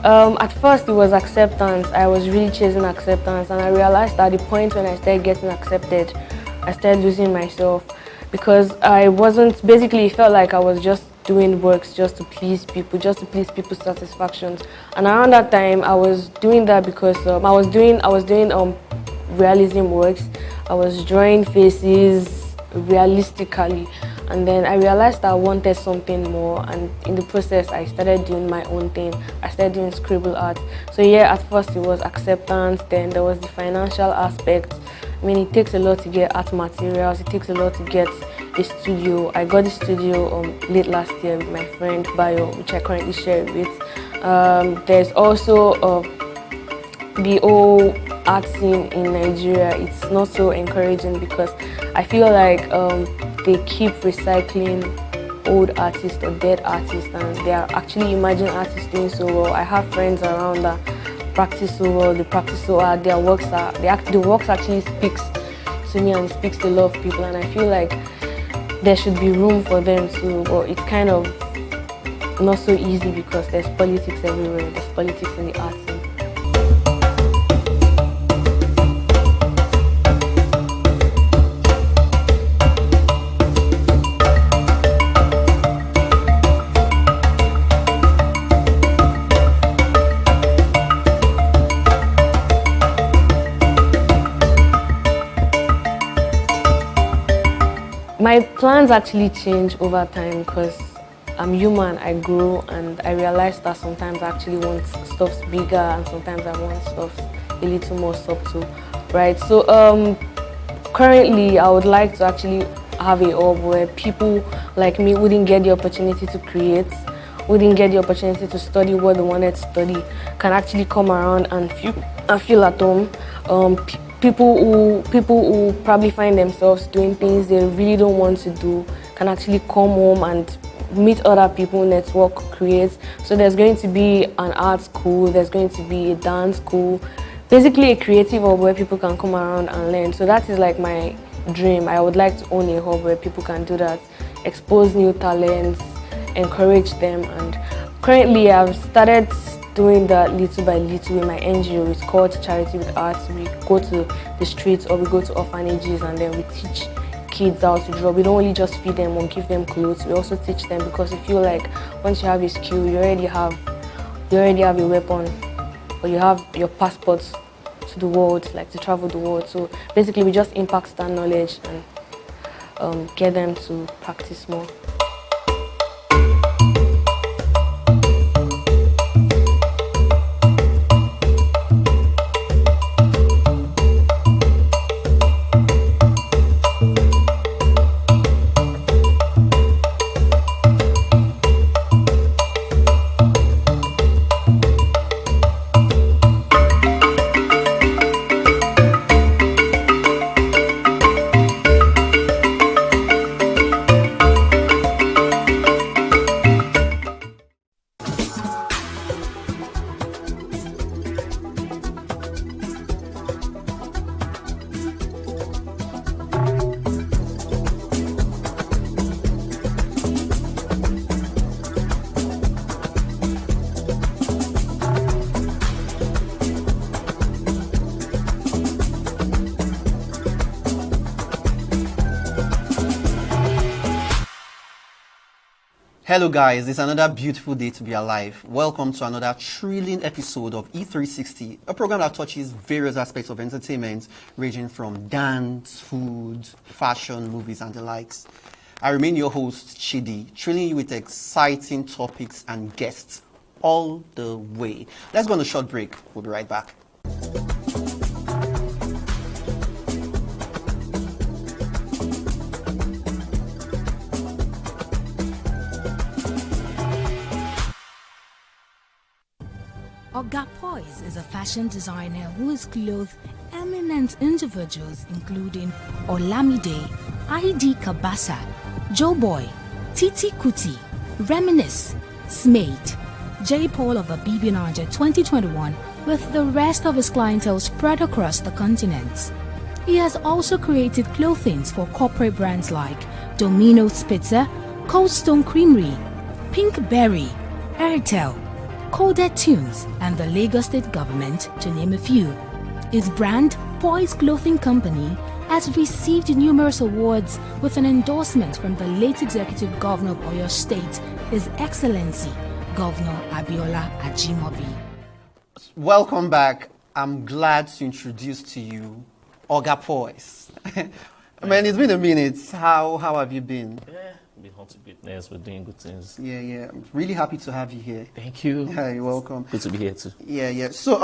At first it was acceptance. I was really chasing acceptance, and I realized at the point when I started getting accepted, I started losing myself, because I wasn't, basically it felt like I was just doing works just to please people, just to please people's satisfactions. And around that time I was doing that because I was doing realism works. I was drawing faces realistically. And then I realized I wanted something more, and in the process I started doing my own thing. I started doing scribble art. So yeah, at first it was acceptance, then there was the financial aspect. I mean, it takes a lot to get art materials, it takes a lot to get a studio. I got the studio late last year with my friend Bayo, which I currently share with. There's also the whole art scene in Nigeria. It's not so encouraging, because I feel like they keep recycling old artists or dead artists, and they are actually emerging artists doing so well. I have friends around that practice so well, they practice so hard, the works actually speaks to me and speaks to a lot of people, and I feel like there should be room for them too, but it's kind of not so easy because there's politics everywhere, there's politics in the arts. My plans actually change over time because I'm human, I grow, and I realize that sometimes I actually want stuff bigger and sometimes I want stuff a little more subtle, right? So currently I would like to actually have a hub where people like me wouldn't get the opportunity to create, wouldn't get the opportunity to study what they wanted to study, can actually come around and feel at home. People who probably find themselves doing things they really don't want to do can actually come home and meet other people, network, create. So there's going to be an art school, there's going to be a dance school, basically a creative hub where people can come around and learn. So that is like my dream. I would like to own a hub where people can do that, expose new talents, encourage them. And currently I've started doing that little by little with my NGO. It's called Charity with Arts. We go to the streets or we go to orphanages and then we teach kids how to draw. We don't only just feed them or give them clothes, we also teach them, because I feel like once you have a skill, you already have a weapon, or you have your passport to the world, like to travel the world. So basically we just impact that knowledge and get them to practice more. Hello guys, it's another beautiful day to be alive. Welcome to another thrilling episode of E360, a program that touches various aspects of entertainment, ranging from dance, food, fashion, movies and the likes. I remain your host, Chidi, thrilling you with exciting topics and guests all the way. Let's go on a short break. We'll be right back. Oga Poise is a fashion designer who has clothed eminent individuals including Olamide, ID Kabasa, Joe Boy, Titi Kuti, Reminisce, Smade, J. Paul of the BB9 2021, with the rest of his clientele spread across the continent. He has also created clothing for corporate brands like Domino's Pizza, Cold Stone Creamery, Pinkberry, Airtel, Coded Tunes, and the Lagos State Government, to name a few. His brand, Poise Clothing Company, has received numerous awards with an endorsement from the late Executive Governor of Oyo State, His Excellency, Governor Abiola Ajimobi. Welcome back. I'm glad to introduce to you Oga Poise. Man, it's been a minute. How have you been? Yeah, been hot to goodness. We're doing good things. Yeah. I'm really happy to have you here. Thank you. Yeah, you're welcome. Good to be here too. Yeah. So,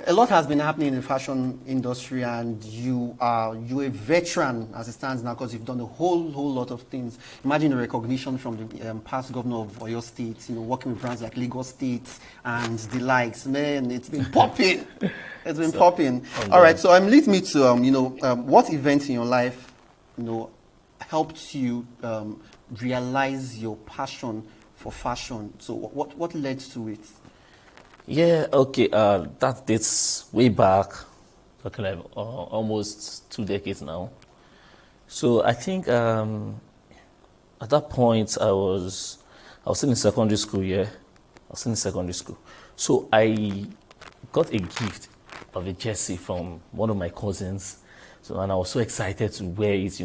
a lot has been happening in the fashion industry, and you're a veteran as it stands now because you've done a whole lot of things. Imagine the recognition from the past governor of Oyo State, working with brands like Lagos State and the likes. Man, it's been popping. It's been popping. All right, so lead me to what event in your life helped you realize your passion for fashion. So what led to it? Yeah, okay. That dates way back, talking like almost 2 decades now. So I think at that point I was still in secondary school. Yeah, I was still in secondary school. So I got a gift of a jersey from one of my cousins. So, and I was so excited to wear it,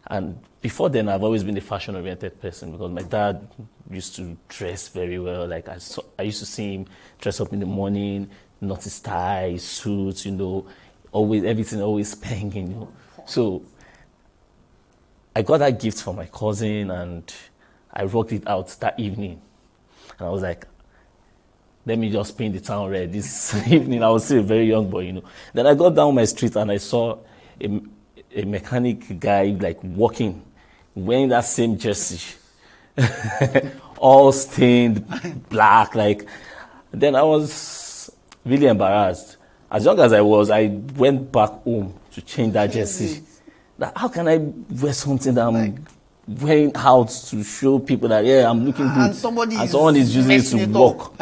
And before then, I've always been a fashion-oriented person because my dad used to dress very well. Like I used to see him dress up in the morning, notice tie, suits, always everything always banging. So I got that gift from my cousin, and I rocked it out that evening. And I was like, let me just paint the town red this evening. I was still a very young boy, Then I got down my street and I saw a mechanic guy like walking, wearing that same jersey, all stained black. Then I was really embarrassed. As young as I was, I went back home to change that jersey. How can I wear something that I'm wearing out to show people that I'm looking good, and someone is using it to walk?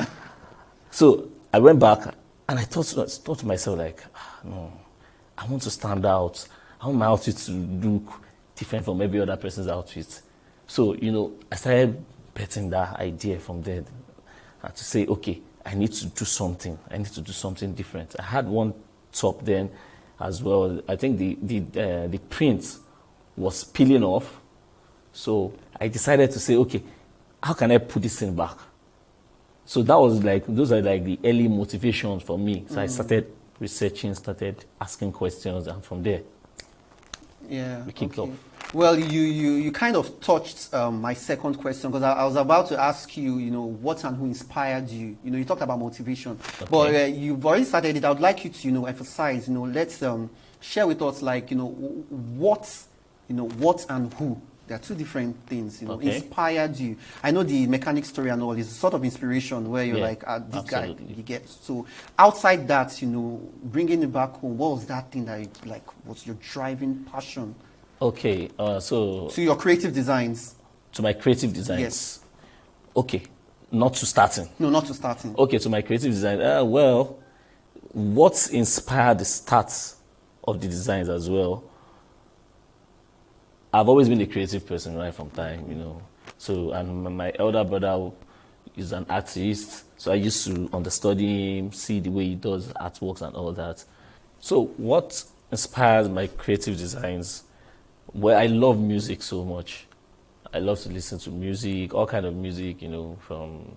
So I went back and I thought to myself no, I want to stand out. I want my outfit to look different from every other person's outfit. So, I started betting that idea from there to say, okay, I need to do something. I need to do something different. I had one top then as well. I think the print was peeling off. So I decided to say, okay, how can I put this thing back? So that was those are the early motivations for me. So I started researching, started asking questions, and from there, we kicked off. Well, you kind of touched my second question, because I was about to ask you, what and who inspired you. You talked about motivation, but you've already started it. I would like you to, emphasize, let's share with us, what and who. There are two different things, inspired you. I know the mechanic story and all is sort of inspiration where you're this absolutely. Guy, you get. So outside that, bringing it back home, what was that thing that was your driving passion? Okay, so your creative designs. To my creative designs. Yes. Okay, not to starting. No, not to starting. Okay, to my creative design. Well, what inspired the start of the designs as well? I've always been a creative person right from time, So, and my elder brother is an artist, so I used to understudy him, see the way he does artworks and all that. So, what inspires my creative designs? Well, I love music so much. I love to listen to music, all kind of music, from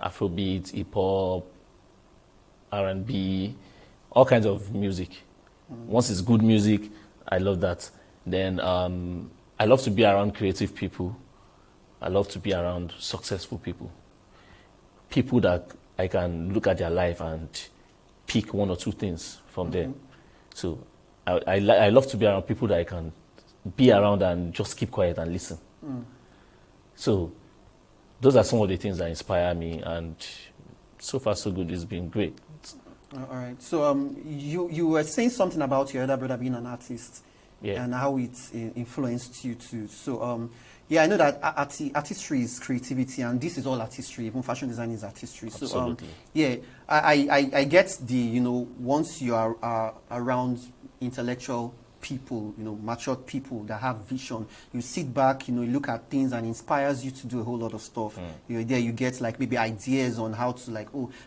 Afrobeat, hip hop, R&B, all kinds of music. Once it's good music, I love that. Then I love to be around creative people. I love to be around successful people. People that I can look at their life and pick one or two things from there. So I love to be around people that I can be around and just keep quiet and listen. So those are some of the things that inspire me, and so far so good. It's been great. All right. So you were saying something about your elder brother being an artist. Yeah. And how it influenced you too. So, I know that artistry is creativity, and this is all artistry. Even fashion design is artistry. Absolutely. So, I get the, once you are around intellectual people, matured people that have vision, you sit back, you look at things, and inspires you to do a whole lot of stuff. There you get maybe ideas on how to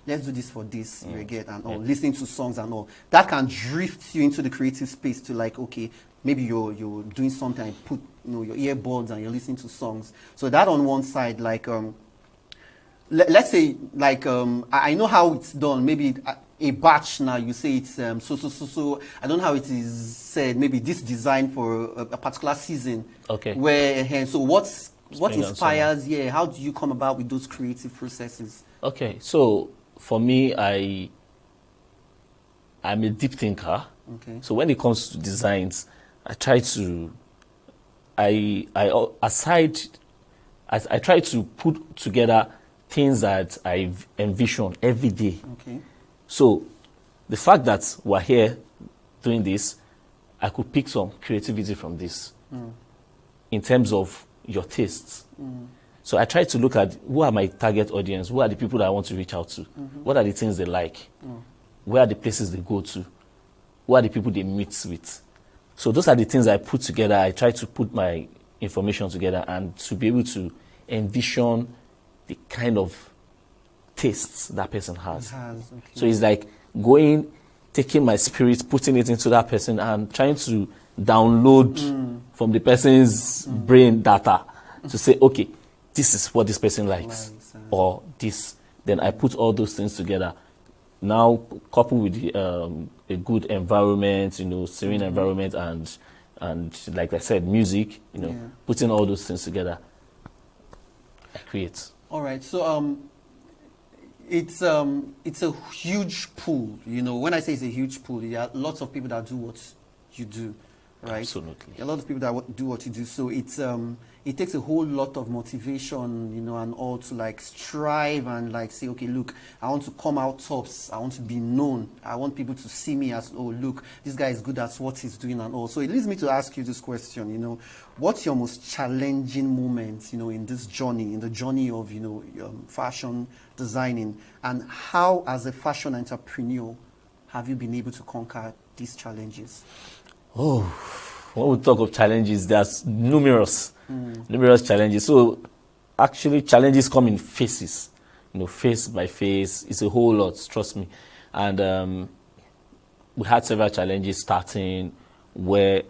let's do this for this, you get, and all, listening to songs and all. That can drift you into the creative space to okay, maybe you're doing something and put your earbuds and you're listening to songs. So that on one side, let's say I know how it's done. Maybe a batch now you say it's so. I don't know how it is said. Maybe this design for a particular season. Okay. So what inspires? Yeah. How do you come about with those creative processes? Okay. So for me, I'm a deep thinker. Okay. So when it comes to designs, I try to try to put together things that I envision every day. Okay. So the fact that we're here doing this, I could pick some creativity from this in terms of your tastes. So I try to look at who are my target audience, who are the people that I want to reach out to, what are the things they like, where are the places they go to, who are the people they meet with. So those are the things I put together. I try to put my information together and to be able to envision the kind of tastes that person has. So it's like taking my spirit, putting it into that person and trying to download from the person's brain data to say, okay, this is what this person likes, or this. Then I put all those things together. Now, coupled with a good environment, serene environment, and like I said, music, putting all those things together, I create. All right. So it's a huge pool. When I say it's a huge pool, there are lots of people that do what you do, right? Absolutely. A lot of people that do what you do. So it takes a whole lot of motivation, and all to like strive and like say, okay, look, I want to come out tops. I want to be known. I want people to see me as, oh, look, this guy is good at what he's doing and all. So it leads me to ask you this question, what's your most challenging moment, in this journey, in the journey of, fashion designing, and how, as a fashion entrepreneur, have you been able to conquer these challenges? Oh, when we talk of challenges, there's numerous challenges. So actually challenges come in phases, face by face. It's a whole lot, trust me. And we had several challenges starting where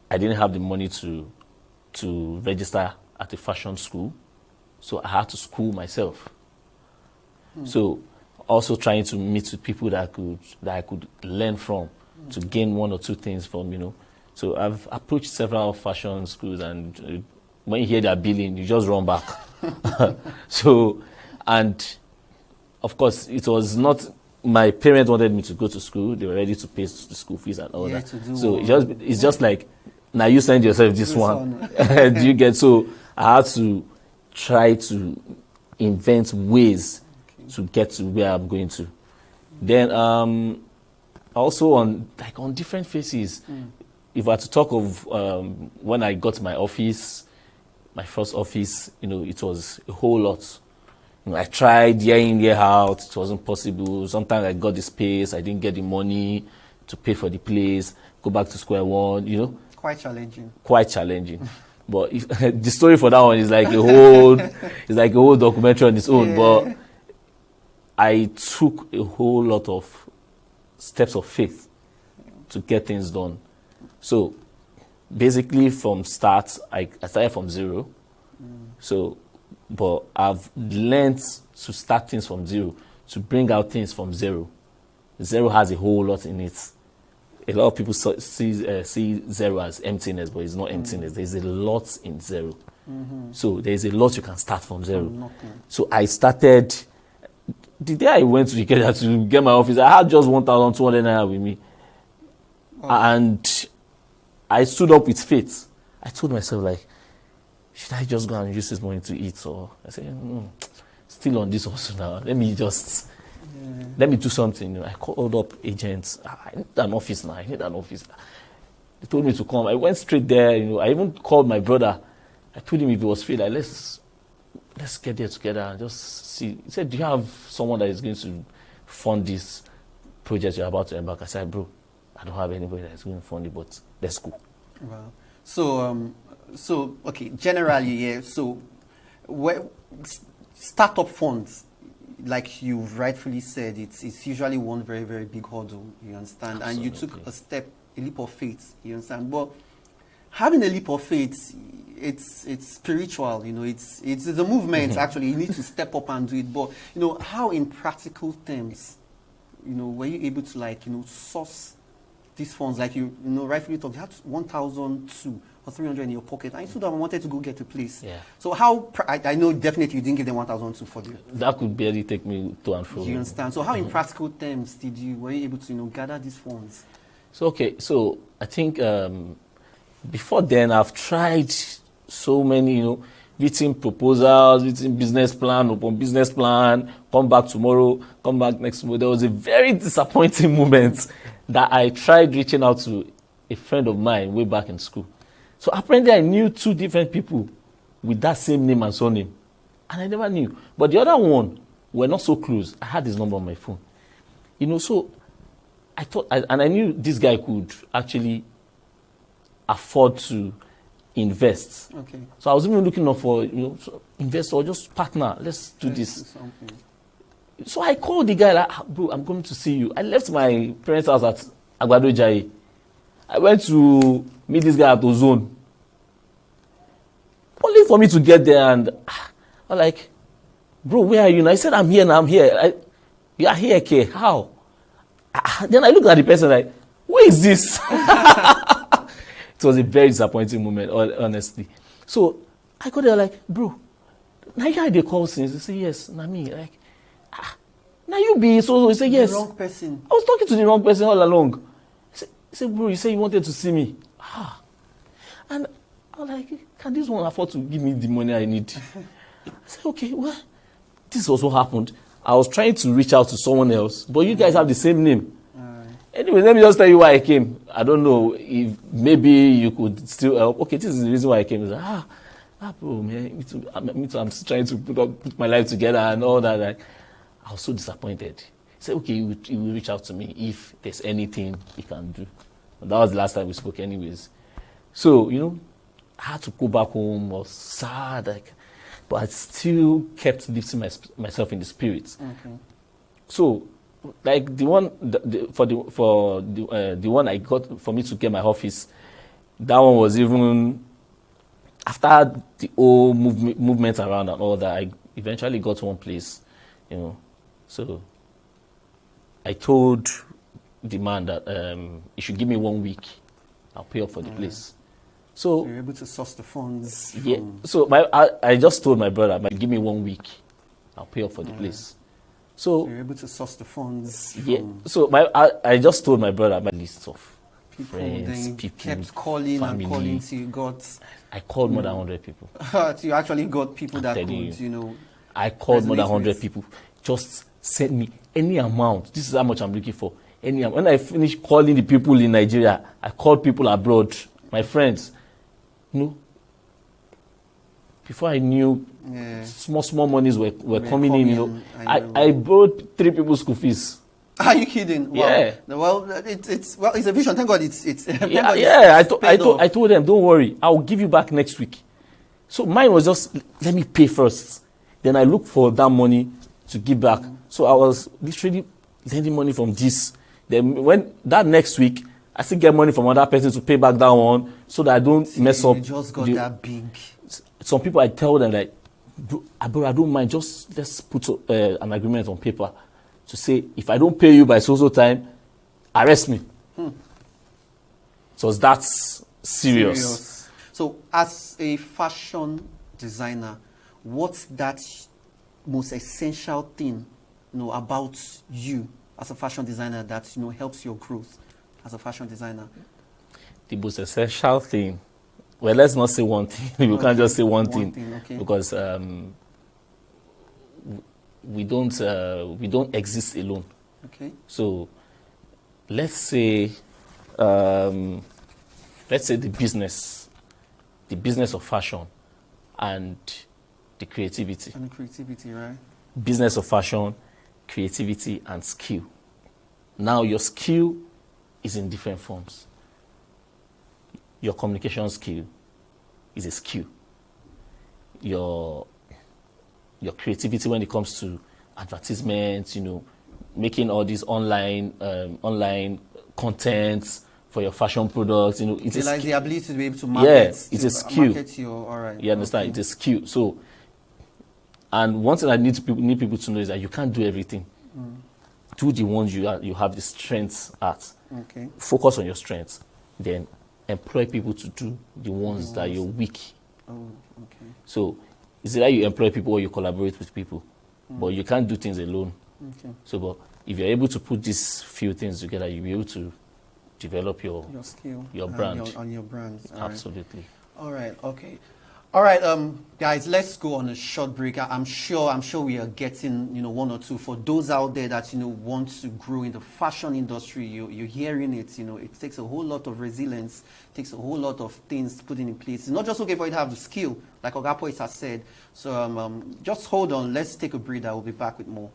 I didn't have the money to register at a fashion school. So I had to school myself. So also trying to meet with people that I could learn from, to gain one or two things from, So I've approached several fashion schools, and when you hear their billing, you just run back. So, and of course, it was not, my parents wanted me to go to school. They were ready to pay the school fees and all that. So it's just like, now you send yourself this one. Do you get? So I had to try to invent ways to get to where I'm going to. Then also on different phases, if I had to talk of when I got my office, my first office, it was a whole lot. I tried year in, year out. It wasn't possible. Sometimes I got the space. I didn't get the money to pay for the place, go back to square one, Quite challenging. Quite challenging. But the story for that one is like a whole documentary on its own. But I took a whole lot of steps of faith to get things done. So basically from start, I started from zero. So, but I've learned to start things from zero, to bring out things from zero. Zero has a whole lot in it. A lot of people see zero as emptiness, but it's not emptiness. There's a lot in zero. So there's a lot you can start from zero. So I started. The day I went to Ikeja to get my office, I had just 1,200 naira with me. And I stood up with faith. I told myself, like, should I just go and use this money to eat? Or I said, still on this also now. Let me do something. I called up agents. I need an office now. They told me to come. I went straight there. I even called my brother. I told him if he was free, like, let's get there together and just see. He said, do you have someone that is going to fund this project you're about to embark? I said, bro, I don't have anybody that's going to fund it, but let's go. Wow. So okay, generally, yeah. So, startup funds, like you've rightfully said, it's usually one very, very big hurdle. You understand? Absolutely. And you took a leap of faith. You understand? But having a leap of faith, it's spiritual. It's a movement. Actually, you need to step up and do it. But how in practical terms, were you able to source these funds? Like you rightfully talked, you had 1,002 or 300 in your pocket, and you told them I wanted to go get a place. Yeah. So how? I know definitely you didn't give them 1,002 for you. That could barely take me to and fro. You understand? So how in practical terms were you able to gather these funds? So I think before then I've tried so many written proposals, written business plan upon business plan, come back tomorrow, come back next tomorrow. There was a very disappointing moment that I tried reaching out to a friend of mine way back in school. So apparently I knew two different people with that same name and surname. And I never knew. But the other one, we're not so close. I had his number on my phone. You know, so I thought, and I knew this guy could actually afford to invest. Okay. So I was even looking up for, investor or just partner. Let's do this. So I called the guy, like, bro, I'm coming to see you. I left my parents' house at Agbado Jai. I went to meet this guy at Ozone. Only for me to get there and I'm like, bro, where are you? And I said, I'm here and I'm here. You are here, okay? How? Then I looked at the person like, where is this? It was a very disappointing moment, honestly. So I got there like, bro, now you they call since. They say, yes, na me. Like, now you be so. He said, yes. The wrong person. I was talking to the wrong person all along. He said, bro, you said you wanted to see me. And I was like, can this one afford to give me the money I need? I said, okay, well, this was what happened. I was trying to reach out to someone else, but you guys have the same name. Anyway, let me just tell you why I came. I don't know if maybe you could still help. Okay, this is the reason why I came. He said, bro, man, me too, I'm still trying to put my life together and all that. Like, I was so disappointed. He said, okay, he will reach out to me if there's anything he can do. And that was the last time we spoke anyways. So, I had to go back home. I was sad, like, but I still kept lifting myself in the spirit. Okay. So, like the one the one I got for me to get my office, that one was even after the whole movement around and all that. I eventually got one place, So I told the man that he should give me 1 week. I'll pay up for the place. So you're able to source the funds. Yeah. So I just told my brother, give me 1 week. I'll pay up for the place. So you're able to source the funds. Yeah. So I just told my brother my list of people, friends, then people, kept calling family. and calling till you got. I called more than 100 people. So you actually got people that could, I called more than resonate 100 with. people. Just send me any amount. This is how much I'm looking for. When I finished calling the people in Nigeria, I called people abroad, my friends. Before I knew, small monies were coming in. I borrowed 3 people's school fees. Are you kidding? Wow. Yeah. Well, it's a vision. Thank God it's I told them, don't worry, I'll give you back next week. So mine was just, let me pay first. Then I look for that money to give back. So I was literally lending money from this. Then when that next week, I still get money from another person to pay back that one so that I don't mess up. You just got that big. Some people I tell them like, bro, I don't mind, just let's put an agreement on paper to say, if I don't pay you by so time, arrest me. So that's serious. So as a fashion designer, what's that most essential thing, about you as a fashion designer that, helps your growth as a fashion designer? The most essential thing, well, let's not say one thing. We can't just say one thing. Okay. Because we don't exist alone. Okay. So let's say the business of fashion and the creativity. And the creativity, right? Business of fashion, creativity, and skill. Now your skill is in different forms. Your communication skill is a skill. Your creativity when it comes to advertisements, making all these online contents for your fashion products, it's like the ability to be able to market. It's a skill. All right. You understand? Okay. It's a skill. So, and one thing I need people to know is that you can't do everything. Do the ones you have the strengths at. Okay. Focus on your strengths. Then employ people to do the ones that you're weak. Oh, okay. So, it's either you employ people or you collaborate with people. But you can't do things alone. Okay. So, but if you're able to put these few things together, you'll be able to develop your skill, your brand. on your brand. Absolutely. All right. Okay. All right, guys, let's go on a short break. I'm sure we are getting, one or two. For those out there that, want to grow in the fashion industry, you're hearing it, it takes a whole lot of resilience, takes a whole lot of things put in place. It's not just okay for you to have the skill, like Oga Poise has said. So just hold on. Let's take a breather. We'll be back with more.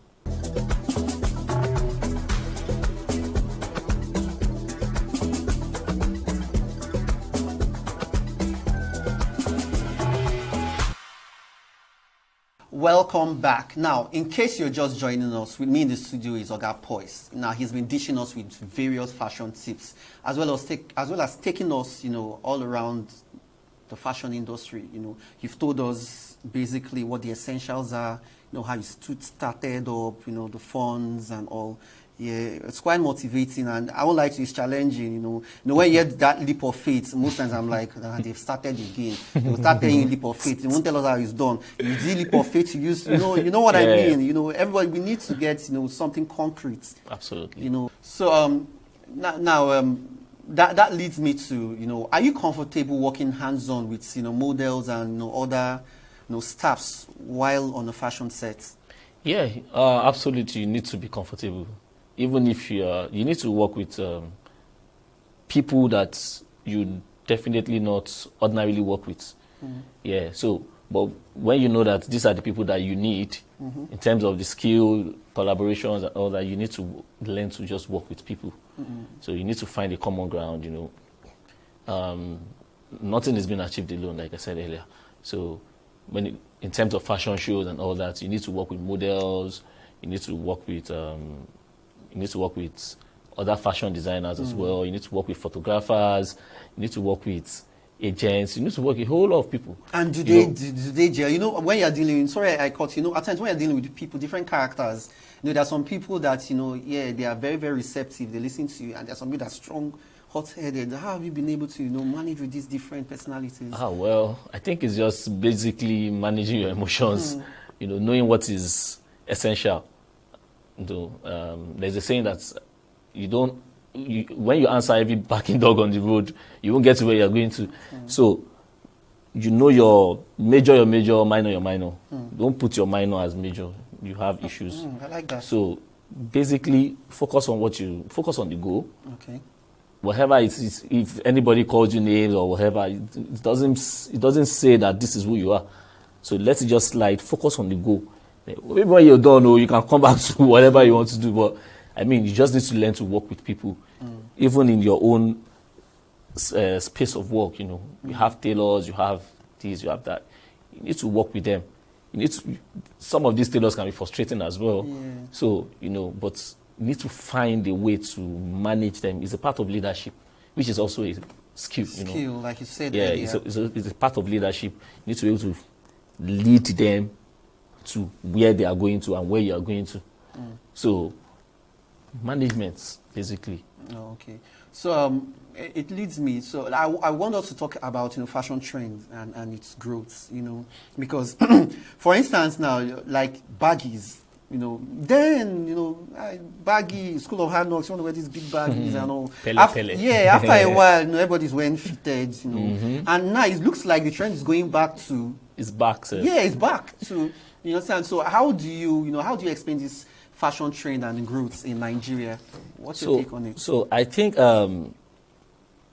Welcome back. Now, in case you're just joining us, with me in the studio is Oga Poise. Now, he's been dishing us with various fashion tips, as well as taking us, all around the fashion industry. You've told us basically what the essentials are, how you started up, the funds and all. Yeah, it's quite motivating, and I won't lie to you, it's challenging. When you get that leap of faith, most times I'm like, they've started again. They'll start telling you leap of faith. They won't tell us how it's done. You do leap of faith, you use, you know what I mean. Everybody, we need to get, something concrete. Absolutely. So now that leads me to, are you comfortable working hands-on with, models and other, staffs while on a fashion set? Yeah, absolutely. You need to be comfortable. Even if you need to work with people that you definitely not ordinarily work with. Yeah, so, but when you know that these are the people that you need in terms of the skill, collaborations and all that, you need to learn to just work with people. So you need to find a common ground, Nothing is being achieved alone, like I said earlier. So in terms of fashion shows and all that, you need to work with models, you need to work with other fashion designers as well. You need to work with photographers. You need to work with agents. You need to work with a whole lot of people. And do they gel? When you're dealing, sorry I cut, at times when you're dealing with people, different characters, there are some people that, they are very, very receptive. They listen to you, and there are some people that are strong, hot-headed. How have you been able to, manage with these different personalities? Well, I think it's just basically managing your emotions, knowing what is essential. There's a saying that when you answer every barking dog on the road, you won't get to where you're going to. So, your major, minor, your minor. Don't put your minor as major. You have issues. I like that. So, basically, focus on the goal. Okay. Whatever it is, if anybody calls you names or whatever, it doesn't say that this is who you are. So let's just focus on the goal. Maybe when you're done, you can come back to whatever you want to do. But you just need to learn to work with people, even in your own space of work. You have tailors, you have this, you have that. You need to work with them. Some of these tailors can be frustrating as well. Yeah. So but you need to find a way to manage them. It's a part of leadership, which is also a skill. Skill, like you said. Yeah, it's a part of leadership. You need to be able to lead them to where they are going to and where you are going to. So, management, basically. Oh, okay. So, it leads me. So, I want us to talk about, fashion trends and its growth, because, for instance, now, like baggies, baggy, School of Hard Knocks, you want to wear these big baggies and all. Pele. Yeah, after a while, everybody's wearing fitted, And now it looks like the trend is going back to... It's back, sir. Yeah, it's back to... You understand? So how do you explain this fashion trend and growth in Nigeria? What's your take on it? So I think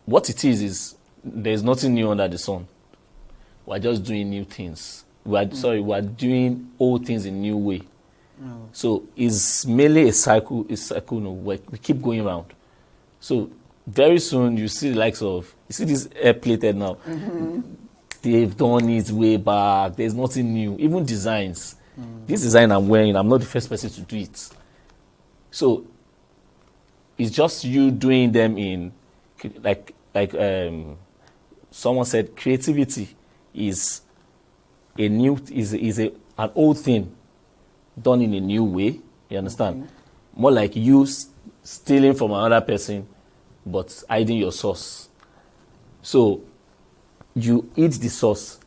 what it is there's nothing new under the sun. We're just doing new things. We're doing old things in new way. Oh. So it's mainly a cycle. We keep going around. So very soon you see the likes of, this air plated now. They've done it way back. There's nothing new. Even designs. This design I'm wearing, I'm not the first person to do it. So it's just you doing them in, like someone said, creativity is an old thing done in a new way. You understand? More like you stealing from another person, but hiding your source. So you eat the sauce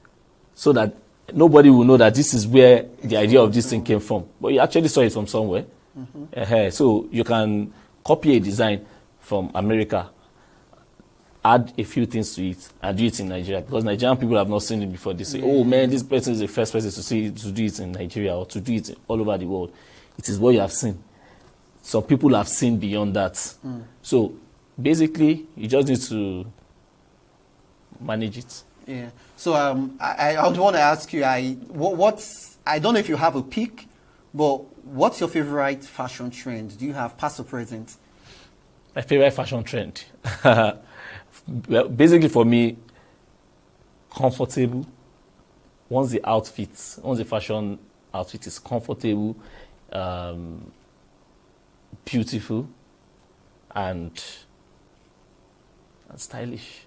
so that nobody will know that this is where the idea of this thing came from. But you actually saw it from somewhere. So you can copy a design from America add a few things to it and do it in Nigeria, because Nigerian people have not seen it before. They say, oh man, this person is the first person to do it in Nigeria or to do it all over the world. It is what you have seen. Some people have seen beyond that. So basically, you just need to manage it. Yeah. So I would want to ask you, I don't know if you have a pick, but what's your favorite fashion trend? Do you have past or present? My favorite fashion trend? Well, basically for me, comfortable. Once the fashion outfit is comfortable, beautiful, and stylish.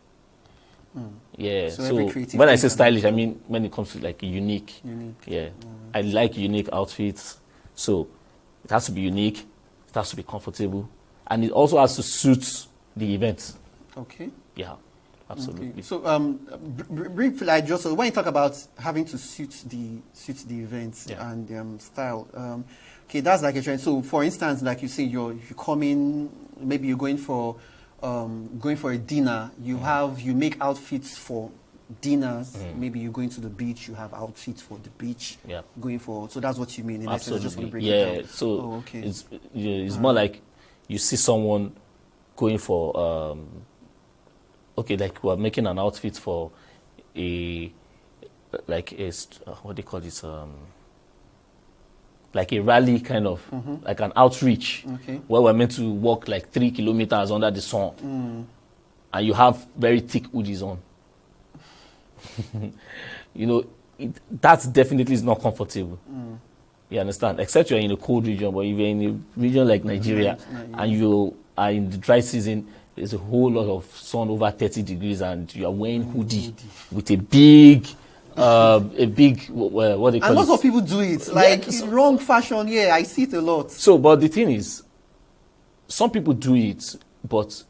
Yeah. So when I say stylish, I mean when it comes to like unique. Yeah. I like unique outfits. So it has to be unique. It has to be comfortable, and it also has to suit the event. Okay. Yeah. Absolutely. Okay. So briefly, when you talk about having to suit the events and style, okay, that's like a trend. So for instance, like you say, you come in, maybe you're going for a dinner. You make outfits for dinners. Maybe you're going to the beach. You have outfits for the beach. Yeah. So that's what you mean. In Absolutely. Essence, just break yeah. it down. So okay. It's more like you see someone going for like we're making an outfit for what do you call this? Like a rally kind of, like an outreach, where we're meant to walk like 3 kilometers under the sun, and you have very thick hoodies on. That definitely is not comfortable. You understand? Except you're in a cold region, but if you're in a region like Nigeria, and you are in the dry season, there's a whole lot of sun over 30 degrees, and you are wearing hoodie with a big, what do you call it? And lots of people do it. Like, wrong fashion, I see it a lot. So, but the thing is, some people do it, but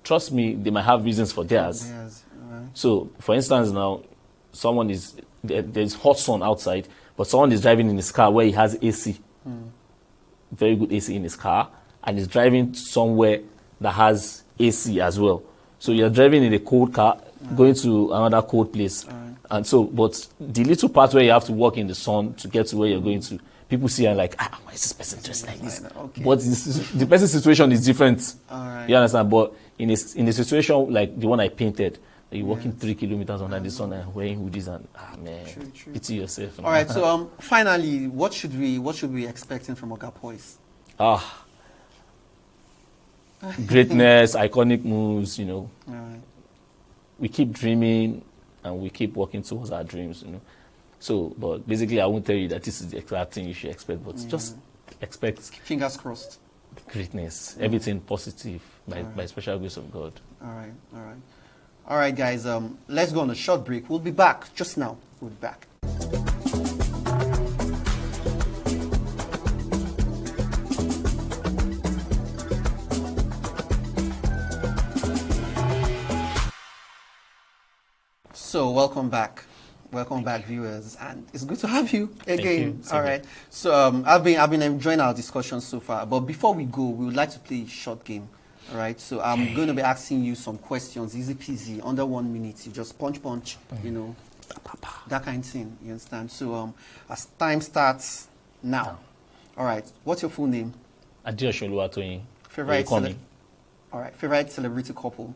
trust me, they might have reasons for theirs. Right. So, for instance, now, there's hot sun outside, but someone is driving in his car where he has AC, very good AC in his car, and is driving somewhere that has AC as well. So you're driving in a cold car, going to another cold place. And so, but the little part where you have to walk in the sun to get to where you're going to, people see and like, why is this person dressed like this? Okay. But the person's situation is different. You understand? But in a situation like the one I painted, you're walking 3 kilometers under the sun and wearing hoodies and True. pity yourself. All right. So finally, what should we expecting from Oga Poise? Greatness, iconic moves. Right. We keep dreaming and we keep working towards our dreams. So, but basically, I won't tell you that this is the exact thing you should expect, but just expect. Fingers crossed. Greatness, everything positive by special grace of God. All right, guys. Let's go on a short break. We'll be back just now. We'll be back. So welcome back, viewers, and it's good to have you again. All right. So I've been enjoying our discussion so far, but before we go, we would like to play a short game. All right. So I'm going to be asking you some questions, easy peasy, under 1 minute. You just punch, that kind of thing. You understand? So as time starts now. All right. What's your full name? Adeosun Oluwatoyin. Favorite celebrity couple.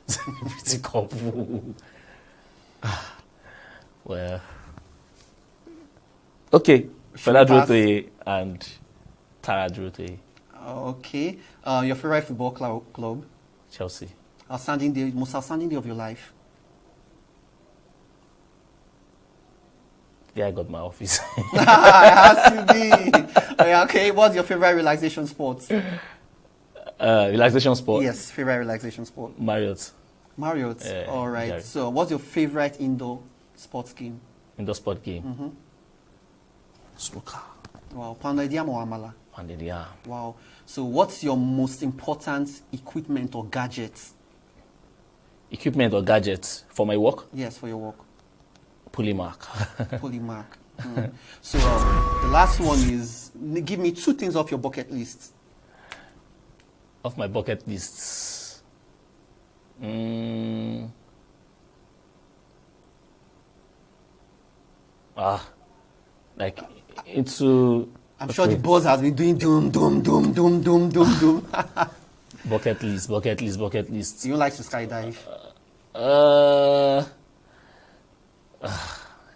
Celebrity couple. Well, okay. Fela Durotoye and Tara Durotoye. Okay. Your favorite football club? Chelsea. Most outstanding day of your life? Yeah, I got my office. It has to be. Okay. What's your favorite relaxation sport? Relaxation sport? Yes, favorite relaxation sport. Marriott. All right. Yeah. So, what's your favorite indoor sports game? Indoor sport game? Snooker. Wow. Pounded yam or amala? Pounded yam. Wow. So, what's your most important equipment or gadget? Equipment or gadget for my work? Yes, for your work. Polymark. Polymark. So, the last one is, give me 2 things off your bucket list. Off my bucket list. Like into. I'm sure the boss has been doing doom. Bucket list. Do you like to skydive? I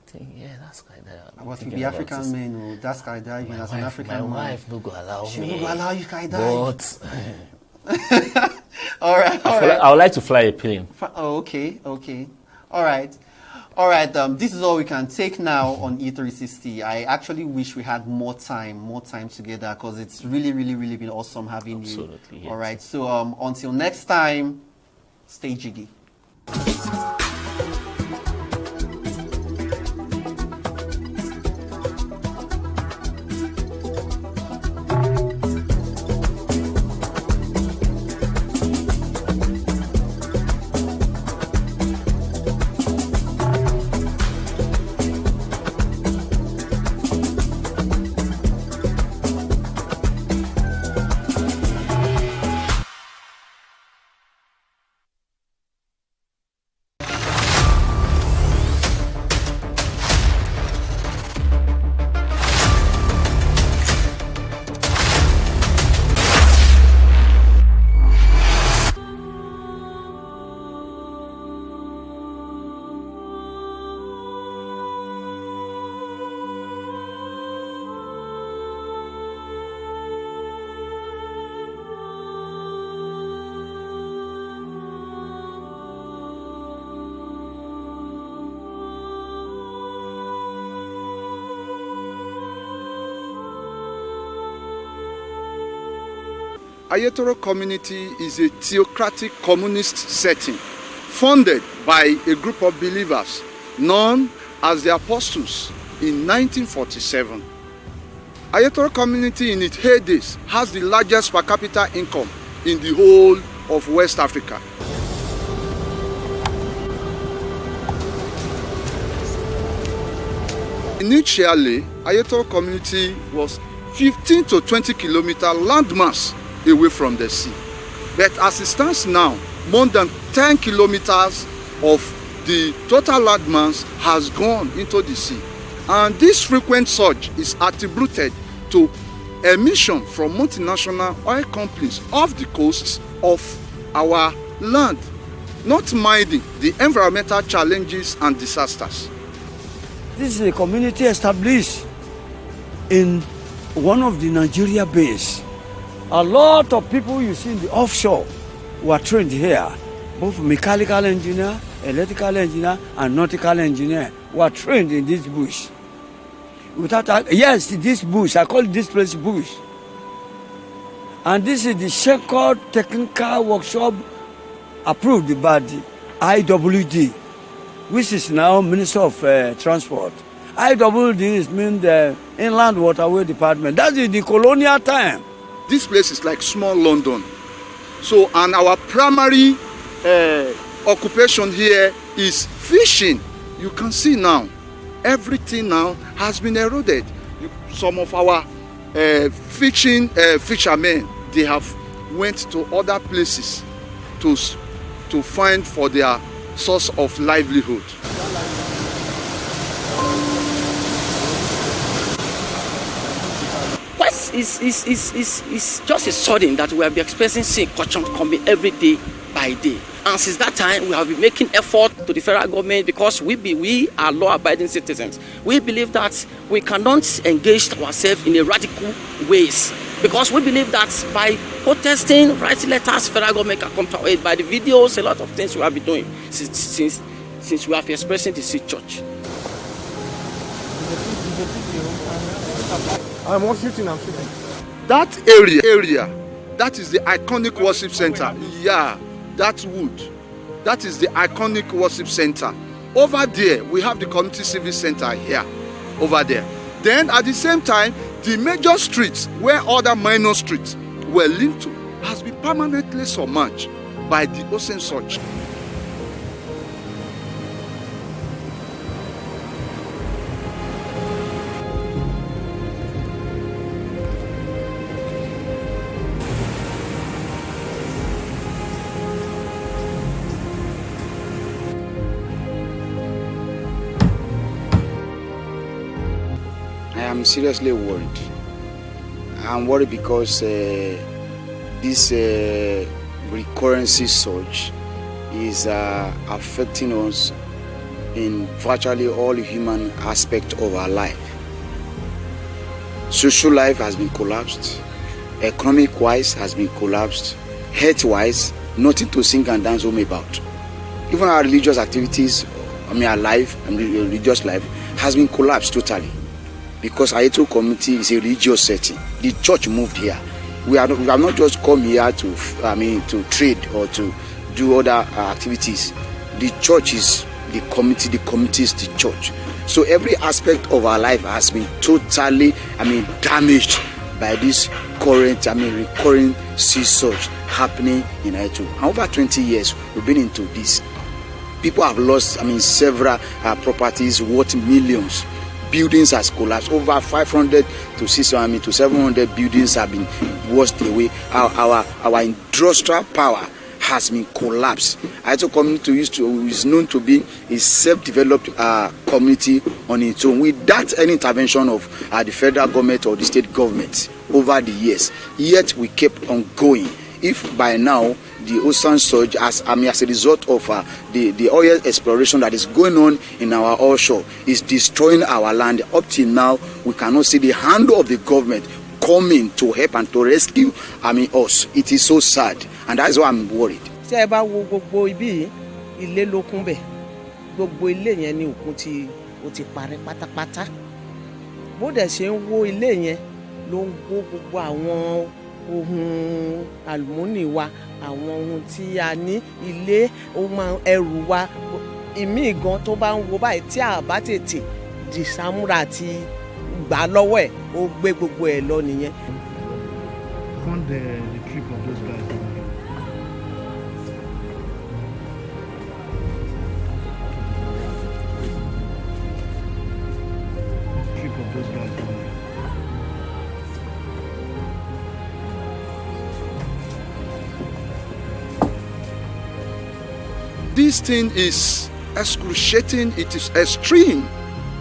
think, yeah, that's skydiving. What with the African men who that's skydiving as an African man? My wife no go allow She me. will allow you skydive. But all right. I would like to fly a plane. Oh, okay. All right. This is all we can take now on E360. I actually wish we had more time together because it's really been awesome having you. Absolutely. All right. So until next time, stay jiggy. Ayetoro community is a theocratic communist setting funded by a group of believers known as the Apostles in 1947. Ayetoro community in its heydays has the largest per capita income in the whole of West Africa. Initially, Ayetoro community was 15 to 20 kilometer landmass away from the sea. But as it stands now, more than 10 kilometers of the total landmass has gone into the sea. And this frequent surge is attributed to emission from multinational oil companies off the coasts of our land, not minding the environmental challenges and disasters. This is a community established in one of the Nigeria base. A lot of people you see in the offshore were trained here. Both mechanical engineer, electrical engineer, and nautical engineer were trained in this bush. Yes, this bush, I call this place bush. And this is the Shenkor Technical Workshop approved by the IWD, which is now Minister of Transport. IWD means the Inland Waterway Department. That is the colonial time. This place is like small London. So, and our primary occupation here is fishing. You can see now, everything now has been eroded. Some of our fishermen, they have went to other places to find for their source of livelihood. It's just a sudden that we have been experiencing corruption coming every day by day. And since that time, we have been making effort to the federal government because we are law-abiding citizens. We believe that we cannot engage ourselves in a radical ways because we believe that by protesting, writing letters, federal government can come to our aid. By the videos, a lot of things we have been doing since we have expressing the Sea Church. I'm shooting. That area, that is the iconic worship center. Yeah, that wood. That is the iconic worship center. Over there, we have the community service center here. Over there. Then at the same time, the major streets where other minor streets were linked to has been permanently submerged by the ocean surge. I am seriously worried. I'm worried because this recurrency surge is affecting us in virtually all human aspects of our life. Social life has been collapsed, economic-wise has been collapsed, health-wise, nothing to sing and dance home about. Even our religious activities, our life, religious life, has been collapsed totally. Because Ayeto community is a religious setting. The church moved here. We have not just come here to trade or to do other activities. The church is the community is the church. So every aspect of our life has been totally, damaged by this current, recurring sea surge happening in Ayeto. Over 20 years, we've been into this. People have lost, several properties worth millions. Buildings has collapsed. Over 500 to 600 to 700 buildings have been washed away. Our industrial power has been collapsed. Ayeto community is known to be a self-developed community on its own, without any intervention of the federal government or the state government over the years. Yet we kept on going. If by now the ocean surge, as a result of the oil exploration that is going on in our offshore, is destroying our land, up till now we cannot see the hand of the government coming to help and to rescue us. It is so sad, and that's why I'm worried. Tí ẹ bá wo gbogbo ibi ilé ló kún bẹ̀, gbogbo ilé yẹn ni òkun ti parẹ́ pátápátá. Bó dẹ̀ ṣe ń wó ilé yẹn ló ń wó gbogbo àwọn ohun àlùmọ́nì wa, àwọn ohun tí a ní, ilé, ohun ẹrù wa. Ìmí gan tó bá ń wo báyìí tí a bá tètè dìsámúra àti gbà lọ́wọ́ ẹ̀, ó gbé gbogbo ẹ̀ lọ nìyẹn. Fund the trip of those guys. Trip of those guys. This thing is excruciating, it is extreme.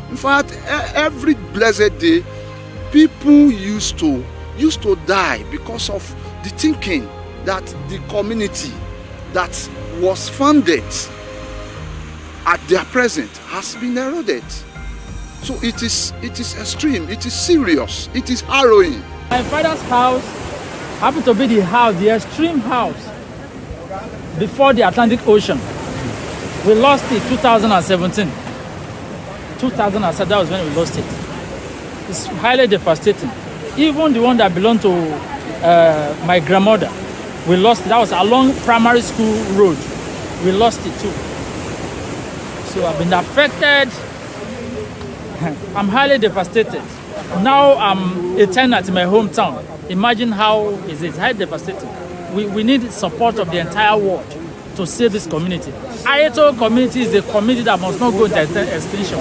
In fact, every blessed day, people used to die because of the thinking that the community that was founded at their present has been eroded. So it is extreme, it is serious, it is harrowing. My father's house happened to be the extreme house before the Atlantic Ocean. We lost it 2017. 2007, that was when we lost it. It's highly devastating. Even the one that belonged to my grandmother, we lost it. That was along primary school road. We lost it too. So I've been affected. I'm highly devastated. Now I'm a tenant in my hometown. Imagine how is it? Highly devastating. We need support of the entire world to save this community. Ayeto community is a community that must not go into extinction.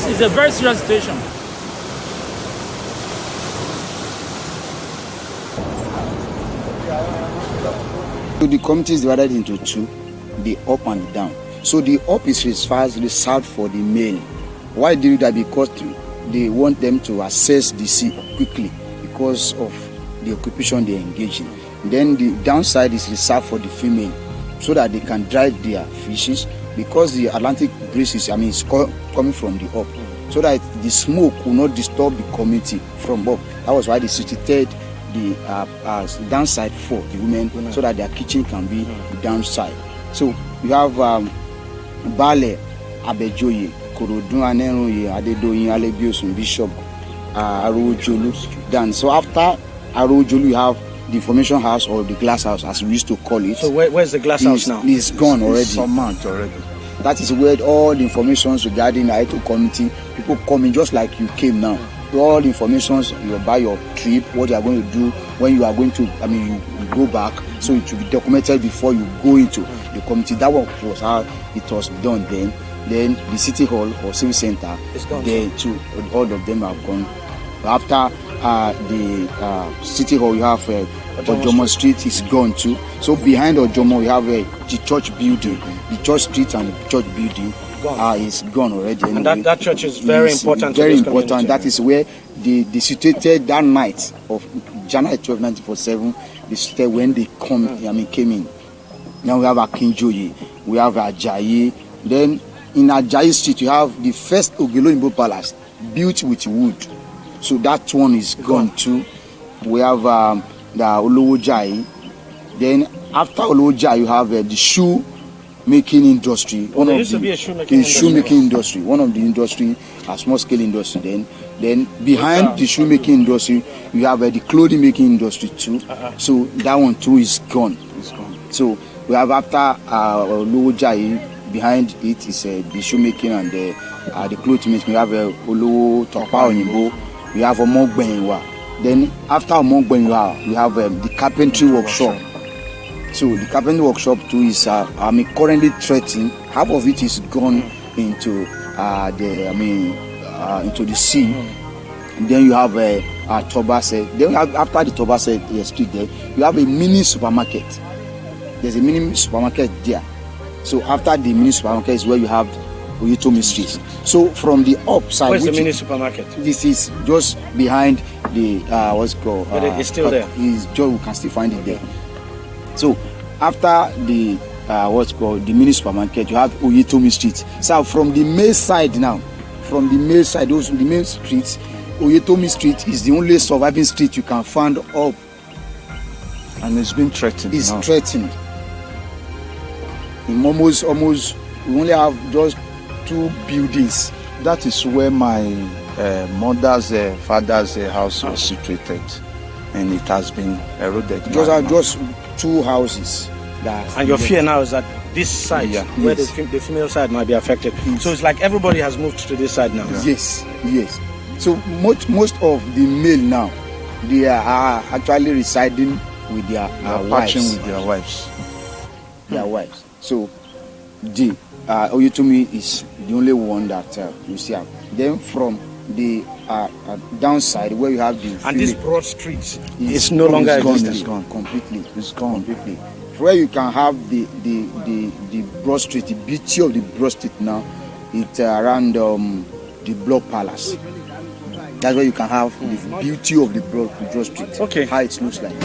It's a very serious situation. So the community is divided into two, the up and the down. So the up is reserved for the male. Why do you do that? Because they want them to access the sea quickly because of the occupation they engage in. Then the downside is reserved for the female, so that they can dry their fishes, because the Atlantic breeze is coming from the up, so that the smoke will not disturb the community from up. That was why they substituted the downside for the women, so that their kitchen can be the downside. So you have Bale, Abejoye, Korodun Aneroye, Adedoyin, Alegiosun, Bishop, Arojolu. Then so after Arojolu you have the information house, or the glass house as we used to call it. So where's the glass house now? It's gone already. It's some months already. That is where all the information regarding the Ayeto community, people coming just like you came now. All the information about your trip, what you are going to do, when you are going to, you go back, so it will be documented before you go into the community. That was how it was done then. Then the city hall or civil center, there too, all of them have gone. After the city hall, you have Ojomo Street is gone too. So behind Ojomo, we have the church building, the church street and the church building gone. It's gone already. Anyway. And that church is very important. Very to this important. community. That is where they situated that night of January 12, 1947. They situated when they came in. Now we have Akinjoye, we have Ajayi. Then in Ajayi Street, you have the first Ogeloyinbo Palace built with wood. So that one is gone too. We have the Olowojayi. Then after Olowojayi, you have the shoe making industry. There used to be a shoemaking industry. One of the industry, a small scale industry. Then behind the shoemaking industry, you have the clothing making industry too. So that one too is gone. It's gone. So we have after Olowojayi, behind it is the shoemaking and the clothing making. We have Olowo Topa Oyinbo. We have Omogbenwa. Then after Omogbenwa, we have the carpentry workshop. So the carpentry workshop too is currently threatened. Half of it is gone into into the sea. And then you have Tobase. Then you have, after the Tobase street there, you have a mini supermarket. There's a mini supermarket there. So after the mini supermarket is where you have Oyetomi Street. So from the upside, where's the mini supermarket? This is just behind the what's it called? But it's still there. We can still find it there. So after the the mini supermarket, you have Oyetomi Street. So from the main side now, the main streets, Oyetomi Street is the only surviving street you can find up. And it's been threatened. It's threatened. In almost we only have just 2 buildings. That is where my mother's father's house was situated, and it has been eroded. Just 2 houses. And your fear now is that this side, where the female side might be affected. So it's like everybody has moved to this side now. Yes. So most of the male now, they are actually residing with their wives. Their wives. So the Oyetomi is the only one that you see. Then from the downside where you have the and this broad street is no longer existing. It's gone completely. It's gone completely. Where you can have the broad street, the beauty of the broad street now, it's around the Block Palace. That's where you can have the beauty of the broad street. Okay. How it looks like.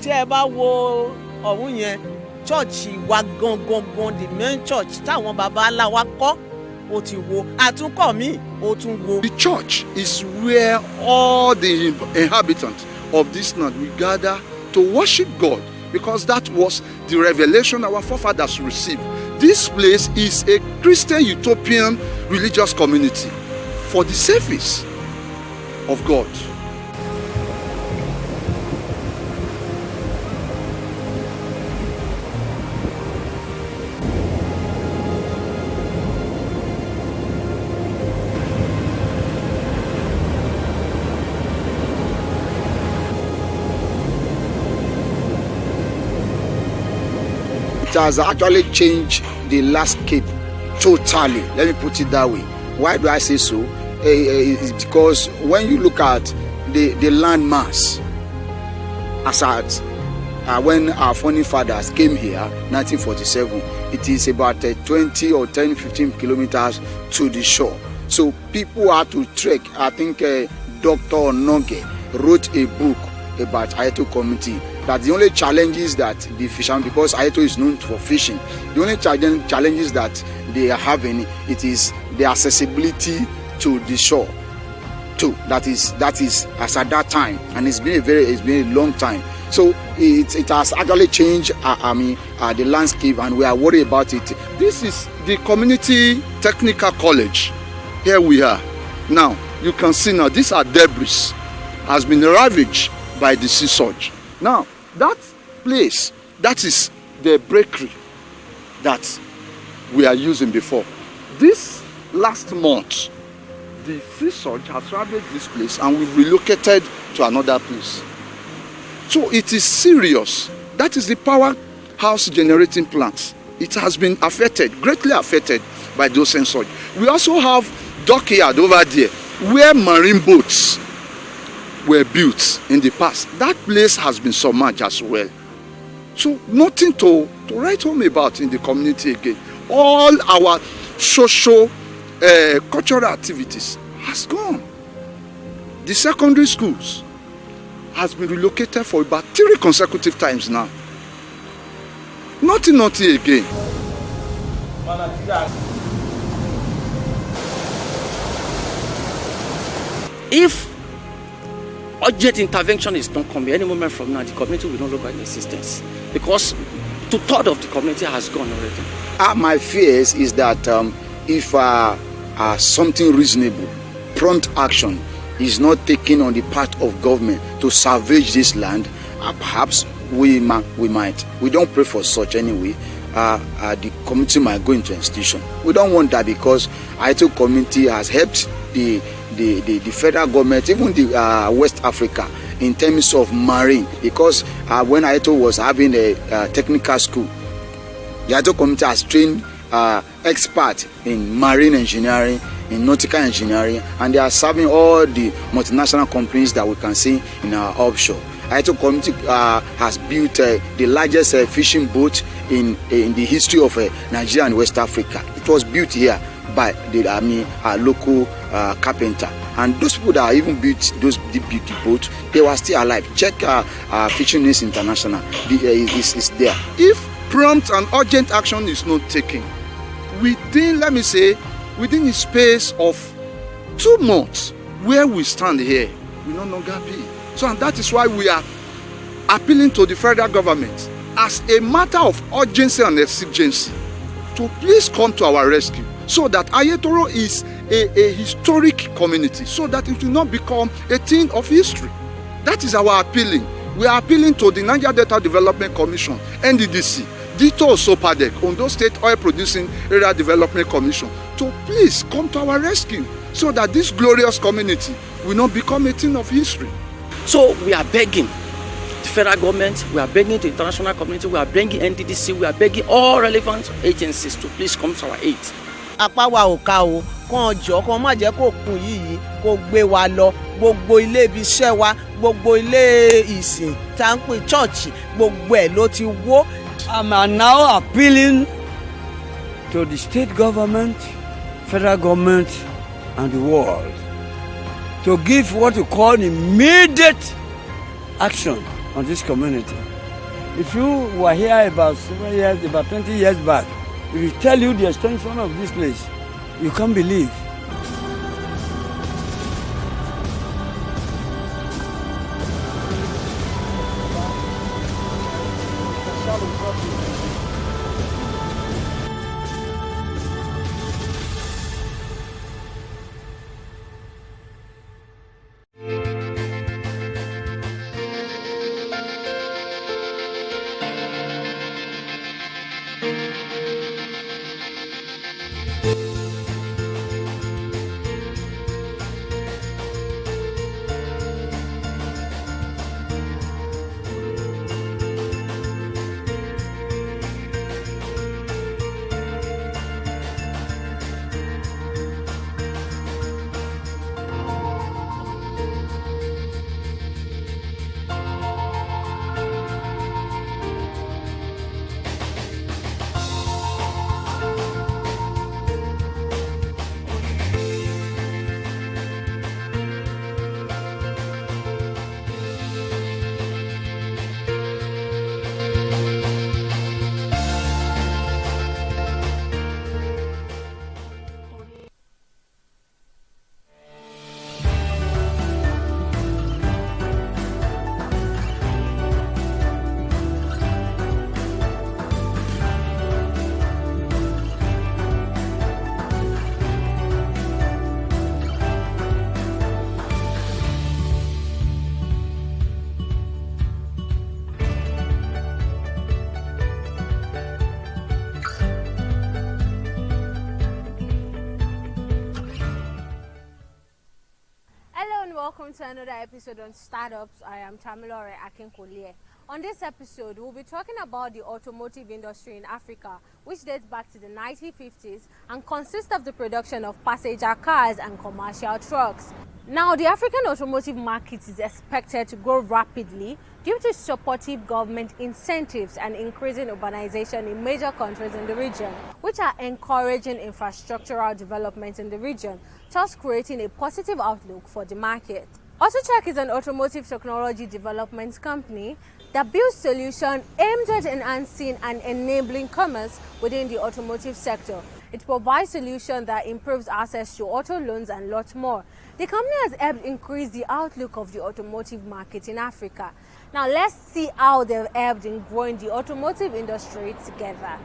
tí ẹ bá wo ọ̀hún yẹn chọ́ọ̀chì wa gangan the main church táwọn baba ńlá wa kọ́ ó ti wo àtúnkọ́ mi ó tún wo. The church is where all the inhabitants of this land we gather to worship God, because that was the revelation our forefathers received. This place is a Christian utopian religious community for the service of God. It has actually changed the landscape totally. Let me put it that way. Why do I say so? It's because when you look at the land mass, as at when our founding fathers came here, 1947, it is about 20 or 10, 15 kilometers to the shore. So people had to trek. I think Dr. Noge wrote a book about Ayeto community. That the only challenge is that the fishermen, because Ayeto is known for fishing, the only challenges that they are having, it is the accessibility to the shore. Too. That is as at that time, and it's been a long time. So it has actually changed the landscape, and we are worried about it. This is the community technical college. Here we are. Now you can see now these are debris, has been ravaged by the sea surge. Now that place, that is the bakery that we are using before. This last month, the sea surge has ravaged this place and we've relocated to another place. So it is serious. That is the powerhouse generating plant. It has been affected, greatly affected by those sea surge. We also have dockyard over there where marine boats were built in the past. That place has been submerged as well. So nothing to to write home about in the community again. All our social, cultural activities has gone. The secondary schools has been relocated for about 3 consecutive times now. Nothing again. If urgent intervention is not coming any moment from now, the community will no longer in existence because 2/3 of the community has gone already. My fears is that if something reasonable, prompt action is not taken on the part of government to salvage this land, perhaps we might. We don't pray for such anyway. The community might go into institution. We don't want that because Ayeto community has helped the federal government, even the West Africa, in terms of marine. Because when Ayeto was having a technical school, the Ayeto community has trained experts in marine engineering, in nautical engineering, and they are serving all the multinational companies that we can see in our offshore. Ayeto community has built the largest fishing boat in the history of Nigeria and West Africa. It was built here by our local carpenter, and those people that even built the boat, they were still alive. Check Fishing News International, is there. If prompt and urgent action is not taken within, let me say, within a space of 2 months, where we stand here will no longer be. So, and that is why we are appealing to the federal government as a matter of urgency and exigency to please come to our rescue, so that Ayetoro is a historic community, so that it will not become a thing of history. That is our appealing. We are appealing to the Niger Delta Development Commission, NDDC, Dito Sopadek, Ondo State Oil Producing Area Development Commission, to please come to our rescue, so that this glorious community will not become a thing of history. So we are begging the federal government, we are begging the international community, we are begging NDDC, we are begging all relevant agencies to please come to our aid. Apá wa ò ká o, kàn jọ kàn má jẹ́ kó kùn yìí kó gbé wa lọ, gbogbo ilé ibi iṣẹ́ wa, gbogbo ilé ìsìn tá ń pè church, gbogbo ẹ̀ ló ti wó. I'm now appealing to the state government, federal government, and the world to give what you call immediate action on this community. If you were here about 20 years back, if we tell you the extension of this place, you can't believe. Welcome to another episode on Startups. I am Tamilore Akinkolie. On this episode, we'll be talking about the automotive industry in Africa, which dates back to the 1950s and consists of the production of passenger cars and commercial trucks. Now, the African automotive market is expected to grow rapidly due to supportive government incentives and increasing urbanization in major countries in the region, which are encouraging infrastructural development in the region, thus creating a positive outlook for the market. AutoCheck is an automotive technology development company that builds solutions aimed at enhancing and enabling commerce within the automotive sector. It provides solutions that improves access to auto loans and lots more. The company has helped increase the outlook of the automotive market in Africa. Now let's see how they've helped in growing the automotive industry together.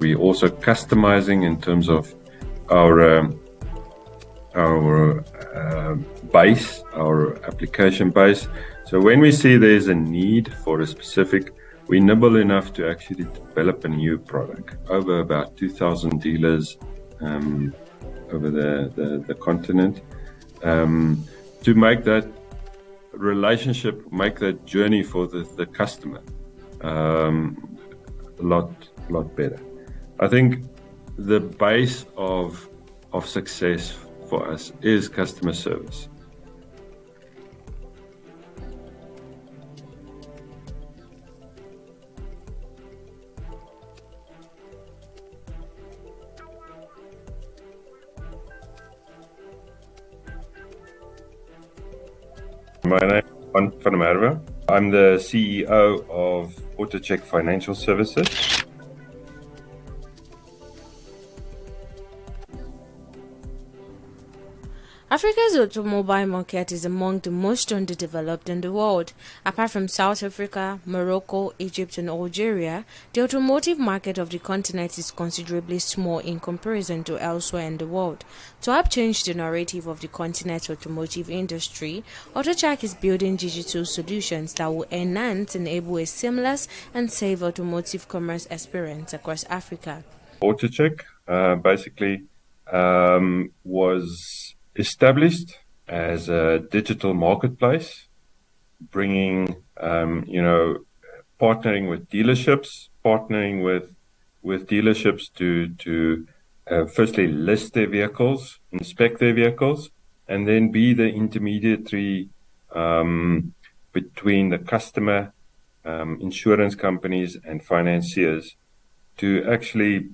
We're also customizing in terms of our base, our application base. So when we see there's a need for a specific, we're nimble enough to actually develop a new product over about 2,000 dealers over the continent to make that relationship, make that journey for the customer a lot better. I think the base of success for us is customer service. My name is Van der Merwe. I'm the CEO of AutoCheck Financial Services. Africa's automobile market is among the most underdeveloped in the world. Apart from South Africa, Morocco, Egypt and Algeria, the automotive market of the continent is considerably small in comparison to elsewhere in the world. To help change the narrative of the continent's automotive industry, AutoCheck is building digital solutions that will enhance and enable a seamless and safe automotive commerce experience across Africa. AutoCheck basically was established as a digital marketplace, bringing, partnering with dealerships, to firstly list their vehicles, inspect their vehicles, and then be the intermediary between the customer, insurance companies, and financiers to actually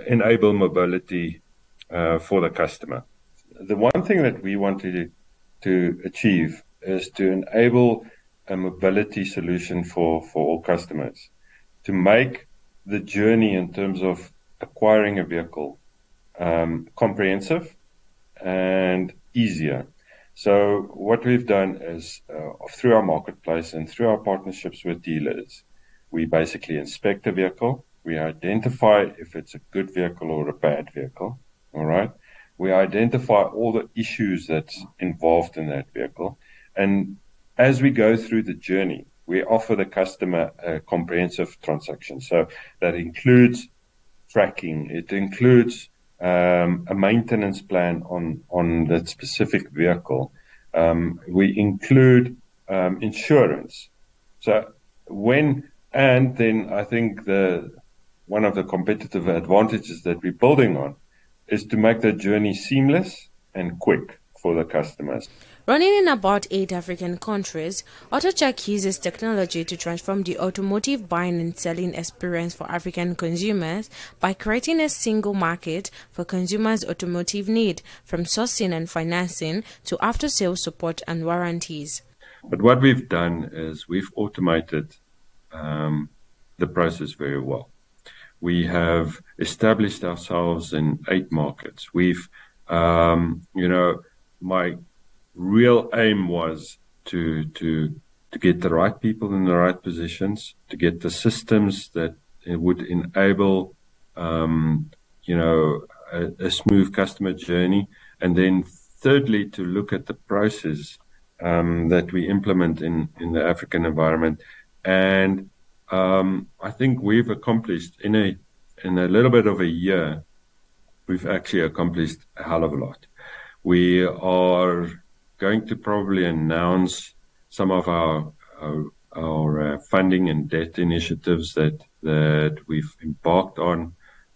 enable mobility for the customer. The one thing that we wanted to achieve is to enable a mobility solution for all customers, to make the journey in terms of acquiring a vehicle comprehensive and easier. So what we've done is through our marketplace and through our partnerships with dealers, we basically inspect the vehicle. We identify if it's a good vehicle or a bad vehicle. All right. We identify all the issues that's involved in that vehicle. And as we go through the journey, we offer the customer a comprehensive transaction. So that includes tracking. It includes a maintenance plan on that specific vehicle. We include insurance. So then I think one of the competitive advantages that we're building on is to make the journey seamless and quick for the customers. Running in about 8 African countries, AutoCheck uses technology to transform the automotive buying and selling experience for African consumers by creating a single market for consumers' automotive need, from sourcing and financing to after-sales support and warranties. But what we've done is we've automated the process very well. We have established ourselves in 8 markets. We've, my real aim was to get the right people in the right positions, to get the systems that would enable, a smooth customer journey. And then thirdly, to look at the process that we implement in the African environment. And I think we've accomplished in a little bit of a year we've actually accomplished a hell of a lot. We are going to probably announce some of our funding and debt initiatives that we've embarked on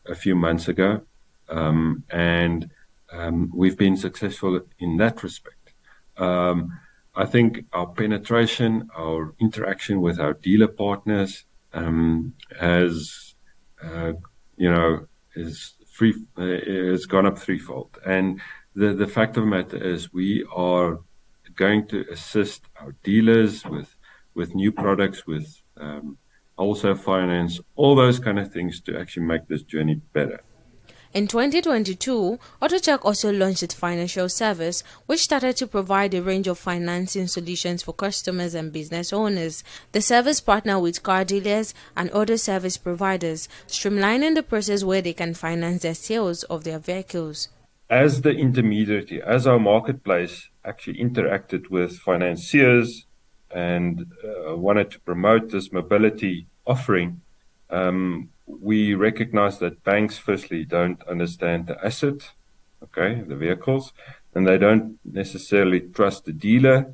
a few months ago, and we've been successful in that respect. I think our penetration, our interaction with our dealer partners has gone up threefold. And the fact of the matter is we are going to assist our dealers with new products, with wholesale finance, all those kind of things to actually make this journey better. In 2022, AutoCheck also launched its financial service, which started to provide a range of financing solutions for customers and business owners. The service partnered with car dealers and other service providers, streamlining the process where they can finance their sales of their vehicles. As the intermediary, as our marketplace actually interacted with financiers and wanted to promote this mobility offering, we recognize that banks firstly don't understand the asset, the vehicles, and they don't necessarily trust the dealer.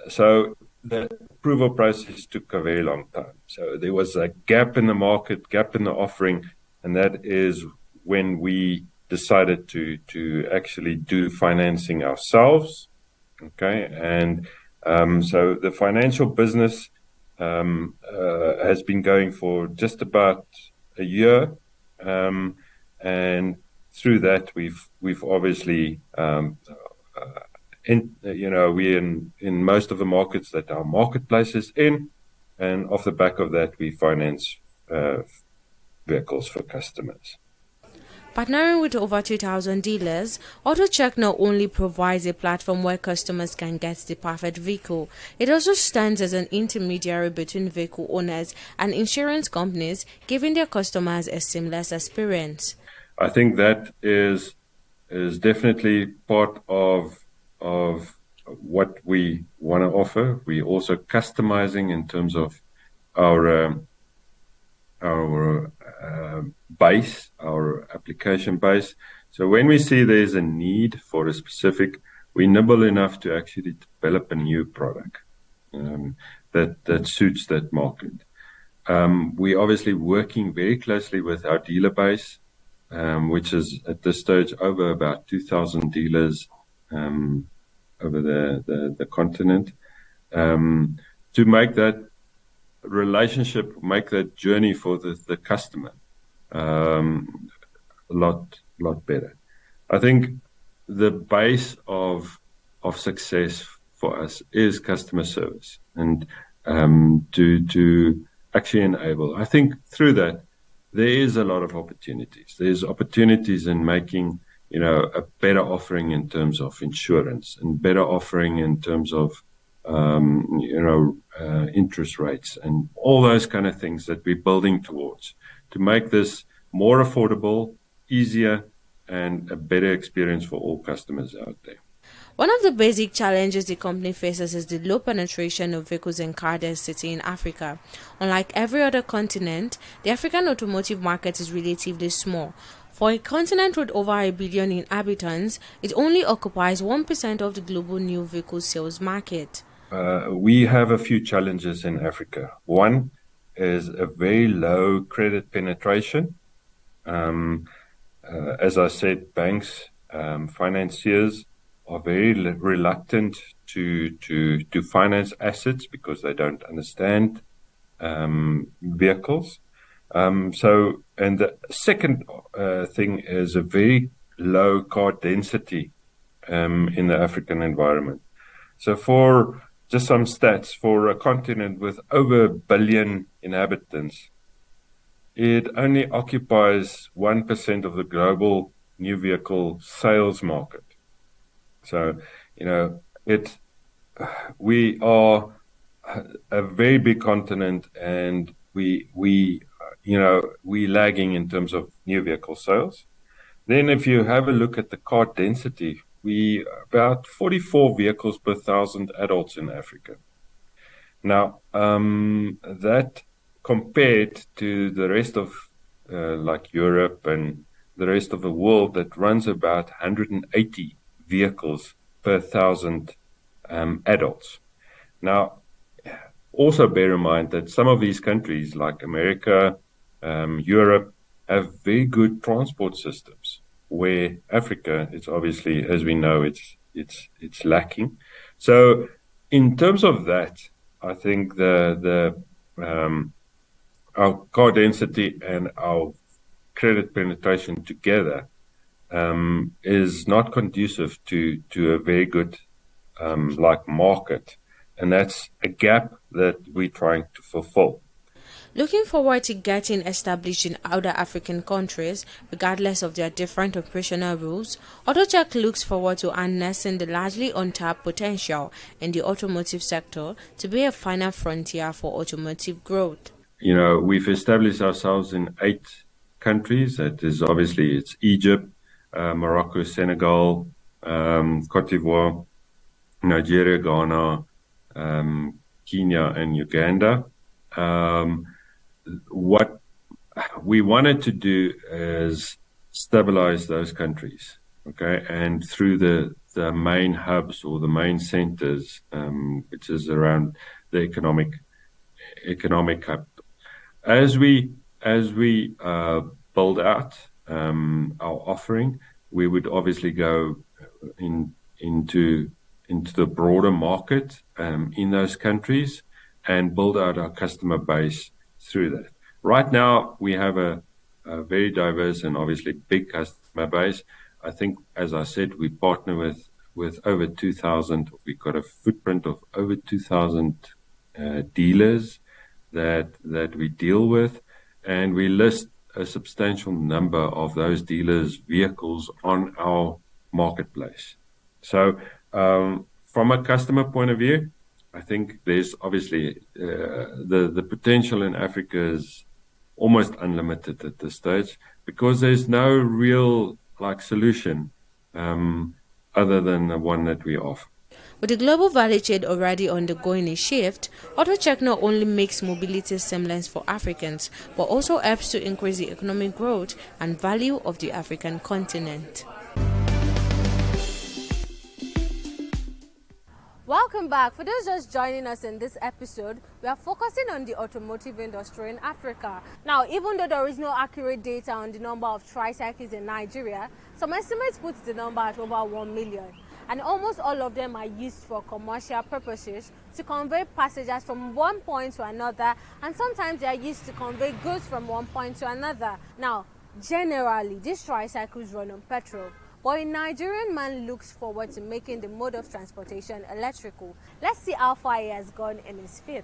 So the approval process took a very long time. So there was a gap in the market, gap in the offering, and that is when we decided to actually do financing ourselves. And so the financial business has been going for just about a year, and through that we've obviously we're in most of the markets that our marketplace is in, and off the back of that we finance vehicles for customers. Partnering with over 2,000 dealers, AutoCheck not only provides a platform where customers can get the perfect vehicle, it also stands as an intermediary between vehicle owners and insurance companies, giving their customers a seamless experience. I think that is definitely part of what we want to offer. We're also customizing in terms of our base, our application base. So when we see there's a need for a specific, we're nimble enough to actually develop a new product that suits that market. We're obviously working very closely with our dealer base, which is at this stage over about 2,000 dealers over the continent, to make that relationship, make that journey for the customer a lot better. I think the base of success for us is customer service, and to actually enable. I think through that there is a lot of opportunities. There's opportunities in making a better offering in terms of insurance, and better offering in terms of interest rates, and all those kind of things that we're building towards to make this more affordable, easier, and a better experience for all customers out there. One of the basic challenges the company faces is the low penetration of vehicles in car density in Africa. Unlike every other continent, the African automotive market is relatively small. For a continent with over 1 billion inhabitants, it only occupies 1% of the global new vehicle sales market. We have a few challenges in Africa. One is a very low credit penetration. As I said, banks, financiers are very reluctant to finance assets because they don't understand vehicles. And the second thing is a very low car density in the African environment. So for just some stats, for a continent with over 1 billion inhabitants, it only occupies 1% of the global new vehicle sales market. So, we are a very big continent, and we lagging in terms of new vehicle sales. Then if you have a look at the car density, we about 44 vehicles per 1,000 adults in Africa. Now, that compared to the rest of like Europe and the rest of the world that runs about 180 vehicles per 1,000 adults. Now, also bear in mind that some of these countries like America, Europe, have very good transport systems, where Africa, it's obviously, as we know, it's lacking. So in terms of that, I think our car density and our credit penetration together is not conducive to a very good market, and that's a gap that we're trying to fulfill. Looking forward to getting established in other African countries, regardless of their different operational rules, AutoCheck looks forward to harnessing the largely untapped potential in the automotive sector to be a final frontier for automotive growth. You know, we've established ourselves in 8 countries. That is obviously, it's Egypt, Morocco, Senegal, Cote d'Ivoire, Nigeria, Ghana, Kenya, and Uganda. What we wanted to do is stabilize those countries, okay, and through the main hubs or the main centers, which is around the economic hub. As we build out our offering, we would obviously go into the broader market in those countries and build out our customer base through that. Right now, we have a very diverse and obviously big customer base. I think, as I said, we partner with over 2,000. We've got a footprint of over 2,000 dealers that we deal with, and we list a substantial number of those dealers' vehicles on our marketplace. So, from a customer point of view, I think there's obviously the potential in Africa is almost unlimited at this stage, because there's no real solution other than the one that we offer. With the global value chain already undergoing a shift, AutoCheck not only makes mobility seamless for Africans, but also helps to increase the economic growth and value of the African continent. Welcome back. For those just joining us in this episode, we are focusing on the automotive industry in Africa. Now, even though there is no accurate data on the number of tricycles in Nigeria, some estimates put the number at over 1 million. And almost all of them are used for commercial purposes to convey passengers from one point to another, and sometimes they are used to convey goods from one point to another. Now, generally, these tricycles run on petrol. But a Nigerian man looks forward to making the mode of transportation electrical. Let's see how far he has gone in his feat.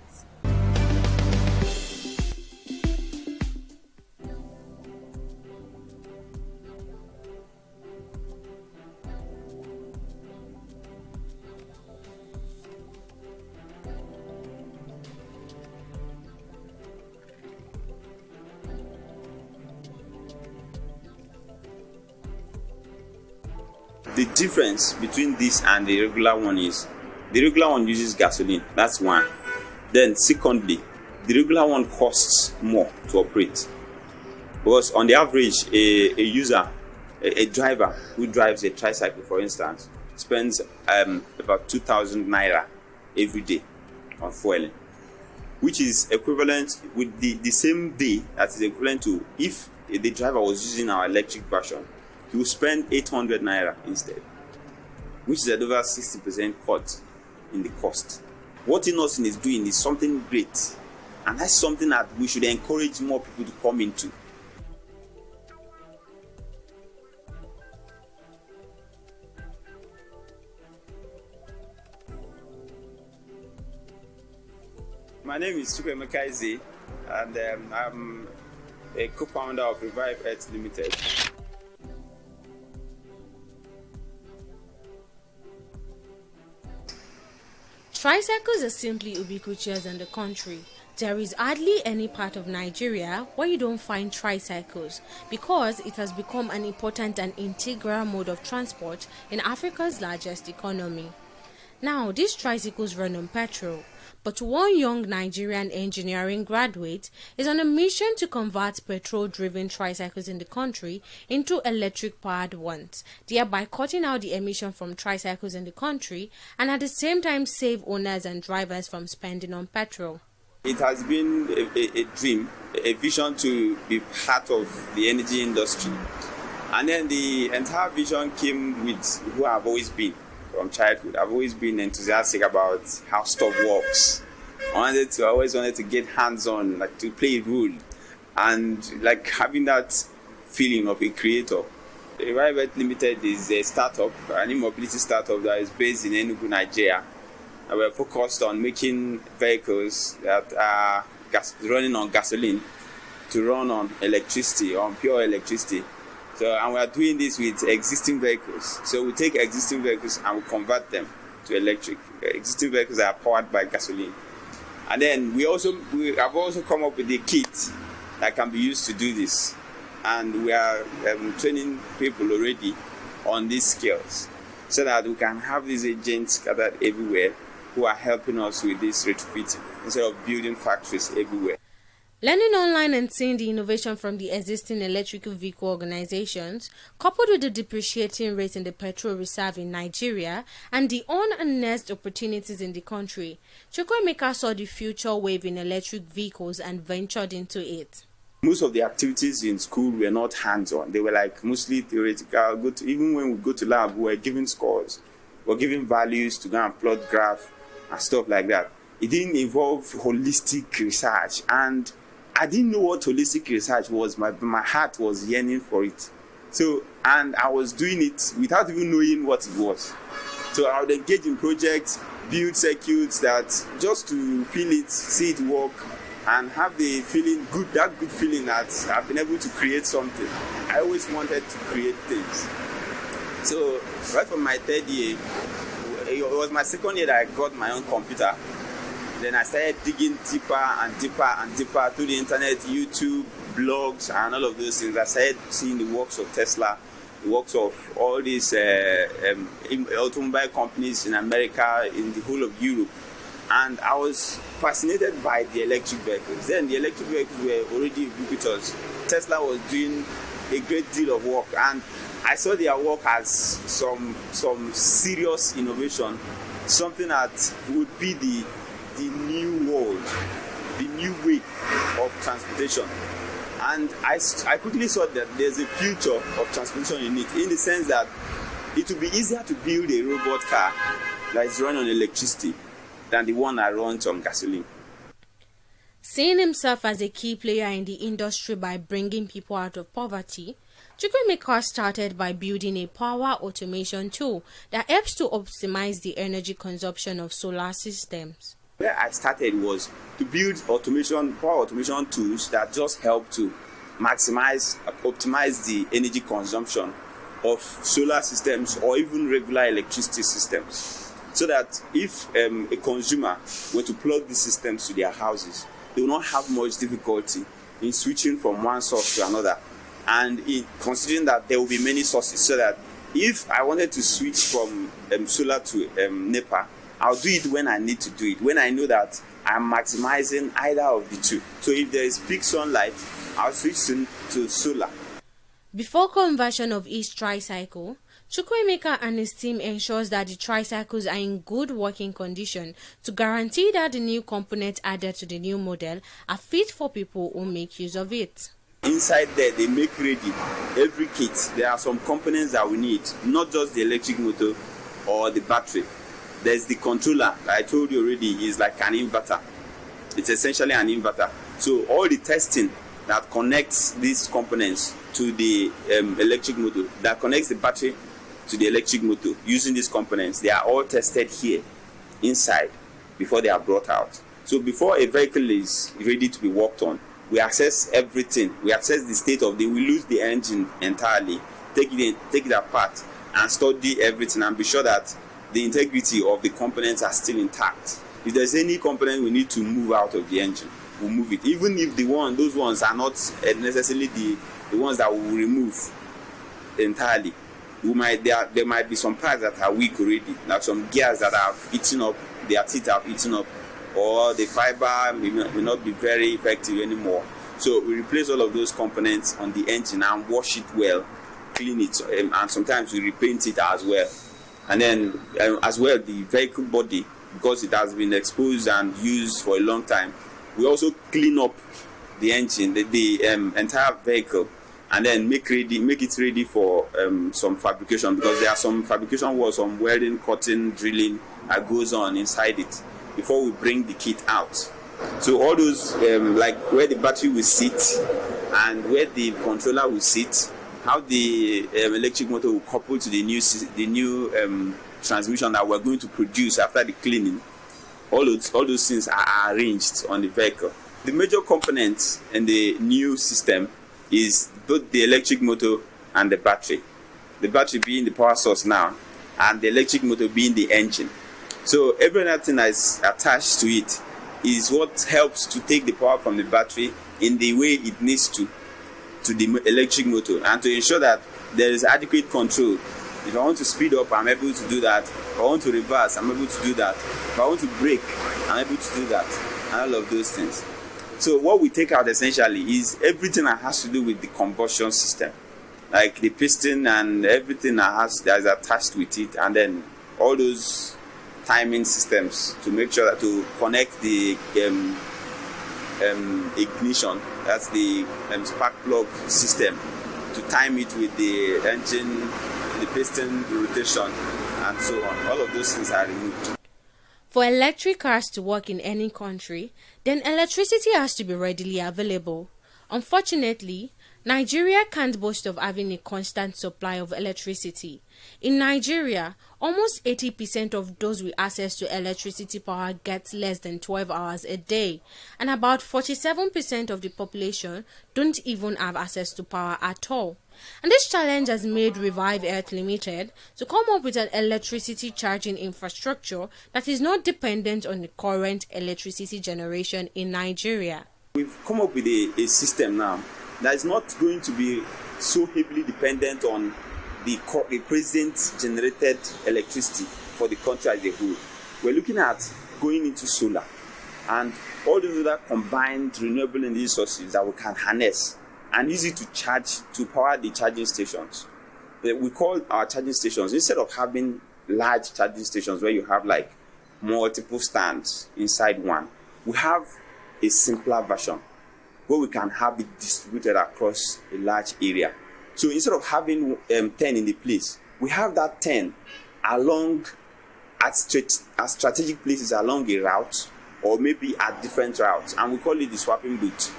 The difference between this and the regular one is the regular one uses gasoline. That's one. Then secondly, the regular one costs more to operate, because on the average, a user, a driver who drives a tricycle, for instance, spends about 2,000 naira every day on fueling, which is equivalent with the same day that is equivalent to if the driver was using our electric version. He will spend 800 naira instead, which is at over 60% cut in the cost. What Innocent is doing is something great, and that's something that we should encourage more people to come into. My name is Chukwemeka Eze, and I'm a co-founder of Revive Earth Limited. Tricycles are simply ubiquitous in the country. There is hardly any part of Nigeria where you don't find tricycles, because it has become an important and integral mode of transport in Africa's largest economy. Now, these tricycles run on petrol, but one young Nigerian engineering graduate is on a mission to convert petrol-driven tricycles in the country into electric-powered ones, thereby cutting out the emission from tricycles in the country and at the same time save owners and drivers from spending on petrol. It has been a dream, a vision to be part of the energy industry. And then the entire vision came with who I've always been from childhood. I've always been enthusiastic about how stuff works. I always wanted to get hands-on, like to play a role, and like having that feeling of a creator. Arrivet Limited is a startup, an e-mobility startup that is based in Enugu, Nigeria. And we're focused on making vehicles that are running on gasoline to run on electricity, on pure electricity. And we are doing this with existing vehicles. So we take existing vehicles and we convert them to electric. Existing vehicles are powered by gasoline. And then we have also come up with a kit that can be used to do this. And we are training people already on these skills so that we can have these agents scattered everywhere who are helping us with this retrofitting instead of building factories everywhere. Learning online and seeing the innovation from the existing electric vehicle organizations, coupled with the depreciating rate in the petrol reserve in Nigeria and the unannounced opportunities in the country, Chukwuemeka saw the future wave in electric vehicles and ventured into it. Most of the activities in school were not hands-on. They were like mostly theoretical. Even when we go to lab, we were giving scores. We were giving values to go and plot graph and stuff like that. It didn't involve holistic research, and I didn't know what holistic research was. My heart was yearning for it. And I was doing it without even knowing what it was. So I would engage in projects, build circuits that just to feel it, see it work, and have the feeling, that good feeling that I've been able to create something. I always wanted to create things. So right from my third year, it was my second year that I got my own computer. Then I started digging deeper and deeper and deeper through the internet, YouTube, blogs, and all of those things. I started seeing the works of Tesla, the works of all these automobile companies in America, in the whole of Europe. And I was fascinated by the electric vehicles. Then the electric vehicles were already ubiquitous. Tesla was doing a great deal of work, and I saw their work as some serious innovation, something that would be the new world, the new way of transportation. And I quickly saw that there's a future of transportation in it, in the sense that it would be easier to build a robot car that is run on electricity than the one that runs on gasoline. Seeing himself as a key player in the industry by bringing people out of poverty, Chukwuemeka started by building a power automation tool that helps to optimize the energy consumption of solar systems. Where I started was to build power automation tools that just help to optimize the energy consumption of solar systems or even regular electricity systems. So that if a consumer were to plug these systems to their houses, they will not have much difficulty in switching from one source to another. And considering that there will be many sources, so that if I wanted to switch from solar to NEPA, I'll do it when I need to do it, when I know that I'm maximizing either of the two. So if there is peak sunlight, I'll switch to solar. Before conversion of each tricycle, Chukwuemeka and his team ensures that the tricycles are in good working condition to guarantee that the new components added to the new model are fit for people who make use of it. Inside there, they make ready every kit. There are some components that we need, not just the electric motor or the battery. There's the controller, I told you already, is like an inverter. It's essentially an inverter. So all the testing that connects these components to the electric motor, that connects the battery to the electric motor using these components, they are all tested here inside before they are brought out. So before a vehicle is ready to be worked on, we access everything. We access the state of we lose the engine entirely, take it apart and study everything and be sure that the integrity of the components are still intact. If there's any component we need to move out of the engine, we'll move it. Even if those ones are not necessarily the ones that we'll remove entirely. There might be some parts that are weak already, like some gears that have eaten up, their teeth have eaten up. or the fiber may not be very effective anymore. So we replace all of those components on the engine and wash it well, clean it, and sometimes we repaint it as well. And then as well, the vehicle body, because it has been exposed and used for a long time, we also clean up the engine, the entire vehicle, and then make it ready for some fabrication, because there are some fabrication work, some welding, cutting, drilling that goes on inside it before we bring the kit out. So all those like where the battery will sit and where the controller will sit, how the electric motor will couple to the new transmission that we're going to produce after the cleaning, all those things are arranged on the vehicle. The major components in the new system is both the electric motor and the battery. The battery being the power source now, and the electric motor being the engine. So everything that is attached to it is what helps to take the power from the battery in the way it needs to the electric motor, and to ensure that there is adequate control. If I want to speed up, I'm able to do that. If I want to reverse, I'm able to do that. If I want to brake, I'm able to do that, and all of those things. So what we take out essentially is everything that has to do with the combustion system, like the piston and everything that is attached with it, and then all those timing systems to make sure that to connect the ignition, that's the spark plug system, to time it with the engine, the piston, the rotation, and so on. All of those things are removed. For electric cars to work in any country, then electricity has to be readily available. Unfortunately, Nigeria can't boast of having a constant supply of electricity. In Nigeria, almost 80% of those with access to electricity power gets less than 12 hours a day, and about 47% of the population don't even have access to power at all. And this challenge has made Revive Earth Limited to come up with an electricity charging infrastructure that is not dependent on the current electricity generation in Nigeria. We've come up with a system now that is not going to be so heavily dependent on the present generated electricity for the country as a whole. We're looking at going into solar and all those other combined renewable energy sources that we can harness and use it to charge, to power the charging stations. We call our charging stations, instead of having large charging stations where you have like multiple stands inside one, we have a simpler version where we can have it distributed across a large area. So instead of having 10 in the place, we have that 10 along at strategic places along a route, or maybe at different routes, and we call it the swapping booth.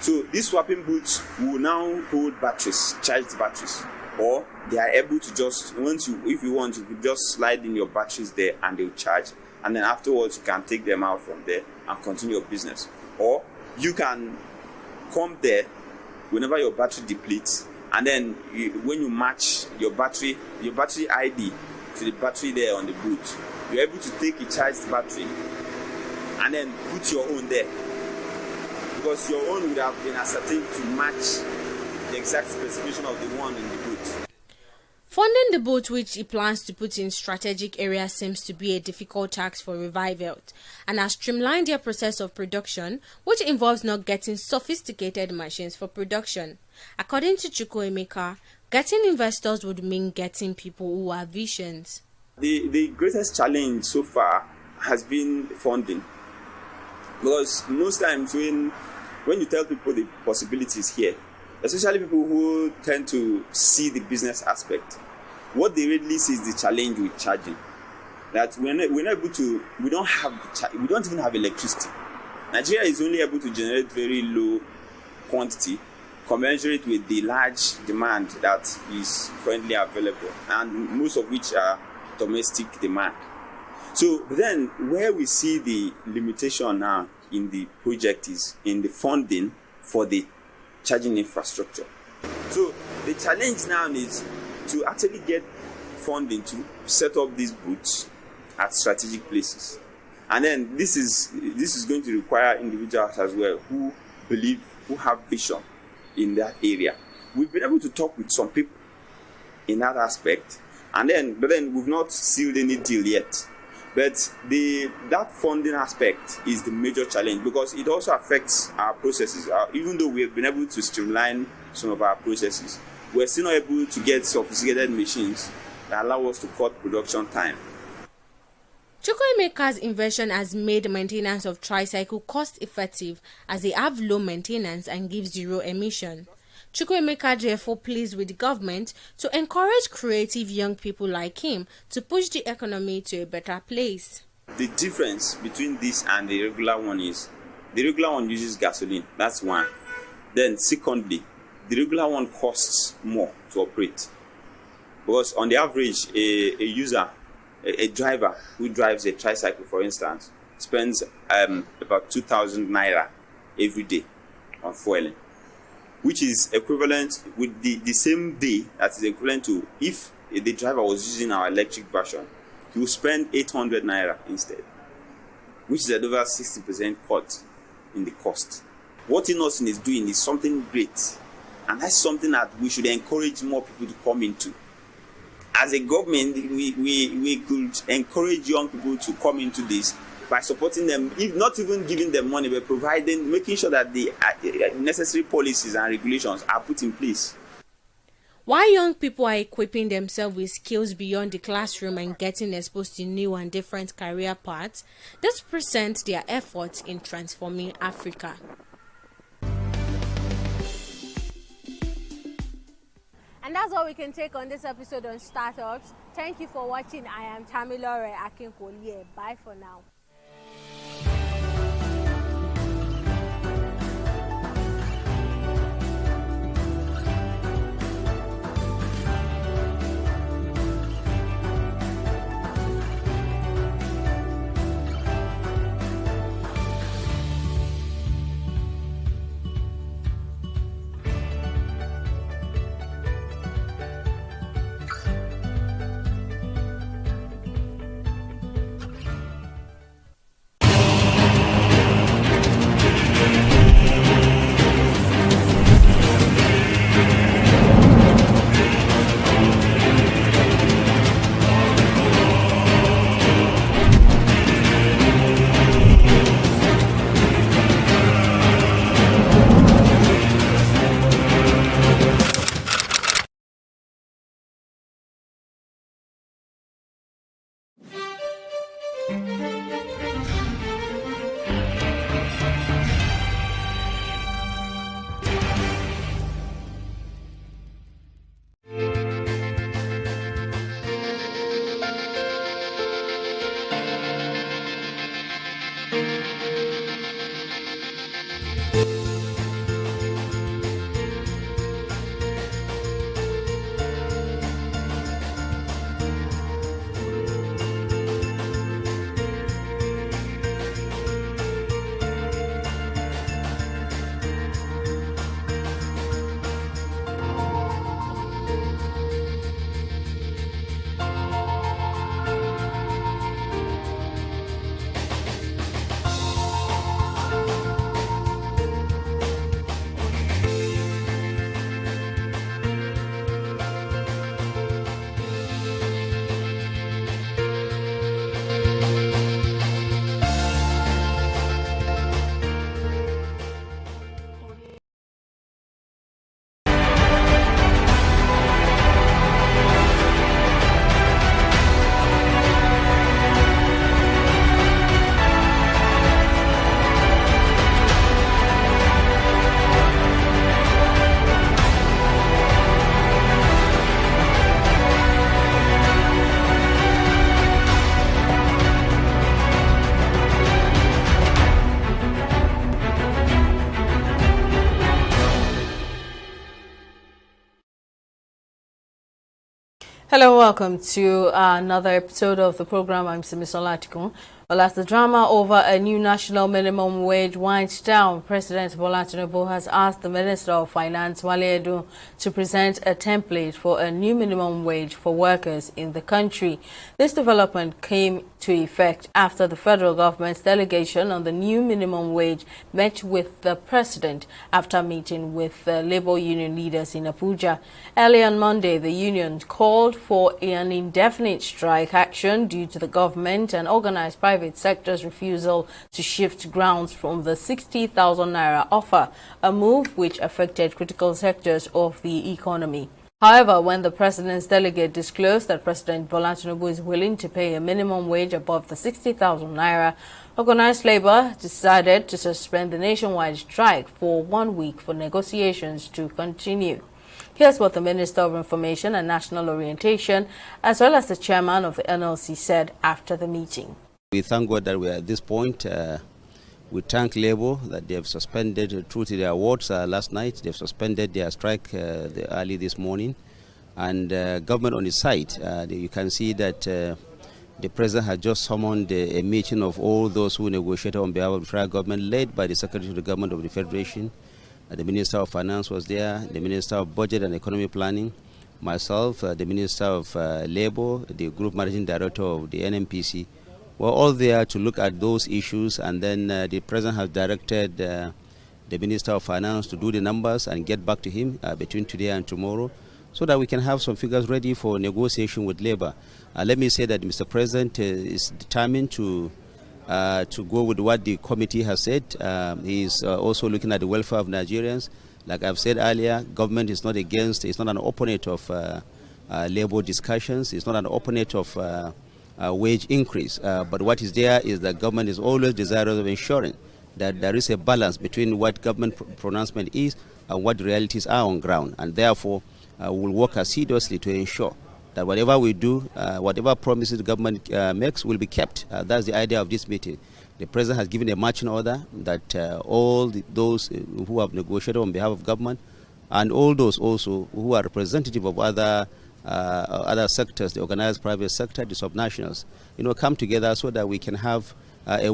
So these swapping booths will now hold batteries, charged batteries, or they are able to just, if you want, you could just slide in your batteries there and they'll charge, and then afterwards you can take them out from there and continue your business. Or you can come there whenever your battery depletes, and then when you match your battery ID to the battery there on the booth, you're able to take a charged battery and then put your own there, because your own would have been ascertained to match the exact specification of the one in the booth. Funding the booth which he plans to put in strategic areas seems to be a difficult task for Revive Health, and has streamlined their process of production, which involves not getting sophisticated machines for production. According to Chukwuemeka, getting investors would mean getting people who have visions. The greatest challenge so far has been funding, because most times when you tell people the possibilities here, especially people who tend to see the business aspect, what they really see is the challenge with charging. That we're not able to, we don't even have electricity. Nigeria is only able to generate very low quantity commensurate with the large demand that is currently available, and most of which are domestic demand. So then where we see the limitation now in the project is in the funding for the charging infrastructure. So the challenge now is to actually get funding to set up these booths at strategic places. And then this is going to require individuals as well who believe, who have vision in that area. We've been able to talk with some people in that aspect, but then we've not sealed any deal yet. But that funding aspect is the major challenge because it also affects our processes. Even though we have been able to streamline some of our processes, we're still not able to get sophisticated machines that allow us to cut production time. Chukwuemeka's invention has made maintenance of tricycle cost-effective as they have low maintenance and give zero emission. Chukwuemeka therefore pleads with the government to encourage creative young people like him to push the economy to a better place. The difference between this and the regular one is the regular one uses gasoline. That's one. Then secondly, the regular one costs more to operate. Because on the average, a driver who drives a tricycle, for instance, spends about 2,000 naira every day on fueling, which is equivalent with the same day that is equivalent to if the driver was using our electric version, he will spend 800 naira instead, which is at over 60% cut in the cost. What Innoson is doing is something great, and that's something that we should encourage more people to come into. As a government, we could encourage young people to come into this by supporting them, if not even giving them money, but making sure that the necessary policies and regulations are put in place. While young people are equipping themselves with skills beyond the classroom and getting exposed to new and different career paths, this presents their efforts in transforming Africa. And that's all we can take on this episode on Startups. Thank you for watching. I am Tamilore Akinkolie. Bye for now. Hello, welcome to another episode of the program. I'm Simisola Atikun. Well, as the drama over a new national minimum wage winds down, President Bola Tinubu has asked the Minister of Finance, Wale Edun, to present a template for a new minimum wage for workers in the country. This development came to effect after the federal government's delegation on the new minimum wage met with the President after meeting with the labor union leaders in Abuja. Early on Monday, the union called for an indefinite strike action due to the government and organized private sector's refusal to shift grounds from the 60,000 naira offer, a move which affected critical sectors of the economy. However, when the president's delegate disclosed that President Bola Tinubu is willing to pay a minimum wage above the 60,000 naira, organized labor decided to suspend the nationwide strike for 1 week for negotiations to continue. Here's what the Minister of Information and National Orientation, as well as the chairman of the NLC, said after the meeting. We thank God that we are at this point. We thank Labour that they have suspended, through to their awards last night, they've suspended their strike early this morning. And government on its side, you can see that the President has just summoned a meeting of all those who negotiated on behalf of the federal government, led by the Secretary of the Government of the Federation. The Minister of Finance was there, the Minister of Budget and Economic Planning, myself, the Minister of Labour, the Group Managing Director of the NMPC. We're all there to look at those issues, and then the President has directed the Minister of Finance to do the numbers and get back to him between today and tomorrow, so that we can have some figures ready for negotiation with Labour. Let me say that Mr. President is determined to go with what the committee has said. He is also looking at the welfare of Nigerians. Like I've said earlier, government is not against, it's not an opponent of Labour discussions, it's not an opponent of wage increase, but what is there is that government is always desirous of ensuring that there is a balance between what government pronouncement is and what the realities are on ground, and therefore we'll work assiduously to ensure that whatever we do, whatever promises the government makes will be kept. That's the idea of this meeting. The President has given a marching order that all those who have negotiated on behalf of government and all those also who are representative of other sectors, the organized private sector, the subnationals, come together so that we can have a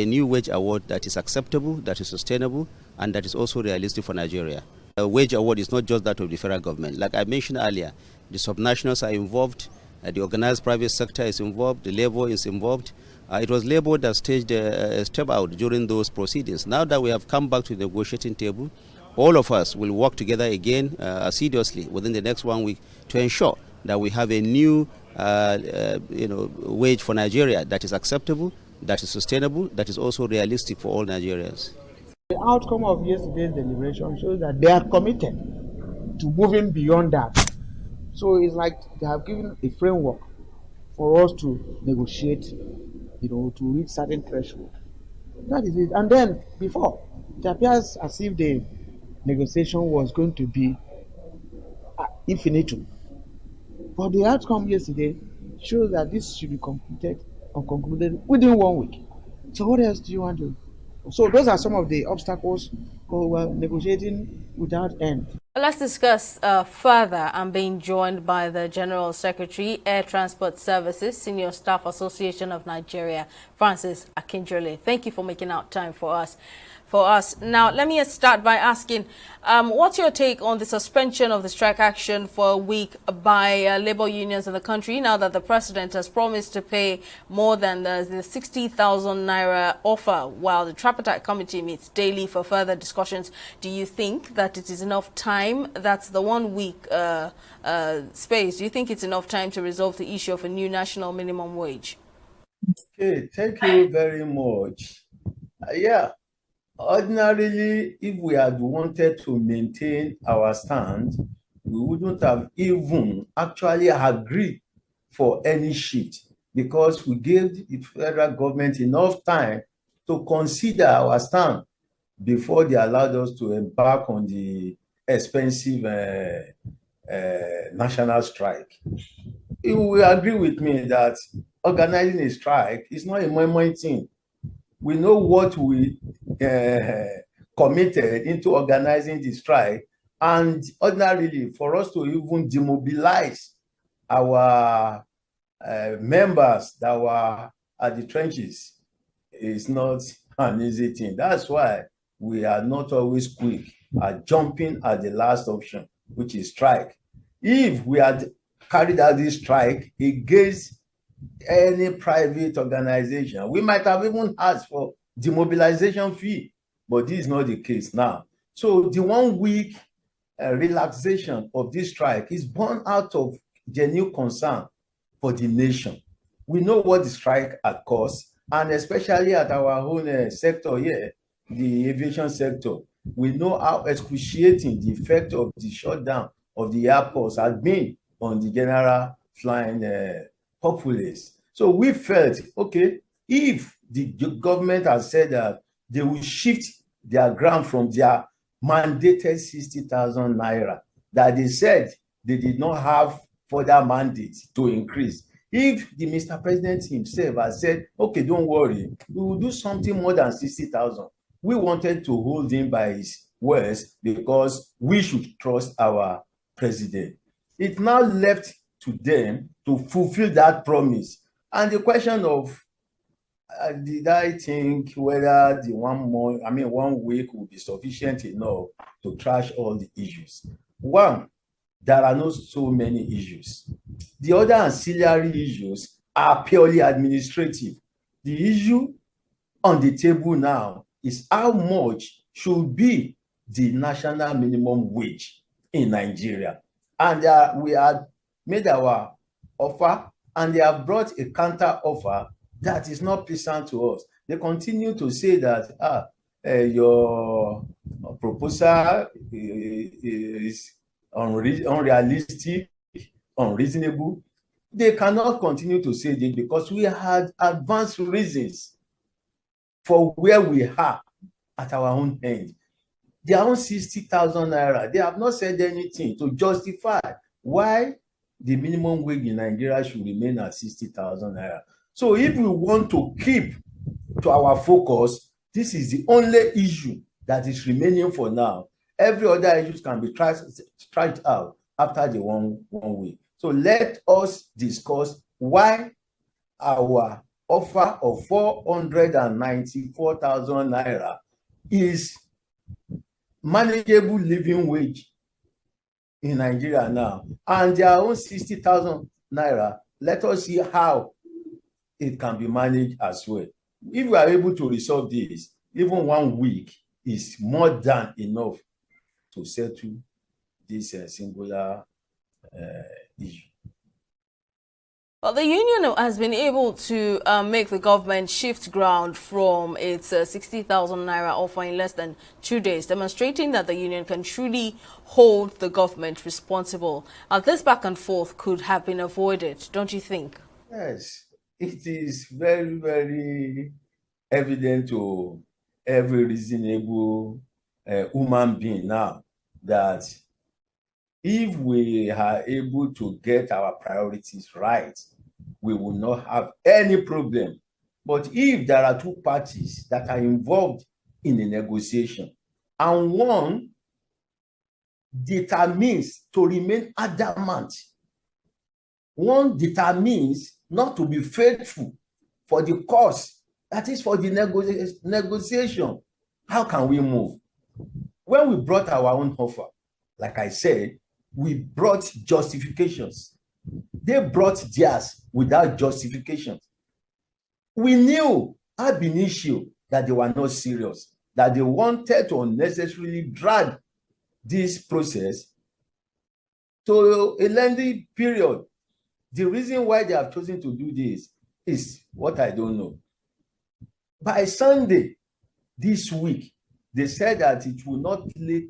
new wage award that is acceptable, that is sustainable, and that is also realistic for Nigeria. A wage award is not just that of the federal government. Like I mentioned earlier, the subnationals are involved, the organized private sector is involved, the labor is involved. It was labor that staged a step out during those proceedings. Now that we have come back to the negotiating table, all of us will work together again assiduously within the next 1 week to ensure that we have a new wage for Nigeria that is acceptable, that is sustainable, that is also realistic for all Nigerians. The outcome of yesterday's deliberation shows that they are committed to moving beyond that. So it's like they have given a framework for us to negotiate, to reach certain threshold. That is it. And then before, it appears as if the negotiation was going to be infinitum. But the outcome yesterday shows that this should be completed or concluded within 1 week. So what else do you want to? So those are some of the obstacles for negotiating without end. Let's discuss further. I'm being joined by the General Secretary, Air Transport Services, Senior Staff Association of Nigeria, Francis Akinjole. Thank you for making out time for us. Now, let me start by asking, what's your take on the suspension of the strike action for a week by labor unions in the country, now that the president has promised to pay more than the 60,000 naira offer, while the tripartite committee meets daily for further discussions? Do you think that it is enough time? That's the 1 week space. Do you think it's enough time to resolve the issue of a new national minimum wage? Okay, thank you very much. Ordinarily, if we had wanted to maintain our stand, we wouldn't have even actually agreed for any shift, because we gave the federal government enough time to consider our stand before they allowed us to embark on the expensive national strike. You will agree with me that organizing a strike is not a moment thing. We know what we committed into organizing the strike, and ordinarily for us to even demobilize our members that were at the trenches is not an easy thing. That's why we are not always quick at jumping at the last option, which is strike. If we had carried out this strike against any private organization, we might have even asked for demobilization fee, but this is not the case now. So the 1 week relaxation of this strike is born out of genuine concern for the nation. We know what the strike had caused, and especially at our own sector here, the aviation sector, we know how excruciating the effect of the shutdown of the airports has been on the general flying populace. So we felt, okay, if the government has said that they will shift their ground from their mandated 60,000 naira, that they said they did not have further mandate to increase. If the Mr. President himself has said, okay, don't worry, we will do something more than 60,000, we wanted to hold him by his words because we should trust our president. It's now left to them to fulfill that promise. And the question of did I think whether the 1 week will be sufficient enough to trash all the issues? One, there are not so many issues. The other ancillary issues are purely administrative. The issue on the table now is how much should be the national minimum wage in Nigeria. And we had made our offer, and they have brought a counter offer that is not pleasant to us. They continue to say that your proposal is unrealistic, unreasonable. They cannot continue to say this because we had advanced reasons for where we are at our own end. Their own 60,000 naira, they have not said anything to justify why the minimum wage in Nigeria should remain at 60,000 naira. So if we want to keep to our focus, this is the only issue that is remaining for now. Every other issue can be tried out after the one week. So let us discuss why our offer of 494,000 naira is manageable living wage in Nigeria now, and their own 60,000 naira. Let us see how it can be managed as well. If we are able to resolve this, even 1 week is more than enough to settle this singular issue. Well, the union has been able to make the government shift ground from its 60,000 naira offer in less than 2 days, demonstrating that the union can truly hold the government responsible. This back and forth could have been avoided, don't you think? Yes, it is very, very evident to every reasonable human being now that if we are able to get our priorities right, we will not have any problem. But if there are two parties that are involved in a negotiation and one determines to remain adamant, one determines not to be faithful for the cause, that is for the negotiation, how can we move? When we brought our own offer, like I said, we brought justifications. They brought theirs without justifications. We knew ab initio that they were not serious, that they wanted to unnecessarily drag this process to a lengthy period. The reason why they have chosen to do this is what I don't know. By Sunday this week, they said that it will not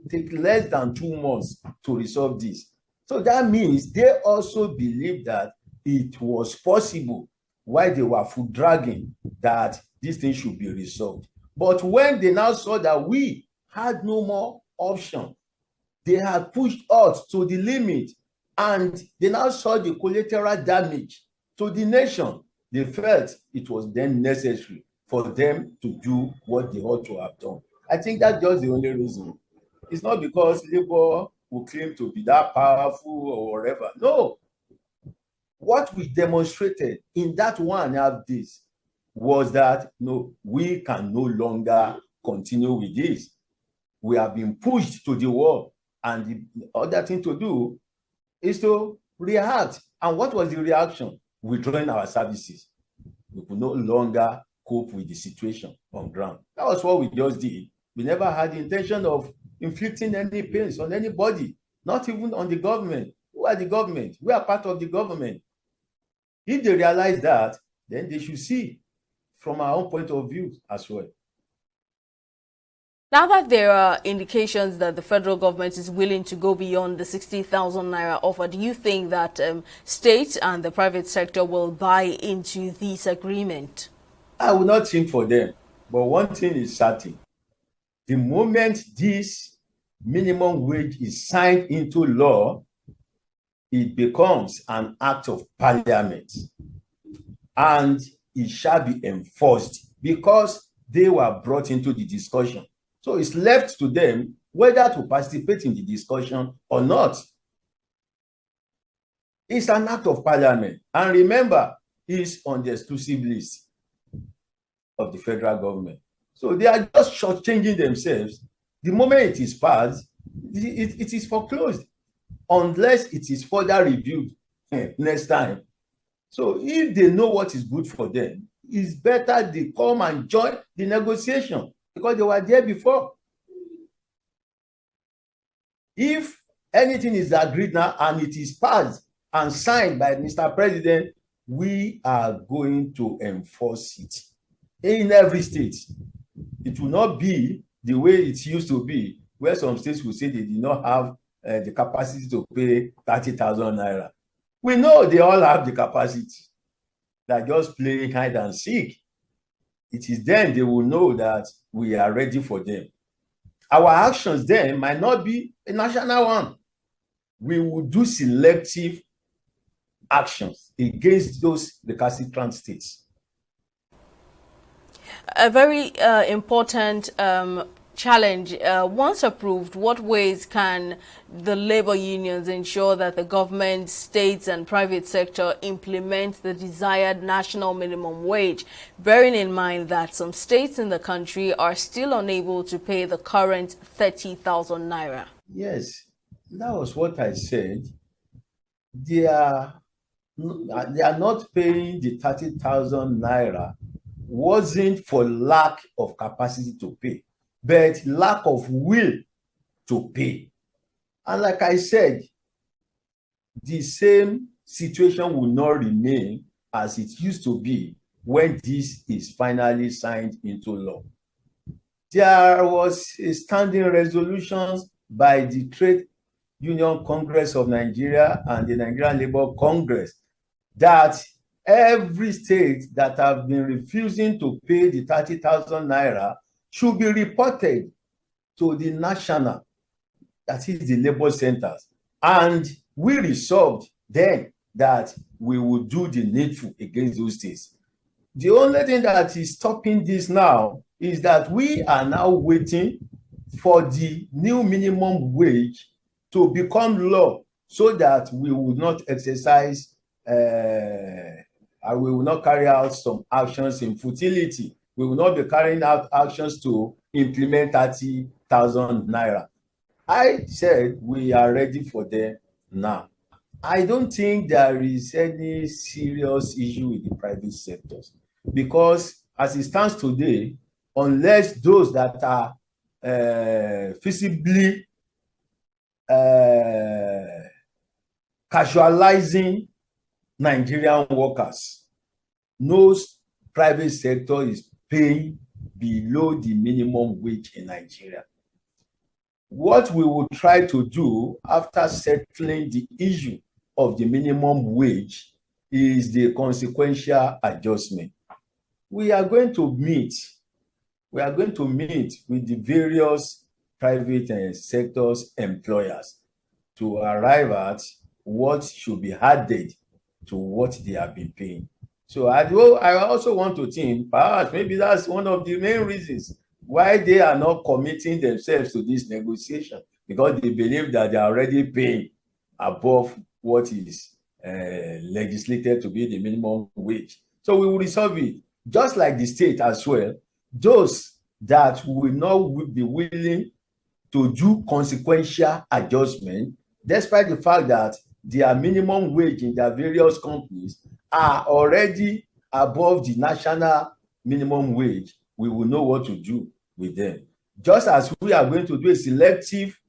take less than 2 months to resolve this. So that means they also believe that it was possible while they were foot dragging that this thing should be resolved. But when they now saw that we had no more option, they had pushed us to the limit, and they now saw the collateral damage to the nation. They felt it was then necessary for them to do what they ought to have done. I think that's just the only reason. It's not because Labour will claim to be that powerful or whatever. No. What we demonstrated in that 1.5 days was that no, we can no longer continue with this. We have been pushed to the wall, and the other thing to do is to react. And what was the reaction? Withdrawing our services. We could no longer cope with the situation on ground. That was what we just did. We never had the intention of inflicting any pains on anybody, not even on the government. Who are the government? We are part of the government. If they realize that, then they should see from our own point of view as well. Now that there are indications that the federal government is willing to go beyond the 60,000 naira offer, do you think that state and the private sector will buy into this agreement? I will not think for them, but one thing is certain. The moment this minimum wage is signed into law, it becomes an act of parliament, and it shall be enforced because they were brought into the discussion. So it's left to them whether to participate in the discussion or not. It's an act of parliament. And remember, it's on the exclusive list of the federal government. So they are just shortchanging themselves. The moment it is passed, it is foreclosed unless it is further reviewed next time. So if they know what is good for them, it's better they come and join the negotiation because they were there before. If anything is agreed now and it is passed and signed by Mr. President, we are going to enforce it in every state. It will not be the way it used to be, where some states will say they did not have the capacity to pay 30,000 naira. We know they all have the capacity. They're just playing hide and seek. It is then they will know that we are ready for them. Our actions then might not be a national one. We will do selective actions against those recalcitrant states. A very important challenge. Once approved, what ways can the labor unions ensure that the government, states and private sector implement the desired national minimum wage, bearing in mind that some states in the country are still unable to pay the current 30,000 naira? Yes, that was what I said. They are not paying the 30,000 naira wasn't for lack of capacity to pay, but lack of will to pay. And like I said, the same situation will not remain as it used to be when this is finally signed into law. There was a standing resolutions by the Trade Union Congress of Nigeria and the Nigerian Labour Congress that every state that have been refusing to pay the 30,000 naira should be reported to the national, that is the labor centers. And we resolved then that we will do the needful against those states. The only thing that is stopping this now is that we are now waiting for the new minimum wage to become law so that we will not exercise we will not carry out some actions in futility. We will not be carrying out actions to implement 30,000 naira. I said we are ready for them now. I don't think there is any serious issue with the private sectors because as it stands today, unless those that are visibly casualizing Nigerian workers, no private sector is paying below the minimum wage in Nigeria. What we will try to do after settling the issue of the minimum wage is the consequential adjustment. We are going to meet with the various private sectors employers to arrive at what should be added to what they have been paying. So I also want to think perhaps maybe that's one of the main reasons why they are not committing themselves to this negotiation, because they believe that they are already paying above what is legislated to be the minimum wage. So we will resolve it. just like the state as well, those that will not be willing to do consequential adjustment, despite the fact that their minimum wage in their various companies are already above the national minimum wage, we will know what to do with them. Just as we are going to do a selective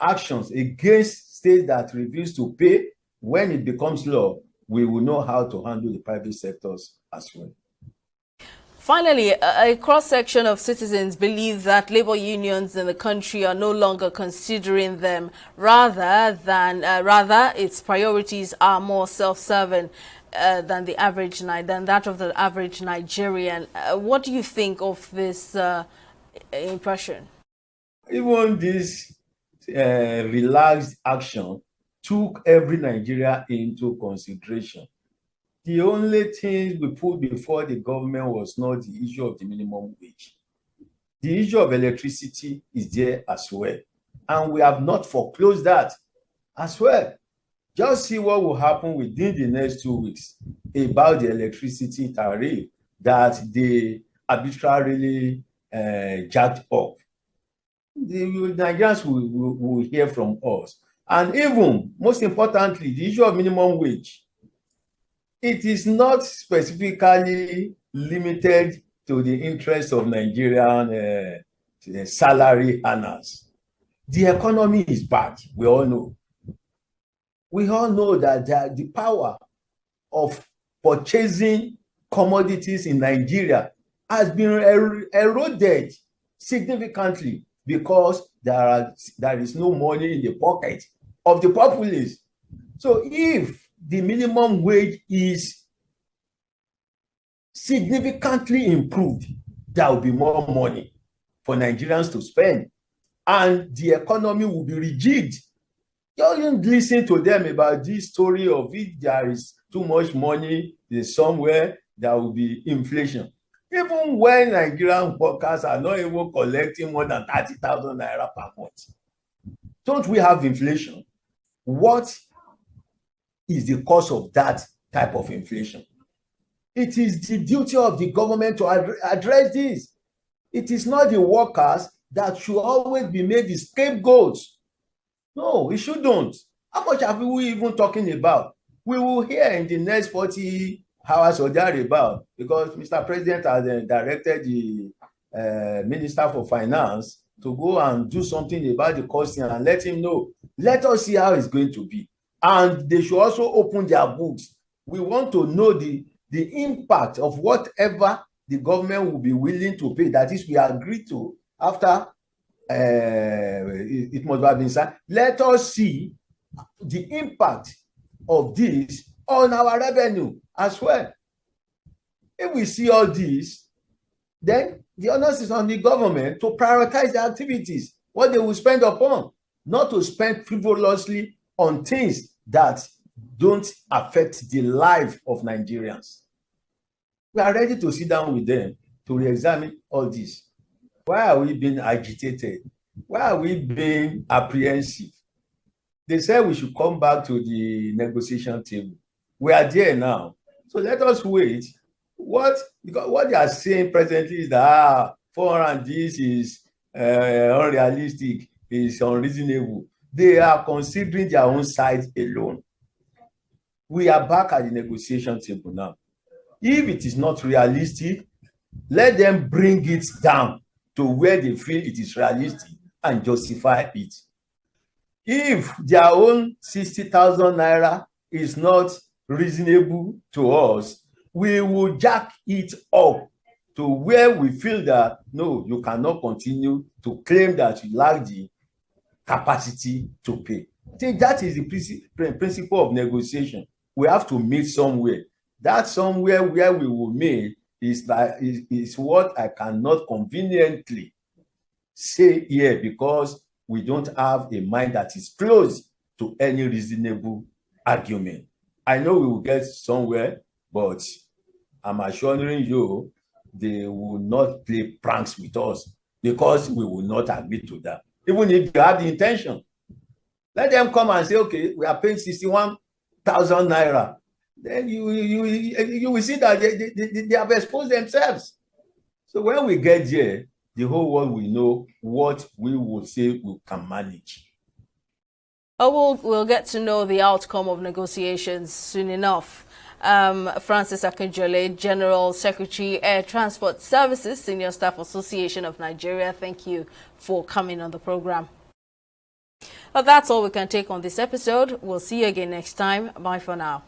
actions against states that refuse to pay, when it becomes law, we will know how to handle the private sectors as well. Finally, a cross-section of citizens believe that labor unions in the country are no longer considering them, rather its priorities are more self-serving than that of the average Nigerian. What do you think of this impression? Even this relaxed action took every Nigeria into consideration. The only thing we put before the government was not the issue of the minimum wage. The issue of electricity is there as well. And we have not foreclosed that as well. Just see what will happen within the next 2 weeks about the electricity tariff that they arbitrarily jacked up. The Nigerians will hear from us. And even, most importantly, the issue of minimum wage. It is not specifically limited to the interests of Nigerian salary earners. The economy is bad, we all know. We all know that the power of purchasing commodities in Nigeria has been eroded significantly because there is no money in the pocket of the populace. So if the minimum wage is significantly improved, there will be more money for Nigerians to spend, and the economy will be rejigged. Don't listen to them about this story of if there is too much money somewhere, there will be inflation. Even when Nigerian workers are not even collecting more than 30,000 naira per month, don't we have inflation? What is the cause of that type of inflation? It is the duty of the government to address this. It is not the workers that should always be made the scapegoats. No, we shouldn't. How much have we even talking about? We will hear in the next 40 hours or thereabout, because Mr. President has directed the Minister for Finance to go and do something about the costing and let him know. Let us see how it's going to be. And they should also open their books. We want to know the impact of whatever the government will be willing to pay. That is, we agree to after it must have been signed. Let us see the impact of this on our revenue as well. If we see all this, then the onus is on the government to prioritize the activities, what they will spend upon, not to spend frivolously on things that don't affect the life of Nigerians. We are ready to sit down with them to re-examine all this. Why are we being agitated? Why are we being apprehensive? They said we should come back to the negotiation table. We are there now. So let us wait. Because what they are saying presently is that 400 this is unrealistic, is unreasonable. They are considering their own side alone. We are back at the negotiation table now. If it is not realistic, let them bring it down to where they feel it is realistic and justify it. If their own 60,000 naira is not reasonable to us, we will jack it up to where we feel that, no, you cannot continue to claim that you lack the capacity to pay. I think that is the principle of negotiation. We have to meet somewhere. That somewhere where we will meet is what I cannot conveniently say here, because we don't have a mind that is close to any reasonable argument. I know we will get somewhere, but I'm assuring you they will not play pranks with us, because we will not agree to that. Even if you have the intention, let them come and say, okay, we are paying 61,000 naira. then you will see that they have exposed themselves. So when we get there, the whole world will know what we will say we can manage. We'll get to know the outcome of negotiations soon enough. Francis Akinjole, General Secretary, Air Transport Services, Senior Staff Association of Nigeria, thank you for coming on the program. Well, that's all we can take on this episode. We'll see you again next time. Bye for now.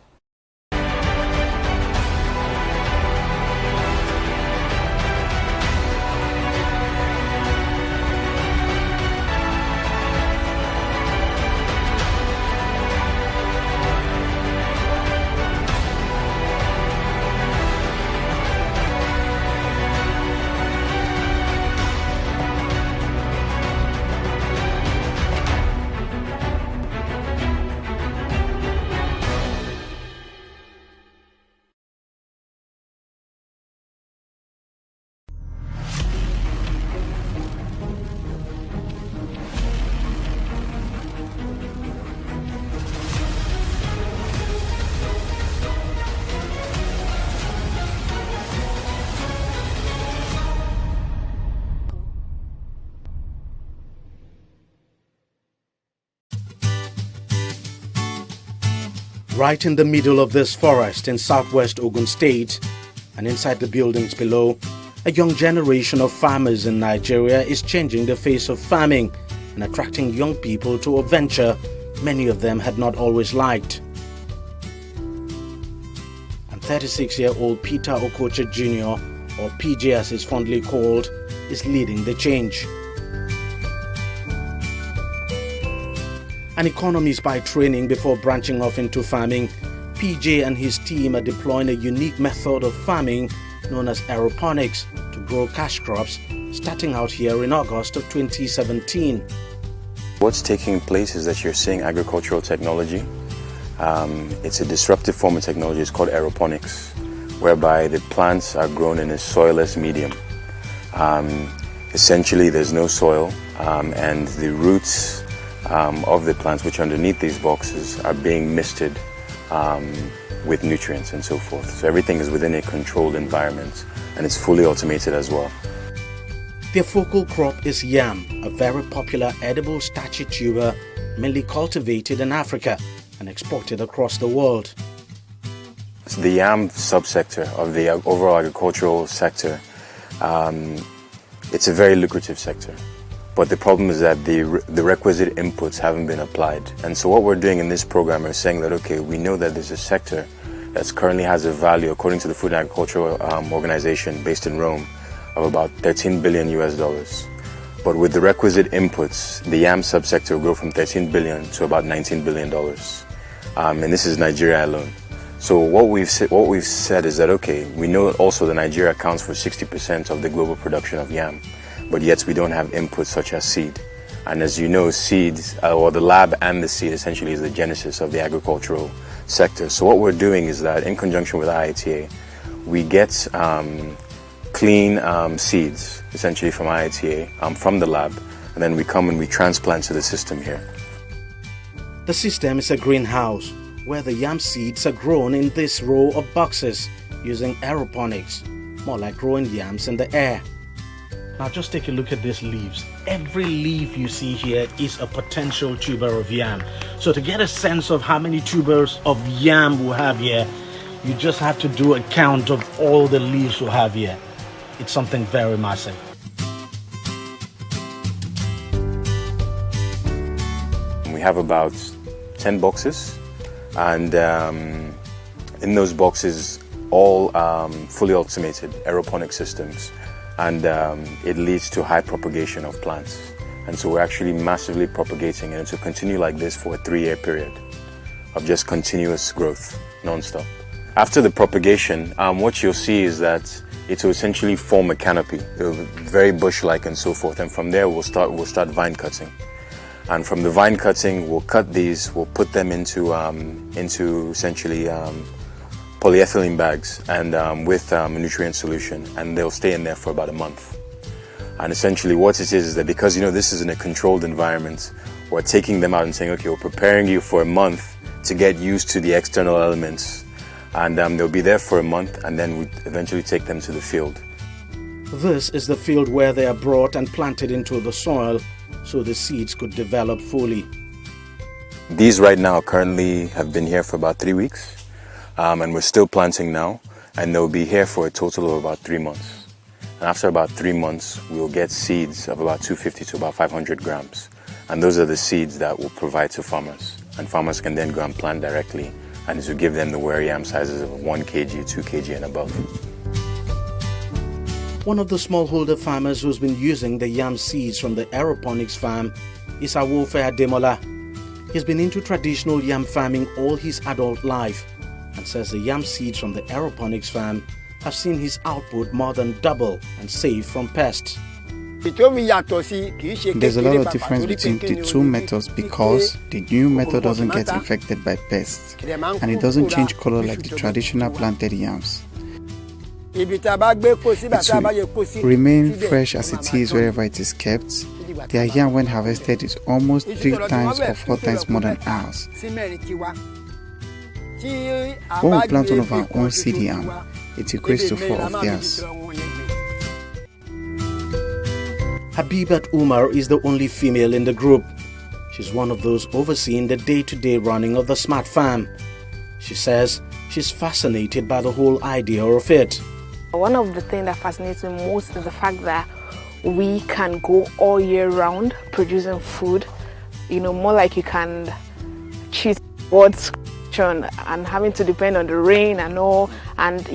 Right in the middle of this forest in southwest Ogun State and inside the buildings below, a young generation of farmers in Nigeria is changing the face of farming and attracting young people to a venture many of them had not always liked. And 36-year-old Peter Okocha Jr., or PJ as he's fondly called, is leading the change. An economist by training before branching off into farming, PJ and his team are deploying a unique method of farming known as aeroponics to grow cash crops, starting out here in August of 2017. What's taking place is that you're seeing agricultural technology. It's a disruptive form of technology. It's called aeroponics, whereby the plants are grown in a soilless medium. Essentially, there's no soil, and the roots of the plants, which are underneath these boxes, are being misted with nutrients and so forth. So everything is within a controlled environment, and it's fully automated as well. Their focal crop is yam, a very popular edible starchy tuber mainly cultivated in Africa and exported across the world. So the yam subsector of the overall agricultural sector, it's a very lucrative sector. But the problem is that the requisite inputs haven't been applied. And so what we're doing in this program is saying that, okay, we know that there's a sector that currently has a value, according to the Food and Agricultural Organization based in Rome, of about $13 billion US. But with the requisite inputs, the yam subsector will grow from $13 billion to about $19 billion. And this is Nigeria alone. So what we've said is that, okay, we know also that Nigeria accounts for 60% of the global production of yam. But yet we don't have inputs such as seed. And as you know, seeds, or the lab and the seed essentially is the genesis of the agricultural sector. So what we're doing is that in conjunction with IITA, we get clean seeds, essentially from IITA, from the lab, and then we come and we transplant to the system here. The system is a greenhouse where the yam seeds are grown in this row of boxes using aeroponics, more like growing yams in the air. Now just take a look at these leaves. Every leaf you see here is a potential tuber of yam. So to get a sense of how many tubers of yam we have here, you just have to do a count of all the leaves we have here. It's something very massive. We have about 10 boxes, and in those boxes, all fully automated aeroponic systems. And it leads to high propagation of plants. And so we're actually massively propagating, and it will continue like this for a 3-year period of just continuous growth, non-stop. After the propagation, what you'll see is that it will essentially form a canopy, very bush-like and so forth. And from there, we'll start vine cutting. And from the vine cutting, we'll cut these, we'll put them into essentially polyethylene bags and with a nutrient solution, and they'll stay in there for about a month. And essentially what it is that because this is in a controlled environment, we're taking them out and saying, okay, we're preparing you for a month to get used to the external elements and they'll be there for a month, and then we eventually take them to the field. This is the field where they are brought and planted into the soil so the seeds could develop fully. These right now currently have been here for about 3 weeks, and we're still planting now, and they'll be here for a total of about 3 months. And after about 3 months, we'll get seeds of about 250 to about 500 grams. And those are the seeds that we'll provide to farmers. And farmers can then go and plant directly, and this will give them the ware yam sizes of 1 kg, 2 kg and above. One of the smallholder farmers who's been using the yam seeds from the aeroponics farm is Awofe Ademola. He's been into traditional yam farming all his adult life and says the yam seeds from the aeroponics farm have seen his output more than double and safe from pests. There's a lot of difference between the two methods because the new method doesn't get infected by pests and it doesn't change color like the traditional planted yams. It will remain fresh as it is wherever it is kept. Their yam when harvested is almost 3 times or 4 times more than ours. When we plant one of our own seed yam, it equates to 4 of theirs. Habibat Umar is the only female in the group. She's one of those overseeing the day-to-day running of the smart farm. She says she's fascinated by the whole idea of it. One of the things that fascinates me most is the fact that we can go all year round producing food, more like you can cheat God's creation and having to depend on the rain and all. And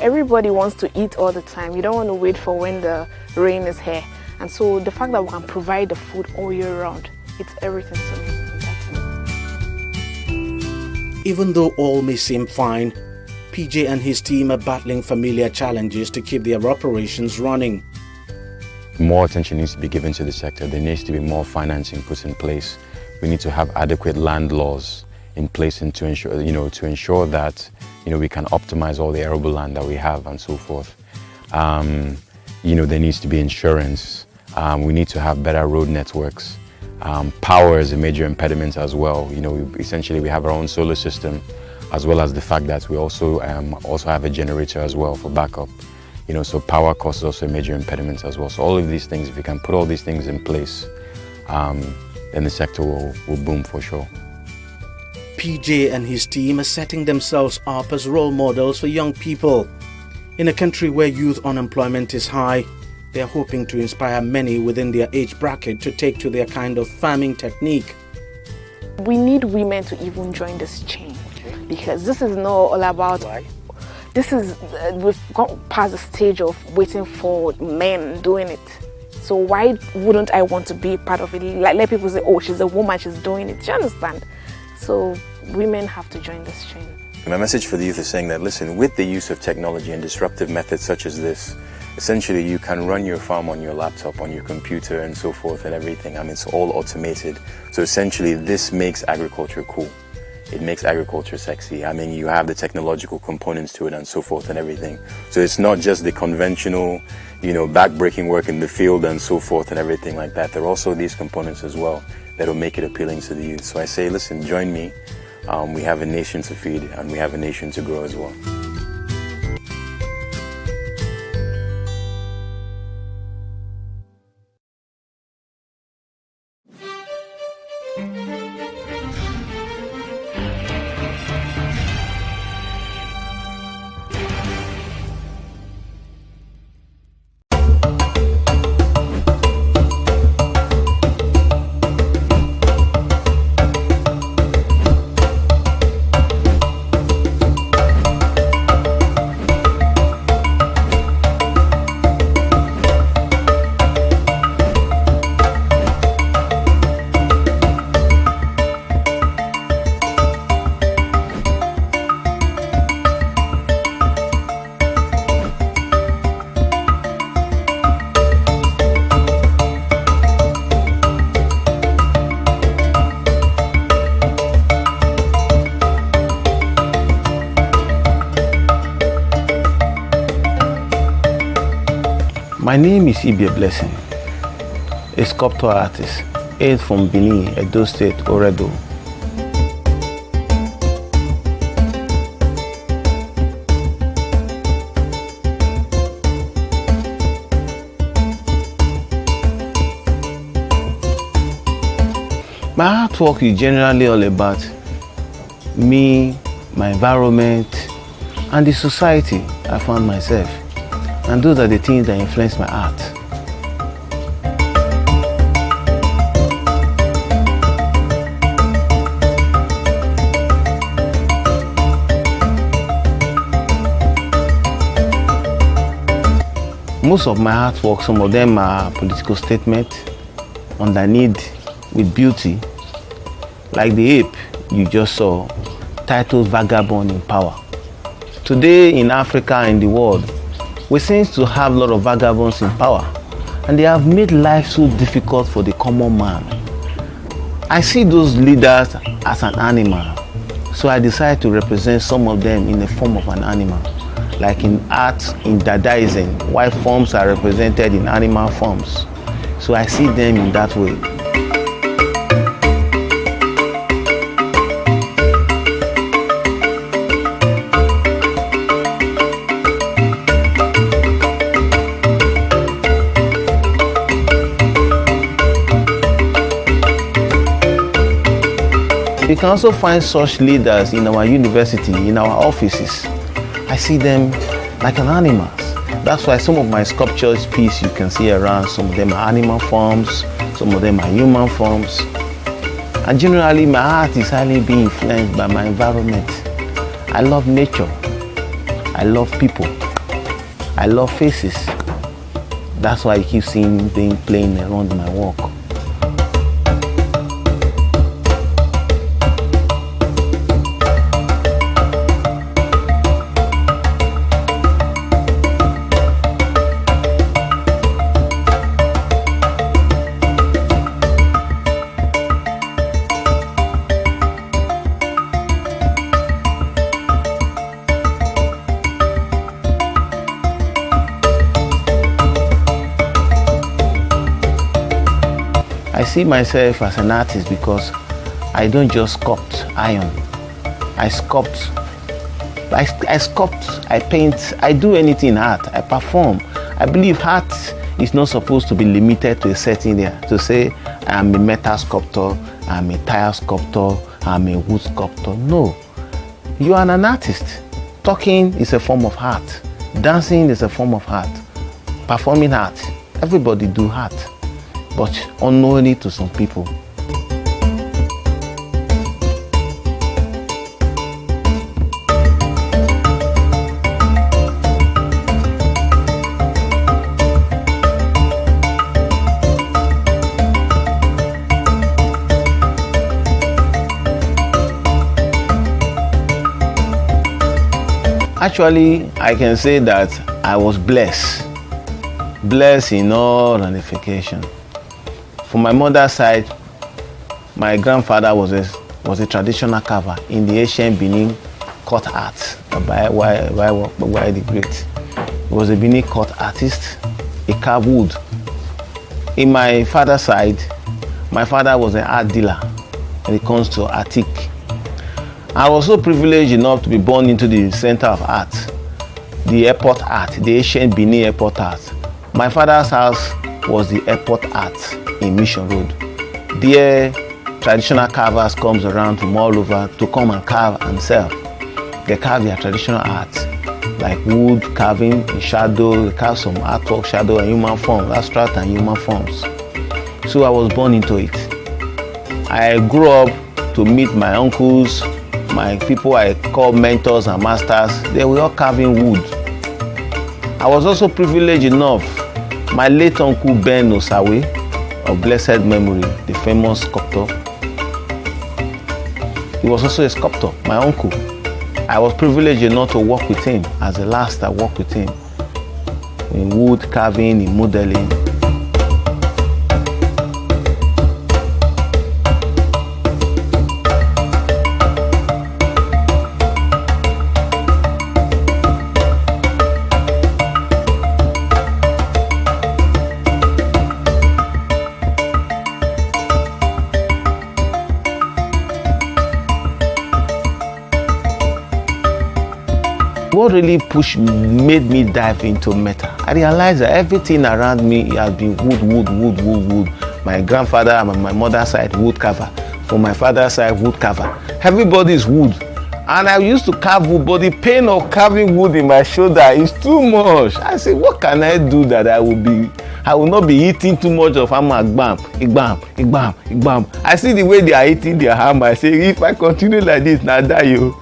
everybody wants to eat all the time. You don't want to wait for when the rain is here. And so the fact that we can provide the food all year round, it's everything to me. Even though all may seem fine, PJ and his team are battling familiar challenges to keep their operations running. More attention needs to be given to the sector. There needs to be more financing put in place. We need to have adequate land laws in place and to ensure that we can optimize all the arable land that we have and so forth. There needs to be insurance. We need to have better road networks. Power is a major impediment as well. Essentially we have our own solar system, as well as the fact that we also have a generator as well for backup. So power cost is also a major impediment as well. So all of these things, if we can put all these things in place, then the sector will boom for sure. PJ and his team are setting themselves up as role models for young people. In a country where youth unemployment is high, they are hoping to inspire many within their age bracket to take to their kind of farming technique. We need women to even join this chain because this is not all about... we've gone past the stage of waiting for men doing it. So why wouldn't I want to be part of it? Let people say, oh, she's a woman, she's doing it. Do you understand? So women have to join this chain. My message for the youth is saying that, listen, with the use of technology and disruptive methods such as this, essentially you can run your farm on your laptop, on your computer and so forth and everything. It's all automated. So essentially this makes agriculture cool. It makes agriculture sexy. You have the technological components to it and so forth and everything. So it's not just the conventional, back-breaking work in the field and so forth and everything like that. There are also these components as well that will make it appealing to the youth. So I say, listen, join me. We have a nation to feed and we have a nation to grow as well. My name is Ibia Blessing, a sculptor artist, hailed from Benin, Edo State, Oredo. My artwork is generally all about me, my environment, and the society I found myself. And those are the things that influence my art. Most of my artwork, some of them are political statements underneath with beauty, like the ape you just saw, titled Vagabond in Power. Today in Africa and the world, we seem to have a lot of vagabonds in power, and they have made life so difficult for the common man. I see those leaders as an animal, so I decided to represent some of them in the form of an animal. Like in art, in Dadaism, white forms are represented in animal forms. So I see them in that way. You can also find such leaders in our university, in our offices. I see them like an animals. That's why some of my sculptures piece you can see around, some of them are animal forms, some of them are human forms. And generally my art is highly being influenced by my environment. I love nature. I love people. I love faces. That's why you keep seeing them playing around my work. I see myself as an artist because I don't just sculpt iron. I sculpt, I paint, I do anything in art, I perform. I believe art is not supposed to be limited to a setting there. To say I'm a metal sculptor, I'm a tile sculptor, I'm a wood sculptor. No, you are an artist. Talking is a form of art. Dancing is a form of art. Performing art, everybody do art, but unknowingly to some people. Actually, I can say that I was blessed in all ramifications. From my mother's side, my grandfather was a traditional carver in the ancient Benin court art by the Great. He was a Benin court artist. He carved wood. In my father's side, my father was an art dealer when it comes to Atik. I was so privileged enough to be born into the center of art, the airport art, the ancient Benin airport art. My father's house was the airport art in Mission Road. There, traditional carvers comes around from all over to come and carve and sell. They carve their traditional art, like wood carving in shadow. They carve some artwork, shadow and human forms, abstract and human forms. So I was born into it. I grew up to meet my uncles, my people I call mentors and masters. They were all carving wood. I was also privileged enough. My late uncle Ben Osawe, of blessed memory, the famous sculptor, he was also a sculptor, my uncle. I was privileged enough to work with him. As the last I worked with him in wood carving, in modeling. What really made me dive into metal? I realized that everything around me has been wood. My grandfather and my mother's side, wood carver. For my father's side, wood carver. Everybody is wood. And I used to carve wood, but the pain of carving wood in my shoulder is too much. I say, what can I do that I will not be eating too much of hammer, igbam. I see the way they are eating their hammer. I say, if I continue like this, now die you.